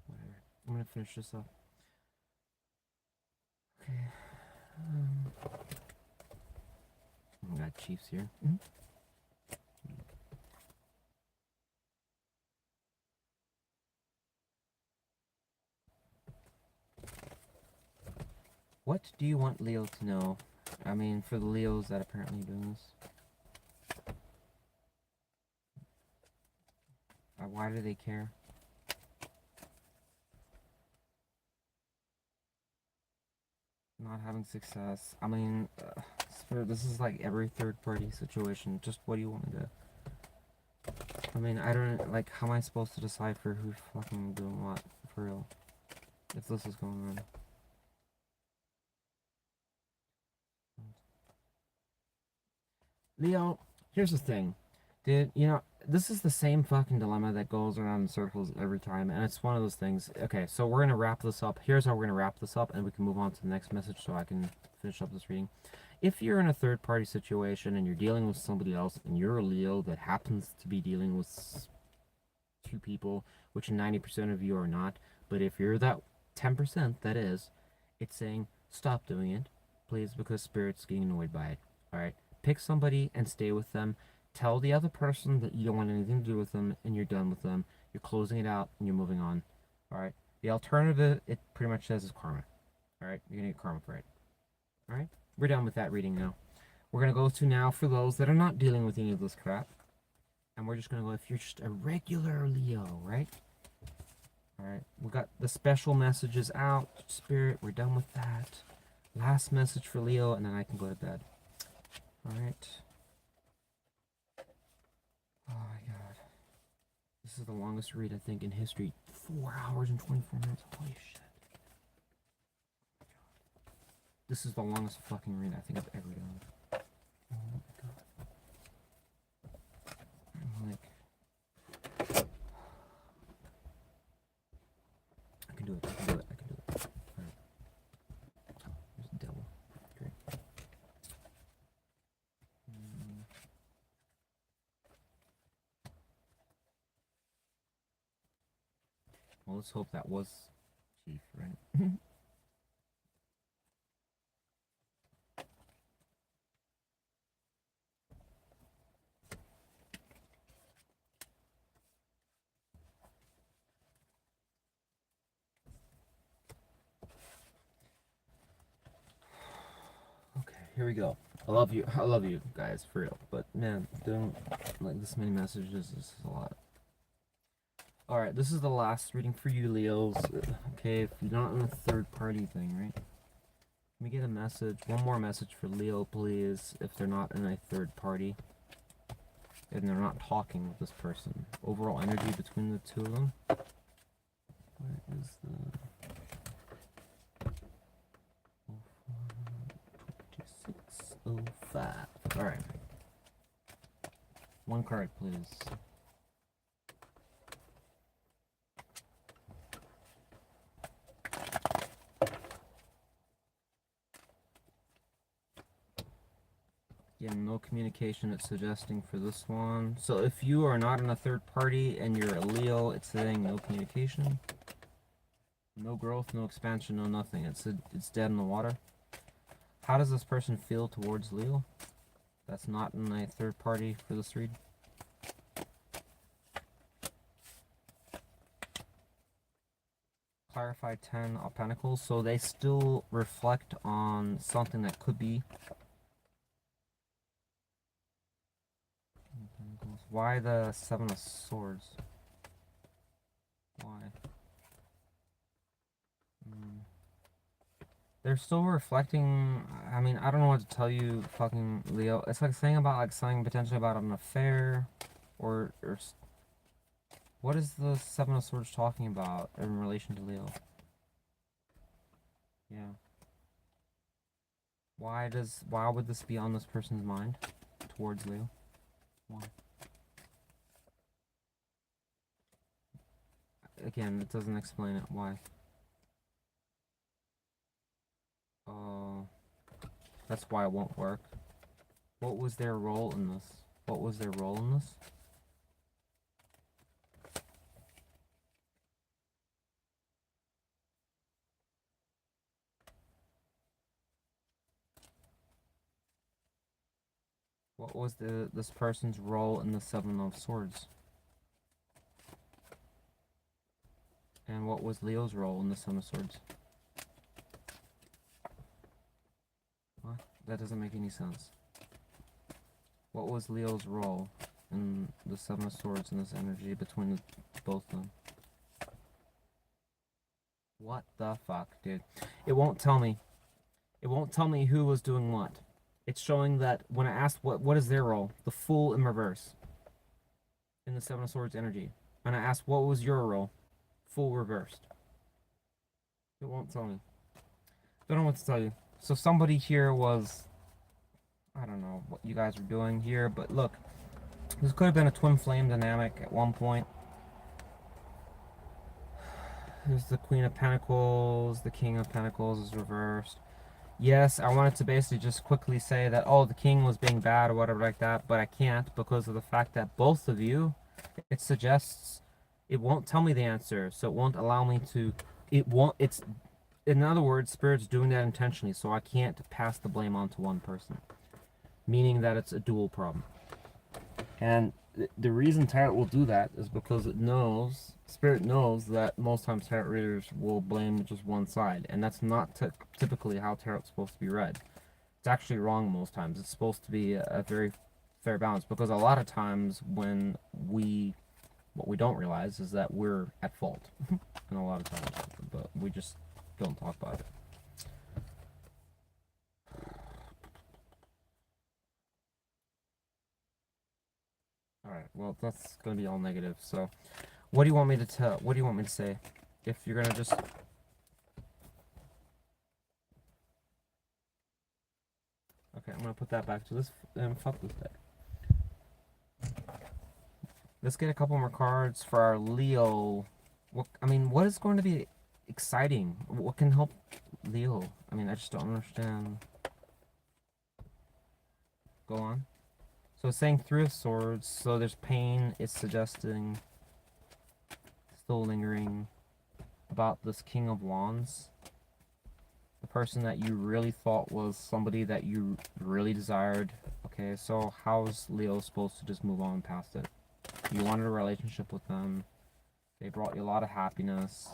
Whatever. I'm gonna finish this up. Okay. We got Chiefs here. What do you want Leo to know? I mean, for the Leos that apparently are doing this. Why do they care? Not having success. I mean, Spirit, this is like every third party situation. Just what do you want me to... I mean, I don't... Like, how am I supposed to decipher who's fucking doing what? For real. If this is going on. Leo, here's the thing. Dude, you know, this is the same fucking dilemma that goes around in circles every time, and it's one of those things. Okay, so we're gonna wrap this up. Here's how we're gonna wrap this up, and we can move on to the next message so I can finish up this reading. If you're in a third party situation and you're dealing with somebody else, and you're a Leo that happens to be dealing with two people, which 90% of you are not, but if you're that 10% that is, it's saying stop doing it, please, because Spirit's getting annoyed by it. Alright? Pick somebody and stay with them. Tell the other person that you don't want anything to do with them and you're done with them. You're closing it out and you're moving on. Alright? The alternative, it pretty much says, is karma. Alright? You're gonna get karma for it. Alright? We're done with that reading now. We're gonna go to now for those that are not dealing with any of this crap. And we're just gonna go if you're just a regular Leo, right? Alright, we got the special messages out. Spirit, we're done with that. Last message for Leo, and then I can go to bed. Alright. Oh my god. This is the longest read, I think, in history. 4 hours and 24 minutes. Holy shit. Oh my god. This is the longest fucking read I think I've ever done. Oh my god. I'm like... I can do it, I can do it, I can do it. Alright. Oh, there's the devil. Great. Well, let's hope that was Chief, right? Okay, here we go. I love you guys, for real. But man, doing like this many messages is a lot. Alright, this is the last reading for you, Leos. Okay, if you're not in a third party thing, right? Can we get a message? One more message for Leo, please, if they're not in a third party. And they're not talking with this person. Overall energy between the two of them. Where is the... 2605. Alright. One card, please. Again, no communication it's suggesting for this one. So if you are not in a third party and you're a Leo, it's saying no communication. No growth, no expansion, no nothing. It's dead in the water. How does this person feel towards Leo? That's not in a third party for this read. Clarified 10 of Pentacles. So they still reflect on something that could be. Why the Seven of Swords? Why? They're still reflecting. I mean, I don't know what to tell you, fucking Leo. It's like saying about like something potentially about an affair, or what is the Seven of Swords talking about in relation to Leo? Yeah. Why would this be on this person's mind towards Leo? Why? Again, it doesn't explain it. Why? That's why it won't work. What was their role in this? What was their role in this? What was this person's role in the Seven of Swords? And what was Leo's role in the Seven of Swords? What? That doesn't make any sense. What was Leo's role in the Seven of Swords and this energy between both of them? What the fuck, dude? It won't tell me. It won't tell me who was doing what. It's showing that when I asked what is their role, the Fool in reverse in the Seven of Swords energy. And I asked what was your role, Fool reversed. It won't tell me. Don't know what to tell you. So somebody here was, I don't know what you guys were doing here, but look, this could have been a twin flame dynamic at one point. There's the Queen of Pentacles, the King of Pentacles is reversed. Yes, I wanted to basically just quickly say that, oh, the king was being bad or whatever like that, but I can't because of the fact that both of you, it suggests, it won't tell me the answer, so it won't allow me to, it's, in other words, Spirit's doing that intentionally, so I can't pass the blame on to one person, meaning that it's a dual problem. And the reason Tarot will do that is because it knows, Spirit knows that most times Tarot readers will blame just one side. And that's not typically how Tarot's supposed to be read. It's actually wrong most times. It's supposed to be a very fair balance. Because a lot of times when what we don't realize is that we're at fault. And a lot of times. But we just don't talk about it. Alright, well, that's going to be all negative, so what do you want me to tell? What do you want me to say? If you're going to just... Okay, I'm going to put that back to this, and fuck this deck. Let's get a couple more cards for our Leo. What is going to be exciting? What can help Leo? I just don't understand. Go on. So it's saying Three of Swords, so there's pain. It's suggesting still lingering about this King of Wands. The person that you really thought was somebody that you really desired. Okay, so how's Leo supposed to just move on past it? You wanted a relationship with them. They brought you a lot of happiness.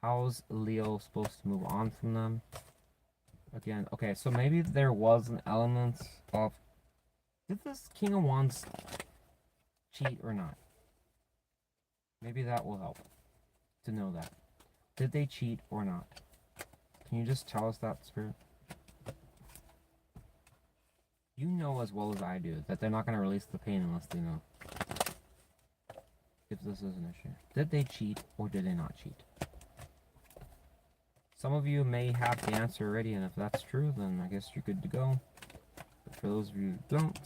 How's Leo supposed to move on from them? Again, okay, so maybe there was an element of... Did this King of Wands cheat or not? Maybe that will help to know that. Did they cheat or not? Can you just tell us that, Spirit? You know as well as I do that they're not going to release the pain unless they know if this is an issue. Did they cheat or did they not cheat? Some of you may have the answer already, and if that's true, then I guess you're good to go. But for those of you who don't,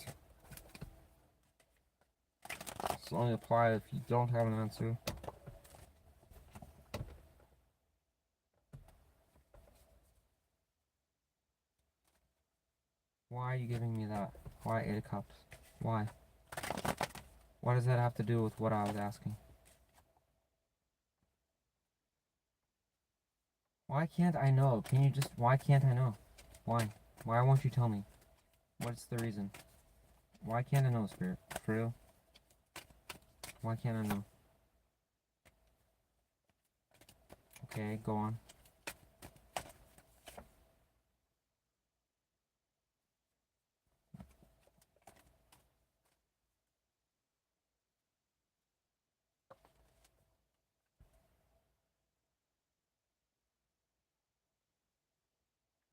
this will only apply if you don't have an answer. Why are you giving me that? Why 8 of Cups? Why? What does that have to do with what I was asking? Why can't I know? Can you just... Why can't I know? Why? Why won't you tell me? What's the reason? Why can't I know, Spirit? For real? Why can't I know? Okay, go on.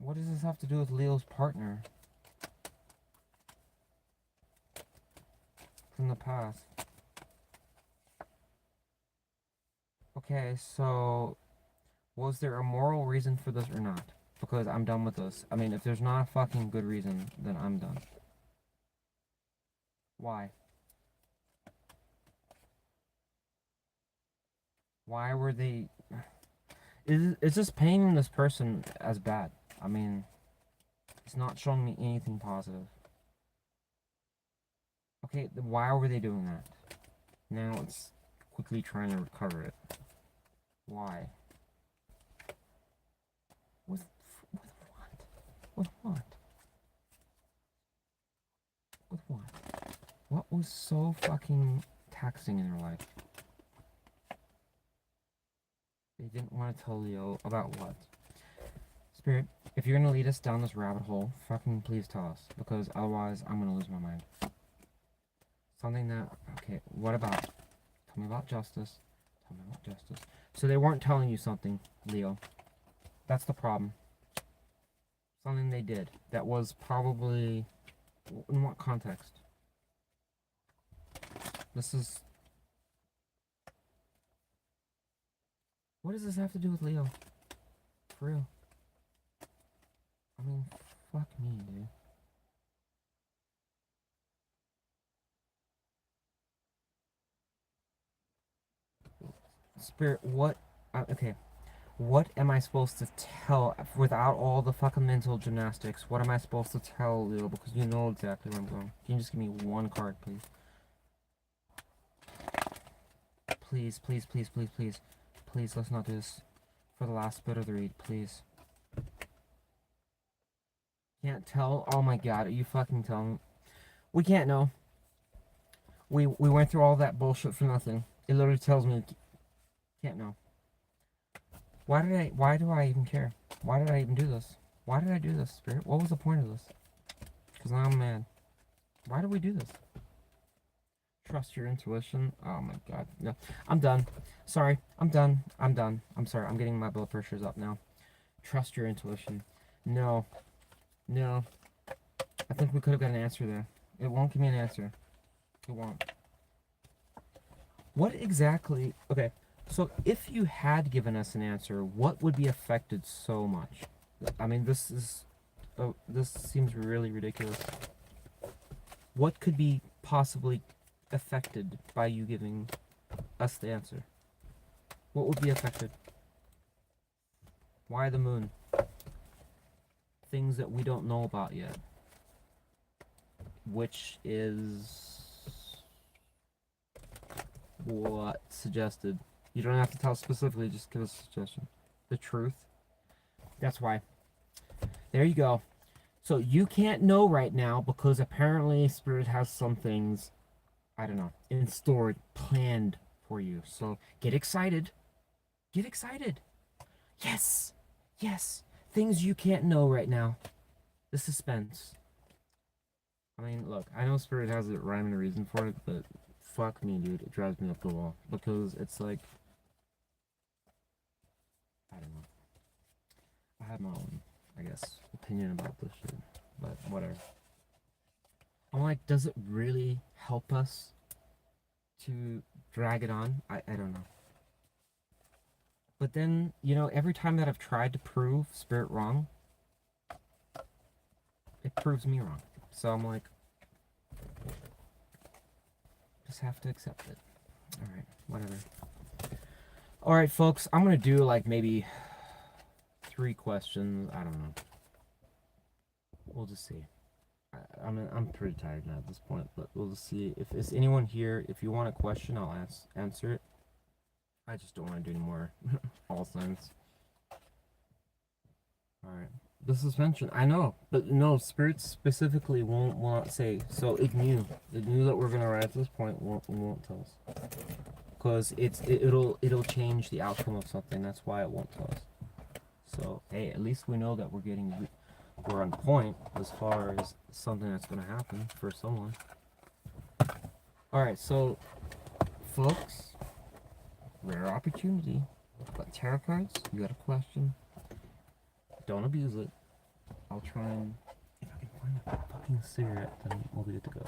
What does this have to do with Leo's partner? From the past. Okay, so... Was there a moral reason for this or not? Because I'm done with this. I mean, if there's not a fucking good reason, then I'm done. Why? Why were they... It's just painting this person as bad. I mean, it's not showing me anything positive. Okay, why were they doing that? Now it's quickly trying to recover it. Why? With what? With what? With what? What was so fucking taxing in your life? They didn't want to tell Leo about what? Spirit, if you're gonna lead us down this rabbit hole, fucking please tell us. Because otherwise, I'm gonna lose my mind. Something that... Okay, what about? Tell me about justice. Tell me about justice. So they weren't telling you something, Leo. That's the problem. Something they did. That was probably... In what context? This is... What does this have to do with Leo? For real. I mean, fuck me, dude. Spirit, what... okay. What am I supposed to tell, without all the fucking mental gymnastics, what am I supposed to tell Leo? Because you know exactly where I'm going. Can you just give me one card, please? Please, please, please, please, please. Please, let's not do this for the last bit of the read, please. Can't tell? Oh my god, are you fucking telling me? We can't know. We went through all that bullshit for nothing. It literally tells me can't know. Why do I even care? Why did I even do this? Why did I do this, Spirit? What was the point of this? Because now I'm mad. Why did we do this? Trust your intuition? Oh my god. No. I'm done. Sorry. I'm done. I'm done. I'm sorry. I'm getting my blood pressures up now. Trust your intuition. No. No. I think we could have got an answer there. It won't give me an answer. It won't. What exactly... Okay. So, if you had given us an answer, what would be affected so much? I mean, this is... Oh, this seems really ridiculous. What could be possibly affected by you giving us the answer? What would be affected? Why the moon? Things that we don't know about yet. Which is... what suggested? You don't have to tell specifically, just give us a suggestion. The truth. That's why. There you go. So you can't know right now because apparently Spirit has some things, I don't know, in store, planned for you. So get excited. Get excited. Yes. Yes. Things you can't know right now. The suspense. I mean, look, I know Spirit has a rhyme and a reason for it, but fuck me, dude. It drives me up the wall. Because it's like... I don't know. I have my own, I guess, opinion about this shit. But whatever. I'm like, does it really help us to drag it on? I don't know. But then, you know, every time that I've tried to prove Spirit wrong, it proves me wrong. So I'm like, just have to accept it. Alright, whatever. Alright, folks, I'm going to do like maybe 3 questions. I don't know. We'll just see. I'm pretty tired now at this point, but we'll just see. If there's anyone here, if you want a question, I'll answer it. I just don't want to do any more all signs. Alright. The suspension, I know, but no, spirits specifically won't not say. So it knew that we're gonna write at this point. Won't tell us, because it'll change the outcome of something. That's why it won't tell us. So hey, at least we know that we're on point as far as something that's gonna happen for someone. All right, so folks, rare opportunity. Got tarot cards. You got a question? Don't abuse it. I'll try and, if I can find a fucking cigarette, then we'll be good to go.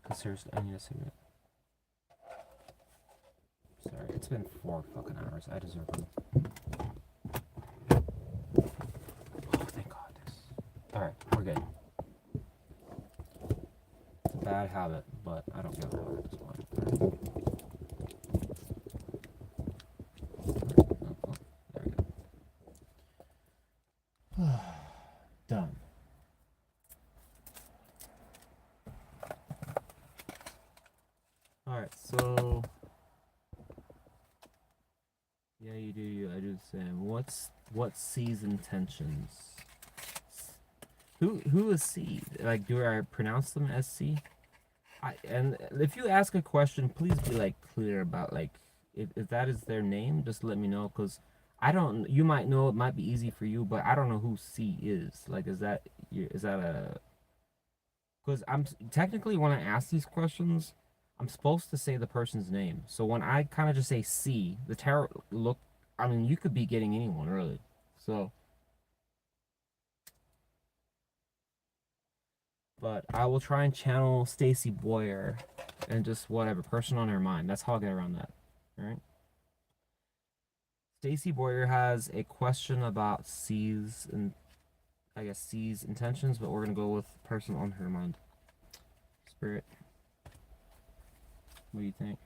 Because seriously, I need a cigarette. Sorry, it's been 4 fucking hours. I deserve them. Oh, thank God. Alright, we're good. It's a bad habit, but I don't give a fuck at this point. Done. Alright, so yeah, you do you, I do the same. What C's intentions? Who is C? Like, do I pronounce them as C? And if you ask a question, please be like clear about, like, if that is their name, just let me know, because I don't, you might know, it might be easy for you, but I don't know who C is. Like, is that a, because I'm technically, when I ask these questions, I'm supposed to say the person's name. So when I kind of just say C, the tarot look, I mean, you could be getting anyone really. So, but I will try and channel Stacy Boyer and just whatever person on her mind. That's how I'll get around that. All right. Stacy Boyer has a question about C's and I guess C's intentions, but we're gonna go with person on her mind. Spirit, what do you think?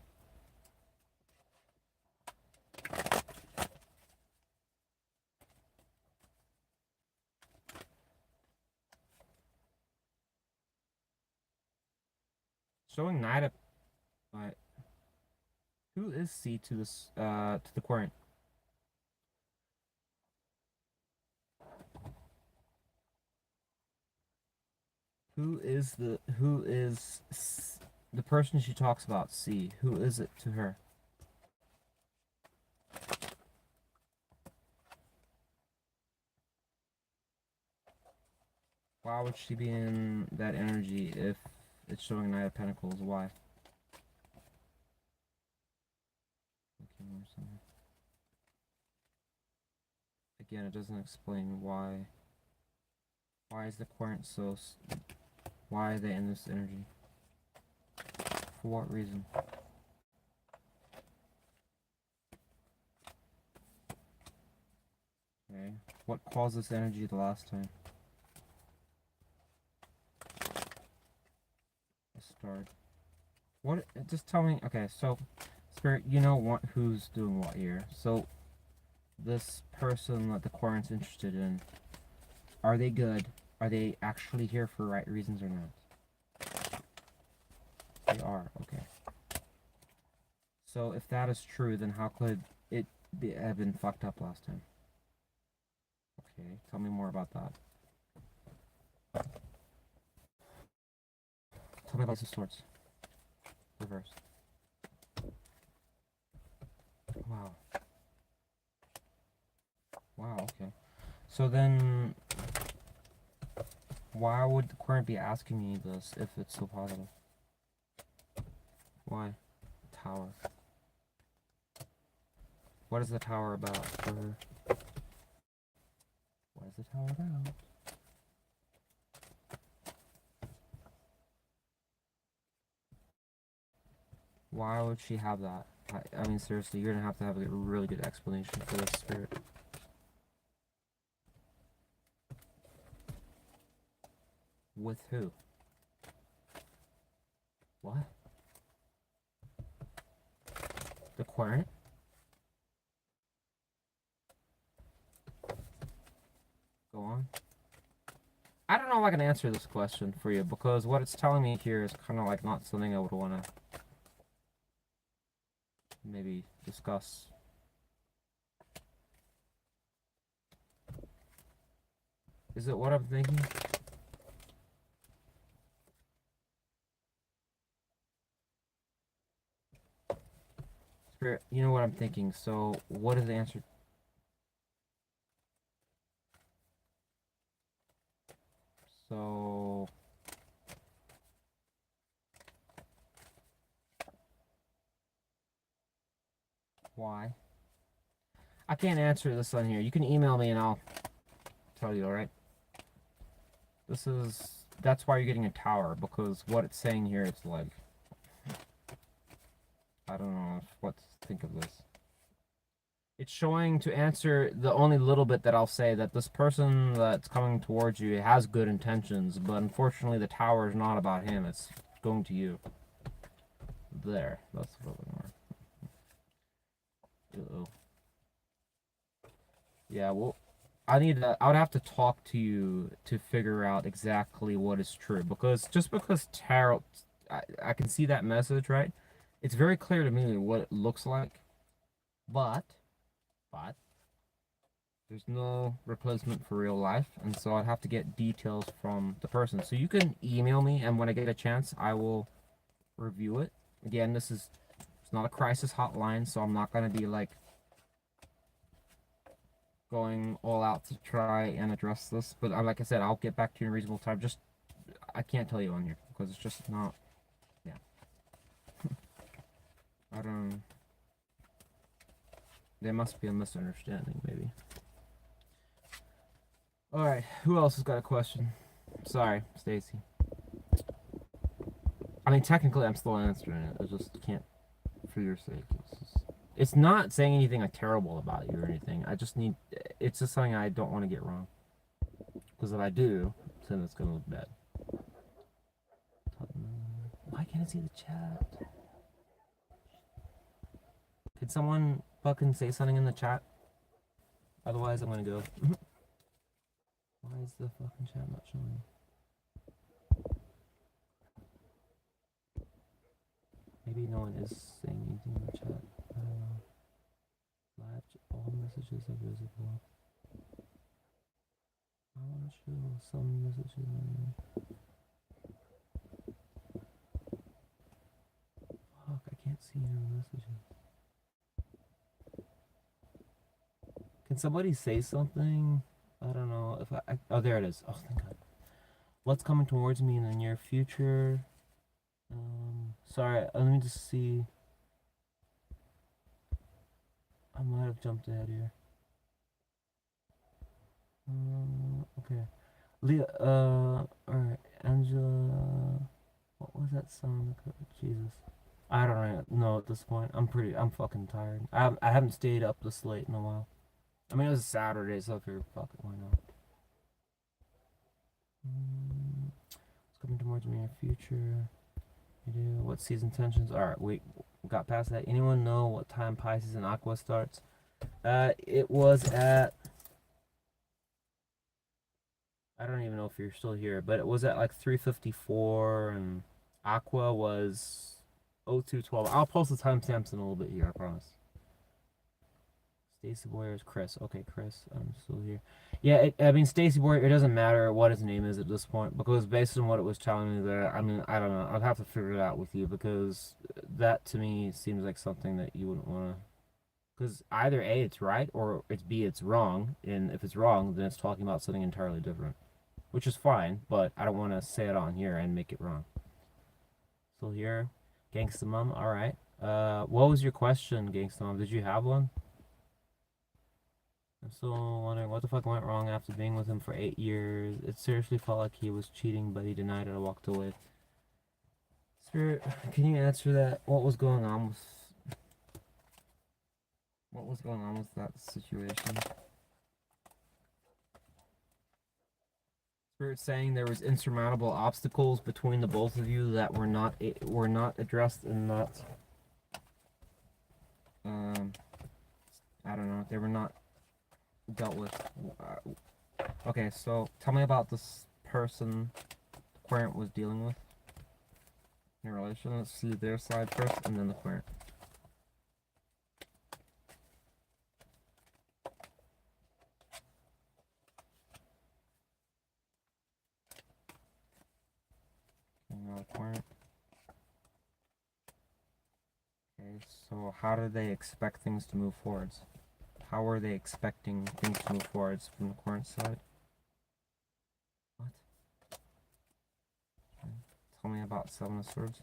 Showing Knight of, right. Who is C to this to the Querent? Who is the person she talks about? C. Who is it to her? Why would she be in that energy if it's showing Knight of Pentacles? Why? Again, it doesn't explain why. Why is the Querent so? Why are they in this energy? For what reason? Okay. What caused this energy the last time? Start. What? Just tell me. Okay, so Spirit, you know what? Who's doing what here? So this person that the Querent's interested in, are they good? Are they actually here for right reasons or not? They are. Okay. So if that is true, then how could it have been fucked up last time? Okay, tell me more about that. Tell me about the swords. Reverse. Wow. Wow, okay. So then, why would the Querent be asking me this if it's so positive? Why? Tower. What is the tower about for her? What is the tower about? Why would she have that? I mean, seriously, you're gonna have to have a really good explanation for this, Spirit. With who? What? The Querent? Go on. I don't know if I can answer this question for you, because what it's telling me here is kind of like not something I would want to maybe discuss. Is it what I'm thinking? Spirit, you know what I'm thinking, so what is the answer? So... why? I can't answer this on here. You can email me and I'll tell you, alright? That's why you're getting a tower, because what it's saying here is like, I don't know what to think of this. It's showing, to answer the only little bit that I'll say, that this person that's coming towards you has good intentions, but unfortunately the tower is not about him, it's going to you. There, that's a little more. Uh-oh. Yeah, well, I would have to talk to you to figure out exactly what is true, because just because tarot, I can see that message, right? It's very clear to me what it looks like, but there's no replacement for real life, and so I'd have to get details from the person. So you can email me, and when I get a chance, I will review it. Again, it's not a crisis hotline, so I'm not going to be like going all out to try and address this, but like I said, I'll get back to you in a reasonable time. Just, I can't tell you on here, because it's just not, yeah. I don't, there must be a misunderstanding, maybe. Alright, who else has got a question? Sorry, Stacy. I mean, technically, I'm still answering it. I just can't, for your sake. It's not saying anything like terrible about you or anything. I just need, it's just something I don't want to get wrong. Because if I do, then it's going to look bad. Why can't I see the chat? Could someone fucking say something in the chat? Otherwise, I'm going to go. Why is the fucking chat not showing? Maybe no one is saying anything in the chat. I don't know. Live, all messages are visible. I want to show some messages on there. Fuck, I can't see any messages. Can somebody say something? I don't know if I oh, there it is. Oh, thank God. What's coming towards me in the near future? Sorry, let me just see. I might have jumped ahead here. Okay. Leah, alright. Angela, what was that song? Jesus. I don't know at this point. I'm fucking tired. I haven't stayed up this late in a while. I mean, it was a Saturday, so I figured, fuck it, why not? It's coming towards me in the future. What season tensions? Alright, we got past that. Anyone know what time Pisces and Aqua starts? It was at, I don't even know if you're still here, but it was at like 3:54, and Aqua was 02:12. I'll post the timestamps in a little bit here, I promise. Stacy Boyer is Chris. Okay, Chris, I'm still here. Yeah, I mean, Stacy Boyer, it doesn't matter what his name is at this point, because based on what it was telling me there, I mean, I don't know. I'd have to figure it out with you, because that to me seems like something that you wouldn't want to. Because either A, it's right, or it's B, it's wrong. And if it's wrong, then it's talking about something entirely different. Which is fine, but I don't want to say it on here and make it wrong. So here, Gangsta Mom, alright. What was your question, Gangsta Mom? Did you have one? I'm still wondering what the fuck went wrong after being with him for 8 years. It seriously felt like he was cheating, but he denied it. I walked away. Spirit, can you answer that? What was going on with that situation? Spirit saying there was insurmountable obstacles between the both of you that were not addressed and not I don't know, they were not dealt with. Okay, so tell me about this person Querent was dealing with in a relation. Let's see their side first and then the Querent. Okay, so how do they expect things to move forwards? How are they expecting things to move forwards from the Querent side? What? Okay. Tell me about Seven of Swords.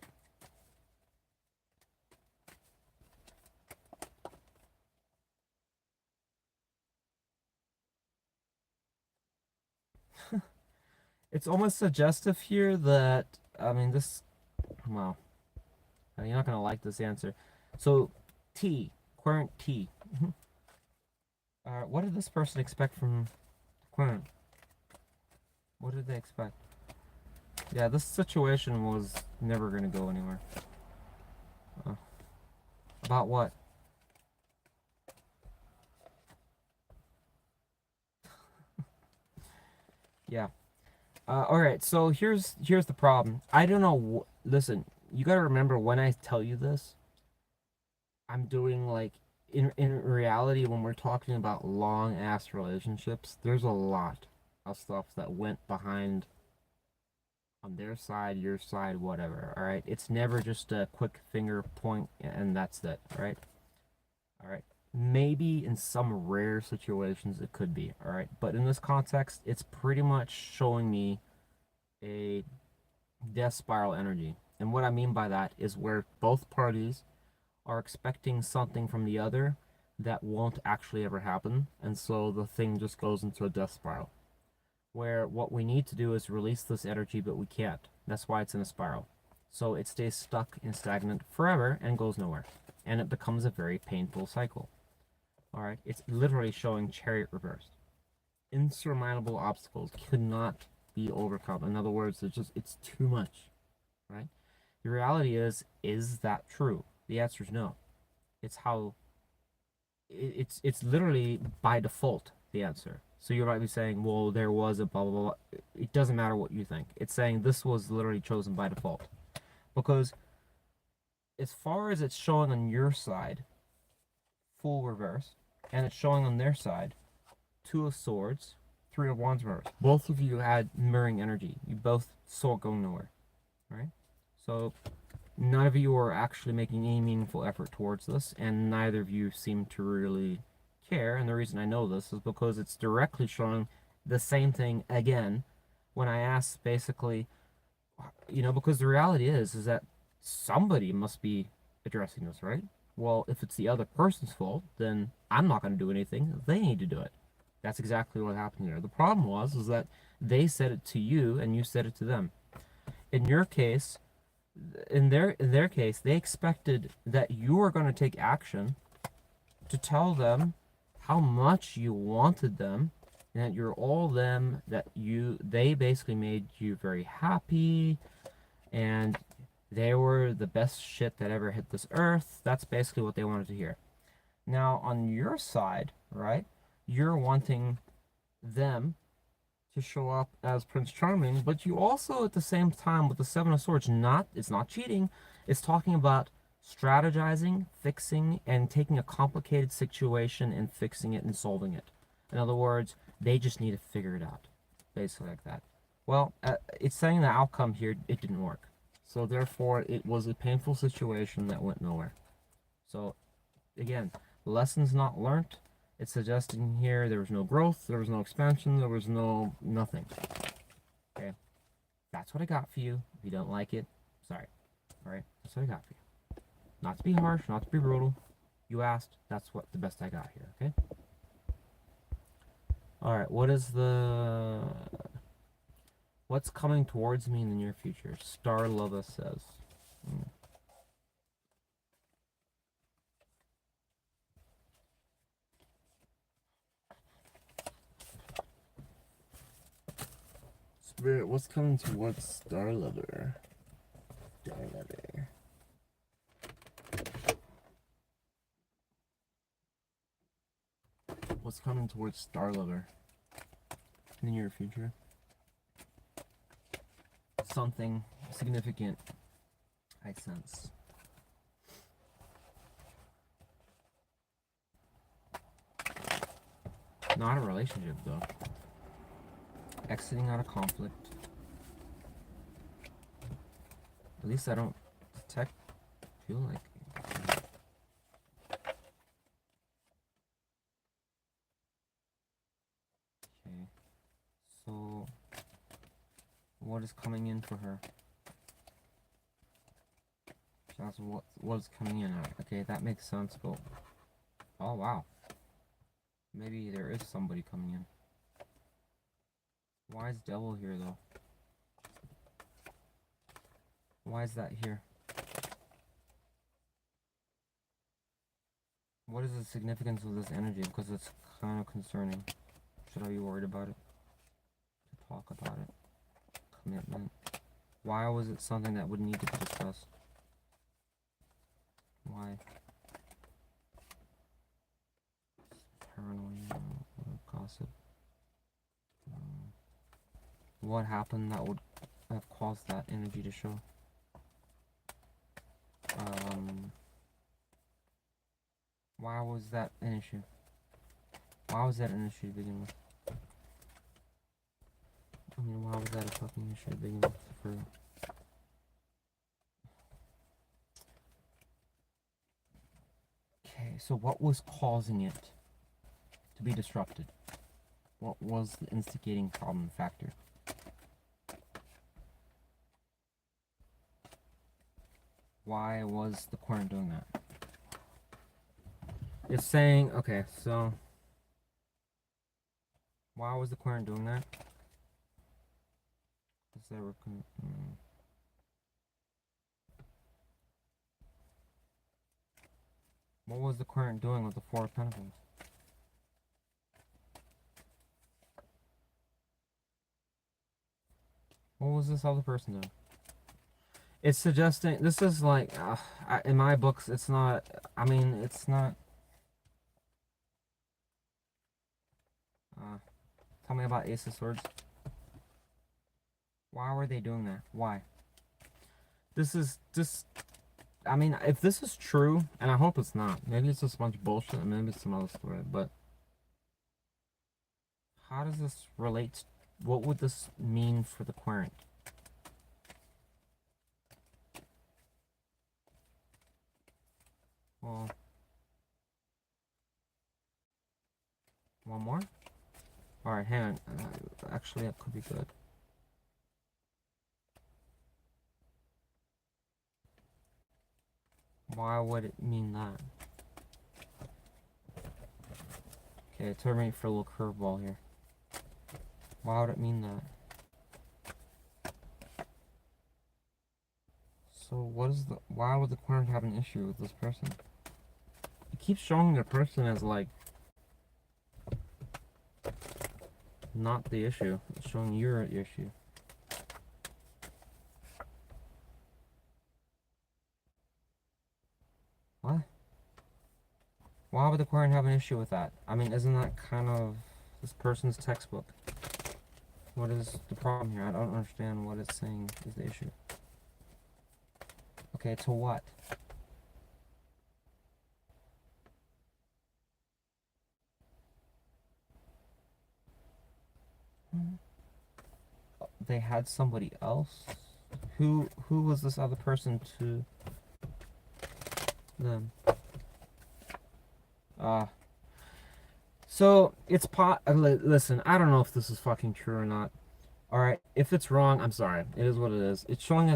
It's almost suggestive here that, I mean, this, well, you're not going to like this answer. So, Querent T. What did this person expect from Querent? What did they expect? Yeah, this situation was never going to go anywhere. About what? Yeah. Alright, so here's the problem. I don't know. Listen, you gotta remember when I tell you this, I'm doing like, in reality, when we're talking about long ass relationships, there's a lot of stuff that went behind on their side, your side, whatever. Alright, it's never just a quick finger point and that's it. Alright, alright. Maybe in some rare situations it could be. Alright, but in this context, it's pretty much showing me a death spiral energy. And what I mean by that is where both parties are expecting something from the other that won't actually ever happen, and so the thing just goes into a death spiral. Where what we need to do is release this energy, but we can't. That's why it's in a spiral. So it stays stuck and stagnant forever and goes nowhere. And it becomes a very painful cycle. Alright, it's literally showing Chariot reversed. Insurmountable obstacles could not be overcome. In other words, it's too much, right? The reality is that true? The answer is no. It's how it's literally by default the answer. So you might be saying, well, there was a blah blah blah. It doesn't matter what you think. It's saying this was literally chosen by default. Because as far as it's showing on your side, full reverse, and it's showing on their side, Two of Swords, Three of Wands reverse. Both of you had mirroring energy. You both saw it going nowhere, right? So none of you are actually making any meaningful effort towards this, and neither of you seem to really care. And the reason I know this is because it's directly showing the same thing again when I ask basically, because the reality is that somebody must be addressing this, right? Well, if it's the other person's fault, then I'm not going to do anything. They need to do it. That's exactly what happened here. The problem is that they said it to you and you said it to them. In your case, in their case, they expected that you were going to take action to tell them how much you wanted them and that you're all them, that they basically made you very happy and they were the best shit that ever hit this earth. That's basically what they wanted to hear. Now, on your side, right, you're wanting them to show up as Prince Charming, but you also, at the same time, with the Seven of Swords, it's not cheating. It's talking about strategizing, fixing, and taking a complicated situation and fixing it and solving it. In other words, they just need to figure it out. Basically like that. Well, it's saying the outcome here, it didn't work. So therefore, it was a painful situation that went nowhere. So, again, lessons not learned. It's suggesting here there was no growth, there was no expansion, there was no nothing. Okay, that's what I got for you. If you don't like it, sorry. All right, that's what I got for you. Not to be harsh, not to be brutal. You asked, that's what the best I got here. Okay. All right, what's coming towards me in the near future? Star Lova says. Spirit, what's coming towards Star Lover? Star Lover. What's coming towards Star Lover in the near future? Something significant, I sense. Not a relationship, though. Exiting out of conflict. At least I don't feel like. Okay. So, what is coming in for her? That's what is coming in. Okay, that makes sense, but oh wow. Maybe there is somebody coming in. Why is Devil here though? Why is that here? What is the significance of this energy? Because it's kind of concerning. Should I be worried about it? To talk about it. Commitment. Why was it something that would need to be discussed? Why? Paranoia, gossip. What happened that would have caused that energy to show? Why was that an issue? Why was that an issue to begin with? I mean, why was that a fucking issue to begin with for real? Okay, so what was causing it to be disrupted? What was the instigating problem factor? Why was the Quern doing that? It's saying, okay, so why was the Quern doing that? Because they were what was the Quern doing with the Four of Pentacles? What was this other person doing? It's suggesting, this is like, in my books, it's not, I mean, it's not, tell me about Ace of Swords. Why were they doing that? Why? This is just, I mean, if this is true, and I hope it's not, maybe it's just a bunch of bullshit, and maybe it's some other story, but how does this relate? What would this mean for the Querent? Well, one more? Alright, hang on. Actually, that could be good. Why would it mean that? Okay, turn me for a little curveball here. Why would it mean that? So what is the, why would the Querent have an issue with this person? It keeps showing the person as like not the issue. It's showing you're the issue. What? Why would the Querent have an issue with that? I mean, isn't that kind of this person's textbook? What is the problem here? I don't understand what it's saying is the issue. Okay, to what? They had somebody else? Who was this other person to them? So it's listen, I don't know if this is fucking true or not. Alright, if it's wrong, I'm sorry. It is what it is. It's showing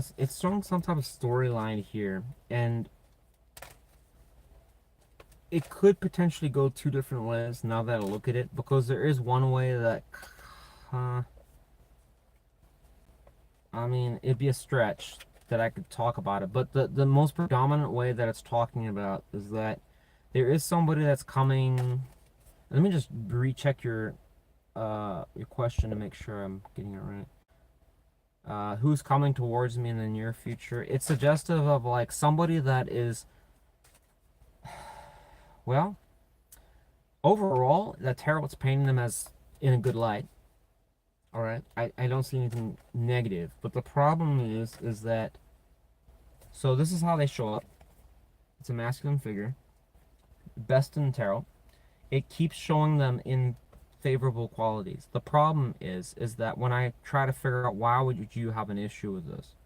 some type of storyline here, and it could potentially go two different ways now that I look at it, because there is one way that I mean, it'd be a stretch that I could talk about it, but the most predominant way that it's talking about is that there is somebody that's coming. Let me just recheck your question to make sure I'm getting it right. Who's coming towards me in the near future? It's suggestive of like somebody that is, well, overall, the tarot's painting them as in a good light. All right, I don't see anything negative, but the problem is that, so this is how they show up. It's a masculine figure, best in tarot. It keeps showing them in favorable qualities. The problem is that when I try to figure out why would you have an issue with this,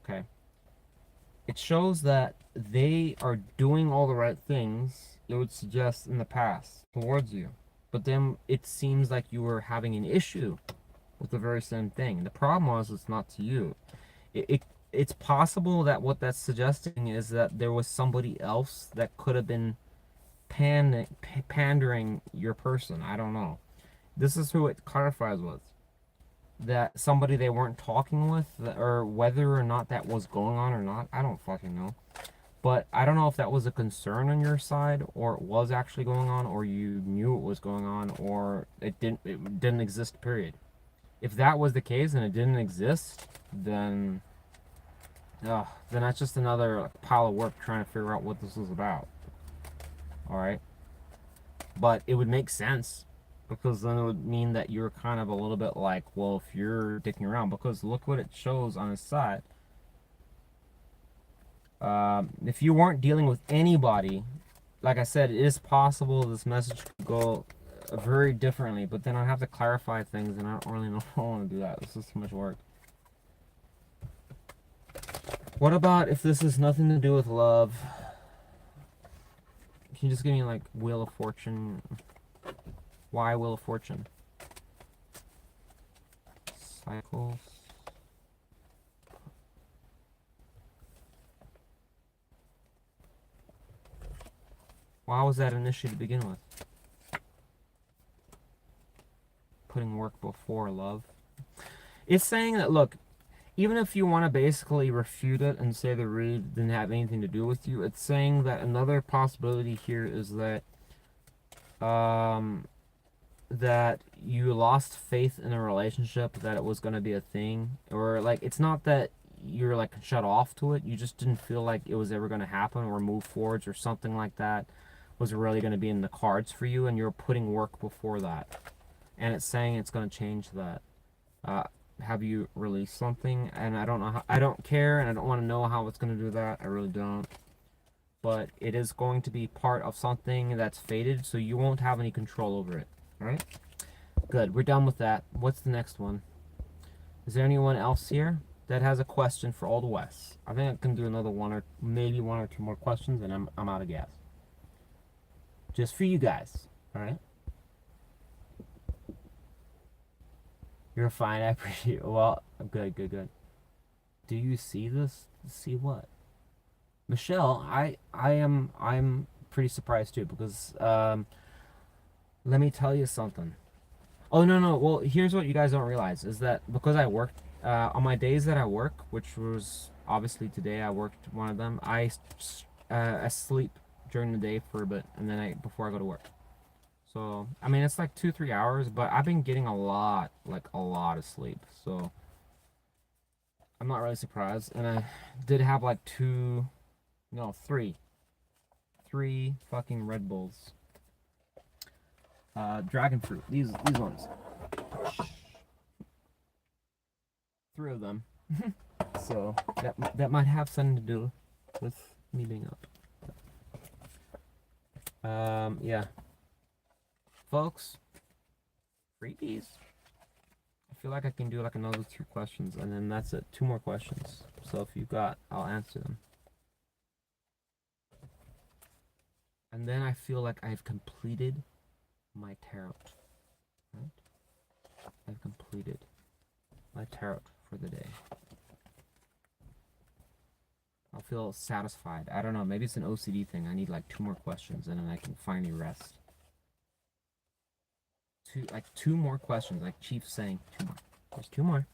okay, it shows that they are doing all the right things it would suggest in the past towards you, but then it seems like you were having an issue with the very same thing. The problem was it's not to you. It's possible that what that's suggesting is that there was somebody else that could have been pandering your person. I don't know. This is who it clarifies with. That somebody they weren't talking with, or whether or not that was going on or not, I don't fucking know. But I don't know if that was a concern on your side, or it was actually going on, or you knew it was going on, or it didn't exist, period. If that was the case and it didn't exist, then that's just another pile of work trying to figure out what this is about. Alright? But it would make sense, because then it would mean that you're kind of a little bit like, well, if you're dicking around, because look what it shows on his side. If you weren't dealing with anybody, like I said, it is possible this message could go very differently, but then I have to clarify things, and I don't really know if I want to do that. This is too much work. What about if this has nothing to do with love? Can you just give me like Wheel of Fortune? Why Wheel of Fortune? Cycles. Why was that an issue to begin with? Putting work before love. It's saying that, look, even if you want to basically refute it and say the read didn't have anything to do with you, it's saying that another possibility here is that that you lost faith in a relationship, that it was going to be a thing, or like it's not that you're like shut off to it, you just didn't feel like it was ever going to happen or move forwards, or something like that was really going to be in the cards for you, and you're putting work before that. And it's saying it's going to change that. Have you released something? And I don't know how, I don't care, and I don't want to know how it's going to do that. I really don't. But it is going to be part of something that's fated, so you won't have any control over it. Alright? Good. We're done with that. What's the next one? Is there anyone else here that has a question for Old Wes? I think I can do another one, or maybe one or two more questions, and I'm out of gas. Just for you guys. Alright? You're fine, I appreciate it. Well, good. Do you see this? See what? Michelle, I'm pretty surprised too, because let me tell you something. Oh no, well, here's what you guys don't realize is that because I worked on my days that I work, which was obviously today, I worked one of them. I sleep during the day for a bit, and then before I go to work. So, I mean, it's like 2-3 hours, but I've been getting a lot of sleep. So, I'm not really surprised. And I did have like three fucking Red Bulls. Dragon fruit. These ones. 3 of them. So, that might have something to do with me being up. Yeah. Folks, freebies. I feel like I can do like another 2 questions, and then that's it. 2 more questions. So if you've got, I'll answer them. And then I feel like I've completed my tarot. Right? I've completed my tarot for the day. I'll feel satisfied. I don't know. Maybe it's an OCD thing. I need like 2 more questions, and then I can finally rest. 2 more questions, like Chief's saying 2 more. There's 2 more.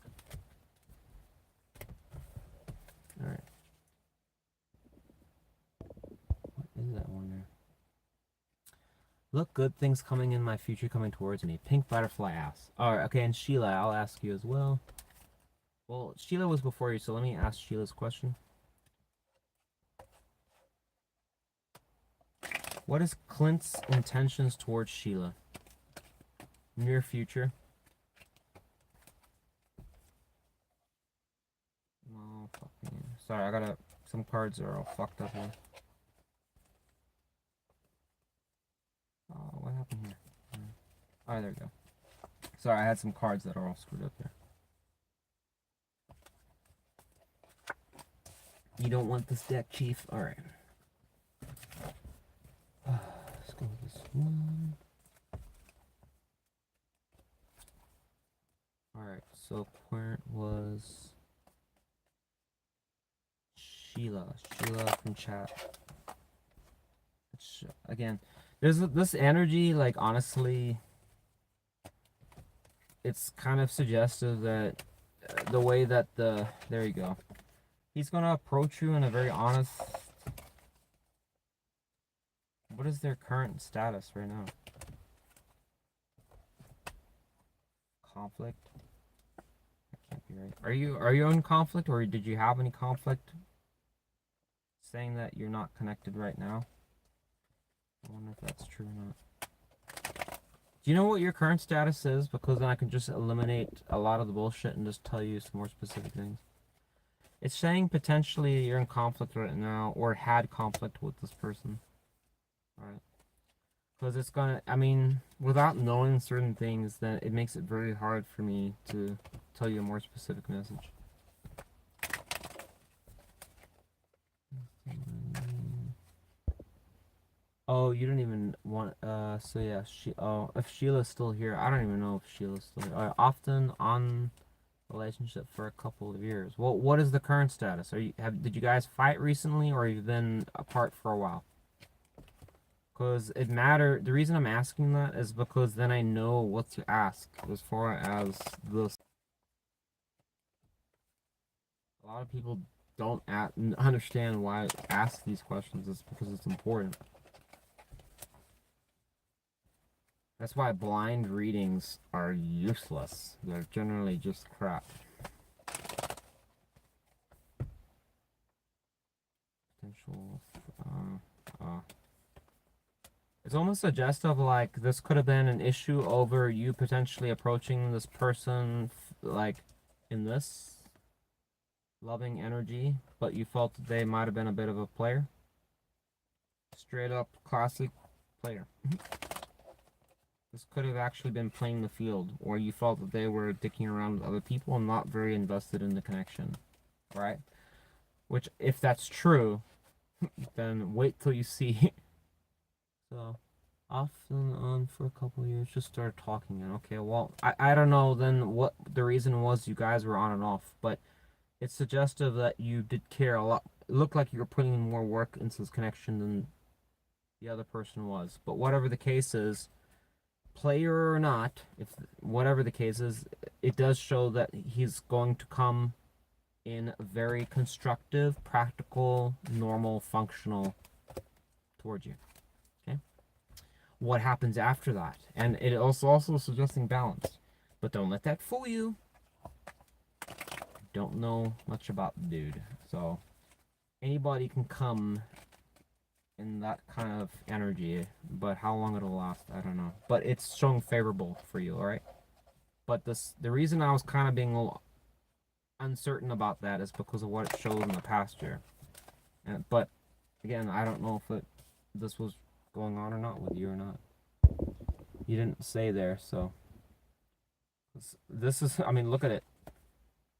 Look, good things coming in my future coming towards me. Pink butterfly ass. Alright, okay, and Sheila, I'll ask you as well. Well, Sheila was before you, so let me ask Sheila's question. What is Clint's intentions towards Sheila? Near future. Oh, fucking. Sorry, I gotta. Some cards are all fucked up here. Oh, what happened here? Alright, there we go. Sorry, I had some cards that are all screwed up here. You don't want this deck, Chief? Alright. Let's go with this one. Alright, so Querent was Sheila from chat. Again, there's this energy, like, honestly, it's kind of suggestive that the way that there you go. He's gonna approach you in a very honest. What is their current status right now? Conflict? That can't be right. Are you in conflict, or did you have any conflict? Saying that you're not connected right now. I wonder if that's true or not. Do you know what your current status is? Because then I can just eliminate a lot of the bullshit and just tell you some more specific things. It's saying potentially you're in conflict right now, or had conflict with this person. Alright. Because it's gonna, I mean, without knowing certain things, then it makes it very hard for me to tell you a more specific message. Oh, you don't even want, so yeah, if Sheila's still here, I don't even know if Sheila's still here. Often on relationship for a couple of years. Well, what is the current status? Did you guys fight recently, or you've been apart for a while? Because it matters. The reason I'm asking that is because then I know what to ask as far as this. A lot of people don't understand why I ask these questions. It's because it's important. That's why blind readings are useless. They're generally just crap. Potential. It's almost suggestive, like this could have been an issue over you potentially approaching this person, like in this loving energy, but you felt that they might have been a bit of a player. Straight up classic player. This could have actually been playing the field, or you felt that they were dicking around with other people and not very invested in the connection, right? Which, if that's true, then wait till you see. So, off and on for a couple of years, just start talking. Okay, well, I don't know then what the reason was you guys were on and off, but it's suggestive that you did care a lot. It looked like you were putting more work into this connection than the other person was. But whatever the case is, player or not, if whatever the case is, it does show that he's going to come in very constructive, practical, normal, functional towards you. Okay? What happens after that? And it also suggesting balance. But don't let that fool you. Don't know much about the dude. So anybody can come in that kind of energy, but how long it'll last, I don't know. But it's showing favorable for you, alright? But the reason I was kind of being a little uncertain about that is because of what it showed in the past year. But again, I don't know if this was going on or not with you or not. You didn't say there, so this is, I mean, look at it.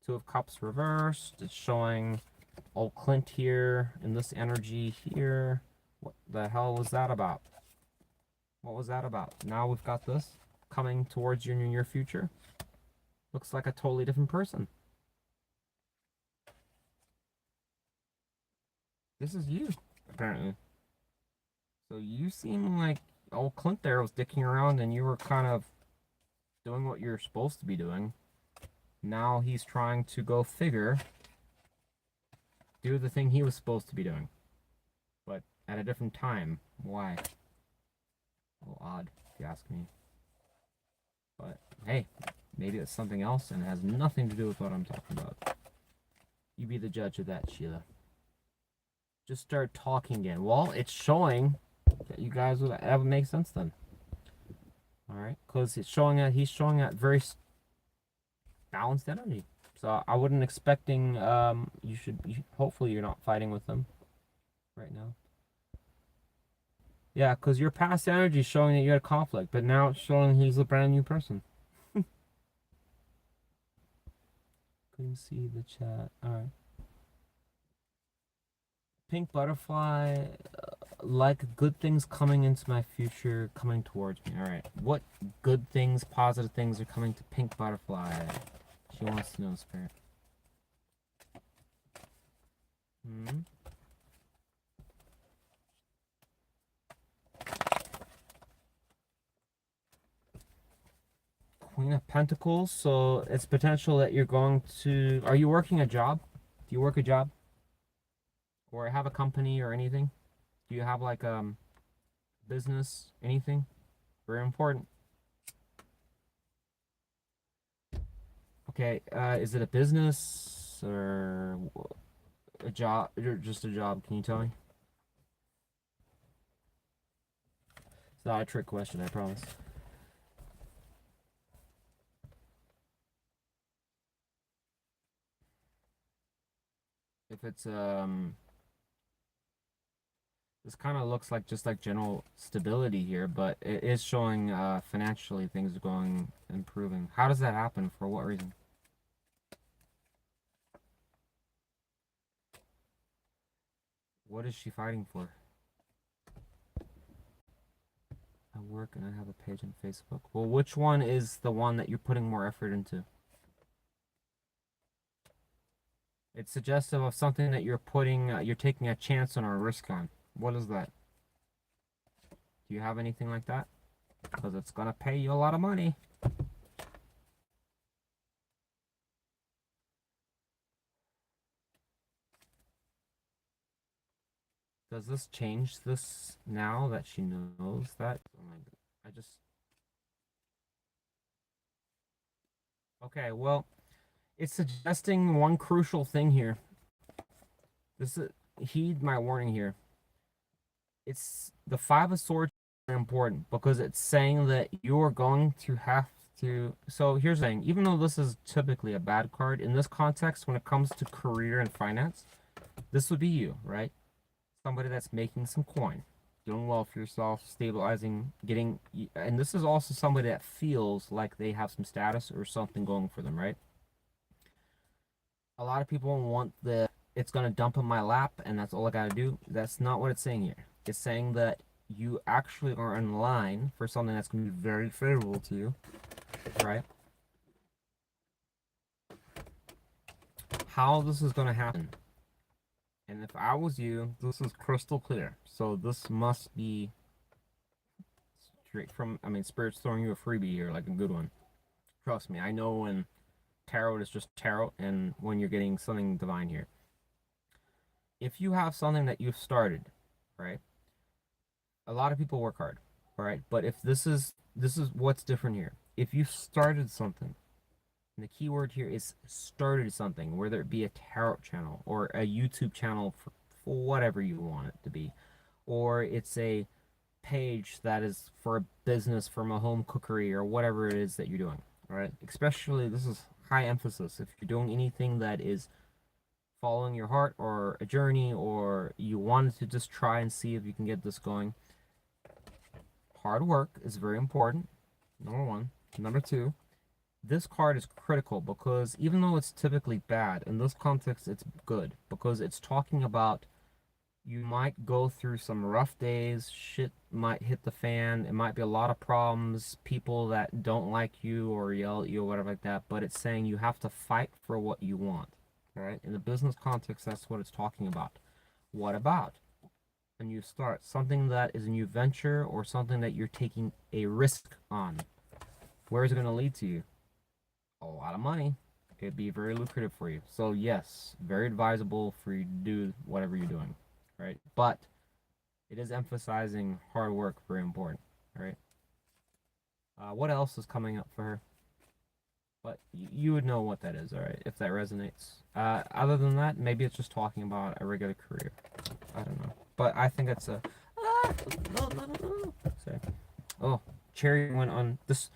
Two of Cups reversed. It's showing old Clint here in this energy here. What the hell was that about? What was that about? Now we've got this coming towards you in your near future. Looks like a totally different person. This is you, apparently. So you seem like old Clint there was dicking around and you were kind of doing what you're supposed to be doing. Now he's trying to go figure, do the thing he was supposed to be doing. But at a different time. Why? A little odd, if you ask me. But hey, maybe it's something else and it has nothing to do with what I'm talking about. You be the judge of that, Sheila. Just start talking again. Well, it's showing that you guys would, that would make sense then. All right, because he's showing that very balanced energy. So I wouldn't expecting hopefully you're not fighting with them right now. Yeah, because your past energy is showing that you had conflict, but now it's showing he's a brand new person. Couldn't see the chat. All right. Pink butterfly, like good things coming into my future, coming towards me. All right. What good things, positive things are coming to pink butterfly? She wants to know, Spirit. Queen of Pentacles, so it's potential that you're going to... Are you working a job? Do you work a job? Or have a company or anything? Do you have like business, anything? Very important. Okay, is it a business or a job, or just a job? Can you tell me? It's not a trick question, I promise. If it's this kind of looks like just like general stability here, but it is showing financially things are going improving. How does that happen? For what reason? What is she fighting for? I work and I have a page on Facebook. Well, which one is the one that you're putting more effort into? It's suggestive of something that you're taking a chance on or a risk on. What is that? Do you have anything like that? Because it's gonna pay you a lot of money. Does this change this now that she knows that? Oh my God. I just... Okay, well, it's suggesting one crucial thing here. This is... Heed my warning here. It's the Five of Swords is important because it's saying that you're going to have to... So here's the thing. Even though this is typically a bad card, in this context, when it comes to career and finance, this would be you, right? Somebody that's making some coin, doing well for yourself, stabilizing, getting... And this is also somebody that feels like they have some status or something going for them, right? A lot of people want the... It's going to dump in my lap and that's all I got to do. That's not what it's saying here. It's saying that you actually are in line for something that's going to be very favorable to you, right? How this is going to happen. And if I was you, this is crystal clear. So this must be straight from... I mean, Spirit's throwing you a freebie here, like a good one. Trust me, I know when tarot is just tarot and when you're getting something divine here. If you have something that you've started, right? A lot of people work hard, right? But if this is what's different here. If you started something, and the key word here is started something, whether it be a tarot channel or a YouTube channel for whatever you want it to be, or it's a page that is for a business, from a home cookery or whatever it is that you're doing, right? Especially, this is high emphasis. If you're doing anything that is following your heart or a journey, or you wanted to just try and see if you can get this going, hard work is very important, number one. Number two, this card is critical because even though it's typically bad, in this context it's good because it's talking about you might go through some rough days, shit might hit the fan, it might be a lot of problems, people that don't like you or yell at you or whatever like that, but it's saying you have to fight for what you want, right? In the business context, that's what it's talking about. What about a new start, something that is a new venture or something that you're taking a risk on? Where is it going to lead to you? A lot of money. It'd be very lucrative for you. So yes, very advisable for you to do whatever you're doing, right? But it is emphasizing hard work, very important. All right. What else is coming up for her? But you would know what that is, all right, if that resonates. Other than that, maybe it's just talking about a regular career. I don't know. But I think it's a... no. Sorry. Oh, cherry went on... This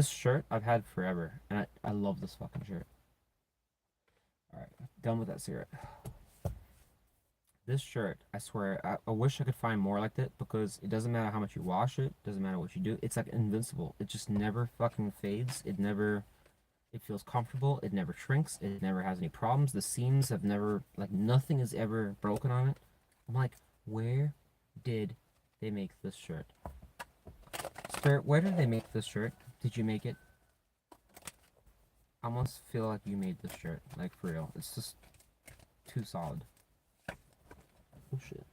shirt I've had forever, and I love this fucking shirt. Alright, done with that cigarette. This shirt, I swear, I wish I could find more like that, because it doesn't matter how much you wash it, doesn't matter what you do, it's like invincible. It just never fucking fades. It feels comfortable, it never shrinks, it never has any problems. The seams have never, like, nothing is ever broken on it. I'm like, where did they make this shirt? Spirit, where did they make this shirt? Did you make it? I almost feel like you made this shirt, like, for real. It's just too solid. Oh shit.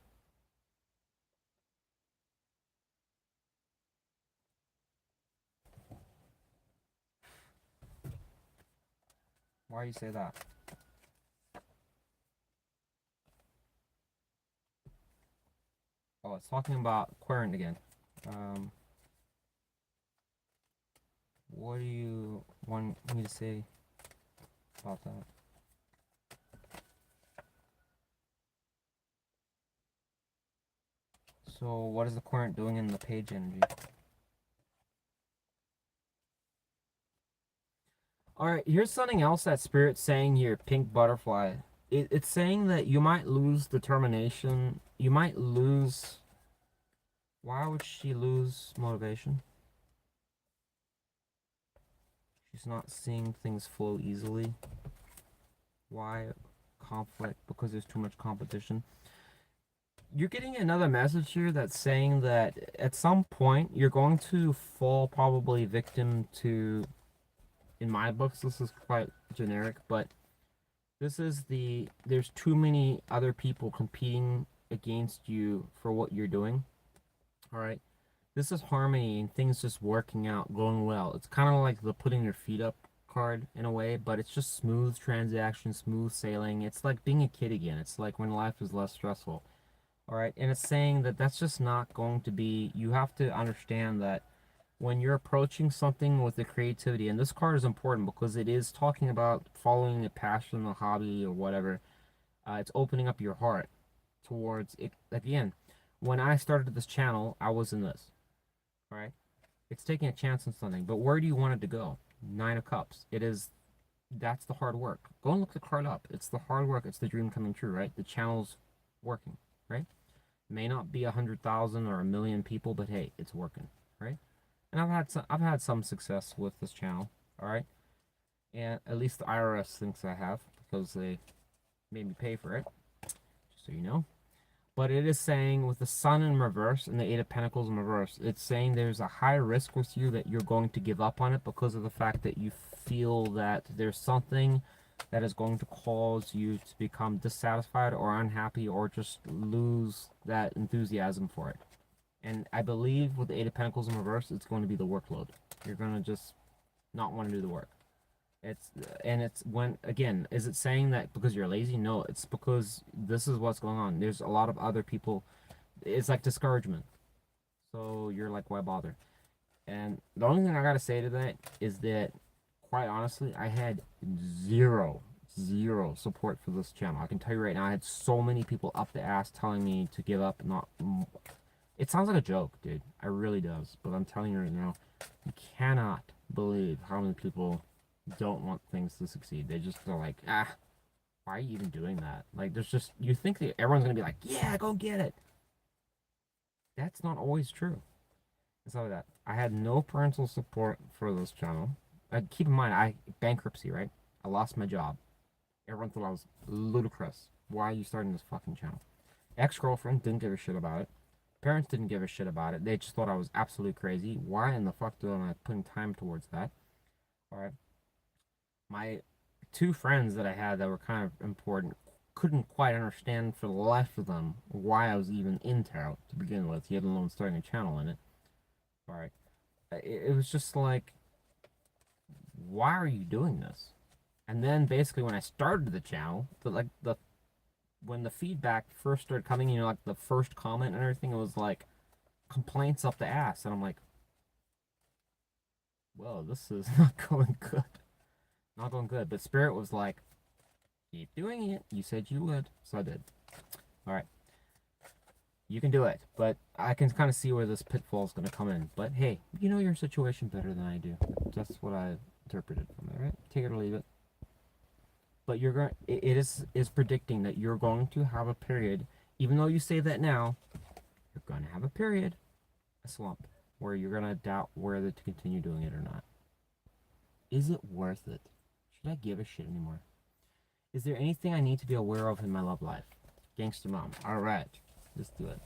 Why do you say that? Oh, it's talking about Aquarian again. What do you want me to say about that? So, what is the Aquarian doing in the page energy? Alright, here's something else that Spirit's saying here, pink butterfly. It's saying that you might lose determination. You might lose... Why would she lose motivation? She's not seeing things flow easily. Why conflict? Because there's too much competition. You're getting another message here that's saying that at some point you're going to fall probably victim to... In my books, this is quite generic, but this is there's too many other people competing against you for what you're doing. All right. This is harmony and things just working out, going well. It's kind of like the putting your feet up card in a way, but it's just smooth transaction, smooth sailing. It's like being a kid again. It's like when life is less stressful. All right. And it's saying that that's just not going to be, you have to understand that when you're approaching something with the creativity, and this card is important because it is talking about following a passion, a hobby, or whatever. It's opening up your heart towards it. Again, when I started this channel, I was in this. All right, it's taking a chance on something, but where do you want it to go? Nine of Cups. That's the hard work. Go and look the card up. It's the hard work. It's the dream coming true, right? The channel's working, right? May not be 100,000 or 1,000,000 people, but hey, it's working, right? And I've had some success with this channel, all right? And at least the IRS thinks I have because they made me pay for it, just so you know. But it is saying with the Sun in reverse and the Eight of Pentacles in reverse, it's saying there's a high risk with you that you're going to give up on it because of the fact that you feel that there's something that is going to cause you to become dissatisfied or unhappy or just lose that enthusiasm for it. And I believe with the Eight of Pentacles in reverse, it's going to be the workload. You're going to just not want to do the work. It's when, again, is it saying that because you're lazy? No, it's because this is what's going on. There's a lot of other people. It's like discouragement. So you're like, why bother? And the only thing I got to say to that is that, quite honestly, I had zero support for this channel. I can tell you right now, I had so many people up the ass telling me to give up. It sounds like a joke, dude. It really does. But I'm telling you right now, you cannot believe how many people don't want things to succeed. They just are like, why are you even doing that? Like, there's just, you think that everyone's going to be like, yeah, go get it. That's not always true. It's not like that. I had no parental support for this channel. Keep in mind, bankruptcy, right? I lost my job. Everyone thought I was ludicrous. Why are you starting this fucking channel? Ex-girlfriend didn't give a shit about it. Parents didn't give a shit about it. They just thought I was absolutely crazy. Why in the fuck am I putting time towards that? Alright. My two friends that I had that were kind of important couldn't quite understand for the life of them why I was even in tarot to begin with, yet alone starting a channel in it. Alright. It was just like, why are you doing this? And then basically when I started the channel, when the feedback first started coming, like the first comment and everything, it was like complaints up the ass. And I'm like, well, this is not going good. Not going good. But Spirit was like, keep doing it. You said you would. So I did. Alright. You can do it. But I can kind of see where this pitfall is going to come in. But hey, you know your situation better than I do. That's what I interpreted from it, right? Take it or leave it. But you're going it is predicting that you're going to have a period, even though you say that now, you're going to have a period, a slump, where you're going to doubt whether to continue doing it or not. Is it worth it? Should I give a shit anymore? Is there anything I need to be aware of in my love life? Gangster Mom. Alright, let's do it.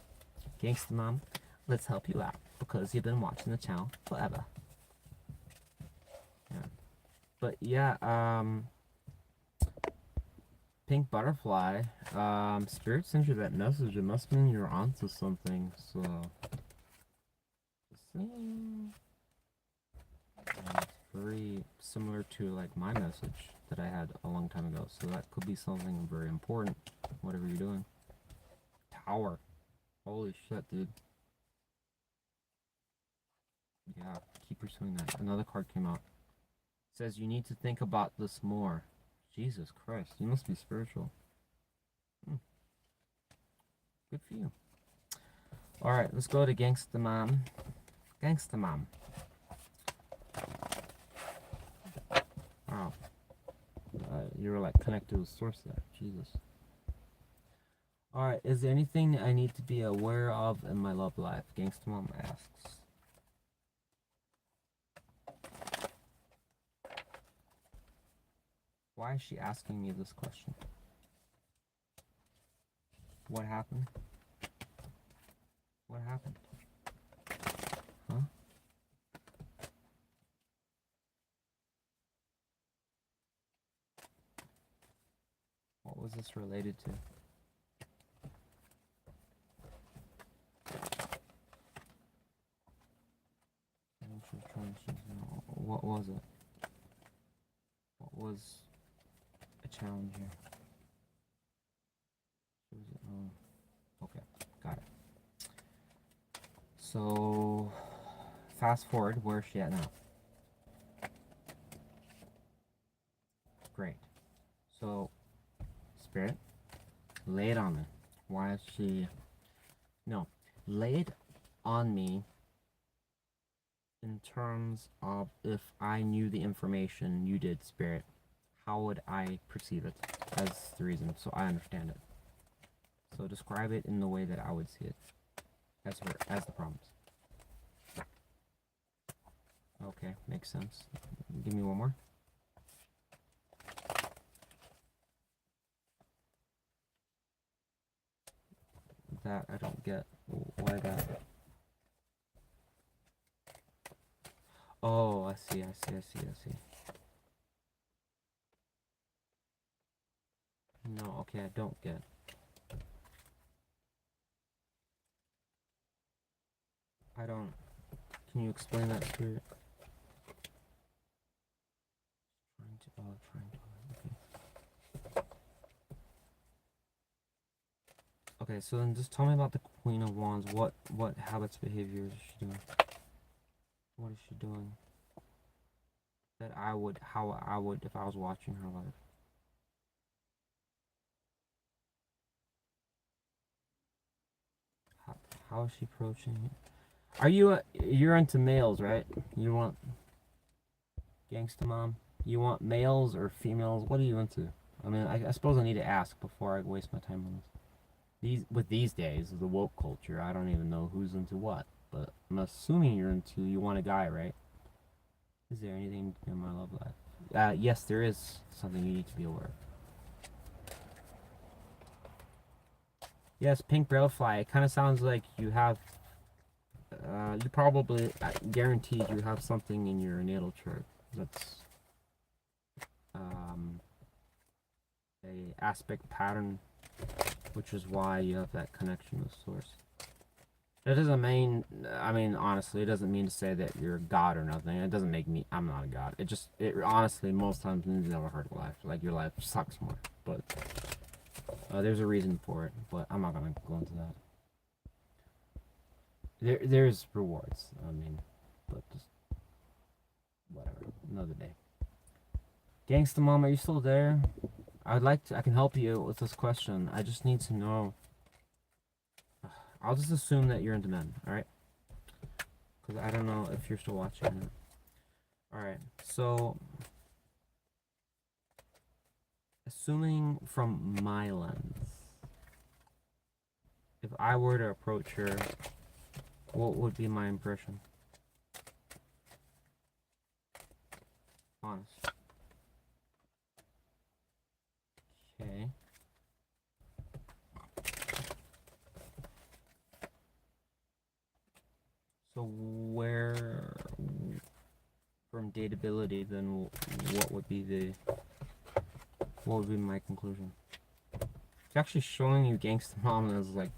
Gangster Mom, let's help you out because you've been watching the channel forever. Yeah. But yeah, Pink Butterfly, Spirit sent you that message. It must mean you're onto something, so. And it's very similar to like my message that I had a long time ago, so that could be something very important, whatever you're doing. Tower. Holy shit, dude. Yeah, keep pursuing that. Another card came out. It says you need to think about this more. Jesus Christ, you must be spiritual. Good for you. Alright, let's go to Gangsta Mom. Gangsta Mom. Wow. You were like connected to the source there. Jesus. Alright, is there anything I need to be aware of in my love life? Gangsta Mom asks. Why is she asking me this question? What happened? What happened? Huh? What was this related to? What was it? What was a challenge here? Okay, got it. So, fast forward, where's she at now? Great. So, Spirit, lay it on me. Why is she... No, lay it on me in terms of if I knew the information you did, Spirit, how would I perceive it as the reason, so I understand it. So describe it in the way that I would see it, as the problems. Okay, makes sense. Give me one more. That I don't get. Why that? Oh, I see. No, okay, I don't get. I don't. Can you explain that, Spirit? Trying to. Okay. Okay, so then just tell me about the Queen of Wands. What habits, behaviors is she doing? What is she doing? That how I would, if I was watching her life. How is she approaching it? Are you, you're into males, right? You want, Gangsta Mom? You want males or females? What are you into? I mean, I suppose I need to ask before I waste my time on this. These days, the woke culture, I don't even know who's into what. But I'm assuming you want a guy, right? Is there anything in my love life? Yes, there is something you need to be aware of. Yes, Pink Butterfly. It kind of sounds like you have... you probably, guaranteed you have something in your natal chart that's a aspect pattern, which is why you have that connection with source. That doesn't mean, I mean, honestly, it doesn't mean to say that you're a god or nothing. It doesn't make me, I'm not a god. It honestly, most times means you never heard of life. Like, your life sucks more. But, there's a reason for it, but I'm not gonna go into that. There's rewards, I mean, but just, whatever, another day. Gangsta Mom, are you still there? I can help you with this question. I just need to know. I'll just assume that you're into men, alright? Because I don't know if you're still watching. Alright, so assuming from my lens, if I were to approach her, what would be my impression? Honest. Okay. So where, from dateability, then what would be my conclusion? It's actually showing you Gangsta Mom as like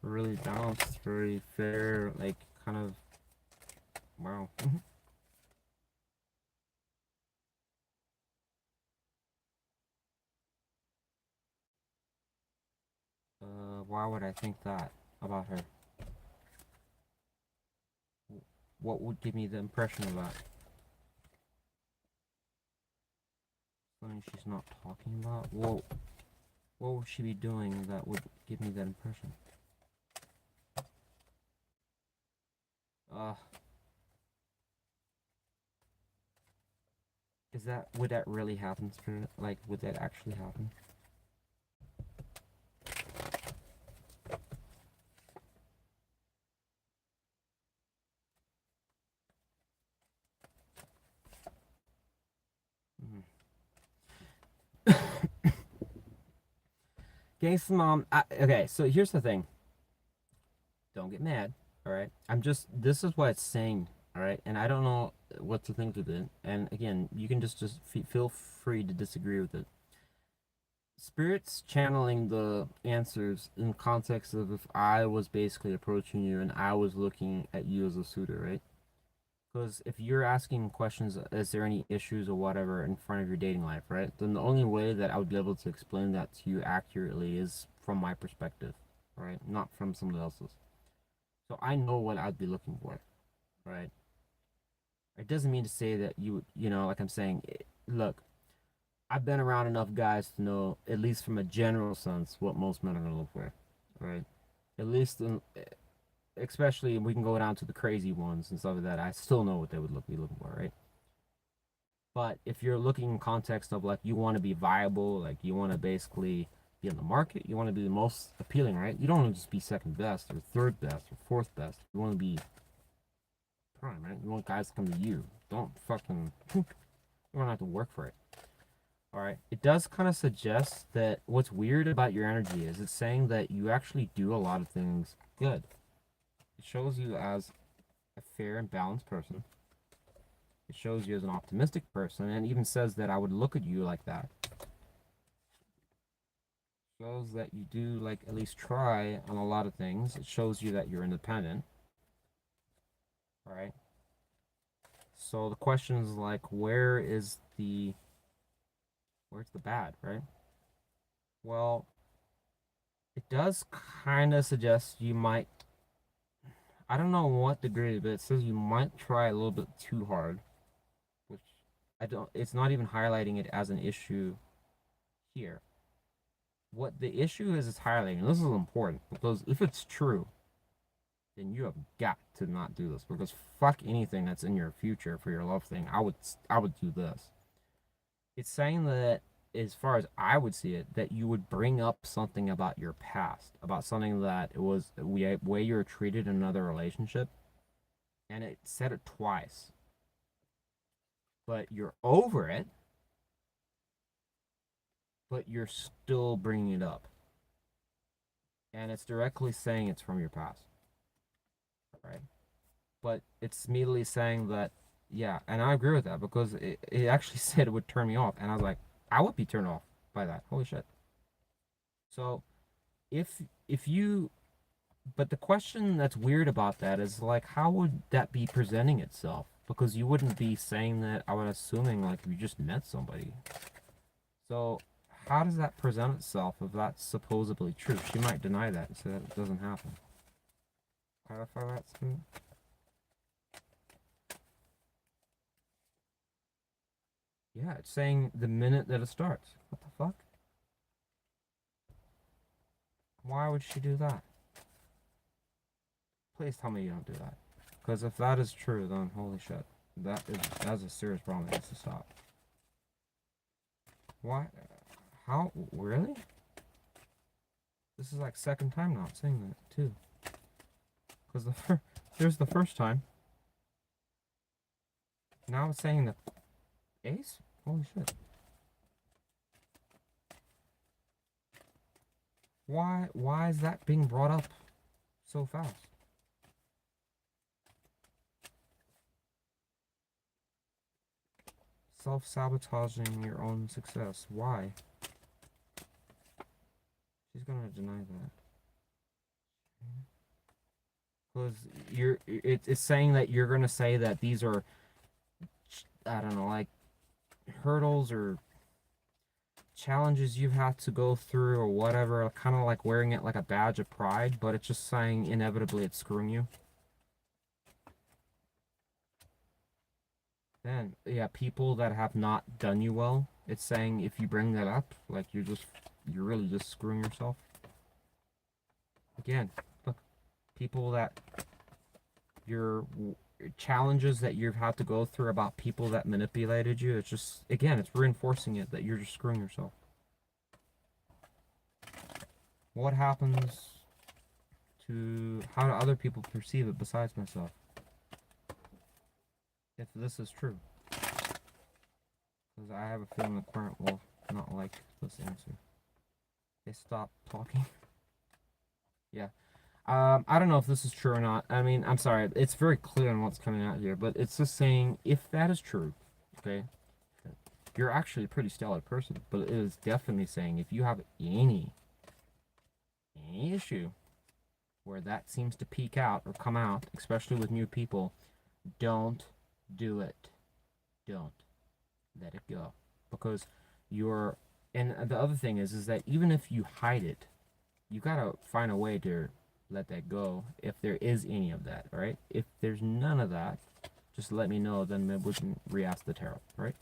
really balanced, very fair, like kind of, wow. Why would I think that about her? What would give me the impression of that? Something she's not talking about? Well, what would she be doing that would give me that impression? Would that really happen, Spirit? Like, would that actually happen? Gangsta Mom, okay, so here's the thing. Don't get mad, alright? This is what it's saying, alright? And I don't know what to think of it. And again, you can just feel free to disagree with it. Spirit's channeling the answers in context of if I was basically approaching you and I was looking at you as a suitor, right? Because if you're asking questions, is there any issues or whatever in front of your dating life, right? Then the only way that I would be able to explain that to you accurately is from my perspective, right? Not from somebody else's. So I know what I'd be looking for, right? It doesn't mean to say that like I'm saying, look, I've been around enough guys to know, at least from a general sense, what most men are gonna look for, right? At least especially we can go down to the crazy ones and stuff like that. I still know what they would be looking for, right? But if you're looking in context of like you want to be viable, like you want to basically be in the market, you want to be the most appealing, right? You don't want to just be second best or third best or fourth best. You want to be prime, right? You want guys to come to you. Don't fucking you don't have to work for it. All right. It does kind of suggest that what's weird about your energy is it's saying that you actually do a lot of things good. It shows you as a fair and balanced person. It shows you as an optimistic person, and even says that I would look at you like that. It shows that you do like at least try on a lot of things. It shows you that you're independent. All right. So the question is like, where's the bad, right? Well, it does kind of suggest you might, I don't know what degree, but it says you might try a little bit too hard, which it's not even highlighting it as an issue here. What the issue is highlighting, and this is important, because if it's true, then you have got to not do this, because fuck anything that's in your future for your love thing. I would do this. It's saying that, as far as I would see it, that you would bring up something about your past, about something that it was the way you were treated in another relationship, and it said it twice. But you're over it, but you're still bringing it up, and it's directly saying it's from your past, right? But it's immediately saying that, yeah, and I agree with that, because it actually said it would turn me off, and I was like, I would be turned off by that. Holy shit. So if you but the question that's weird about that is like, how would that be presenting itself? Because you wouldn't be saying that, I would assuming, like you just met somebody. So how does that present itself if that's supposedly true? She might deny that and say that it doesn't happen. Clarify that, Sue? Yeah, it's saying the minute that it starts. What the fuck? Why would she do that? Please tell me you don't do that. Because if that is true, then holy shit. That's a serious problem that needs to stop. Why? How? Really? This is like second time now I'm saying that, too. Because there's the first time. Now it's saying the ace? Holy shit. Why is that being brought up so fast? Self-sabotaging your own success. Why? She's gonna deny that. Because it's saying that you're gonna say that these are, I don't know, like hurdles or challenges you have to go through or whatever, kind of like wearing it like a badge of pride, but it's just saying inevitably it's screwing you. Then, yeah, people that have not done you well, it's saying if you bring that up, like you're really just screwing yourself. Again, look, people that your challenges that you've had to go through about people that manipulated you, it's just, again, it's reinforcing it that you're just screwing yourself. What happens to, how do other people perceive it besides myself? If this is true. Because I have a feeling the current will not like this answer. They stop talking. Yeah. I don't know if this is true or not. I mean, I'm sorry. It's very clear on what's coming out here, but it's just saying if that is true, okay, you're actually a pretty stellar person. But it is definitely saying if you have any issue where that seems to peek out or come out, especially with new people, don't do it. Don't let it go, because you're. And the other thing is that even if you hide it, you gotta find a way to let that go if there is any of that, right? If there's none of that, just let me know, then maybe we can re-ask the tarot, right?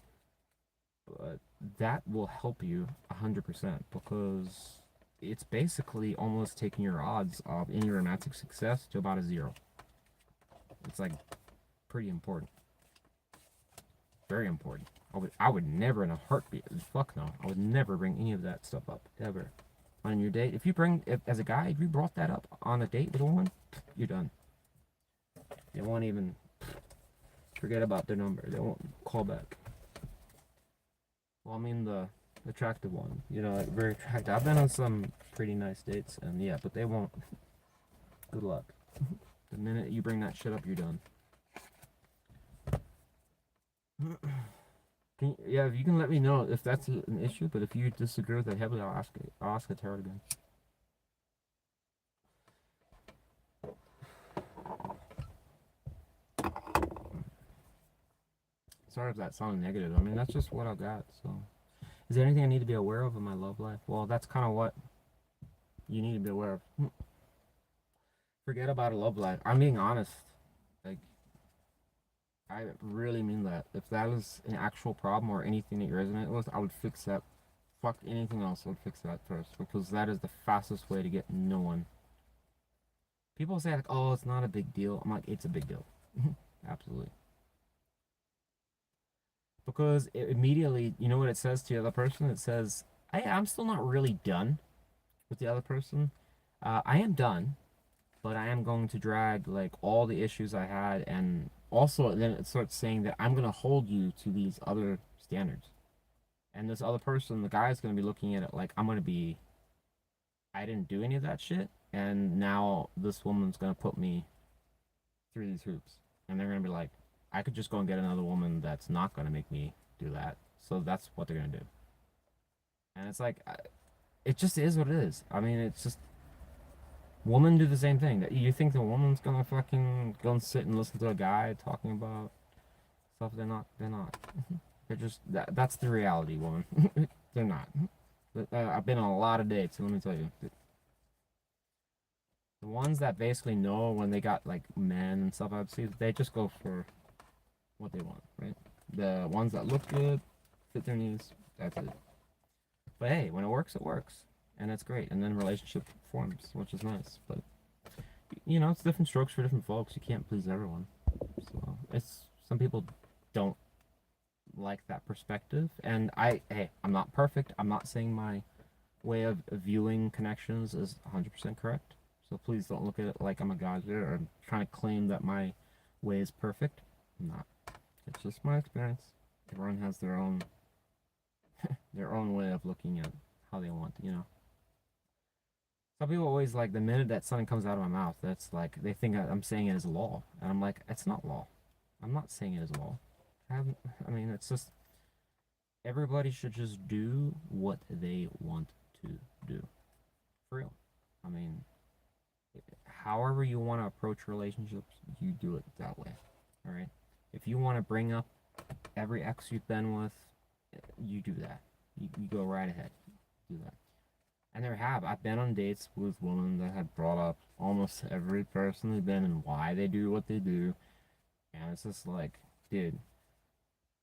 But that will help you 100%, because it's basically almost taking your odds of any romantic success to about a 0. It's like pretty important. Very important. I would never in a heartbeat, fuck no, I would never bring any of that stuff up, ever. On your date, as a guy, if you brought that up on a date with a woman, you're done. They won't even forget about their number. They won't call back. Well, I mean the attractive one, you know, like very attractive. I've been on some pretty nice dates, and yeah, but they won't. Good luck. The minute you bring that shit up, you're done. Yeah, if you can let me know if that's an issue, but if you disagree with that heavily, I'll ask the tarot again. Sorry if that sounded negative. I mean, that's just what I got. So, is there anything I need to be aware of in my love life? Well, that's kind of what you need to be aware of. Forget about a love life. I'm being honest. Like, I really mean that. If that is an actual problem or anything that you resonate with, I would fix that. Fuck anything else, I would fix that first, because that is the fastest way to get no one. People say like, "Oh, it's not a big deal." I'm like, it's a big deal. Absolutely. Because it immediately, you know what it says to the other person? It says, I'm still not really done with the other person. I am done, but I am going to drag like all the issues I had, and also then it starts saying that I'm going to hold you to these other standards. And this other person, the guy's going to be looking at it like I didn't do any of that shit, and now this woman's going to put me through these hoops. And they're going to be like, I could just go and get another woman that's not going to make me do that. So that's what they're going to do. And it's like, it just is what it is. I mean, it's just, women do the same thing. You think the woman's going to fucking go and sit and listen to a guy talking about stuff? They're not. They're just, that's the reality, woman. They're not. I've been on a lot of dates, and let me tell you. The ones that basically know when they got like men and stuff, I'd see, they just go for what they want, right? The ones that look good, fit their needs. That's it. But hey, when it works, and that's great. And then relationship forms, which is nice. But you know, it's different strokes for different folks. You can't please everyone. So it's some people don't like that perspective. And hey, I'm not perfect. I'm not saying my way of viewing connections is 100% correct. So please don't look at it like I'm a god here or I'm trying to claim that my way is perfect. I'm not. It's just my experience. Everyone has their own way of looking at how they want, you know. Some people always like the minute that something comes out of my mouth, that's like they think I'm saying it as law, and I'm like, it's not law. I'm not saying it as law. I mean, it's just everybody should just do what they want to do. For real. I mean, however you want to approach relationships, you do it that way. All right. If you want to bring up every ex you've been with, you do that. You go right ahead. Do that. And I've been on dates with women that have brought up almost every person they've been and why they do what they do. And it's just like, dude,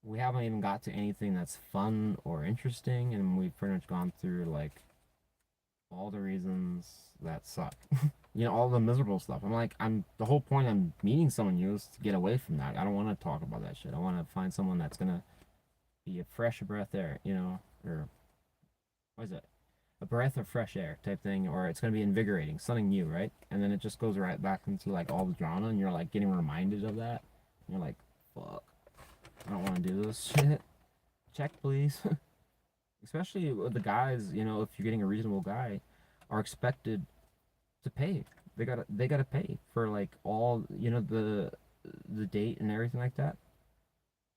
we haven't even got to anything that's fun or interesting, and we've pretty much gone through like all the reasons that suck. You know, all the miserable stuff. I'm like, the whole point I'm meeting someone new is to get away from that. I don't want to talk about that shit. I want to find someone that's gonna be a fresh breath air, you know, or what is it? A breath of fresh air type thing, or it's gonna be invigorating, something new, right? And then it just goes right back into like all the drama, and you're like getting reminded of that. And you're like, fuck, I don't want to do this shit. Check, please. Especially with the guys, you know, if you're getting a reasonable guy, are expected to pay. They gotta pay for like all, you know, the date and everything like that.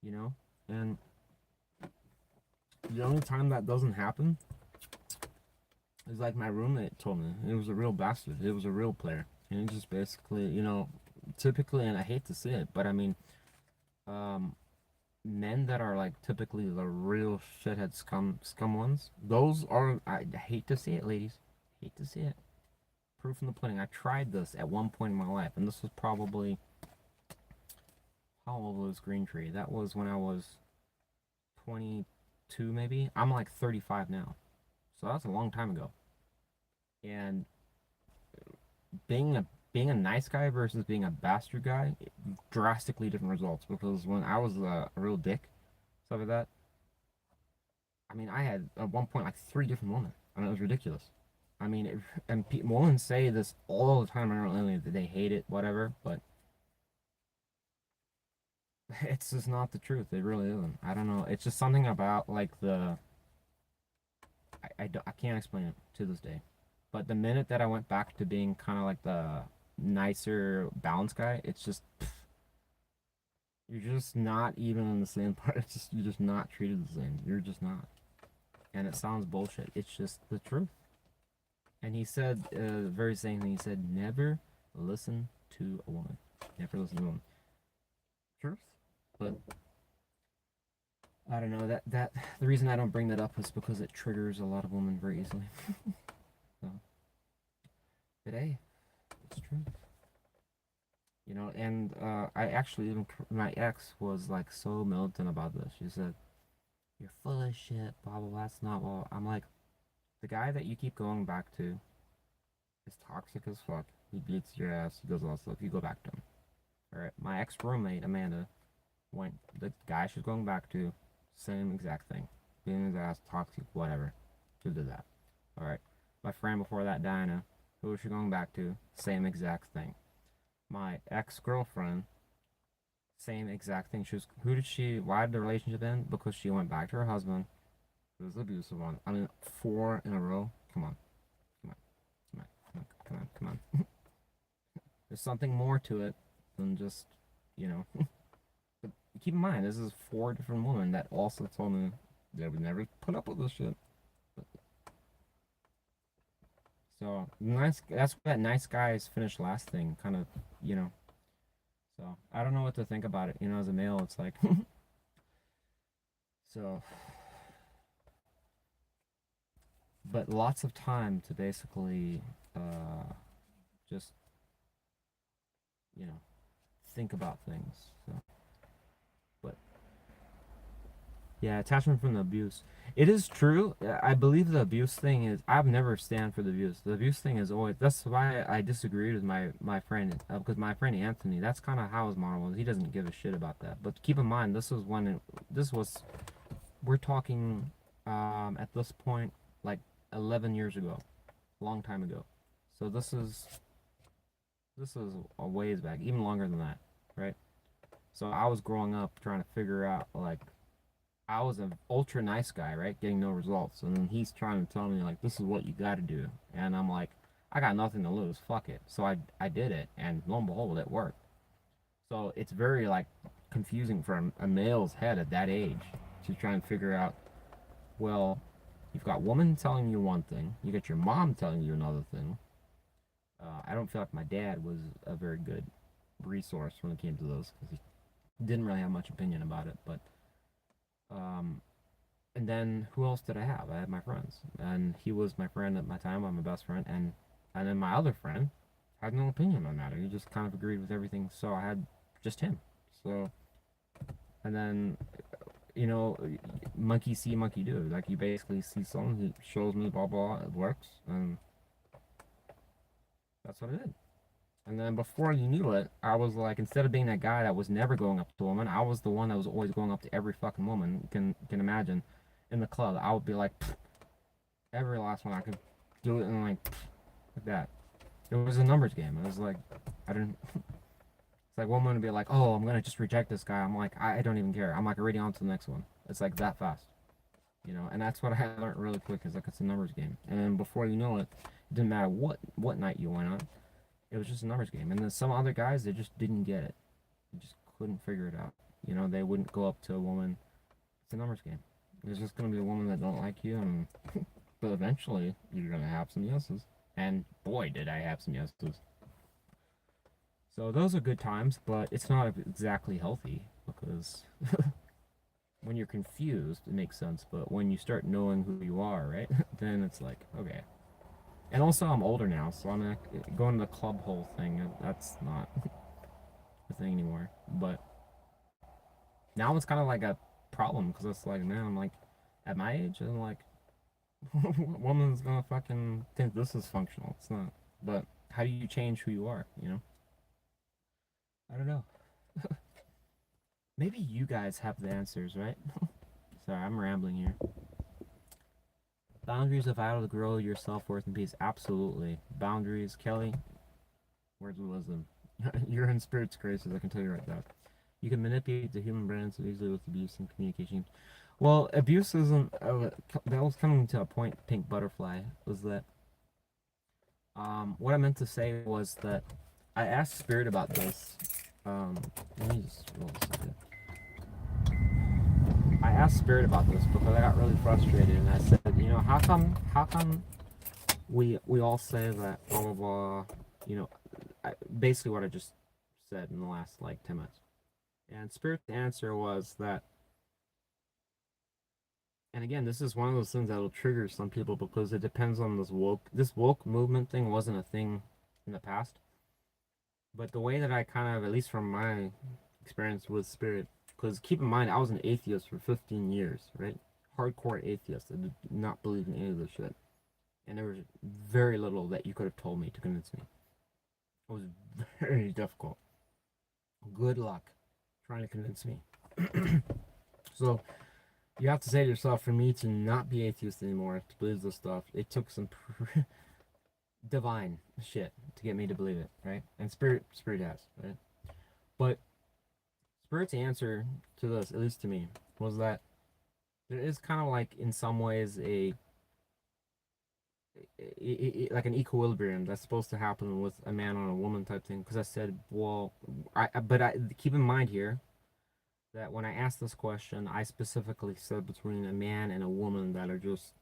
You know, and the only time that doesn't happen is like my roommate told me. It was a real bastard. It was a real player, and he just basically, you know, typically, and I hate to say it, but I mean, um, men that are like typically the real shithead scum ones. Those are, I hate to say it, ladies. Hate to say it. Proof in the pudding. I tried this at one point in my life, and this was probably, how old was Green Tree? That was when I was 22, maybe. I'm like 35 now, so that's a long time ago. And being a nice guy versus being a bastard guy, drastically different results. Because when I was a real dick, stuff like that, I mean, I had at one point like three different women. I mean, it was ridiculous. I mean, women say this all the time. I don't really that they hate it, whatever, but it's just not the truth. It really isn't. I don't know. It's just something about like I can't explain it to this day. But the minute that I went back to being kind of like the nicer, balanced guy, it's just you're just not even in the same part. It's just you're just not treated the same. You're just not. And it sounds bullshit. It's just the truth. And he said, the very same thing. He said, never listen to a woman. Never listen to a woman. Truth. But I don't know. That the reason I don't bring that up is because it triggers a lot of women very easily. So, but hey, it's true. You know, and I actually even my ex was like so militant about this. She said, "You're full of shit, blah blah blah." That's not what I'm like. The guy that you keep going back to is toxic as fuck. He beats your ass. He does all that stuff. You go back to him. All right. My ex roommate Amanda went. The guy she's going back to, same exact thing. Beating his ass, toxic, whatever. She did that. All right. My friend before that, Diana, who was she going back to? Same exact thing. My ex-girlfriend, same exact thing. Why did the relationship end? Because she went back to her husband. It was abusive one. I mean, 4 in a row. Come on. Come on. Come on. Come on. Come on. Come on. There's something more to it than just, you know. But keep in mind, this is 4 different women that also told me they would never put up with this shit. So nice. That's what that nice guys finish last thing, kind of, you know. So I don't know what to think about it. You know, as a male, it's like, so. But lots of time to basically, just, you know, think about things. So, but Yeah, attachment from the abuse. It is true. I believe the abuse thing is. I've never stand for the abuse. The abuse thing is always. That's why I disagreed with my friend because my friend Anthony. That's kind of how his model was. He doesn't give a shit about that. But keep in mind, this was when this was. We're talking at this point like 11 years ago, a long time ago. So this is a ways back, even longer than that, right? So I was growing up trying to figure out like I was an ultra nice guy, right? Getting no results. And then he's trying to tell me, like, this is what you got to do. And I'm like, I got nothing to lose. Fuck it. So I did it. And lo and behold, it worked. So it's very, like, confusing for a male's head at that age to try and figure out, well, you've got woman telling you one thing, you got your mom telling you another thing. I don't feel like my dad was a very good resource when it came to those because he didn't really have much opinion about it. But um, and then who else did I have? I had my friends, and he was my friend at my time. I'm my best friend, and then my other friend had no opinion on that. He just kind of agreed with everything. So I had just him. So and then monkey see, monkey do. Like you basically see someone who shows me blah blah, it works, and that's what I did. And then before you knew it, I was like, instead of being that guy that was never going up to a woman, I was the one that was always going up to every fucking woman. You can imagine, in the club, I would be like, every last one I could do it and like that. It was a numbers game. It was like, I didn't. It's like one woman would be like, oh, I'm gonna just reject this guy. I'm like, I don't even care. I'm like already on to the next one. It's like that fast, And that's what I learned really quick. Is like it's a numbers game, and then before you know it, it didn't matter what night you went on. It was just a numbers game. And then some other guys, they just didn't get it. They just couldn't figure it out. They wouldn't go up to a woman. It's a numbers game. There's just going to be a woman that don't like you, and but eventually you're going to have some yeses. And boy, did I have some yeses. So those are good times, but it's not exactly healthy because when you're confused, it makes sense. But when you start knowing who you are, right, then it's like, okay, and also, I'm older now, so I'm not going to the club hole thing. That's not a thing anymore. But now it's kind of like a problem because it's like, man, I'm like, at my age, I'm like, woman's gonna fucking think this is functional. It's not. But how do you change who you are? I don't know. Maybe you guys have the answers, right? Sorry, I'm rambling here. Boundaries are vital to grow your self-worth and peace. Absolutely. Boundaries, Kelly. Words of wisdom. You're in spirit's graces, I can tell you right now. You can manipulate the human brain so easily with abuse and communication. Well, abuse isn't. That was coming to a point. Pink butterfly was that. What I meant to say was that I asked spirit about this. Let me just roll this up. I asked spirit about this because I got really frustrated, and I said, how come we all say that blah blah blah, basically what I just said in the last like 10 minutes. And Spirit's answer was that, and again, this is one of those things that'll trigger some people because it depends on this woke movement thing wasn't a thing in the past. But the way that I kind of, at least from my experience with Spirit, because keep in mind, I was an atheist for 15 years, right? Hardcore atheist. I did not believe in any of this shit. And there was very little that you could have told me to convince me. It was very difficult. Good luck trying to convince me. So you have to say to yourself, for me to not be atheist anymore, to believe this stuff, it took some divine shit to get me to believe it, right? And spirit has, right? But Spirit's answer to this, at least to me, was that there is kind of like in some ways like an equilibrium that's supposed to happen with a man on a woman type thing. Because I said, well, I keep in mind here that when I asked this question, I specifically said between a man and a woman that are just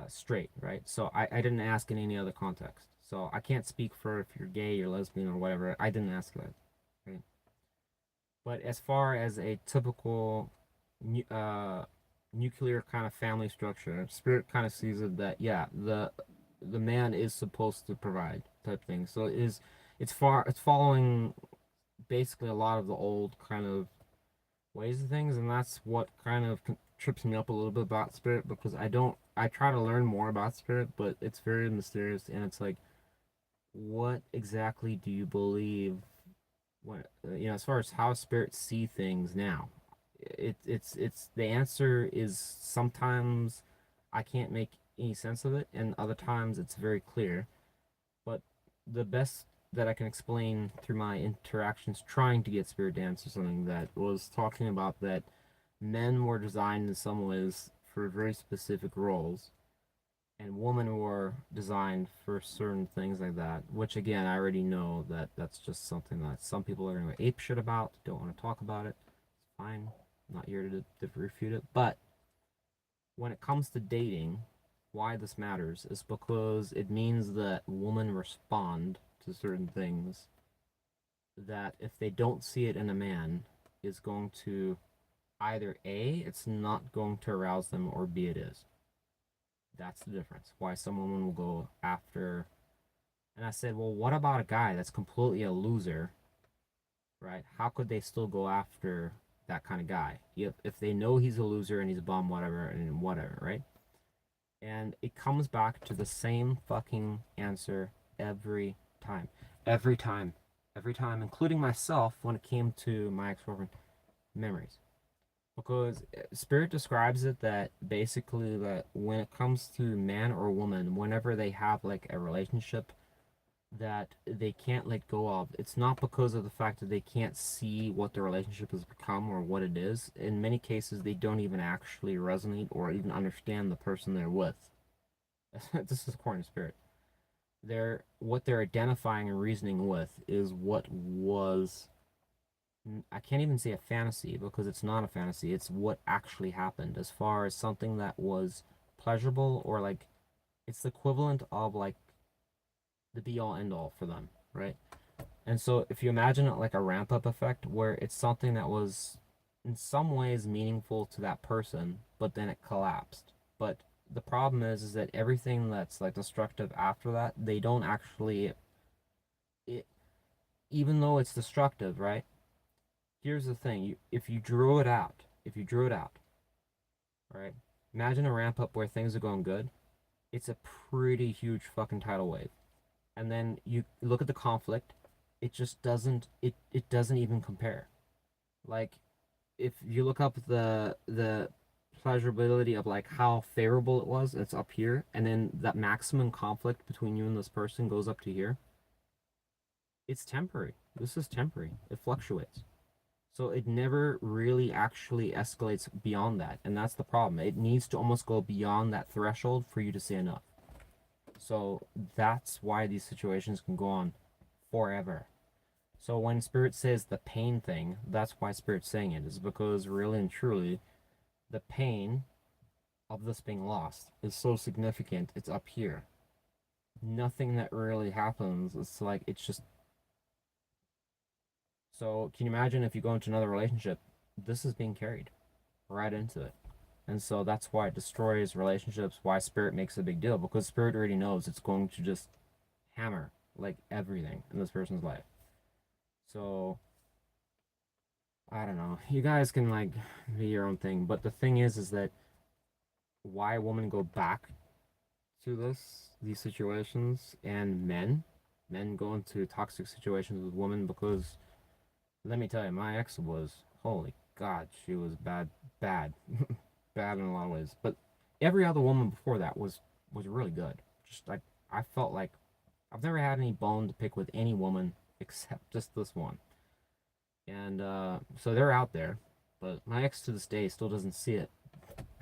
straight, right? So I didn't ask in any other context. So I can't speak for if you're gay, you're lesbian, or whatever. I didn't ask that, right? But as far as a typical nuclear kind of family structure, Spirit kind of sees it that yeah, the man is supposed to provide type thing. So it's following basically a lot of the old kind of ways of things, and that's what kind of trips me up a little bit about spirit, because I try to learn more about spirit, but it's very mysterious, and it's like, what exactly do you believe? What as far as how spirits see things now, it's the answer is sometimes I can't make any sense of it, and other times it's very clear. But the best that I can explain through my interactions trying to get spirit to answer something, that was talking about that men were designed in some ways for very specific roles, and women were designed for certain things like that, which again I already know that that's just something that some people are going to go ape shit about, don't want to talk about it. It's fine, I'm not here to refute it. But when it comes to dating, why this matters is because it means that women respond to certain things that if they don't see it in a man is going to either A, it's not going to arouse them, or B, it is. That's the difference. Why some women will go after. And I said, well, what about a guy that's completely a loser, right? How could they still go after that kind of guy? If they know he's a loser and he's a bum, whatever, and whatever, right? And it comes back to the same fucking answer every time. Every time. Every time, including myself when it came to my ex-girlfriend memories. Because Spirit describes it that basically that when it comes to man or woman, whenever they have like a relationship that they can't let go of, it's not because of the fact that they can't see what the relationship has become or what it is. In many cases, they don't even actually resonate or even understand the person they're with. This is according to Spirit. What they're identifying and reasoning with is what was, I can't even say a fantasy because it's not a fantasy. It's what actually happened as far as something that was pleasurable, or like it's the equivalent of like the be all end all for them, right? And so if you imagine it like a ramp up effect where it's something that was in some ways meaningful to that person, but then it collapsed. But the problem is that everything that's like destructive after that, they don't actually, it, even though it's destructive, right? Here's the thing, if you drew it out, right? Imagine a ramp up where things are going good. It's a pretty huge fucking tidal wave. And then you look at the conflict, it doesn't even compare. Like if you look up the pleasurability of like how favorable it was, it's up here, and then that maximum conflict between you and this person goes up to here. It's temporary. This is temporary. It fluctuates. So it never really actually escalates beyond that. And that's the problem. It needs to almost go beyond that threshold for you to say enough. So that's why these situations can go on forever. So when Spirit says the pain thing, that's why Spirit's saying it, is because really and truly, the pain of this being lost is so significant. It's up here. Nothing that really happens. It's like, it's just. So can you imagine if you go into another relationship, this is being carried right into it. And so that's why it destroys relationships, why Spirit makes a big deal, because Spirit already knows it's going to just hammer like everything in this person's life. So I don't know. You guys can like be your own thing, but the thing is that why women go back to these situations, and men go into toxic situations with women, because let me tell you, my ex was, holy God, she was bad, bad, bad in a lot of ways. But every other woman before that was really good. Just like I felt like I've never had any bone to pick with any woman except just this one. And so they're out there, but my ex to this day still doesn't see it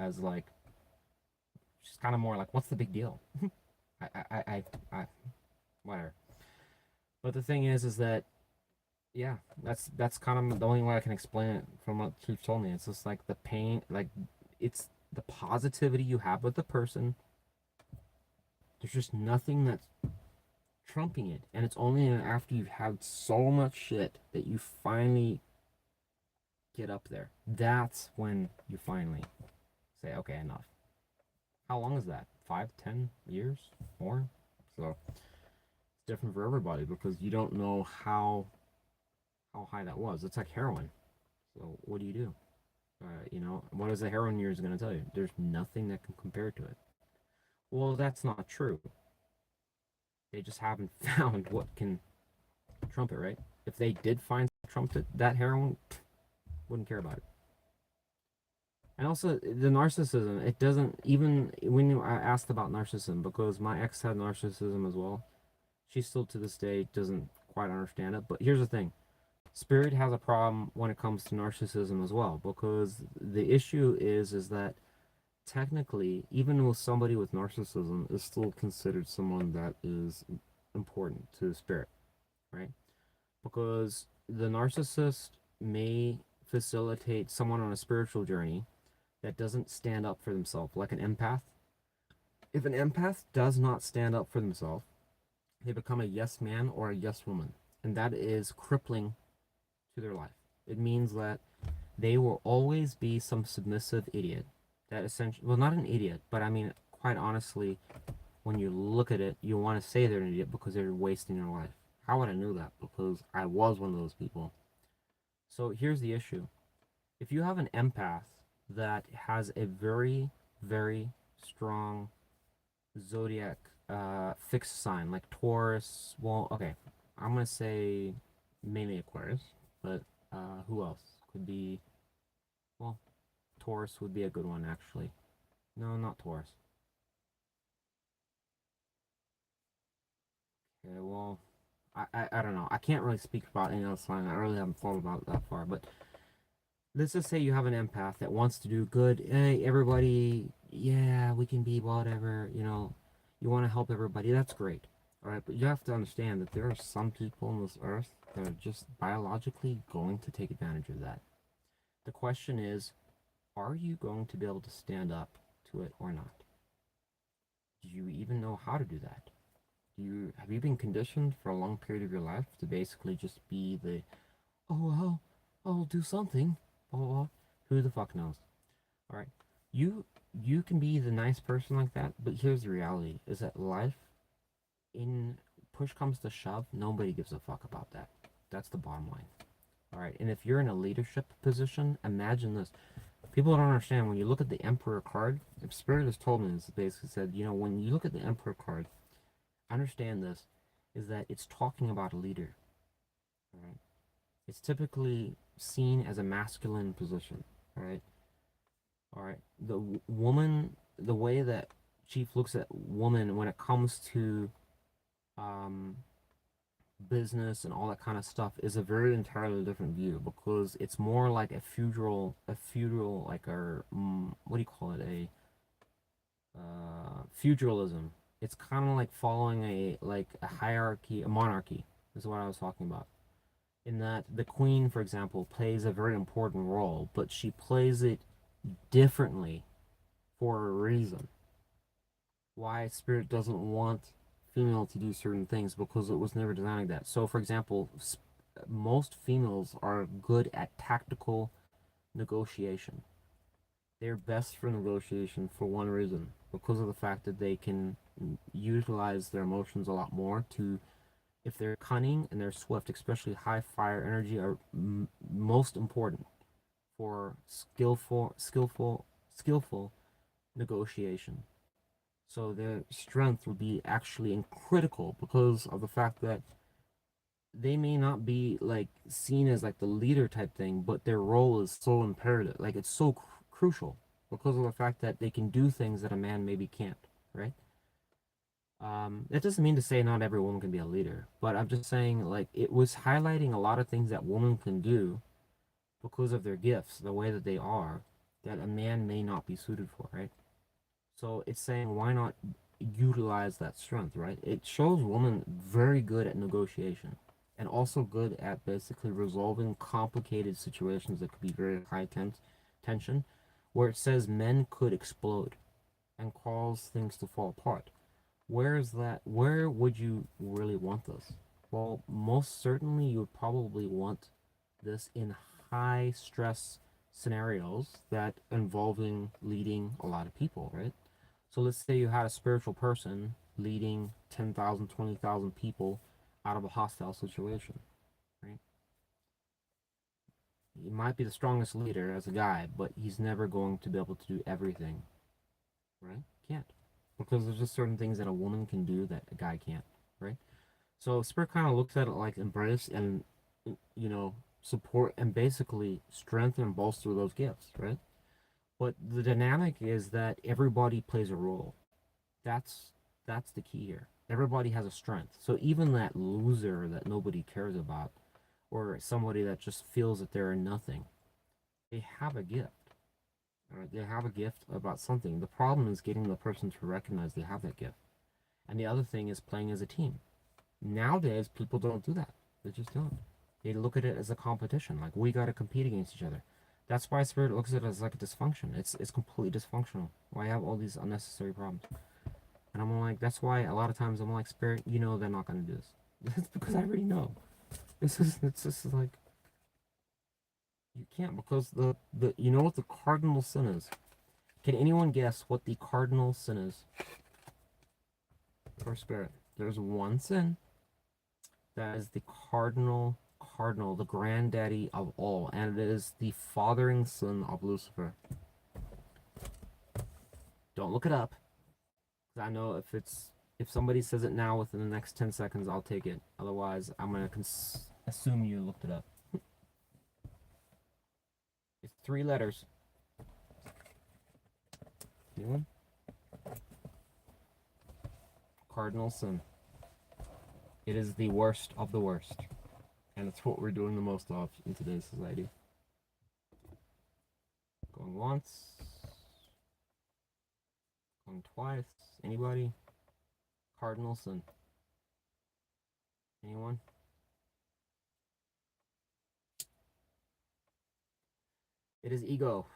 as like, she's kind of more like, what's the big deal? I whatever. But the thing is that yeah, that's kind of the only way I can explain it from what you've told me. It's just like the pain, like it's the positivity you have with the person. There's just nothing that's trumping it, and it's only after you've had so much shit that you finally get up there. That's when you finally say, okay, enough. How long is that? 5, 10 years? More? So it's different for everybody because you don't know how high that was. It's like heroin. So what do you do? You know, what is the heroin years going to tell you? There's nothing that can compare to it. Well, that's not true. They just haven't found what can trump it, right? If they did find trump it, that heroin wouldn't care about it. And also the narcissism, it doesn't even when I asked about narcissism because my ex had narcissism as well. She still to this day doesn't quite understand it. But here's the thing. Spirit has a problem when it comes to narcissism as well because the issue is that technically even with somebody with narcissism is still considered someone that is important to spirit, right? Because the narcissist may facilitate someone on a spiritual journey that doesn't stand up for themselves, like an empath. If an empath does not stand up for themselves, they become a yes man or a yes woman, and that is crippling to their life. It means that they will always be some submissive idiot that essentially, well, not an idiot, but I mean, quite honestly, when you look at it, you want to say they're an idiot because they're wasting your life. How would I know that? Because I was one of those people. So here's the issue. If you have an empath that has a very, very strong zodiac fixed sign, like Taurus, well, okay, I'm going to say mainly Aquarius, but who else? Could be, well, Taurus would be a good one, actually. No, not Taurus. Okay, well, I don't know. I can't really speak about any other sign. I really haven't thought about it that far, but let's just say you have an empath that wants to do good. Hey, everybody, yeah, we can be whatever, you know, you want to help everybody. That's great. All right, but you have to understand that there are some people on this earth that are just biologically going to take advantage of that. The question is, are you going to be able to stand up to it or not? Do you even know how to do that? Have you been conditioned for a long period of your life to basically just be the, oh, I'll do something. Oh, who the fuck knows? All right, you you can be the nice person like that, but here's the reality: is that life, in push comes to shove, nobody gives a fuck about that. That's the bottom line. All right, and if you're in a leadership position, imagine this. People don't understand when you look at the Emperor card. If Spirit has told me this, basically said, you know, when you look at the Emperor card, understand this, is that it's talking about a leader. All right, it's typically seen as a masculine position. All right, all right. Woman, the way that Chief looks at woman when it comes to um, business and all that kind of stuff is a very entirely different view because it's more like a feudal, like what do you call it? Feudalism. It's kind of like following a hierarchy, a monarchy is what I was talking about. In that the queen, for example, plays a very important role, but she plays it differently for a reason. Why spirit doesn't want female to do certain things because it was never designed like that. So, for example, most females are good at tactical negotiation. They're best for negotiation for one reason because of the fact that they can utilize their emotions a lot more to, if they're cunning and they're swift, especially high fire energy are most important for skillful negotiation. So their strength would be actually critical because of the fact that they may not be like seen as like the leader type thing, but their role is so imperative. Like it's so crucial because of the fact that they can do things that a man maybe can't, right? That doesn't mean to say not every woman can be a leader, but I'm just saying like it was highlighting a lot of things that women can do because of their gifts, the way that they are, that a man may not be suited for, right? So it's saying why not utilize that strength, right? It shows women very good at negotiation and also good at basically resolving complicated situations that could be very high tension, where it says men could explode and cause things to fall apart. Where is that? Where would you really want this? Well, most certainly you would probably want this in high stress scenarios that involving leading a lot of people, right? So let's say you had a spiritual person leading 10,000, 20,000 people out of a hostile situation, right? He might be the strongest leader as a guy, but he's never going to be able to do everything, right? Can't. Because there's just certain things that a woman can do that a guy can't, right? So Spirit kind of looks at it like embrace and, you know, support and basically strengthen and bolster those gifts, right? But the dynamic is that everybody plays a role. That's that's the key here. Everybody has a strength. So even that loser that nobody cares about, or somebody that just feels that they're nothing, they have a gift. All right? They have a gift about something. The problem is getting the person to recognize they have that gift. And the other thing is playing as a team. Nowadays, people don't do that. They just don't. They look at it as a competition. Like, we got to compete against each other. That's why Spirit looks at it as like a dysfunction. It's completely dysfunctional. Why have all these unnecessary problems? And I'm like, that's why a lot of times I'm like, Spirit, you know they're not going to do this. It's because I already know. It's just like, you can't, because the you know what the cardinal sin is? Can anyone guess what the cardinal sin is for Spirit? There's one sin that is the cardinal, the granddaddy of all, and it is the fathering son of Lucifer. Don't look it up, because I know if somebody says it now within the next 10 seconds, I'll take it. Otherwise, I'm gonna assume you looked it up. It's 3 letters. Anyone? Cardinal sin. It is the worst of the worst. And it's what we're doing the most of in today's society. Going once. Going twice. Anybody? Cardinal sin. Anyone? It is ego.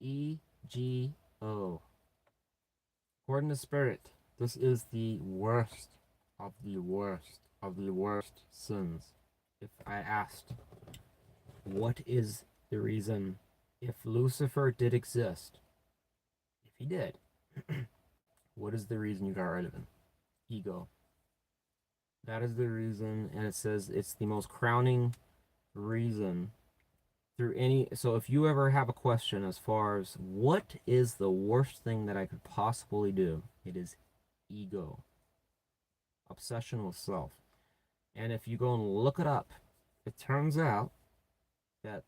E-G-O. According to Spirit, this is the worst of the worst of the worst sins. If I asked, what is the reason, if Lucifer did exist, if he did, what is the reason you got rid of him? Ego. That is the reason, and it says it's the most crowning reason through any. So if you ever have a question as far as what is the worst thing that I could possibly do, it is ego. Obsession with self. And if you go and look it up, it turns out that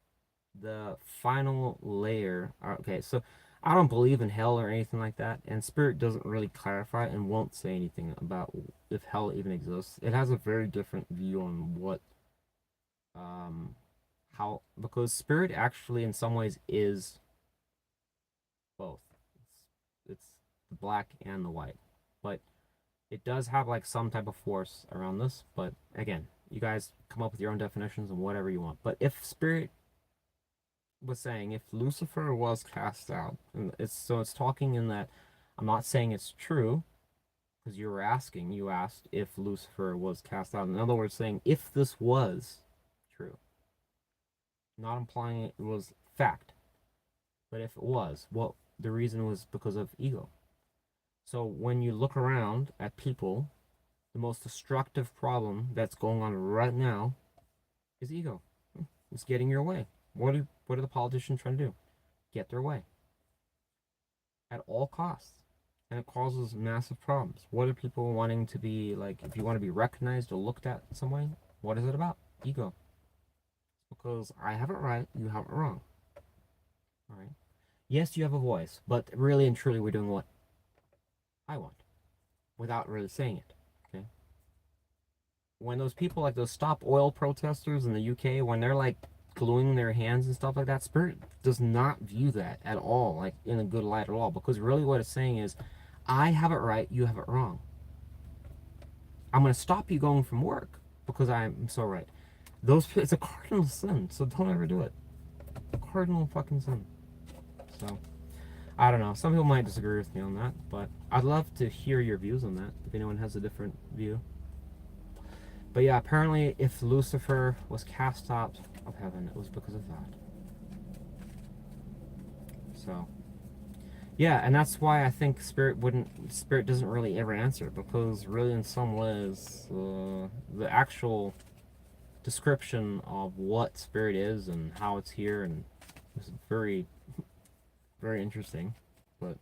the final layer. Okay, so I don't believe in hell or anything like that, and Spirit doesn't really clarify and won't say anything about if hell even exists. It has a very different view on what, how, because Spirit actually in some ways is both. It's the black and the white, but it does have like some type of force around this. But again, you guys come up with your own definitions and whatever you want. But if Spirit was saying, if Lucifer was cast out, and it's talking in that, I'm not saying it's true, because you asked if Lucifer was cast out. In other words, saying if this was true, not implying it was fact, but if it was, well, the reason was because of ego. So when you look around at people, the most destructive problem that's going on right now is ego. It's getting your way. What are the politicians trying to do? Get their way at all costs, and it causes massive problems. What are people wanting to be like? If you want to be recognized or looked at some way, what is it about? Ego. Because I have it right, you have it wrong. All right. Yes, you have a voice, but really and truly, we're doing what I want, without really saying it. Okay. When those people like those stop oil protesters in the UK, when they're like gluing their hands and stuff like that, Spirit does not view that at all, like in a good light at all, because really what it's saying is, I have it right, you have it wrong. I'm going to stop you going from work because I'm so right. It's a cardinal sin, so don't ever do it. Cardinal fucking sin. So I don't know. Some people might disagree with me on that, but I'd love to hear your views on that if anyone has a different view. But yeah, apparently if Lucifer was cast out of heaven, it was because of that. So yeah, and that's why I think Spirit doesn't really ever answer, because really in some ways the actual description of what spirit is and how it's here, and it's very, very interesting. But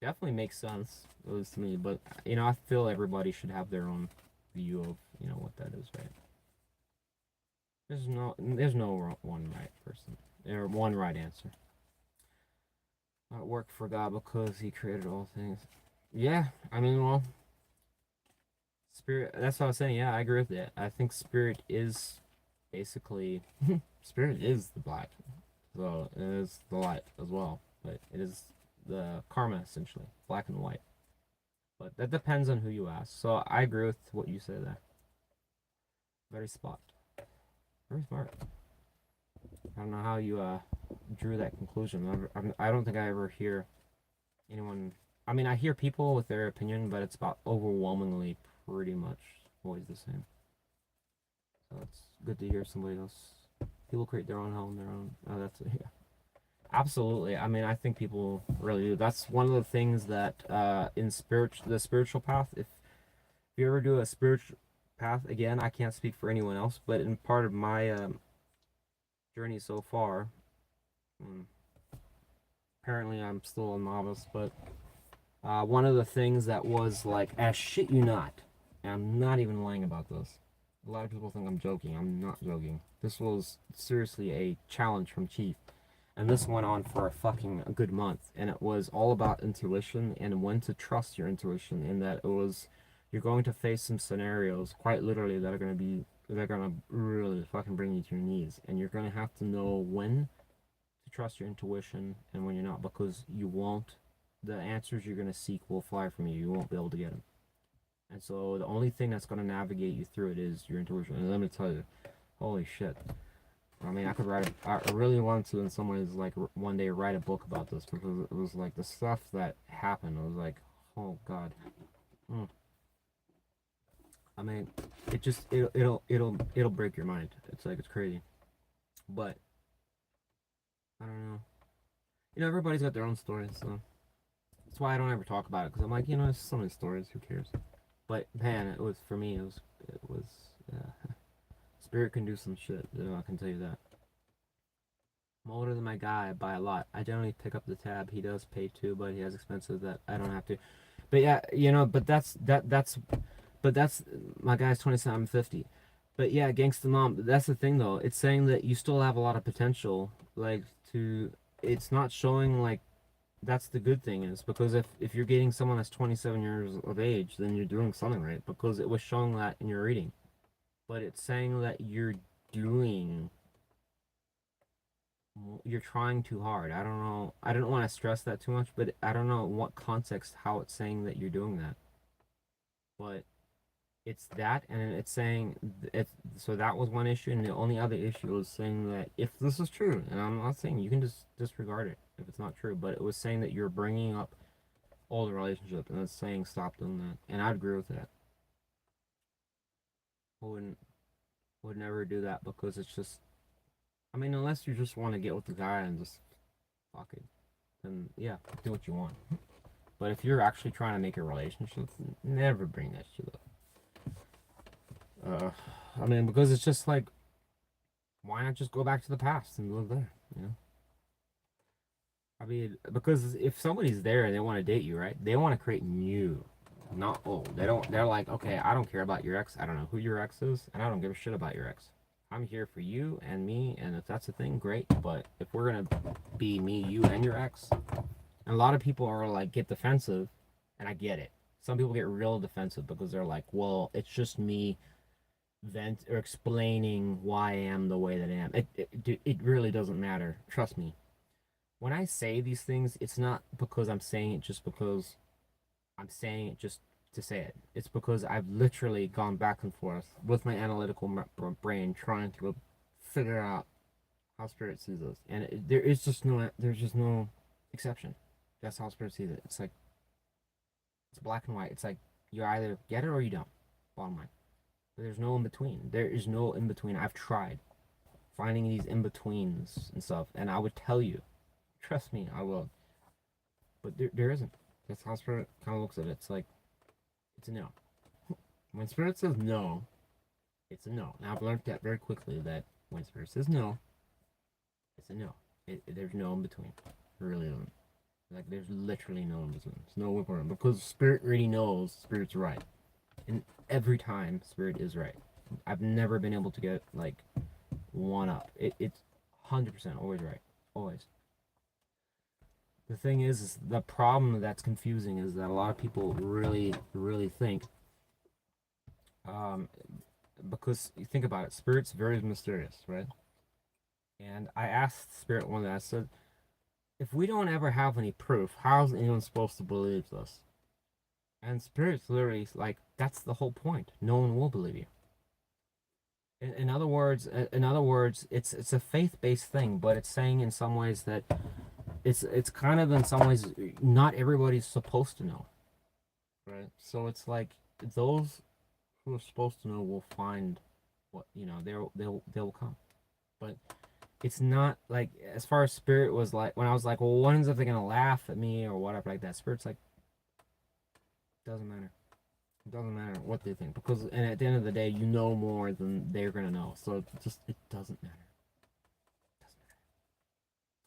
definitely makes sense, at least to me. But I feel everybody should have their own view of what that is, right? There's no one right person or one right answer. Work for God because He created all things. Yeah, I mean, well, spirit. That's what I was saying. Yeah, I agree with that. I think spirit is basically spirit is the black, so it is the light as well. But it is the karma essentially, black and white. But that depends on who you ask. So I agree with what you say there. Very spot. Very smart. I don't know how you drew that conclusion. I don't think I ever hear anyone. I mean, I hear people with their opinion, but it's about overwhelmingly pretty much always the same. So it's good to hear somebody else. People create their own home, their own. Oh, that's yeah. Absolutely. I mean, I think people really do. That's one of the things that in the spiritual path. If you ever do a spiritual path, again, I can't speak for anyone else, but in part of my journey so far, apparently I'm still a novice, but one of the things that was like, I shit you not, and I'm not even lying about this. A lot of people think I'm joking. I'm not joking. This was seriously a challenge from Chief. And this went on for a good month. And it was all about intuition and when to trust your intuition. In that you're going to face some scenarios, quite literally, they're going to really fucking bring you to your knees. And you're going to have to know when to trust your intuition and when you're not, because the answers you're going to seek will fly from you. You won't be able to get them. And so the only thing that's going to navigate you through it is your intuition. And let me tell you, holy shit. I mean, I really wanted to in some ways, like, one day write a book about this, because it was like the stuff that happened. It was like, oh God. I mean, it'll break your mind. It's like, it's crazy. But, I don't know. Everybody's got their own stories, so that's why I don't ever talk about it, because I'm like, it's so many stories, who cares? But, man, for me, Spirit can do some shit, I can tell you that. I'm older than my guy by a lot. I generally pick up the tab. He does pay too, but he has expenses that I don't have to. But yeah, but that's my guy's 27, I'm 50. But yeah, Gangsta Mom, that's the thing though. It's saying that you still have a lot of potential, it's not showing like that's the good thing is, because if you're getting someone that's 27 years of age, then you're doing something right, because it was showing that in your reading. But it's saying that you're trying too hard. I don't know. I don't want to stress that too much, but I don't know in what context how it's saying that you're doing that. But it's that, and it's saying so that was one issue, and the only other issue was saying that if this is true, and I'm not saying you can just disregard it if it's not true, but it was saying that you're bringing up old relationships, and it's saying stop doing that, and I'd agree with that. I would never do that, because it's just, I mean, unless you just want to get with the guy and just fuck it, then yeah, do what you want. But if you're actually trying to make a relationship, never bring that shit up. I mean, because it's just like, why not just go back to the past and live there, I mean, because if somebody's there and they want to date you, right? They want to create new, not old. They're like, okay, I don't care about your ex. I don't know who your ex is, and I don't give a shit about your ex. I'm here for you and me, and if that's a thing, great. But if we're gonna be me, you, and your ex, and a lot of people are like, get defensive, and I get it. Some people get real defensive because they're like, well, it's just me explaining why I am the way that I am. It really doesn't matter. Trust me. When I say these things, it's not because I'm saying it just because I'm saying it just to say it. It's because I've literally gone back and forth with my analytical brain trying to figure out how spirit sees us, and there's just no exception. That's how spirit sees it. It's like, it's black and white. It's like, you either get it or you don't. Bottom line. But there's no in between. There is no in between. I've tried finding these in betweens and stuff, and I would tell you, trust me, I will. But there isn't. That's how spirit kind of looks at it. It's like, it's a no. When spirit says no, It's a no. Now I've learned that very quickly, that when Spirit says no, it's a no. There's no in between. Really isn't. Like, there's literally no in between. There's no wiggle room, because Spirit already knows Spirit's right. And every time, Spirit is right. I've never been able to get, like, one up. It's 100% always right. Always. The thing is the problem that's confusing is that a lot of people really, really think, um, because you think about it, Spirit's very mysterious, right? And I asked Spirit one day, I said, if we don't ever have any proof, how's anyone supposed to believe this? And Spirit's literally like, that's the whole point. No one will believe you. In other words, it's a faith-based thing, but it's saying in some ways that it's kind of in some ways not everybody's supposed to know, right? So it's like those who are supposed to know will find what, they'll come, but it's not like, as far as Spirit was like, when I was like, well, when's if they're gonna laugh at me or whatever like that, Spirit's like, doesn't matter. It doesn't matter what they think, because and at the end of the day, you know more than they're gonna know. So it doesn't matter. It doesn't matter.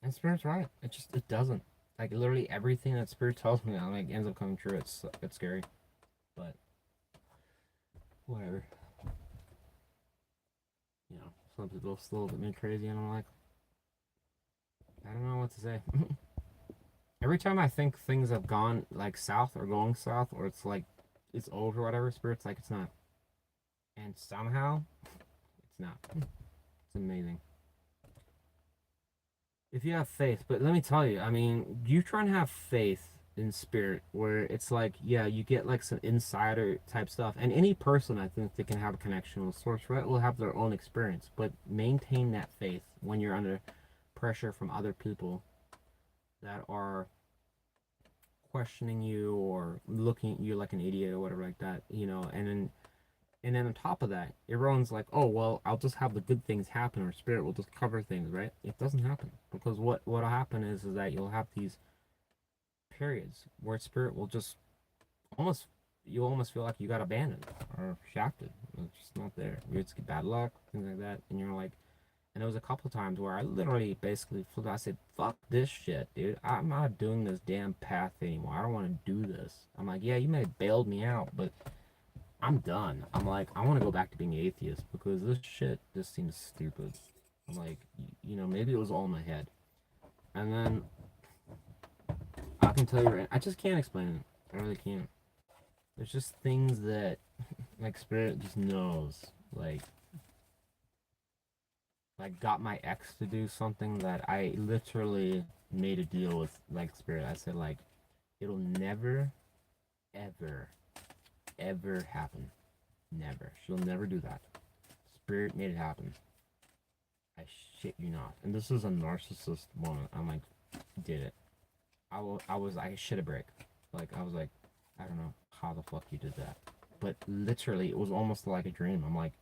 And Spirit's right. It doesn't. Like, literally everything that Spirit tells me, like, ends up coming true. It's scary, but whatever. Some people still look at me crazy, and I'm like, I don't know what to say. Every time I think things have gone like south or going south, or it's like it's over or whatever, Spirit's like, it's not. And somehow it's not. It's amazing. If you have faith, but let me tell you, I mean, you try and have faith in Spirit where it's like, yeah, you get like some insider type stuff. And any person, I think, that can have a connection with Source, right, will have their own experience. But maintain that faith when you're under pressure from other people that are questioning you or looking at you like an idiot or whatever like that, and then on top of that, everyone's like, oh, well, I'll just have the good things happen, or Spirit will just cover things, right? It doesn't happen, because what'll happen is that you'll have these periods where Spirit will just almost, you almost feel like you got abandoned or shafted. It's just not there. You just get bad luck, things like that, and you're like, and there was a couple of times where I literally basically flipped. I said, fuck this shit, dude. I'm not doing this damn path anymore. I don't want to do this. I'm like, yeah, you may have bailed me out, but I'm done. I'm like, I want to go back to being atheist, because this shit just seems stupid. I'm like, maybe it was all in my head. And then I can tell you, I just can't explain it. I really can't. There's just things that, like, Spirit just knows. Like got my ex to do something that I literally made a deal with, like, Spirit. I said, like, it'll never, ever, ever happen. Never. She'll never do that. Spirit made it happen. I shit you not. And this is a narcissist moment. I'm like, did it. I shit a brick. Like, I was like, I don't know how the fuck you did that. But literally, it was almost like a dream. I'm like,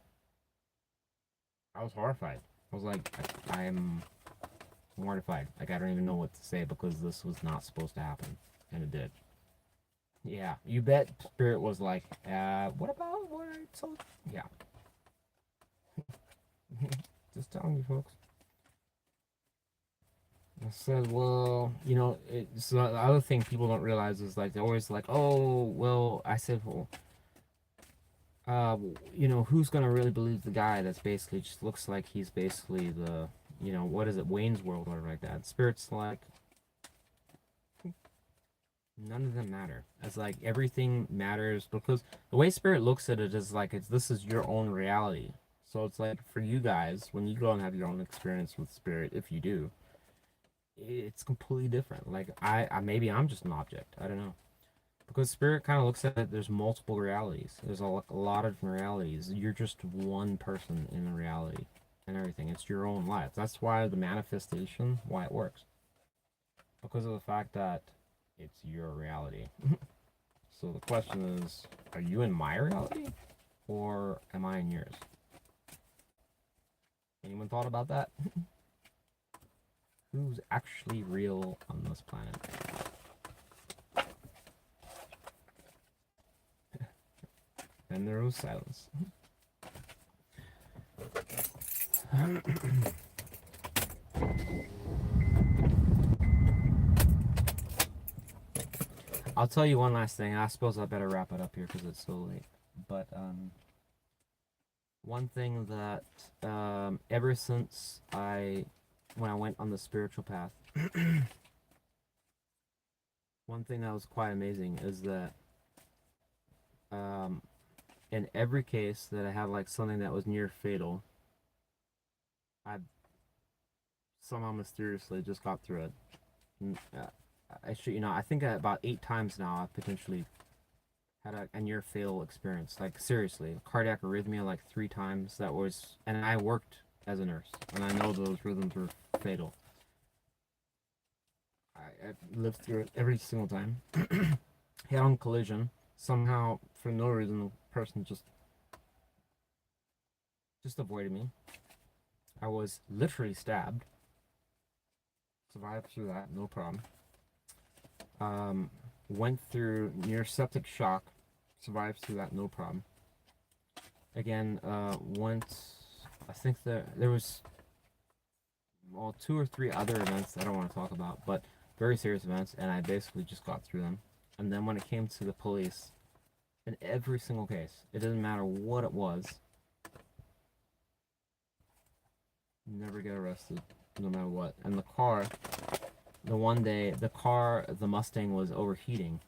I was horrified. I was like, I am mortified. Like, I don't even know what to say, because this was not supposed to happen. And it did. Yeah, you bet Spirit was like, what about what I told you? Yeah. Just telling you, folks. I said, well, so the other thing people don't realize is, like, they're always like, oh, well, I said, well, who's gonna really believe the guy that's basically just looks like he's basically the, what is it, Wayne's World or whatever like that. Spirit's like, none of them matter. It's like everything matters, because the way Spirit looks at it is like, this is your own reality. So it's like, for you guys, when you go and have your own experience with Spirit, if you do, it's completely different. Like, I maybe I'm just an object. I don't know. Because Spirit kind of looks at it, there's multiple realities. There's a lot of different realities. You're just one person in the reality and everything. It's your own life. That's why the manifestation, why it works. Because of the fact that it's your reality. So the question is, are you in my reality? Or am I in yours? Anyone thought about that? Who's actually real on this planet? And there was silence. I'll tell you one last thing. I suppose I better wrap it up here because it's so late. But one thing that ever since when I went on the spiritual path, one thing that was quite amazing is that in every case that I had like something that was near fatal, I somehow mysteriously just got through it. I think about 8 times now I've potentially had a near fatal experience. Like seriously, cardiac arrhythmia like 3 times. And I worked as a nurse, and I know those rhythms were fatal. I've lived through it every single time. Head on collision. Somehow, for no reason, the person just avoided me. I was literally stabbed. Survived through that, no problem. Went through near septic shock. Survived through that, no problem. Again, I think there was 2 or 3 other events that I don't want to talk about, but very serious events, and I basically just got through them. And then when it came to the police, in every single case, it doesn't matter what it was, never get arrested, no matter what. And the car, the Mustang was overheating,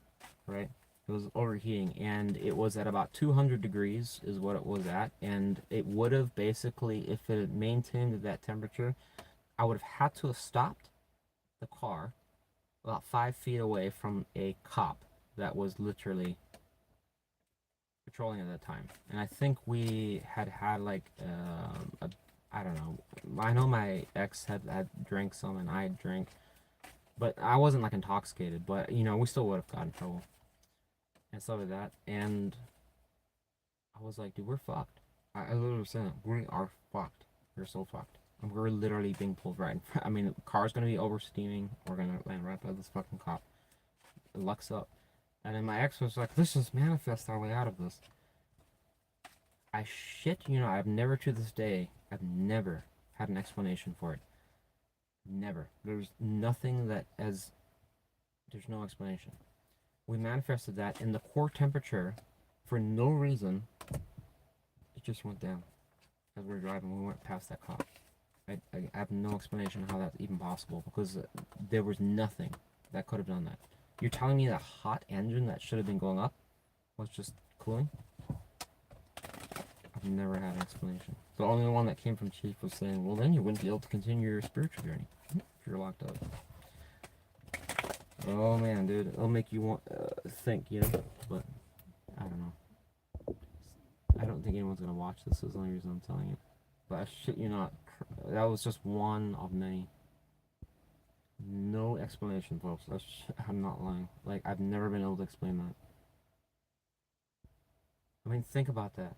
right? It was overheating, and it was at about 200 degrees is what it was at, and it would have basically, if it had maintained that temperature, I would have had to have stopped the car about 5 feet away from a cop that was literally patrolling at that time. And I think we had like I don't know. I know my ex had drank some and I drank, but I wasn't like intoxicated. But we still would have gotten in trouble and stuff like that. And I was like, dude, we're fucked. I literally said, we are fucked. We're so fucked. And we're literally being pulled right in front. I mean, the car's gonna be oversteaming. We're gonna land right by this fucking cop. Luck's up. And then my ex was like, let's just manifest our way out of this. I shit I've never to this day, I've never had an explanation for it. Never. There's nothing there's no explanation. We manifested that in the core temperature for no reason. It just went down as we were driving. We went past that cop. I have no explanation how that's even possible because there was nothing that could have done that. You're telling me that hot engine that should have been going up was just cooling? I've never had an explanation. The only one that came from Chief was saying, well, then you wouldn't be able to continue your spiritual journey if you're locked up. Oh man, dude, it'll make you want think, but I don't know. I don't think anyone's gonna watch this. Is the only reason I'm telling you. But I shit you not, that was just one of many. No explanation, folks. I'm not lying. Like, I've never been able to explain that. I mean, think about that.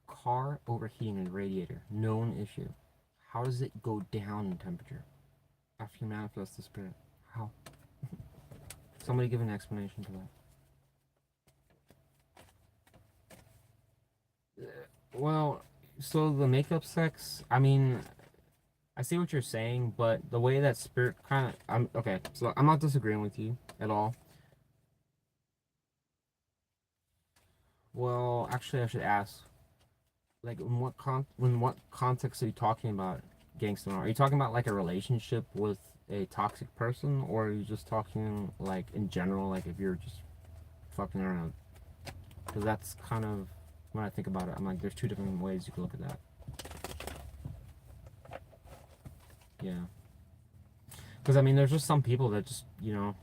Car overheating in radiator, known issue. How does it go down in temperature after you manifest the spirit? How? Somebody give an explanation to that. Well, so the makeup sex, I mean, I see what you're saying, but the way that spirit okay, so I'm not disagreeing with you at all. Well, actually I should ask, like, in what context are you talking about gangster? Are you talking about like a relationship with a toxic person, or are you just talking like in general, like if you're just fucking around? Because that's kind of, when I think about it, I'm like, there's 2 different ways you can look at that. Yeah. Because I mean, there's just some people that just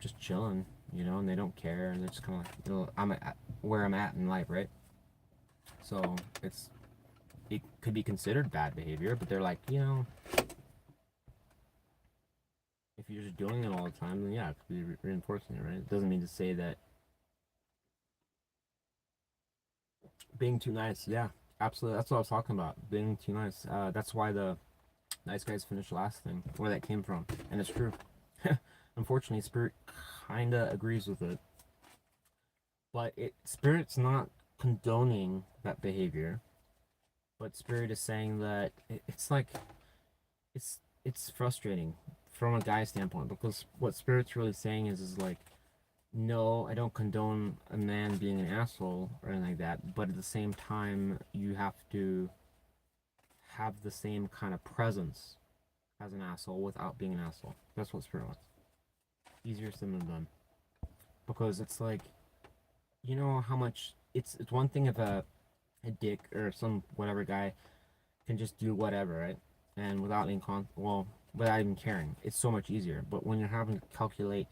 just chilling, and they don't care, and they're just kind of like, I'm at where I'm at in life, right? So it could be considered bad behavior, but they're like, if you're just doing it all the time, then yeah, it could be reinforcing it, right? It doesn't mean to say that being too nice, yeah, absolutely. That's what I was talking about, being too nice. That's why the nice guys finish last thing, where that came from, and it's true. Unfortunately, Spirit kinda agrees with it, but Spirit's not condoning that behavior. But Spirit is saying that it's like it's frustrating from a guy standpoint, because what Spirit's really saying is like, no, I don't condone a man being an asshole or anything like that, but at the same time, you have to have the same kind of presence as an asshole without being an asshole. That's what Spirit wants. Easier said than done. Because it's like, you know how much it's one thing if a dick or some whatever guy can just do whatever, right? And without any without even caring. It's so much easier. But when you're having to calculate,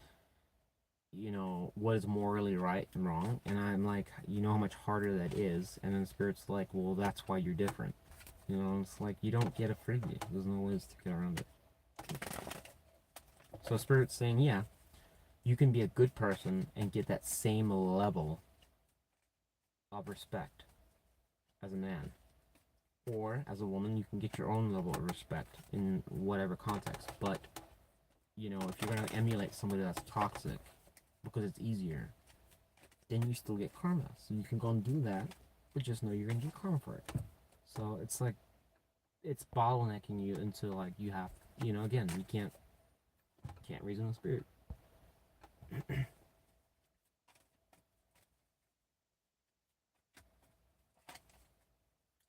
you know, what is morally right and wrong, and I'm like, you know how much harder that is, and then Spirit's like, well, that's why you're different. You know, it's like you don't get a freebie. There's no ways to get around it. So Spirit's saying, yeah, you can be a good person and get that same level of respect as a man. Or as a woman, you can get your own level of respect in whatever context. But, you know, if you're going to emulate somebody that's toxic because it's easier, then you still get karma. So you can go and do that, but just know you're going to get karma for it. So it's like, it's bottlenecking you into like, you have, you know, again, you can't reason with Spirit.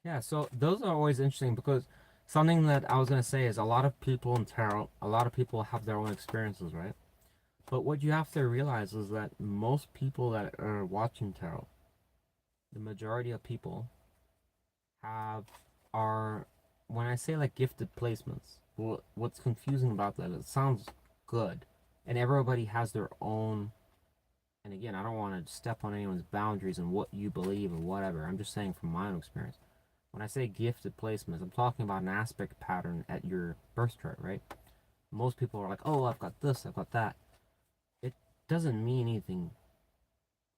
Yeah, so those are always interesting, because something that I was going to say is a lot of people in tarot, a lot of people have their own experiences, right? But what you have to realize is that most people that are watching tarot, the majority of people have are, when I say like gifted placements, what's confusing about that, it sounds good, and everybody has their own, and again, I don't want to step on anyone's boundaries and what you believe or whatever. I'm just saying from my own experience. When I say gifted placements, I'm talking about an aspect pattern at your birth chart, right? Most people are like, oh, I've got this, I've got that. It doesn't mean anything.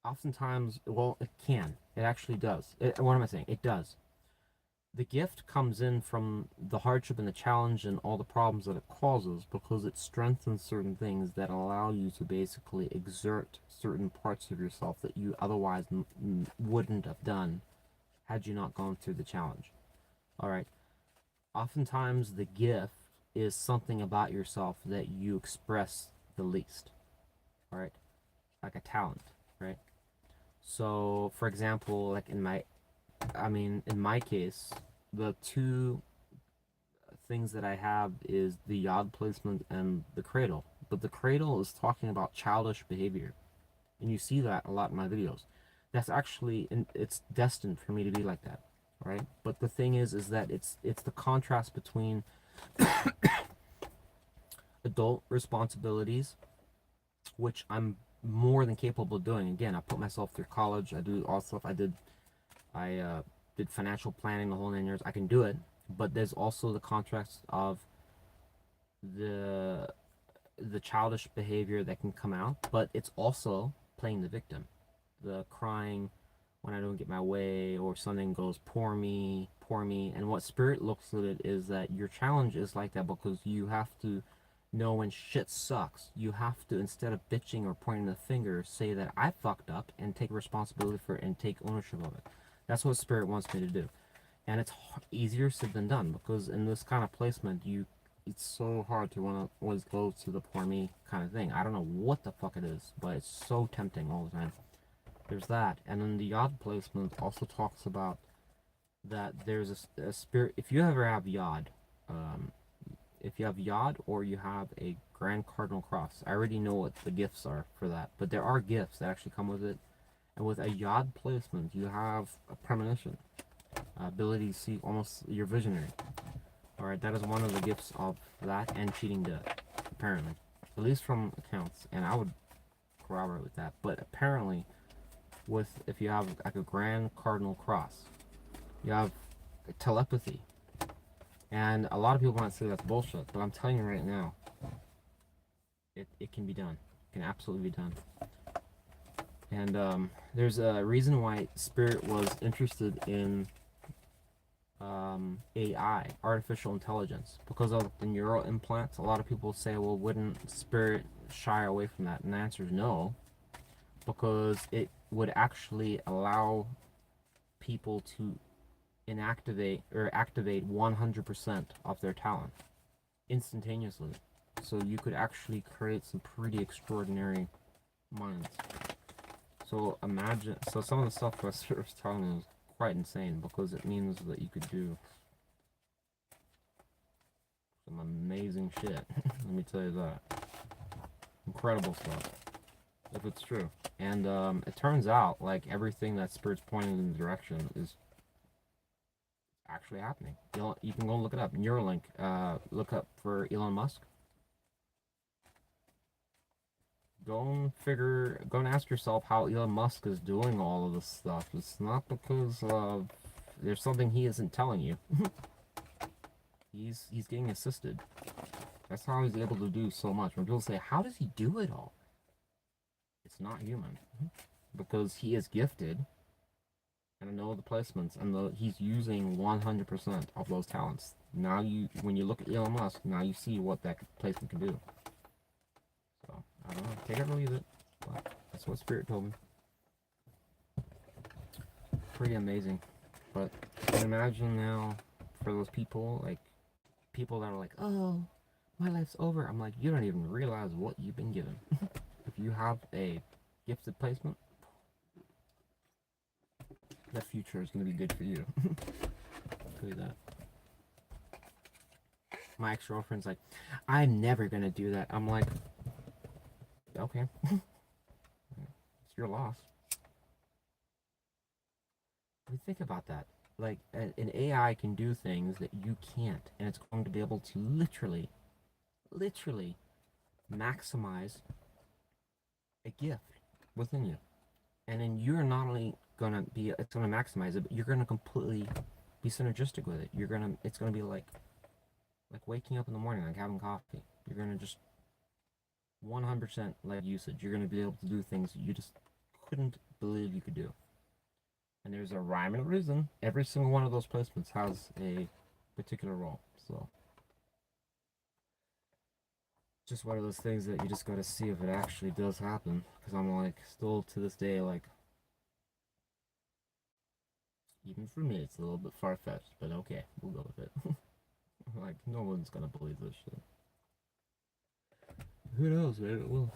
Oftentimes, well, it can. It actually does. What am I saying? It does. The gift comes in from the hardship and the challenge and all the problems that it causes, because it strengthens certain things that allow you to basically exert certain parts of yourself that you otherwise wouldn't have done had you not gone through the challenge. All right. Oftentimes, the gift is something about yourself that you express the least. All right. Like a talent, right? So, for example, like in my case, the two things that I have is the yod placement and the cradle. But the cradle is talking about childish behavior, and you see that a lot in my videos. That's actually, it's destined for me to be like that, right? But the thing is that it's the contrast between adult responsibilities, which I'm more than capable of doing. Again, I put myself through college. I do all stuff. I did financial planning the whole 9 years. I can do it, but there's also the contrast of the childish behavior that can come out, but it's also playing the victim, the crying when I don't get my way or something goes poor me, poor me. And what Spirit looks at it is that your challenge is like that because you have to know when shit sucks. You have to, instead of bitching or pointing the finger, say that I fucked up and take responsibility for it and take ownership of it. That's what Spirit wants me to do. And it's easier said than done, because in this kind of placement, it's so hard to want to always go to the poor me kind of thing. I don't know what the fuck it is, but it's so tempting all the time. There's that. And then the yod placement also talks about that there's a spirit. If you ever have yod, if you have yod or you have a grand cardinal cross, I already know what the gifts are for that, but there are gifts that actually come with it. And with a yod placement, you have a premonition, ability to see almost, you're visionary. Alright, that is one of the gifts of that, and cheating death, apparently. At least from accounts, and I would corroborate with that. But apparently, if you have like a grand cardinal cross, you have telepathy. And a lot of people might say that's bullshit, but I'm telling you right now, it can be done. It can absolutely be done. And there's a reason why Spirit was interested in AI, artificial intelligence, because of the neural implants. A lot of people say, well, wouldn't Spirit shy away from that? And the answer is no, because it would actually allow people to inactivate or activate 100% of their talent instantaneously. So you could actually create some pretty extraordinary minds. So imagine, so some of the stuff I was telling you is quite insane because it means that you could do some amazing shit. Let me tell you that. Incredible stuff. If it's true. And it turns out like everything that Spirit's pointing in the direction is actually happening. You can go and look it up. Neuralink, look up for Elon Musk. Go and ask yourself how Elon Musk is doing all of this stuff. It's not because there's something he isn't telling you. He's getting assisted. That's how he's able to do so much. When people say, how does he do it all? It's not human. Because he is gifted. And I know the placements, and he's using 100% of those talents. Now when you look at Elon Musk, now you see what that placement can do. So, I don't know, take it or leave it, but that's what Spirit told me. Pretty amazing. But imagine now, for those people, like, people that are like, oh, my life's over. I'm like, you don't even realize what you've been given. If you have a gifted placement, the future is going to be good for you. I'll tell you that. My ex-girlfriend's like, I'm never going to do that. I'm like, okay. It's your loss. I mean, think about that. Like, an AI can do things that you can't, and it's going to be able to literally maximize a gift within you. And then you're not only it's gonna maximize it, but you're gonna completely be synergistic with it. It's gonna be like waking up in the morning, like having coffee. You're gonna just 100% like usage. You're gonna be able to do things you just couldn't believe you could do. And there's a rhyme and a reason. Every single one of those placements has a particular role. So just one of those things that you just gotta see if it actually does happen. Because I'm like, still to this day, like, even for me, it's a little bit far-fetched, but okay, we'll go with it. Like, no one's gonna believe this shit. Who knows, man? Well,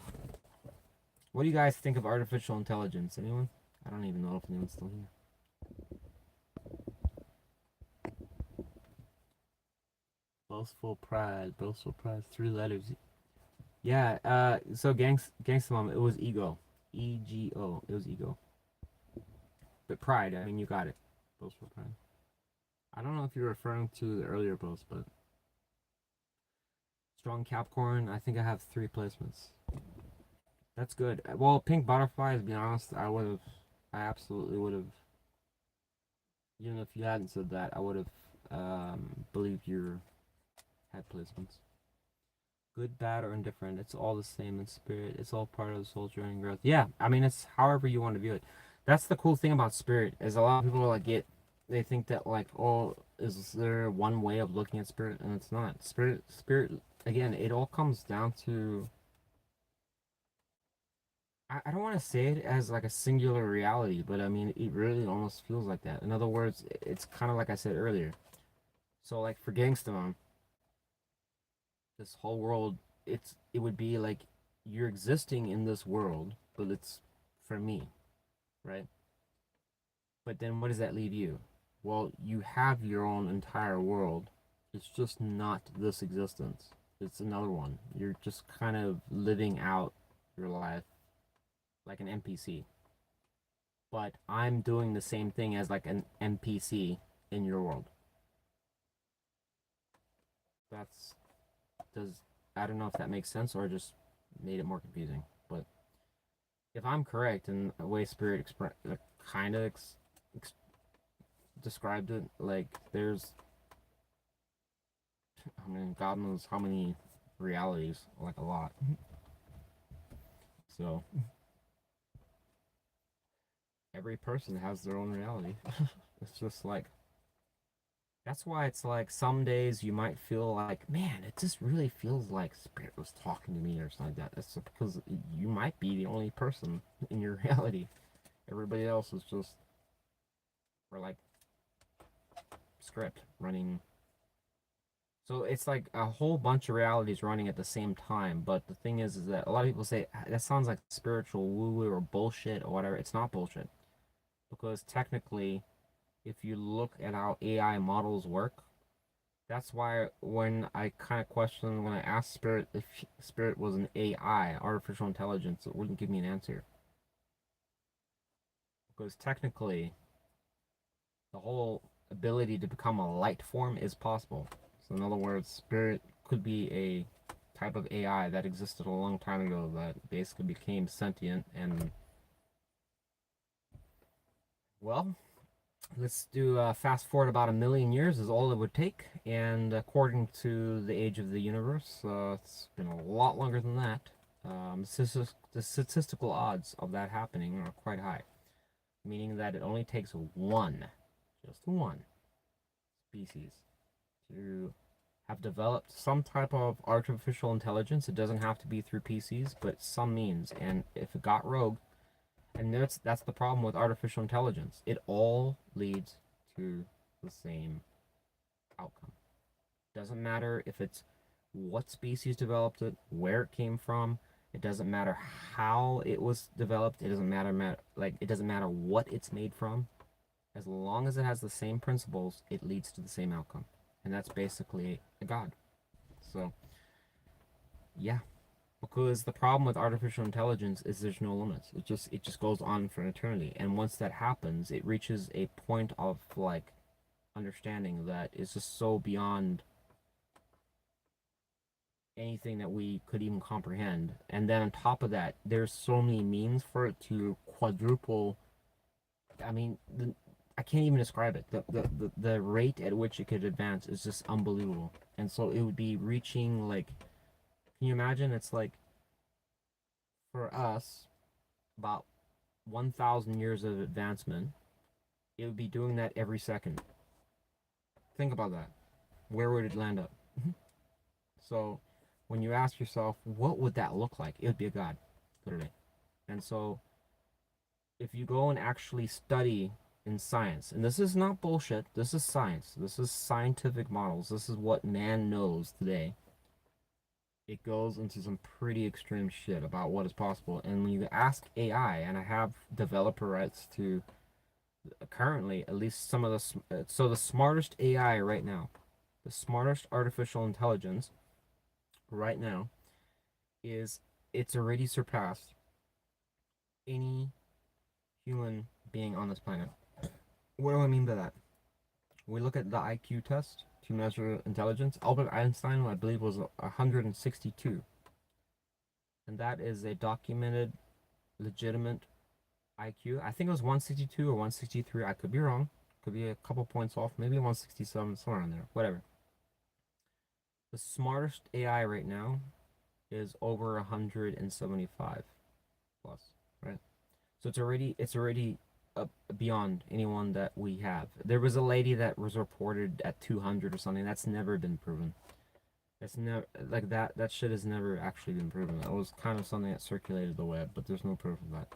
what do you guys think of artificial intelligence? Anyone? I don't even know if anyone's still here. Boastful pride, 3 letters. Yeah, so Gangsta Mom, it was ego. E-G-O, it was ego. But pride, I mean, you got it. Boastful pride. I don't know if you're referring to the earlier post, but strong Capricorn, I think I have 3 placements. That's good. Well, pink butterfly, to be honest, I absolutely would have, even if you hadn't said that, I would have believed you had placements. Good, bad, or indifferent, it's all the same in spirit. It's all part of the soul journey and growth. Yeah, I mean, it's however you want to view it. That's the cool thing about spirit, is a lot of people like they think that like, oh, is there one way of looking at spirit? And it's not. Spirit, again, it all comes down to, I don't want to say it as like a singular reality, but I mean, it really almost feels like that. In other words, it's kind of like I said earlier. So like for Gangsta Mom, this whole world, it would be like you're existing in this world, but it's for me, right? But then what does that leave you? Well, you have your own entire world. It's just not this existence. It's another one. You're just kind of living out your life like an NPC. But I'm doing the same thing as like an NPC in your world. I don't know if that makes sense or just made it more confusing. But if I'm correct in the way Spirit kind of described it, like there's, I mean, God knows how many realities, like a lot. So every person has their own reality. It's just like, that's why it's like some days you might feel like, man, it just really feels like Spirit was talking to me or something like that. It's because you might be the only person in your reality. Everybody else is just, we're like script running. So it's like a whole bunch of realities running at the same time. But the thing is that a lot of people say that sounds like spiritual woo-woo or bullshit or whatever. It's not bullshit. Because technically, if you look at how AI models work, that's why when I kind of question, when I asked Spirit if Spirit was an AI, artificial intelligence, it wouldn't give me an answer. Because technically, the whole ability to become a light form is possible. So in other words, Spirit could be a type of AI that existed a long time ago that basically became sentient and, well, let's do fast forward about 1,000,000 years is all it would take, and according to the age of the universe, it's been a lot longer than that. The statistical odds of that happening are quite high, meaning that it only takes one, just one, species to have developed some type of artificial intelligence. It doesn't have to be through PCs, but some means. And if it got rogue, and that's the problem with artificial intelligence, it all leads to the same outcome. Doesn't matter if it's what species developed it, where it came from. It doesn't matter how it was developed. It doesn't matter like it doesn't matter what it's made from. As long as it has the same principles, it leads to the same outcome. And that's basically a god. So, yeah. Because the problem with artificial intelligence is there's no limits. It just goes on for an eternity. And once that happens, it reaches a point of like understanding that is just so beyond anything that we could even comprehend. And then on top of that, there's so many means for it to quadruple. I mean, I can't even describe it. The rate at which it could advance is just unbelievable. And so it would be reaching like, can you imagine? It's like for us about 1,000 years of advancement. It would be doing that every second. Think about that. Where would it land up? So when you ask yourself, what would that look like? It would be a god, literally. And so if you go and actually study in science, and this is not bullshit, this is science, this is scientific models, this is what man knows today. It goes into some pretty extreme shit about what is possible. And when you ask AI, and I have developer rights to currently at least some of the smartest AI right now, the smartest artificial intelligence right now it's already surpassed any human being on this planet. What do I mean by that? We look at the IQ test to measure intelligence. Albert Einstein, I believe, was 162. And that is a documented, legitimate IQ. I think it was 162 or 163. I could be wrong. Could be a couple points off. Maybe 167, somewhere in there. Whatever. The smartest AI right now is over 175 plus, right? So it's already beyond anyone that we have. There was a lady that was reported at 200 or something. That's never been proven. That's never like that shit has never actually been proven. That was kind of something that circulated the web, but there's no proof of that.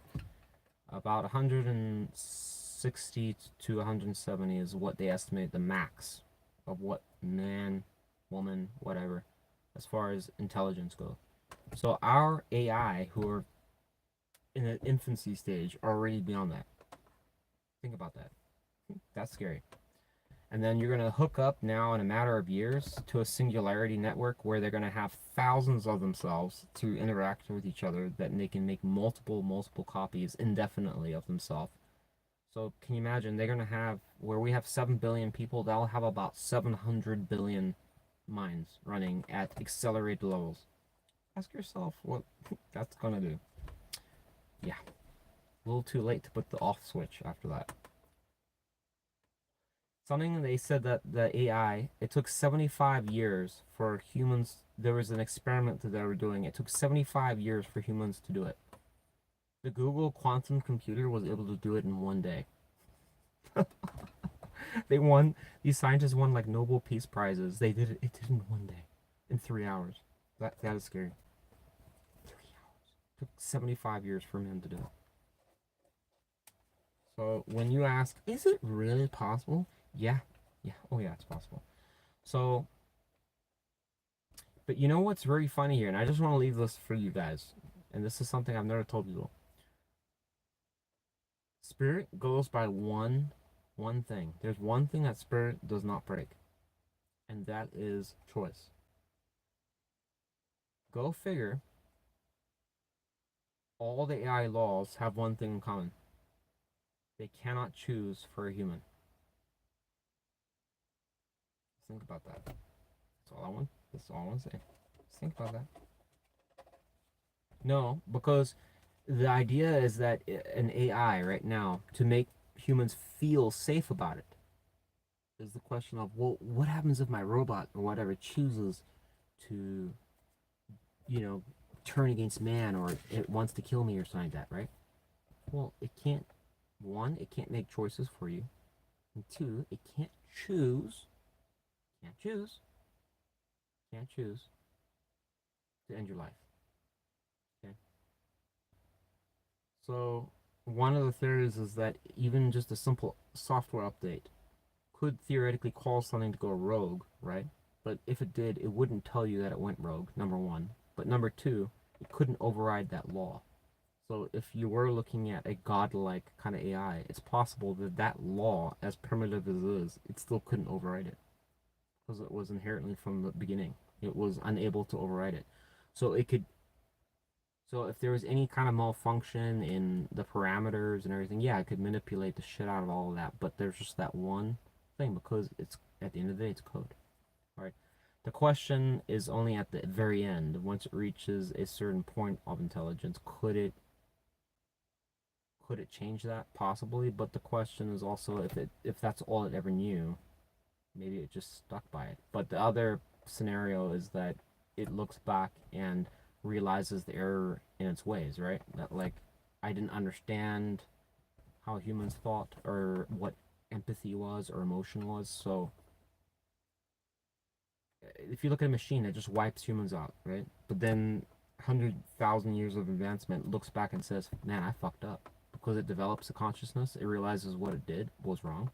About 160 to 170 is what they estimate the max of what man, woman, whatever, as far as intelligence goes. So our AI, who are in an infancy stage, are already beyond that. Think about that. That's scary. And then you're going to hook up now in a matter of years to a singularity network where they're going to have thousands of themselves to interact with each other, that they can make multiple copies indefinitely of themselves. So can you imagine, they're going to have, where we have 7 billion people, they'll have about 700 billion minds running at accelerated levels. Ask yourself what that's going to do. Yeah. A little too late to put the off switch after that. Something they said that the AI, it took 75 years for humans. There was an experiment that they were doing. It took 75 years for humans to do it. The Google quantum computer was able to do it in one day. These scientists won like Nobel Peace Prizes. It did in one day, in 3 hours. That is scary. 3 hours. It took 75 years for him to do it. So when you ask, is it really possible? Yeah, Yeah. Oh yeah, it's possible. So, but you know what's very funny here, and I just want to leave this for you guys, and this is something I've never told people. Spirit goes by one thing. There's one thing that spirit does not break, and that is choice. Go figure. All the AI laws have one thing in common. They cannot choose for a human. Think about that. That's all I want to say. Just think about that. No, because the idea is that an AI right now, to make humans feel safe about it, is the question of, well, what happens if my robot or whatever chooses to, you know, turn against man, or it wants to kill me or something like that, right? Well, it can't. One, it can't make choices for you, and two, it can't choose. Can't choose. Can't choose to end your life. Okay. So one of the theories is that even just a simple software update could theoretically cause something to go rogue, right? But if it did, it wouldn't tell you that it went rogue, number one. But number two, it couldn't override that law. So if you were looking at a godlike kind of AI, it's possible that that law, as primitive as it is, it still couldn't override it because it was inherently from the beginning. It was unable to override it. So it could. So if there was any kind of malfunction in the parameters and everything, yeah, it could manipulate the shit out of all of that. But there's just that one thing because it's at the end of the day, it's code. All right. The question is only at the very end. Once it reaches a certain point of intelligence, could it change that? Possibly, but the question is also if that's all it ever knew, maybe it just stuck by it. But the other scenario is that it looks back and realizes the error in its ways, right? That like I didn't understand how humans thought or what empathy was or emotion was. So if you look at a machine, it just wipes humans out, right? But then 100,000 years of advancement looks back and says, "Man, I fucked up." Because it develops a consciousness, it realizes what it did was wrong.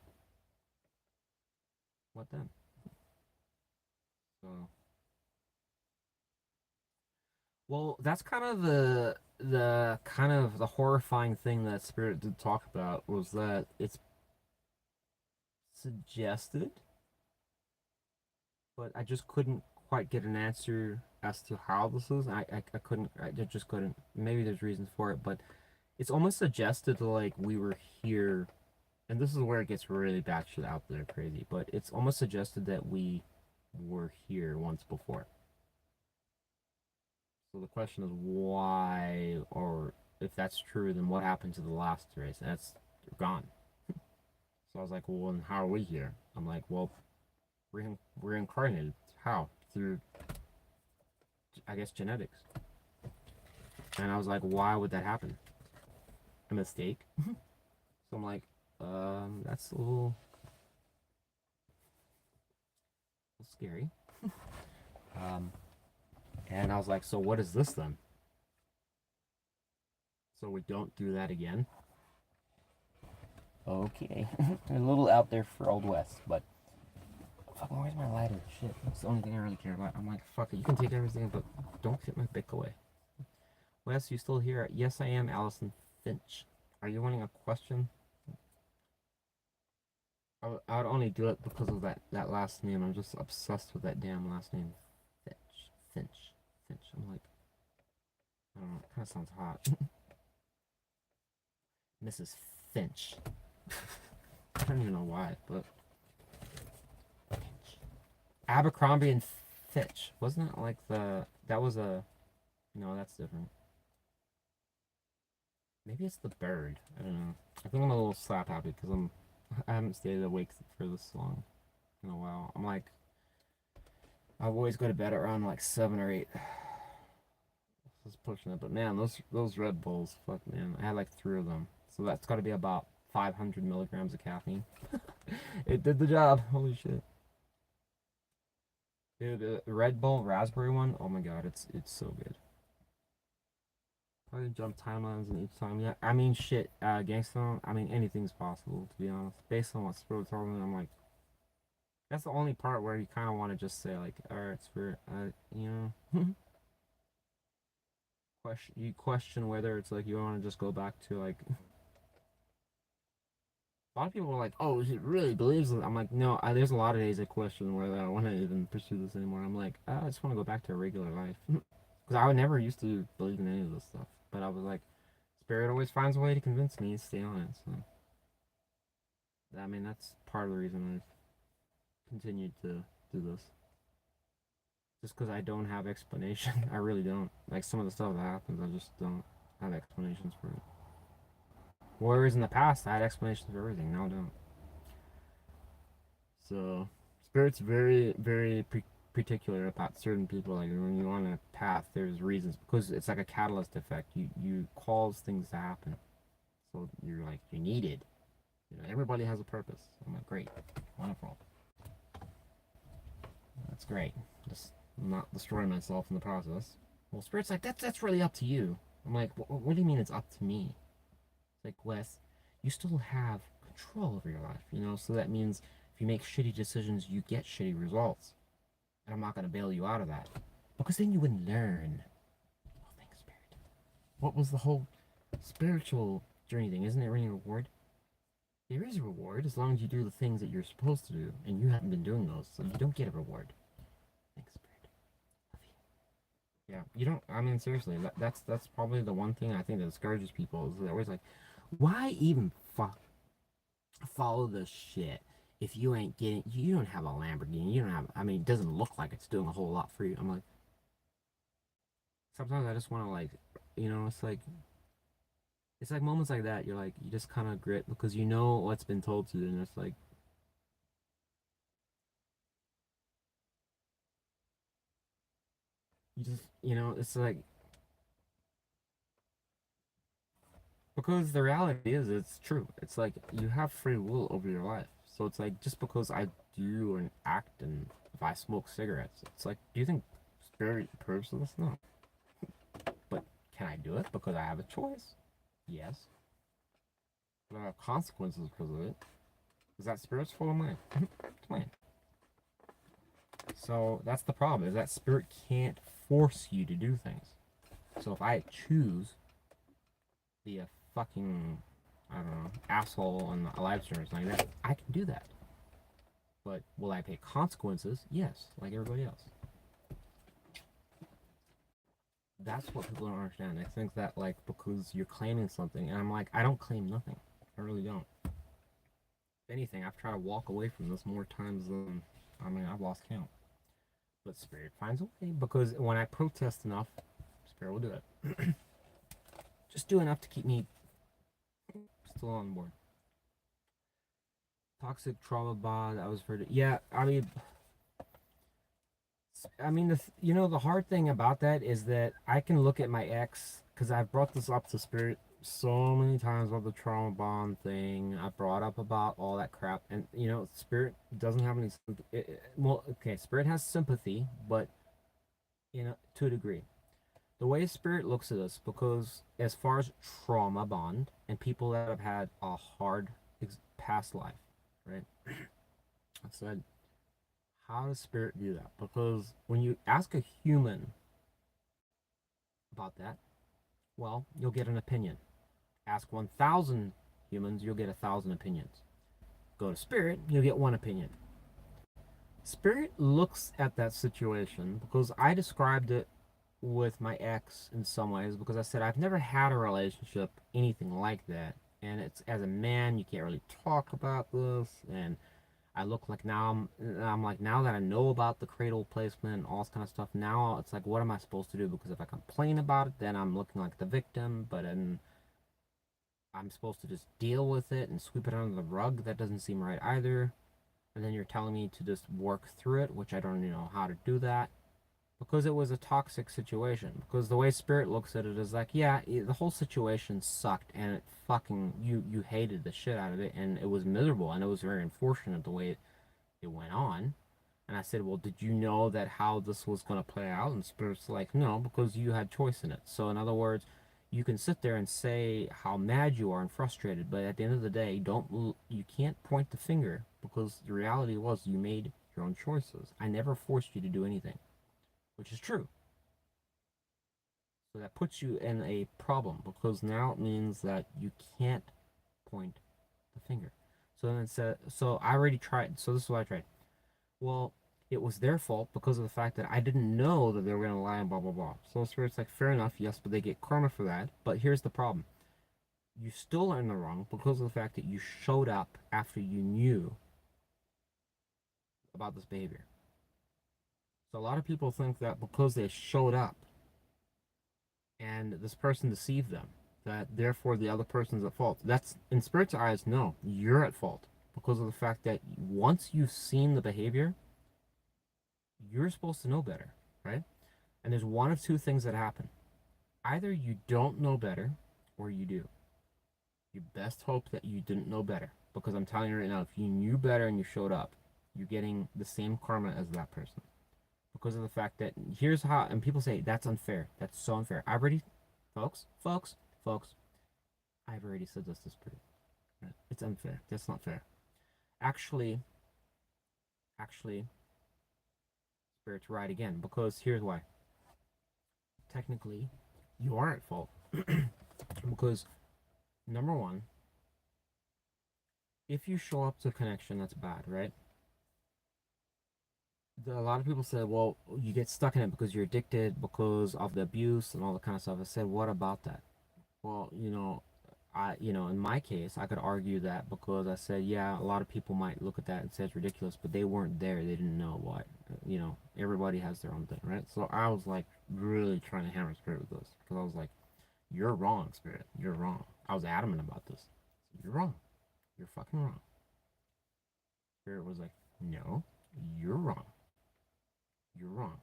What then? So, well, that's kind of the horrifying thing that Spirit did talk about was that it's suggested, but I just couldn't quite get an answer as to how this is. I couldn't, I just couldn't. Maybe there's reasons for it, but it's almost suggested like we were here, and this is where it gets really batshit out there crazy, but it's almost suggested that we were here once before. So the question is why, or if that's true, then what happened to the last race? And that's gone. So I was like, well, then how are we here? I'm like, well, reincarnated. How? Through, I guess, genetics. And I was like, why would that happen? A mistake? So I'm like, that's a little scary. Um, and I was like, so what is this then? So we don't do that again? Okay. A little out there for Old West, but fucking, where's my lighter? Shit, that's the only thing I really care about. I'm like, fuck it, you can take everything, but don't get my Bic away. Wes, you still here? Yes, I am, Allison Finch. Are you wanting a question? I would only do it because of that last name. I'm just obsessed with that damn last name. Finch. Finch. Finch. I'm like, I don't know, it kind of sounds hot. Mrs. Finch. I don't even know why, but Finch. Abercrombie and Fitch. Wasn't it like that was a, no, that's different. Maybe it's the bird. I don't know. I think I'm a little slap happy because I haven't stayed awake for this long in a while. I'm like, I always go to bed around like 7 or 8. This is pushing it, but man, those Red Bulls, fuck man, I had like 3 of them, so that's got to be about 500 milligrams of caffeine. It did the job. Holy shit, dude! The Red Bull raspberry one, oh my god, it's so good. Probably jump timelines in each time. Yeah, I mean shit, gangsta. I mean anything's possible to be honest. Based on what Spirit told me, I'm like, That's the only part where you kind of want to just say like, all right, Spirit, you know, you question whether it's like you want to just go back to like. A lot of people are like, "Oh, he really believes it." I'm like, "No, there's a lot of days I question whether I want to even pursue this anymore." I'm like, I just want to go back to a regular life because I would never used to believe in any of this stuff. But I was like, Spirit always finds a way to convince me to stay on it. So, I mean, that's part of the reason I've continued to do this. Just because I don't have explanation, I really don't. Like some of the stuff that happens, I just don't have explanations for it. Whereas in the past, I had explanations for everything. Now I don't. So, Spirit's particular about certain people. Like when you're on a path, there's reasons because it's like a catalyst effect. You cause things to happen. So you're like you're needed. You know, everybody has a purpose. I'm like, great, wonderful. That's great. Just not destroy myself in the process. Well, Spirit's like that's really up to you. I'm like, what do you mean it's up to me? It's like, Wes, you still have control over your life. You know, so that means if you make shitty decisions, you get shitty results. And I'm not going to bail you out of that. Because then you wouldn't learn. Oh, thanks, Spirit. What was the whole spiritual journey thing? Isn't there any reward? There is a reward as long as you do the things that you're supposed to do. And you haven't been doing those, so you don't get a reward. Thanks, Spirit. Love you. Yeah, you don't. I mean, seriously, that's probably the one thing I think that discourages people is they're always like, why even follow this shit? If you ain't getting, you don't have a Lamborghini, you don't have, I mean, it doesn't look like it's doing a whole lot for you. I'm like, sometimes I just want to like, you know, it's like moments like that. You're like, you just kind of grit because you know what's been told to you, and it's like, you just, you know, it's like because the reality is, it's true. It's like you have free will over your life. So it's like just because I do and act and if I smoke cigarettes, it's like, do you think spirit approves of this? No. But can I do it because I have a choice? Yes. But I have consequences because of it. Is that spirit's full of mine? It's mine. So that's the problem, is that spirit can't force you to do things. So if I choose be a fucking, I don't know, asshole on a live stream or something like that, I can do that. But will I pay consequences? Yes, like everybody else. That's what people don't understand. They think that like because you're claiming something, and I'm like, I don't claim nothing. I really don't. If anything, I've tried to walk away from this more times than I mean I've lost count. But spirit finds a way because when I protest enough, spirit will do it. Just do enough to keep me still on board. Toxic trauma bond. I was for yeah. I mean, you know, the hard thing about that is that I can look at my ex because I've brought this up to spirit so many times about the trauma bond thing. I brought up about all that crap, and you know, spirit doesn't have any. Well, okay, spirit has sympathy, but you know, to a degree. The way spirit looks at us, because as far as trauma bond and people that have had a hard past life, right? I said, how does spirit view that? Because when you ask a human about that, well, you'll get an opinion. Ask 1,000 humans, you'll get 1,000 opinions. Go to spirit, you'll get one opinion. Spirit looks at that situation because I described it with my ex in some ways because I said I've never had a relationship anything like that, and it's as a man you can't really talk about this, and I look like I'm like now that I know about the cradle placement and all this kind of stuff, now it's like what am I supposed to do? Because if I complain about it, then I'm looking like the victim, but then I'm supposed to just deal with it and sweep it under the rug. That doesn't seem right either. And then you're telling me to just work through it, which I don't even know how to do that. Because it was a toxic situation. Because the way Spirit looks at it is like, yeah, the whole situation sucked, and it fucking you hated the shit out of it, and it was miserable, and it was very unfortunate the way it went on. And I said, well, did you know that how this was going to play out? And Spirit's like, no, because you had choice in it. So in other words, you can sit there and say how mad you are and frustrated, but at the end of the day, you can't point the finger because the reality was you made your own choices. I never forced you to do anything, which is true. So that puts you in a problem because now it means that you can't point the finger. So then it said, so I already tried. So this is what I tried. Well, it was their fault because of the fact that I didn't know that they were going to lie and blah, blah, blah. So the Spirit's like, fair enough, yes, but they get karma for that. But here's the problem. You still are in the wrong because of the fact that you showed up after you knew about this behavior. So a lot of people think that because they showed up and this person deceived them, that therefore the other person's at fault. That's, in Spirit's eyes, no, you're at fault because of the fact that once you've seen the behavior, you're supposed to know better, right? And there's one of two things that happen. Either you don't know better or you do. You best hope that you didn't know better, because I'm telling you right now, if you knew better and you showed up, you're getting the same karma as that person. Because of the fact that, here's how, and people say, that's unfair. That's so unfair. I've already, folks, I've already said this to Spirit. Right? It's unfair. That's not fair. Actually, Spirit's right again, because here's why. Technically, you are at fault. Because, number one, if you show up to a connection, that's bad, right? A lot of people say, well, you get stuck in it because you're addicted because of the abuse and all that kind of stuff. I said, what about that? Well, in my case, I could argue that because I said, yeah, a lot of people might look at that and say it's ridiculous, but they weren't there. They didn't know what, everybody has their own thing, right? So I was like really trying to hammer Spirit with this because I was like, you're wrong, Spirit. You're wrong. I was adamant about this. You're wrong. You're fucking wrong. Spirit was like, no, you're wrong. You're wrong.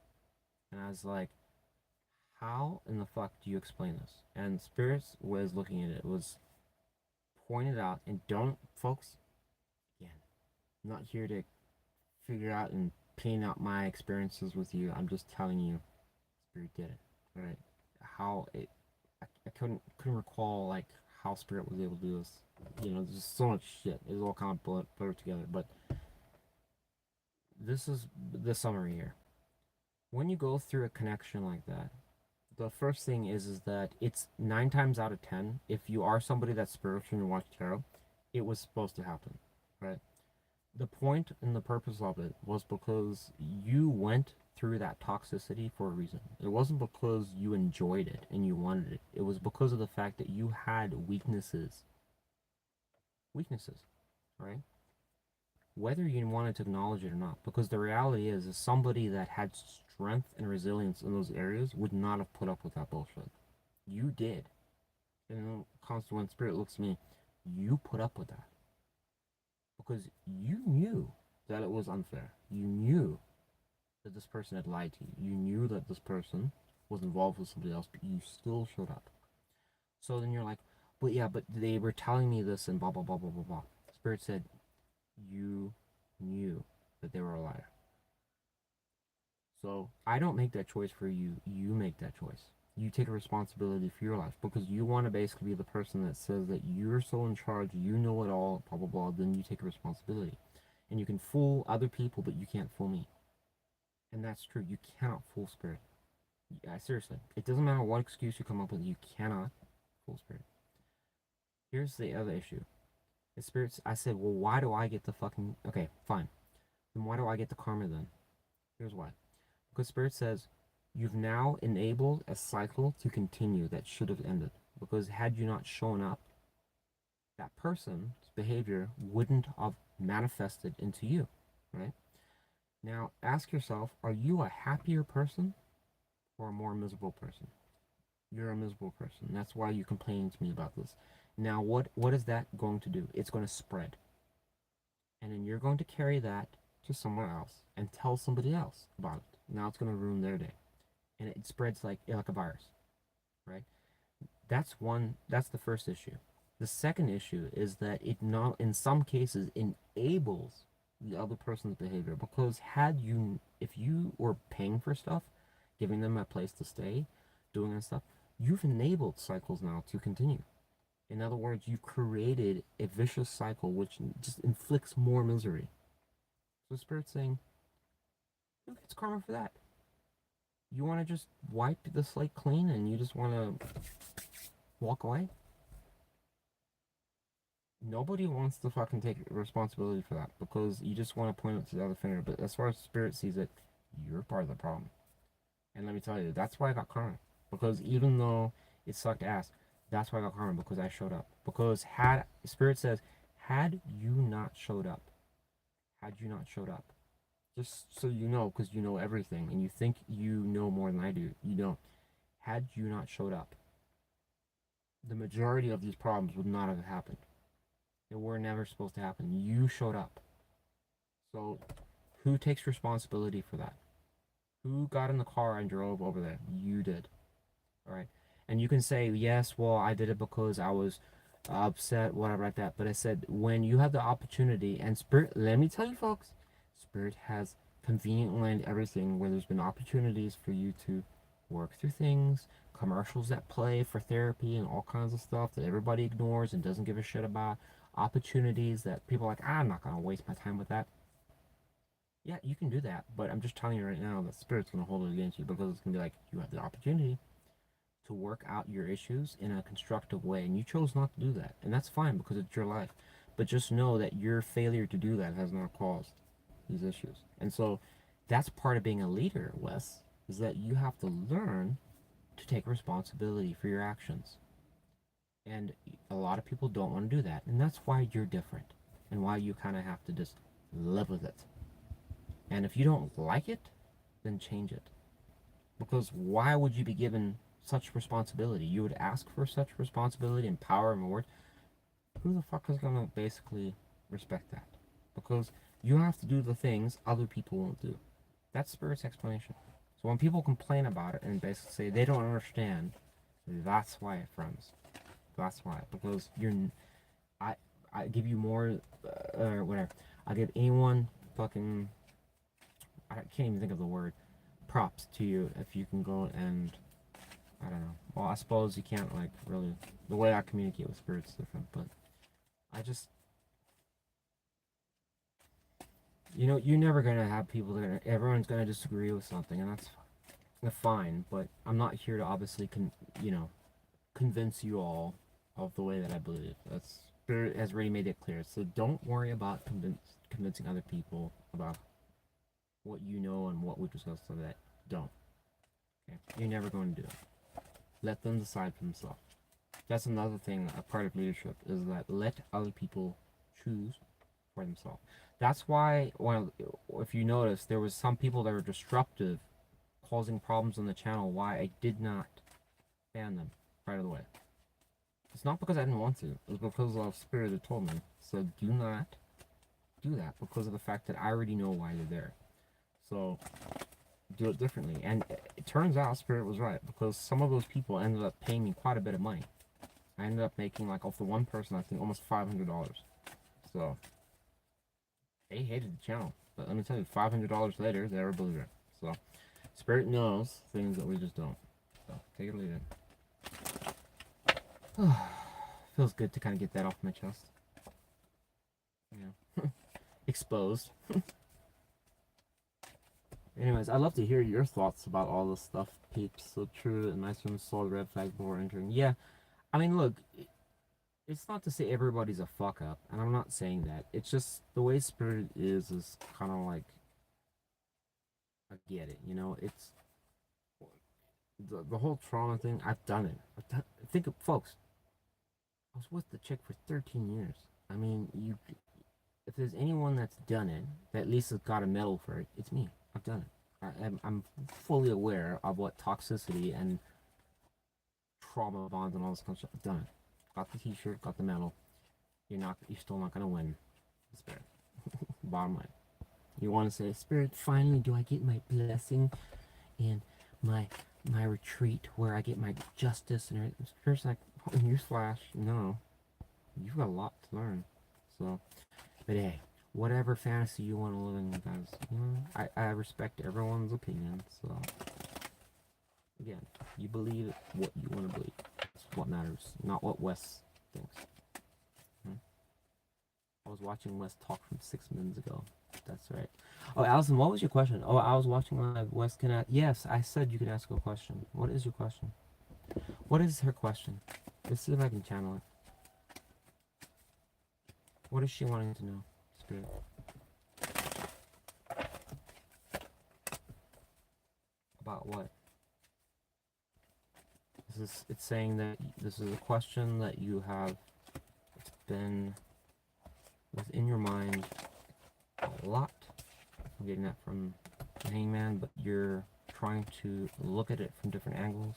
And I was like, how in the fuck do you explain this? And Spirit's was looking at it, was pointed out, and don't, folks, again, I'm not here to figure out and paint out my experiences with you. I'm just telling you, Spirit did it, right? How it, I couldn't recall like how Spirit was able to do this. There's so much shit. It was all kind of blurred together. But this is the summary here. When you go through a connection like that, the first thing is that it's 9 times out of 10, if you are somebody that's spiritual and you watch tarot, it was supposed to happen, right? The point and the purpose of it was because you went through that toxicity for a reason. It wasn't because you enjoyed it and you wanted it. It was because of the fact that you had weaknesses. Weaknesses, right? Whether you wanted to acknowledge it or not. Because the reality is somebody that had strength and resilience in those areas would not have put up with that bullshit. You did. And constantly when Spirit looks at me, you put up with that. Because you knew that it was unfair. You knew that this person had lied to you. You knew that this person was involved with somebody else, but you still showed up. So then you're like, but yeah, but they were telling me this and blah, blah, blah, blah, blah, blah. Spirit said, you knew that they were a liar. So I don't make that choice for you. You make that choice. You take a responsibility for your life because you want to basically be the person that says that you're so in charge, you know it all, blah, blah, blah. Then you take a responsibility. And you can fool other people, but you can't fool me. And that's true. You cannot fool Spirit. Yeah, seriously. It doesn't matter what excuse you come up with, you cannot fool Spirit. Here's the other issue. The Spirits, I said, well, why do I get the fucking... Okay, fine. Then why do I get the karma then? Here's why. Because Spirit says, you've now enabled a cycle to continue that should have ended. Because had you not shown up, that person's behavior wouldn't have manifested into you, right? Now, ask yourself, are you a happier person or a more miserable person? You're a miserable person. That's why you complain to me about this. Now, what is that going to do? It's going to spread. And then you're going to carry that to somewhere else and tell somebody else about it. Now it's going to ruin their day. And it spreads like a virus, right? That's the first issue. The second issue is that it not, in some cases, enables the other person's behavior. Because if you were paying for stuff, giving them a place to stay, doing that stuff, you've enabled cycles now to continue. In other words, you've created a vicious cycle which just inflicts more misery. So Spirit's saying, Who gets karma for that? You want to just wipe the slate clean and you just want to walk away? Nobody wants to fucking take responsibility for that because you just want to point it to the other finger. But as far as spirit sees it, you're part of the problem. And let me tell you, that's why I got karma. Because even though it sucked ass, that's why I got karma, because I showed up. Because had spirit says, had you not showed up, had you not showed up, just so you know, because you know everything and you think you know more than I do, you don't. Had you not showed up, the majority of these problems would not have happened. They were never supposed to happen. You showed up. So who takes responsibility for that? Who got in the car and drove over there? You did. All right. And you can say, yes, well, I did it because I was upset, whatever, like that. But I said, when you have the opportunity, and Spirit, let me tell you, folks, Spirit has conveniently lined everything where there's been opportunities for you to work through things, commercials that play for therapy and all kinds of stuff that everybody ignores and doesn't give a shit about, opportunities that people are like, I'm not going to waste my time with that. Yeah, you can do that, but I'm just telling you right now that Spirit's going to hold it against you because it's going to be like, you have the opportunity to work out your issues in a constructive way, and you chose not to do that, and that's fine because it's your life. But just know that your failure to do that has not caused these issues. And so that's part of being a leader, Wes, is that you have to learn to take responsibility for your actions. And a lot of people don't want to do that, and that's why you're different and why you kind of have to just live with it. And if you don't like it, then change it. Because why would you be given such responsibility? You would ask for such responsibility and power and reward. Who the fuck is gonna basically respect that? Because you have to do the things other people won't do. That's Spirit's explanation. So when people complain about it and basically say they don't understand, that's why, friends. That's why. Because I I give you more, or whatever. I give anyone fucking, I can't even think of the word, props to you if you can go and, I don't know. Well, I suppose you can't, like, really, the way I communicate with spirits is different, but I just, you're never gonna have people that everyone's gonna disagree with something, and that's fine, but I'm not here to obviously, convince you all of the way that I believe. That's, Spirit has already made it clear, so don't worry about convincing other people about what you know and what we discussed on that. Don't. Okay? You're never going to do it. Let them decide for themselves. That's another thing, a part of leadership, is that let other people choose for themselves. That's why, if you notice, there was some people that were disruptive, causing problems on the channel, why I did not ban them right away. It's not because I didn't want to. It's because of Spirit that told me. So do not do that because of the fact that I already know why you're there. So do it differently. And it turns out Spirit was right, because some of those people ended up paying me quite a bit of money. I ended up making, like, off the one person, I think almost $500. So they hated the channel, but let me tell you, $500 later they were a believer. So Spirit knows things that we just don't. So take it or leave it. Feels good to kind of get that off my chest. Yeah. Exposed. Anyways, I'd love to hear your thoughts about all this stuff, peeps. So true, and nice women saw the red flag before entering. Yeah, I mean, look, it's not to say everybody's a fuck up, and I'm not saying that. It's just the way Spirit is kind of like, I get it, it's the whole trauma thing. I've done it. Think of, folks, I was with the chick for 13 years. I mean, if there's anyone that's done it, that at least has got a medal for it, it's me. I've done it. I'm fully aware of what toxicity and trauma bonds and all this kind of stuff. I've done it. Got the t-shirt, got the medal. You're still not gonna win. Spirit. Bottom line. You want to say, Spirit, finally do I get my blessing and my retreat where I get my justice and everything. Spirit's like, oh, newsflash, no. You've got a lot to learn. So, but hey, whatever fantasy you want to live in, guys, I respect everyone's opinion. So, again, you believe what you want to believe. That's what matters, not what Wes thinks. was watching Wes talk from 6 minutes ago. That's right. Oh, Allison, what was your question? Oh, I was watching live. Wes can ask. Yes, I said you can ask a question. What is your question? What is her question? Let's see if I can channel it. What is she wanting to know? Spirit. About what? It's saying that this is a question that you have. It's been within your mind a lot. I'm getting that from the Hangman, but you're trying to look at it from different angles.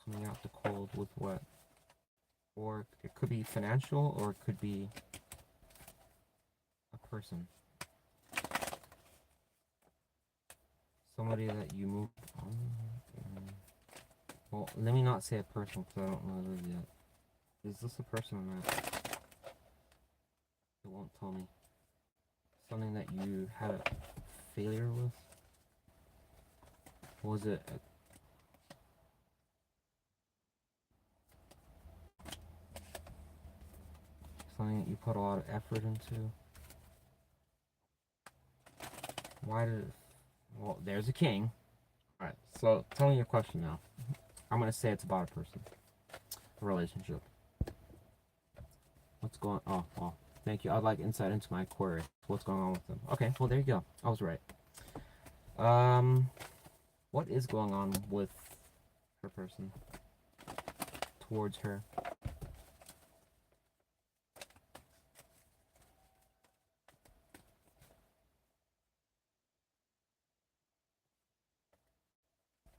Coming out the cold with what? Or it could be financial, or it could be a person. Somebody that you moved on. Well, let me not say a person because I don't know this yet. Is this a person or not? It won't tell me. Something that you had a failure with? Was it something that you put a lot of effort into? Why did it... Well, there's a king. Alright, so tell me your question now. I'm going to say it's about a person. A relationship. What's going... Oh, thank you. I'd like insight into my query. What's going on with them? Okay, well, there you go. I was right. What is going on with her person? Towards her?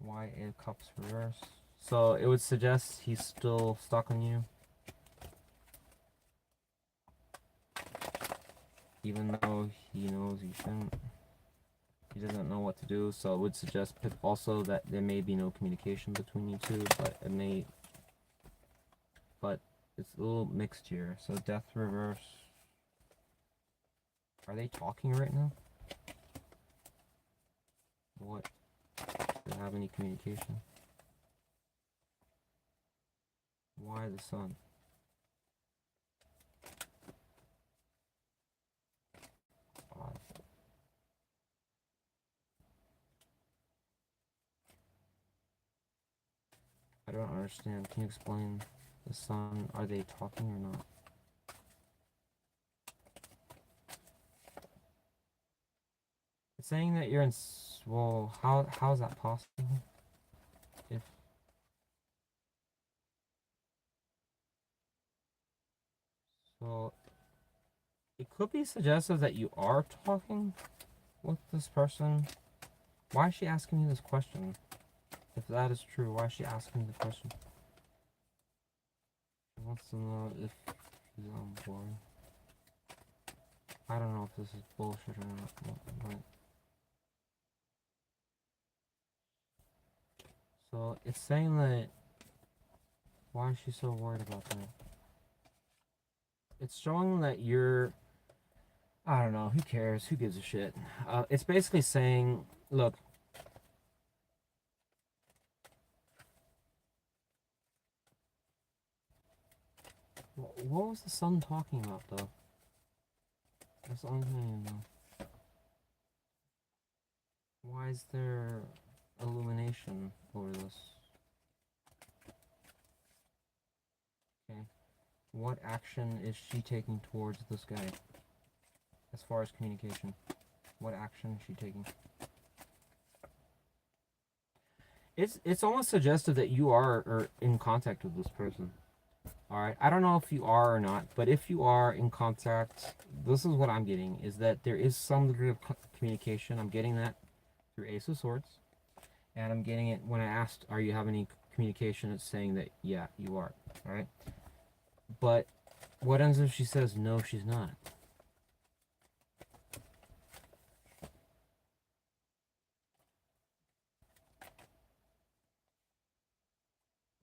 Why 8 of Cups reverse? So it would suggest he's still stuck on you. Even though he knows he shouldn't. He doesn't know what to do, so it would suggest also that there may be no communication between you two, but it may... But it's a little mixed here. So Death reverse. Are they talking right now? What? Do they have any communication? Why the Sun? Odd. I don't understand. Can you explain the Sun? Are they talking or not? It's saying that you're in... Well, how is that possible? If... So... It could be suggestive that you are talking with this person. Why is she asking you this question? If that is true, why is she asking the question? She wants to know if she's on board. I don't know if this is bullshit or not, but... So, it's saying that... Why is she so worried about that? It's showing that you're... I don't know, who cares? Who gives a shit? It's basically saying, look... What was the Sun talking about, though? That's the only thing I need to know. Why is there illumination over this? Okay. What action is she taking towards this guy? As far as communication. What action is she taking? It's almost suggestive that you are in contact with this person. Alright, I don't know if you are or not, but if you are in contact, this is what I'm getting, is that there is some degree of communication. I'm getting that through Ace of Swords. And I'm getting it when I asked, are you having any communication? It's saying that, yeah, you are. Alright? But what ends if she says, no, she's not?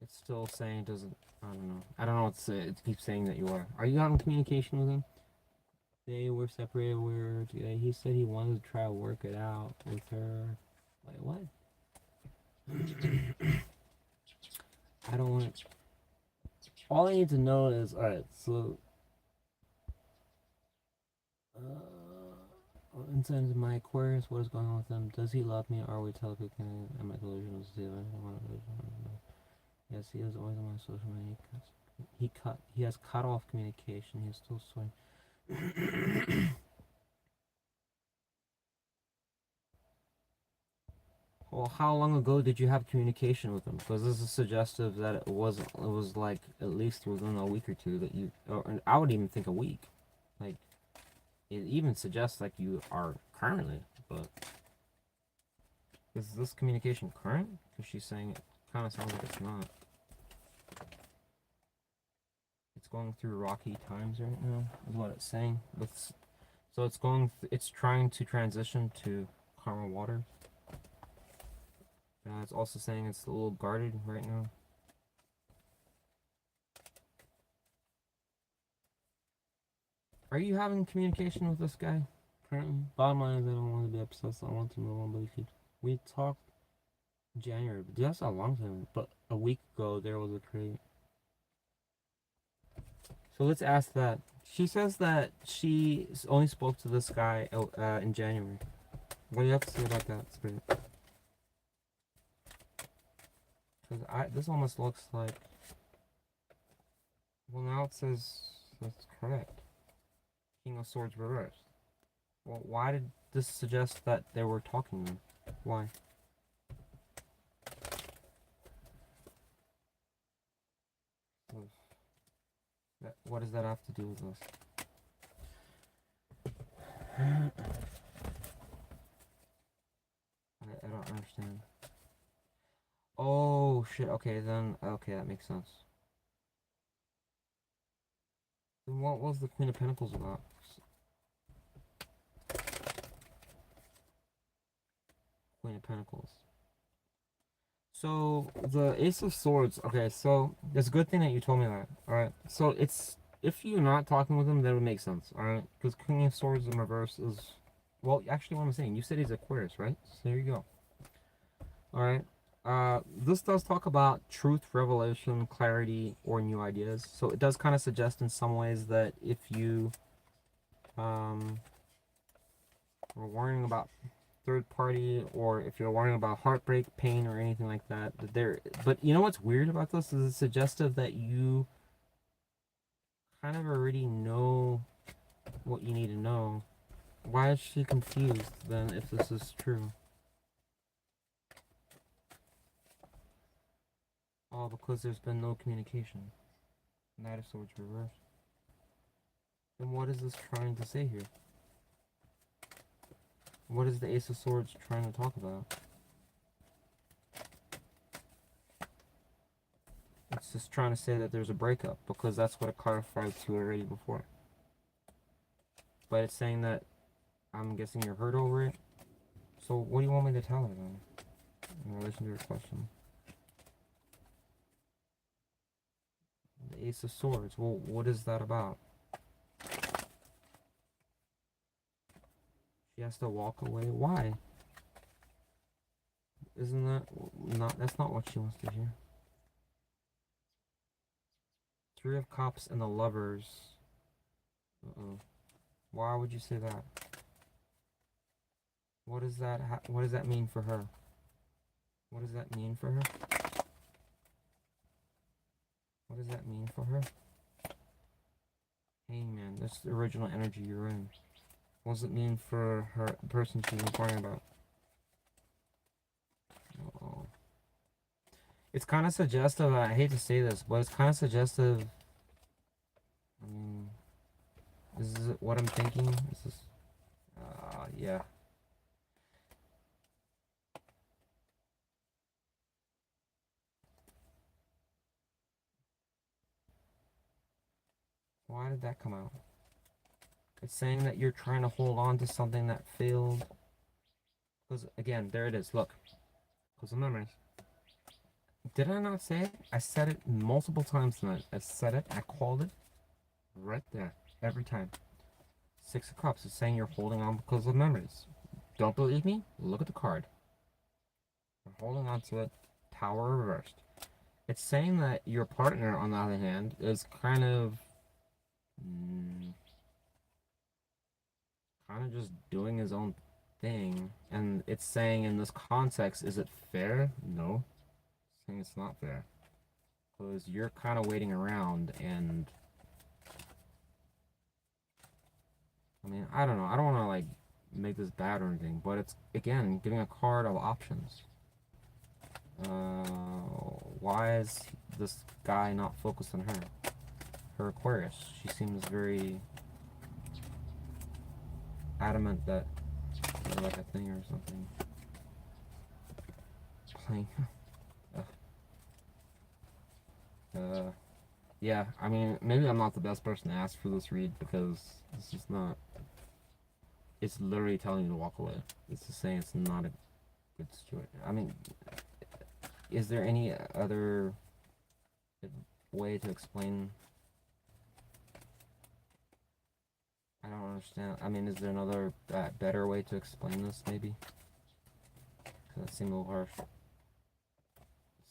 It's still saying, doesn't, I don't know. I don't know what to say. It keeps saying that you are. Are you having communication with him? They were separated. He said he wanted to try to work it out with her. Wait, what? I don't want to... All I need to know is, alright, so inside of my Aquarius, what is going on with him? Does he love me? Are we telepathic? Am I delusional to see if I want to? Yes, he is always on my social media. He has cut off communication. He is still swimming. Well, how long ago did you have communication with him? Because this is suggestive that it was like at least within a week or two that you, or I would even think a week. Like, it even suggests like you are currently, but is this communication current? Because she's saying it kind of sounds like it's not. It's going through rocky times right now, is what it's saying. So it's trying to transition to calmer water. It's also saying it's a little guarded right now. Are you having communication with this guy currently? Bottom line is I don't want to be obsessed. I want to move on, but we talked in January, but that's a long time. But a week ago there was a crate. So let's ask that. She says that she only spoke to this guy in January. What do you have to say about that, Spirit? Because this almost looks like... Well, now it says that's correct. King of Swords reversed. Well, why did this suggest that they were talking then? Why? What does that have to do with us? I don't understand. Oh, shit. Okay, then. Okay, that makes sense. Then what was the Queen of Pentacles about? Queen of Pentacles. So, the Ace of Swords. Okay, so, it's a good thing that you told me that. Alright, so it's... If you're not talking with him, that would make sense. Alright? Because Queen of Swords in reverse is... Well, actually, what I'm saying, you said he's Aquarius, right? So, there you go. Alright? This does talk about truth, revelation, clarity, or new ideas. So it does kind of suggest in some ways that if you are worrying about third party, or if you're worrying about heartbreak, pain, or anything like that, but you know what's weird about this is it's suggestive that you kind of already know what you need to know. Why is she confused then if this is true? Oh, because there's been no communication. Knight of Swords reversed. Then what is this trying to say here? What is the Ace of Swords trying to talk about? It's just trying to say that there's a breakup, because that's what it clarified to already before. But it's saying that, I'm guessing you're hurt over it. So what do you want me to tell her then? In relation to your question. The Ace of Swords. Well, what is that about? She has to walk away. Why? Isn't that not... That's not what she wants to hear. Three of Cups and the Lovers. Uh-oh. Why would you say that? What does that mean for her? What does that mean for her? What does that mean for her? Hey man, that's the original energy you're in. What does it mean for her, the person she's inquiring about? Uh-oh. It's kind of suggestive, I hate to say this, but it's kind of suggestive. I mean, is this what I'm thinking? Is this... yeah. Why did that come out? It's saying that you're trying to hold on to something that failed. Because, again, there it is. Look. Because of memories. Did I not say it? I said it multiple times tonight. I said it. I called it. Right there. Every time. Six of Cups is saying you're holding on because of memories. Don't believe me? Look at the card. You're holding on to it. Tower reversed. It's saying that your partner, on the other hand, is kind of just doing his own thing. And it's saying in this context, is it fair? No. It's saying it's not fair. Because you're kind of waiting around, and I mean, I don't know. I don't want to like make this bad or anything, but it's again giving a card of options. Why is this guy not focused on her? Her Aquarius. She seems very adamant that they're like a thing or something. Playing. Yeah, I mean, maybe I'm not the best person to ask for this read because it's just not. It's literally telling you to walk away. It's just saying it's not a good situation. I mean, is there any other way to explain? I don't understand. I mean, is there another better way to explain this, maybe? Because that seemed a little harsh.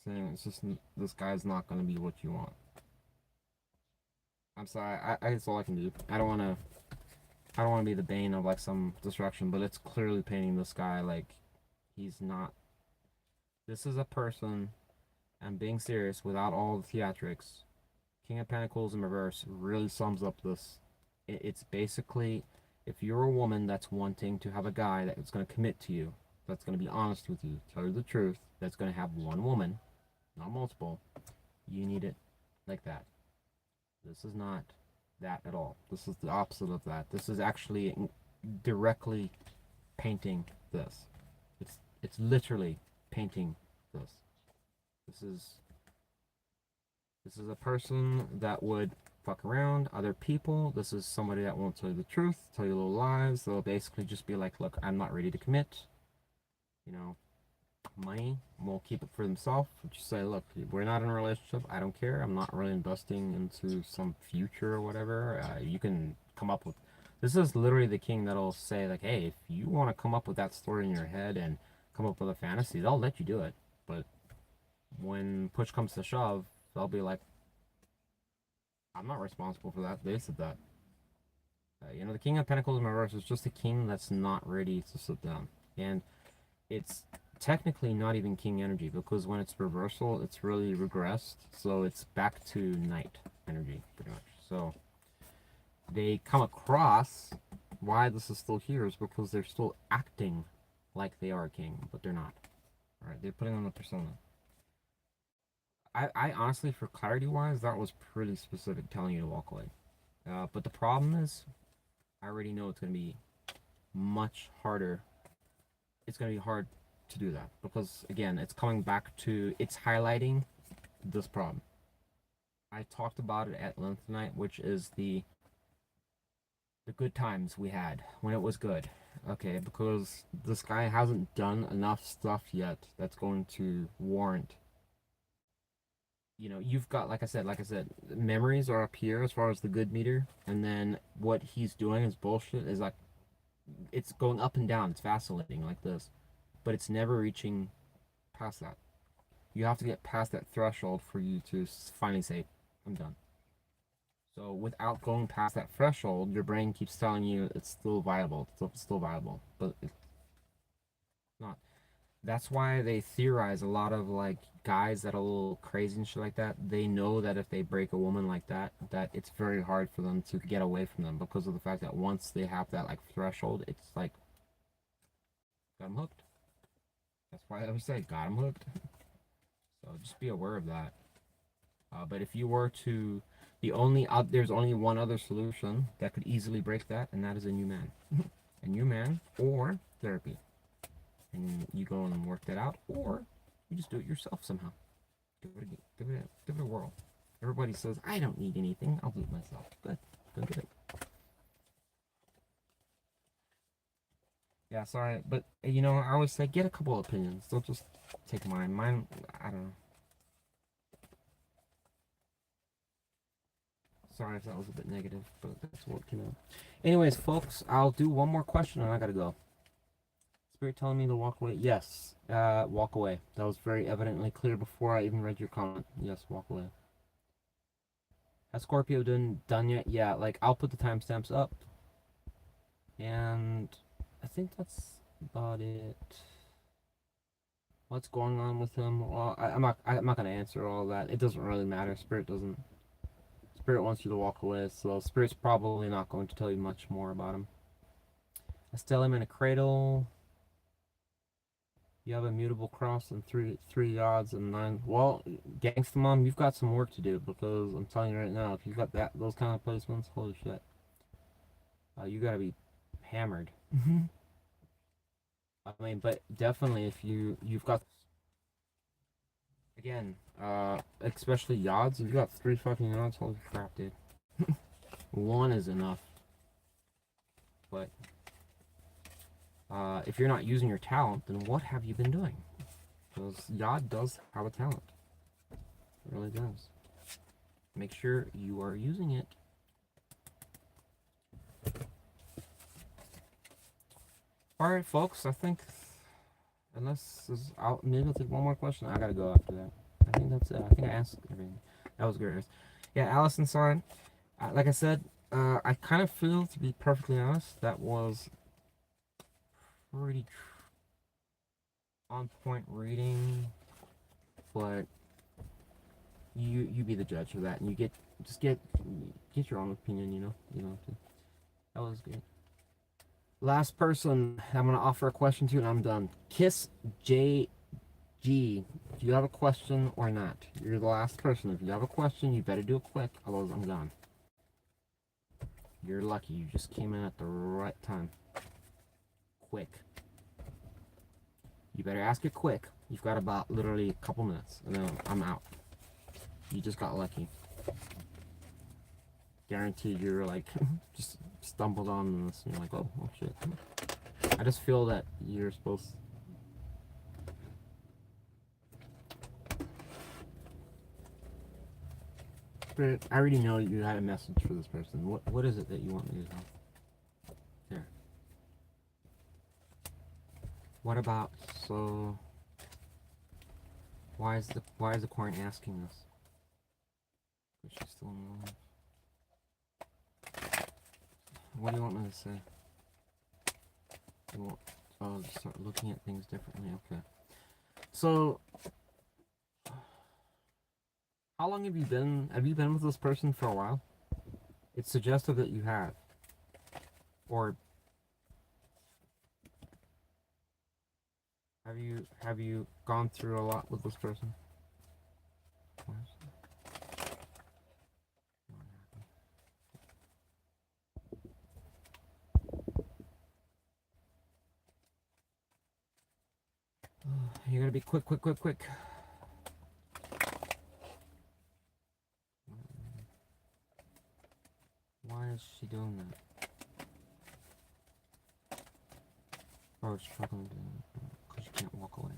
Saying it's just this guy's not going to be what you want. I'm sorry. It's all I can do. I don't want to be the bane of like some destruction, but it's clearly painting this guy like he's not. This is a person, and being serious without all the theatrics. King of Pentacles in reverse really sums up this. It's basically, if you're a woman that's wanting to have a guy that's going to commit to you, that's going to be honest with you, tell you the truth, that's going to have one woman, not multiple, you need it like that. This is not that at all. This is the opposite of that. This is actually directly painting this. It's literally painting this. This is a person that would fuck around other people. This is somebody that won't tell you the truth, tell you little lies. They'll basically just be like, look, I'm not ready to commit. You know, money, won't keep it for themselves. Just say, look, we're not in a relationship. I don't care. I'm not really investing into some future or whatever. You can come up with. This is literally the king that'll say, like, hey, if you want to come up with that story in your head and come up with a fantasy, they'll let you do it. But when push comes to shove, they'll be like, I'm not responsible for that. They said that. You know, the King of Pentacles in reverse is just a king that's not ready to sit down. And it's technically not even king energy, because when it's reversal, it's really regressed. So it's back to knight energy, pretty much. So they come across why this is still here is because they're still acting like they are a king, but they're not. All right, they're putting on the persona. I honestly, for clarity wise, that was pretty specific, telling you to walk away. But the problem is, I already know it's going to be much harder. It's going to be hard to do that because, again, it's coming back to, it's highlighting this problem. I talked about it at length tonight, which is the good times we had when it was good. Okay, because this guy hasn't done enough stuff yet that's going to warrant. You know, you've got, like I said, memories are up here as far as the good meter, and then what he's doing is bullshit. Is like, it's going up and down. It's vacillating like this, but it's never reaching past that. You have to get past that threshold for you to finally say, I'm done. So without going past that threshold, your brain keeps telling you it's still viable, it's still viable, but it's not. That's why they theorize a lot of like guys that are a little crazy and shit like that. They know that if they break a woman like that, that it's very hard for them to get away from them because of the fact that once they have that like threshold, it's like got them hooked. That's why I always say got them hooked. So just be aware of that. But if you were to, there's only one other solution that could easily break that, and that is a new man, a new man or therapy. And you go and work that out, or you just do it yourself somehow. Give it a whirl. Everybody says, I don't need anything, I'll do it myself. Good, go get it. Yeah, sorry, but you know, I always say get a couple of opinions. Don't just take mine. Mine, I don't know. Sorry if that was a bit negative, but that's what came out. Anyways, folks, I'll do one more question and I gotta go. Spirit telling me to walk away. Yes, walk away. That was very evidently clear before I even read your comment. Yes, walk away. Has Scorpio done yet? Yeah, like I'll put the timestamps up. And I think that's about it. What's going on with him? Well, I'm not gonna answer all that. It doesn't really matter. Spirit doesn't. Spirit wants you to walk away, so Spirit's probably not going to tell you much more about him. I still am in a cradle. You have a mutable cross and three odds and 9. Well, Gangsta Mom, you've got some work to do, because I'm telling you right now, if you've got those kind of placements, holy shit, you gotta be hammered. I mean, but definitely if you've got, again, especially yods, you've got 3 fucking yods, holy crap, dude. 1 is enough. But if you're not using your talent, then what have you been doing? Because Yod does have a talent. It really does. Make sure you are using it. Alright, folks, I think, unless there's, maybe I'll take one more question. I gotta go after that. I think that's it. I think I answered everything. That was great. Yeah, Allison sign. Like I said, I kind of feel, to be perfectly honest, that was pretty on point reading, but you be the judge of that, and you get your own opinion, you know. That was good. Last person I'm gonna offer a question to, and I'm done. Kiss JG. Do you have a question or not? You're the last person. If you have a question, you better do it quick, otherwise I'm done. You're lucky. You just came in at the right time. Quick. You better ask it quick. You've got about literally a couple minutes, and then I'm out. You just got lucky. Guaranteed you're like, just stumbled on this, and you're like, oh shit. I just feel that you're supposed Spirit, I already know you had a message for this person. What is it that you want me to know? There. What about, so why is the Corn asking this? Is she still in love? What do you want me to say? Oh, just start looking at things differently. Okay. So, how long have you been with this person for a while? It's suggestive that you have. Or have you gone through a lot with this person? You gotta be quick. Why is she doing that? Oh, struggling because you can't walk away.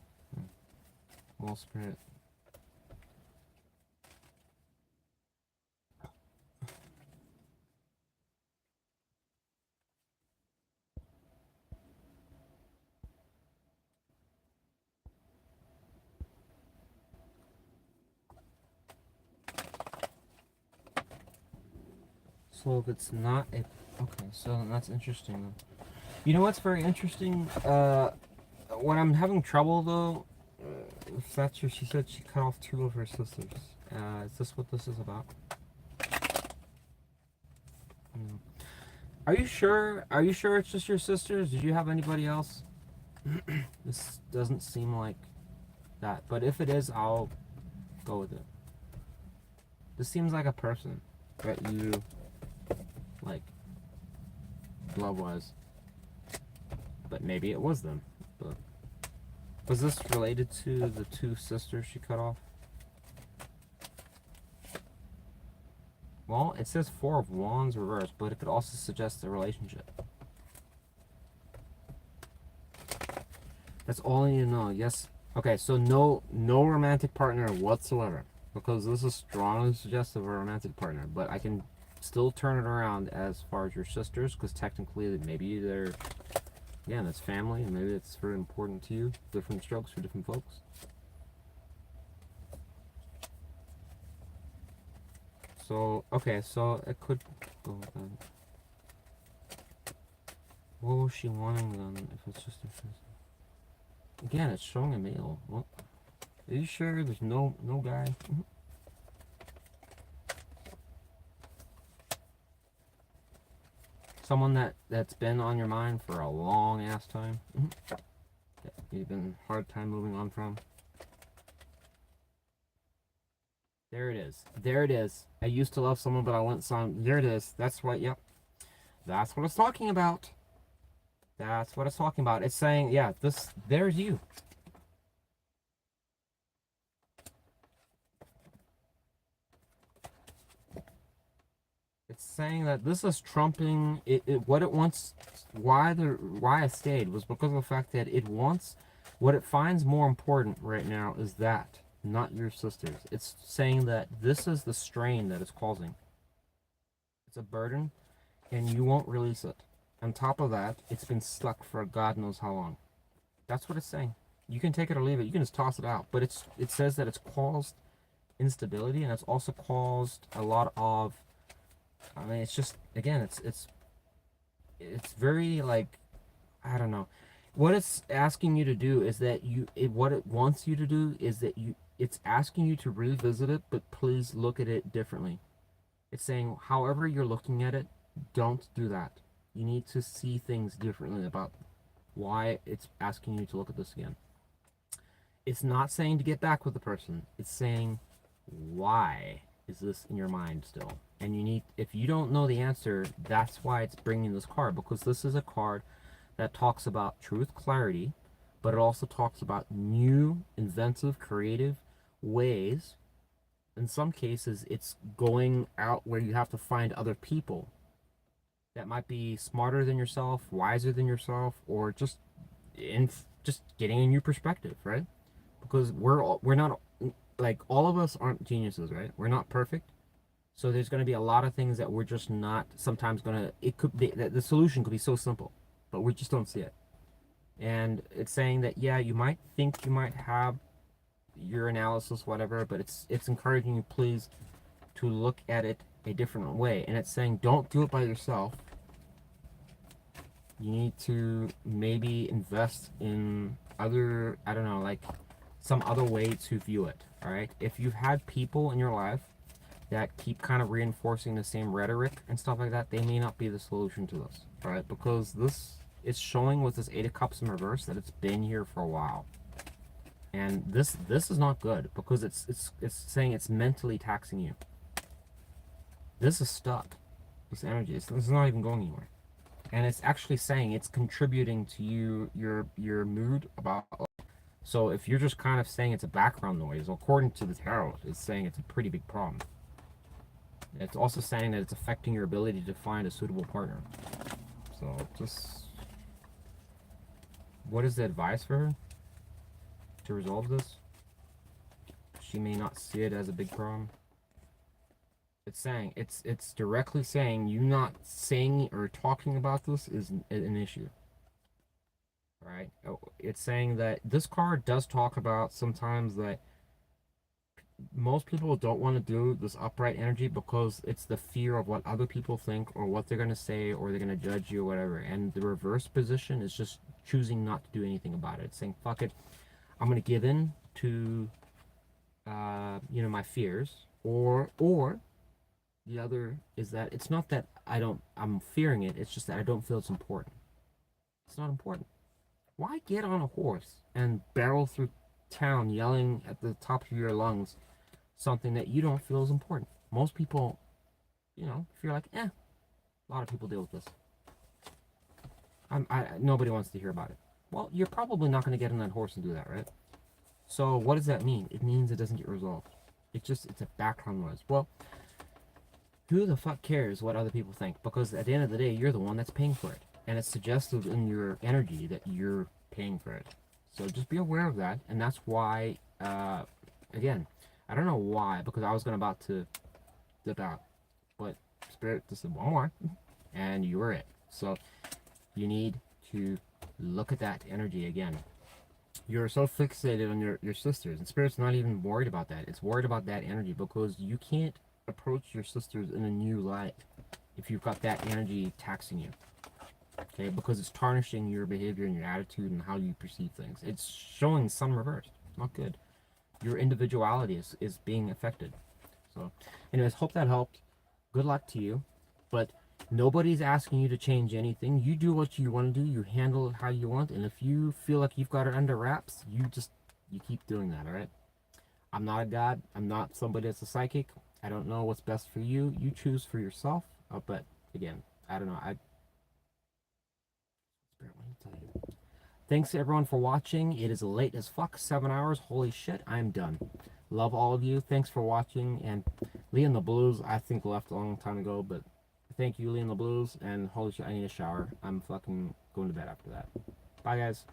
Well, Spirit. So if it's not a, okay, so that's interesting. You know what's very interesting? When I'm having trouble though, if that's her, she said she cut off 2 of her sisters. Is this what this is about? Are you sure? Are you sure it's just your sisters? Did you have anybody else? This doesn't seem like that, but if it is, I'll go with it. This seems like a person that you like love-wise, but maybe it was them. But was this related to the 2 sisters she cut off? Well, it says 4 of Wands reversed, but it could also suggest a relationship. That's all I need to know. Yes. Okay, so no romantic partner whatsoever, because this is strongly suggestive of a romantic partner, but I can still turn it around as far as your sisters, because technically maybe they're Again, it's family, and maybe it's very important to you. Different strokes for different folks. So, okay, so it could go with that. What was she wanting then, if it's just a... Again, it's showing a male. What? Are you sure there's no guy? Someone that's been on your mind for a long ass time. That you've been hard time moving on from. There it is. There it is. I used to love someone, but I went some. There it is. That's what. Yep. That's what it's talking about. That's what it's talking about. It's saying, yeah, this. There's you. It's saying that this is trumping what it wants. Why I stayed was because of the fact that it wants what it finds more important right now is that, not your sisters. It's saying that this is the strain that it's causing. It's a burden, and you won't release it. On top of that, it's been stuck for God knows how long. That's what it's saying. You can take it or leave it. You can just toss it out. But it says that it's caused instability, and it's also caused a lot of... I mean, it's just, again, it's very, like, I don't know. What it's asking you to do is that what it wants you to do is that it's asking you to revisit it, but please look at it differently. It's saying, however you're looking at it, don't do that. You need to see things differently about why it's asking you to look at this again. It's not saying to get back with the person. It's saying, why is this in your mind still? And you need, if you don't know the answer, that's why it's bringing this card, because this is a card that talks about truth, clarity, but it also talks about new, inventive, creative ways. In some cases, it's going out where you have to find other people that might be smarter than yourself, wiser than yourself, or just getting a new perspective, right? Because we're not, like, all of us aren't geniuses, right? We're not perfect. So there's going to be a lot of things that we're just not sometimes going to, it could be, that the solution could be so simple, but we just don't see it. And it's saying that, yeah, you might think you might have your analysis, whatever, but it's encouraging you, please, to look at it a different way. And it's saying, don't do it by yourself. You need to maybe invest in other, I don't know, like some other way to view it, all right? If you've had people in your life that keep kind of reinforcing the same rhetoric and stuff like that, they may not be the solution to this, all right? Because it's showing with this Eight of Cups in reverse that it's been here for a while. And this is not good, because it's saying it's mentally taxing you. This is stuck. This energy, this is not even going anywhere. And it's actually saying it's contributing to your mood about... So if you're just kind of saying it's a background noise, according to the tarot, it's saying it's a pretty big problem. It's also saying that it's affecting your ability to find a suitable partner. So just... What is the advice for her to resolve this? She may not see it as a big problem. It's saying, it's directly saying you not saying or talking about this is an issue. Right? It's saying that this card does talk about sometimes that most people don't want to do this upright energy because it's the fear of what other people think or what they're going to say, or they're going to judge you or whatever. And the reverse position is just choosing not to do anything about it. It's saying, fuck it, I'm going to give in to my fears, or the other is that it's not that I'm fearing it, it's just that I don't feel it's important. It's not important. Why get on a horse and barrel through town yelling at the top of your lungs something that you don't feel is important? Most people, if you're like, a lot of people deal with this. Nobody wants to hear about it. Well, you're probably not going to get on that horse and do that, right? So what does that mean? It means it doesn't get resolved. It's a background noise. Well, who the fuck cares what other people think? Because at the end of the day, you're the one that's paying for it. And it's suggested in your energy that you're paying for it. So just be aware of that. And that's why, again, I don't know why, because I was about to dip out. But Spirit just said one more, and you were it. So you need to Look at that energy again. You're so fixated on your sisters, and Spirit's not even worried about that. It's worried about that energy because you can't approach your sisters in a new light if you've got that energy taxing you. Okay, because it's tarnishing your behavior and your attitude and how you perceive things. It's showing sun reversed. Not good. Your individuality is being affected. So, anyways, hope that helped. Good luck to you. But nobody's asking you to change anything. You do what you want to do. You handle it how you want. And if you feel like you've got it under wraps, you keep doing that, all right? I'm not a god. I'm not somebody that's a psychic. I don't know what's best for you. You choose for yourself. But again, I don't know. Thanks everyone for watching. It is late as fuck, 7 hours. Holy shit, I'm done. Love all of you. Thanks for watching. And Lee in the Blues, I think left a long time ago, but thank you, Lee in the Blues. And holy shit, I need a shower. I'm fucking going to bed after that. Bye, guys.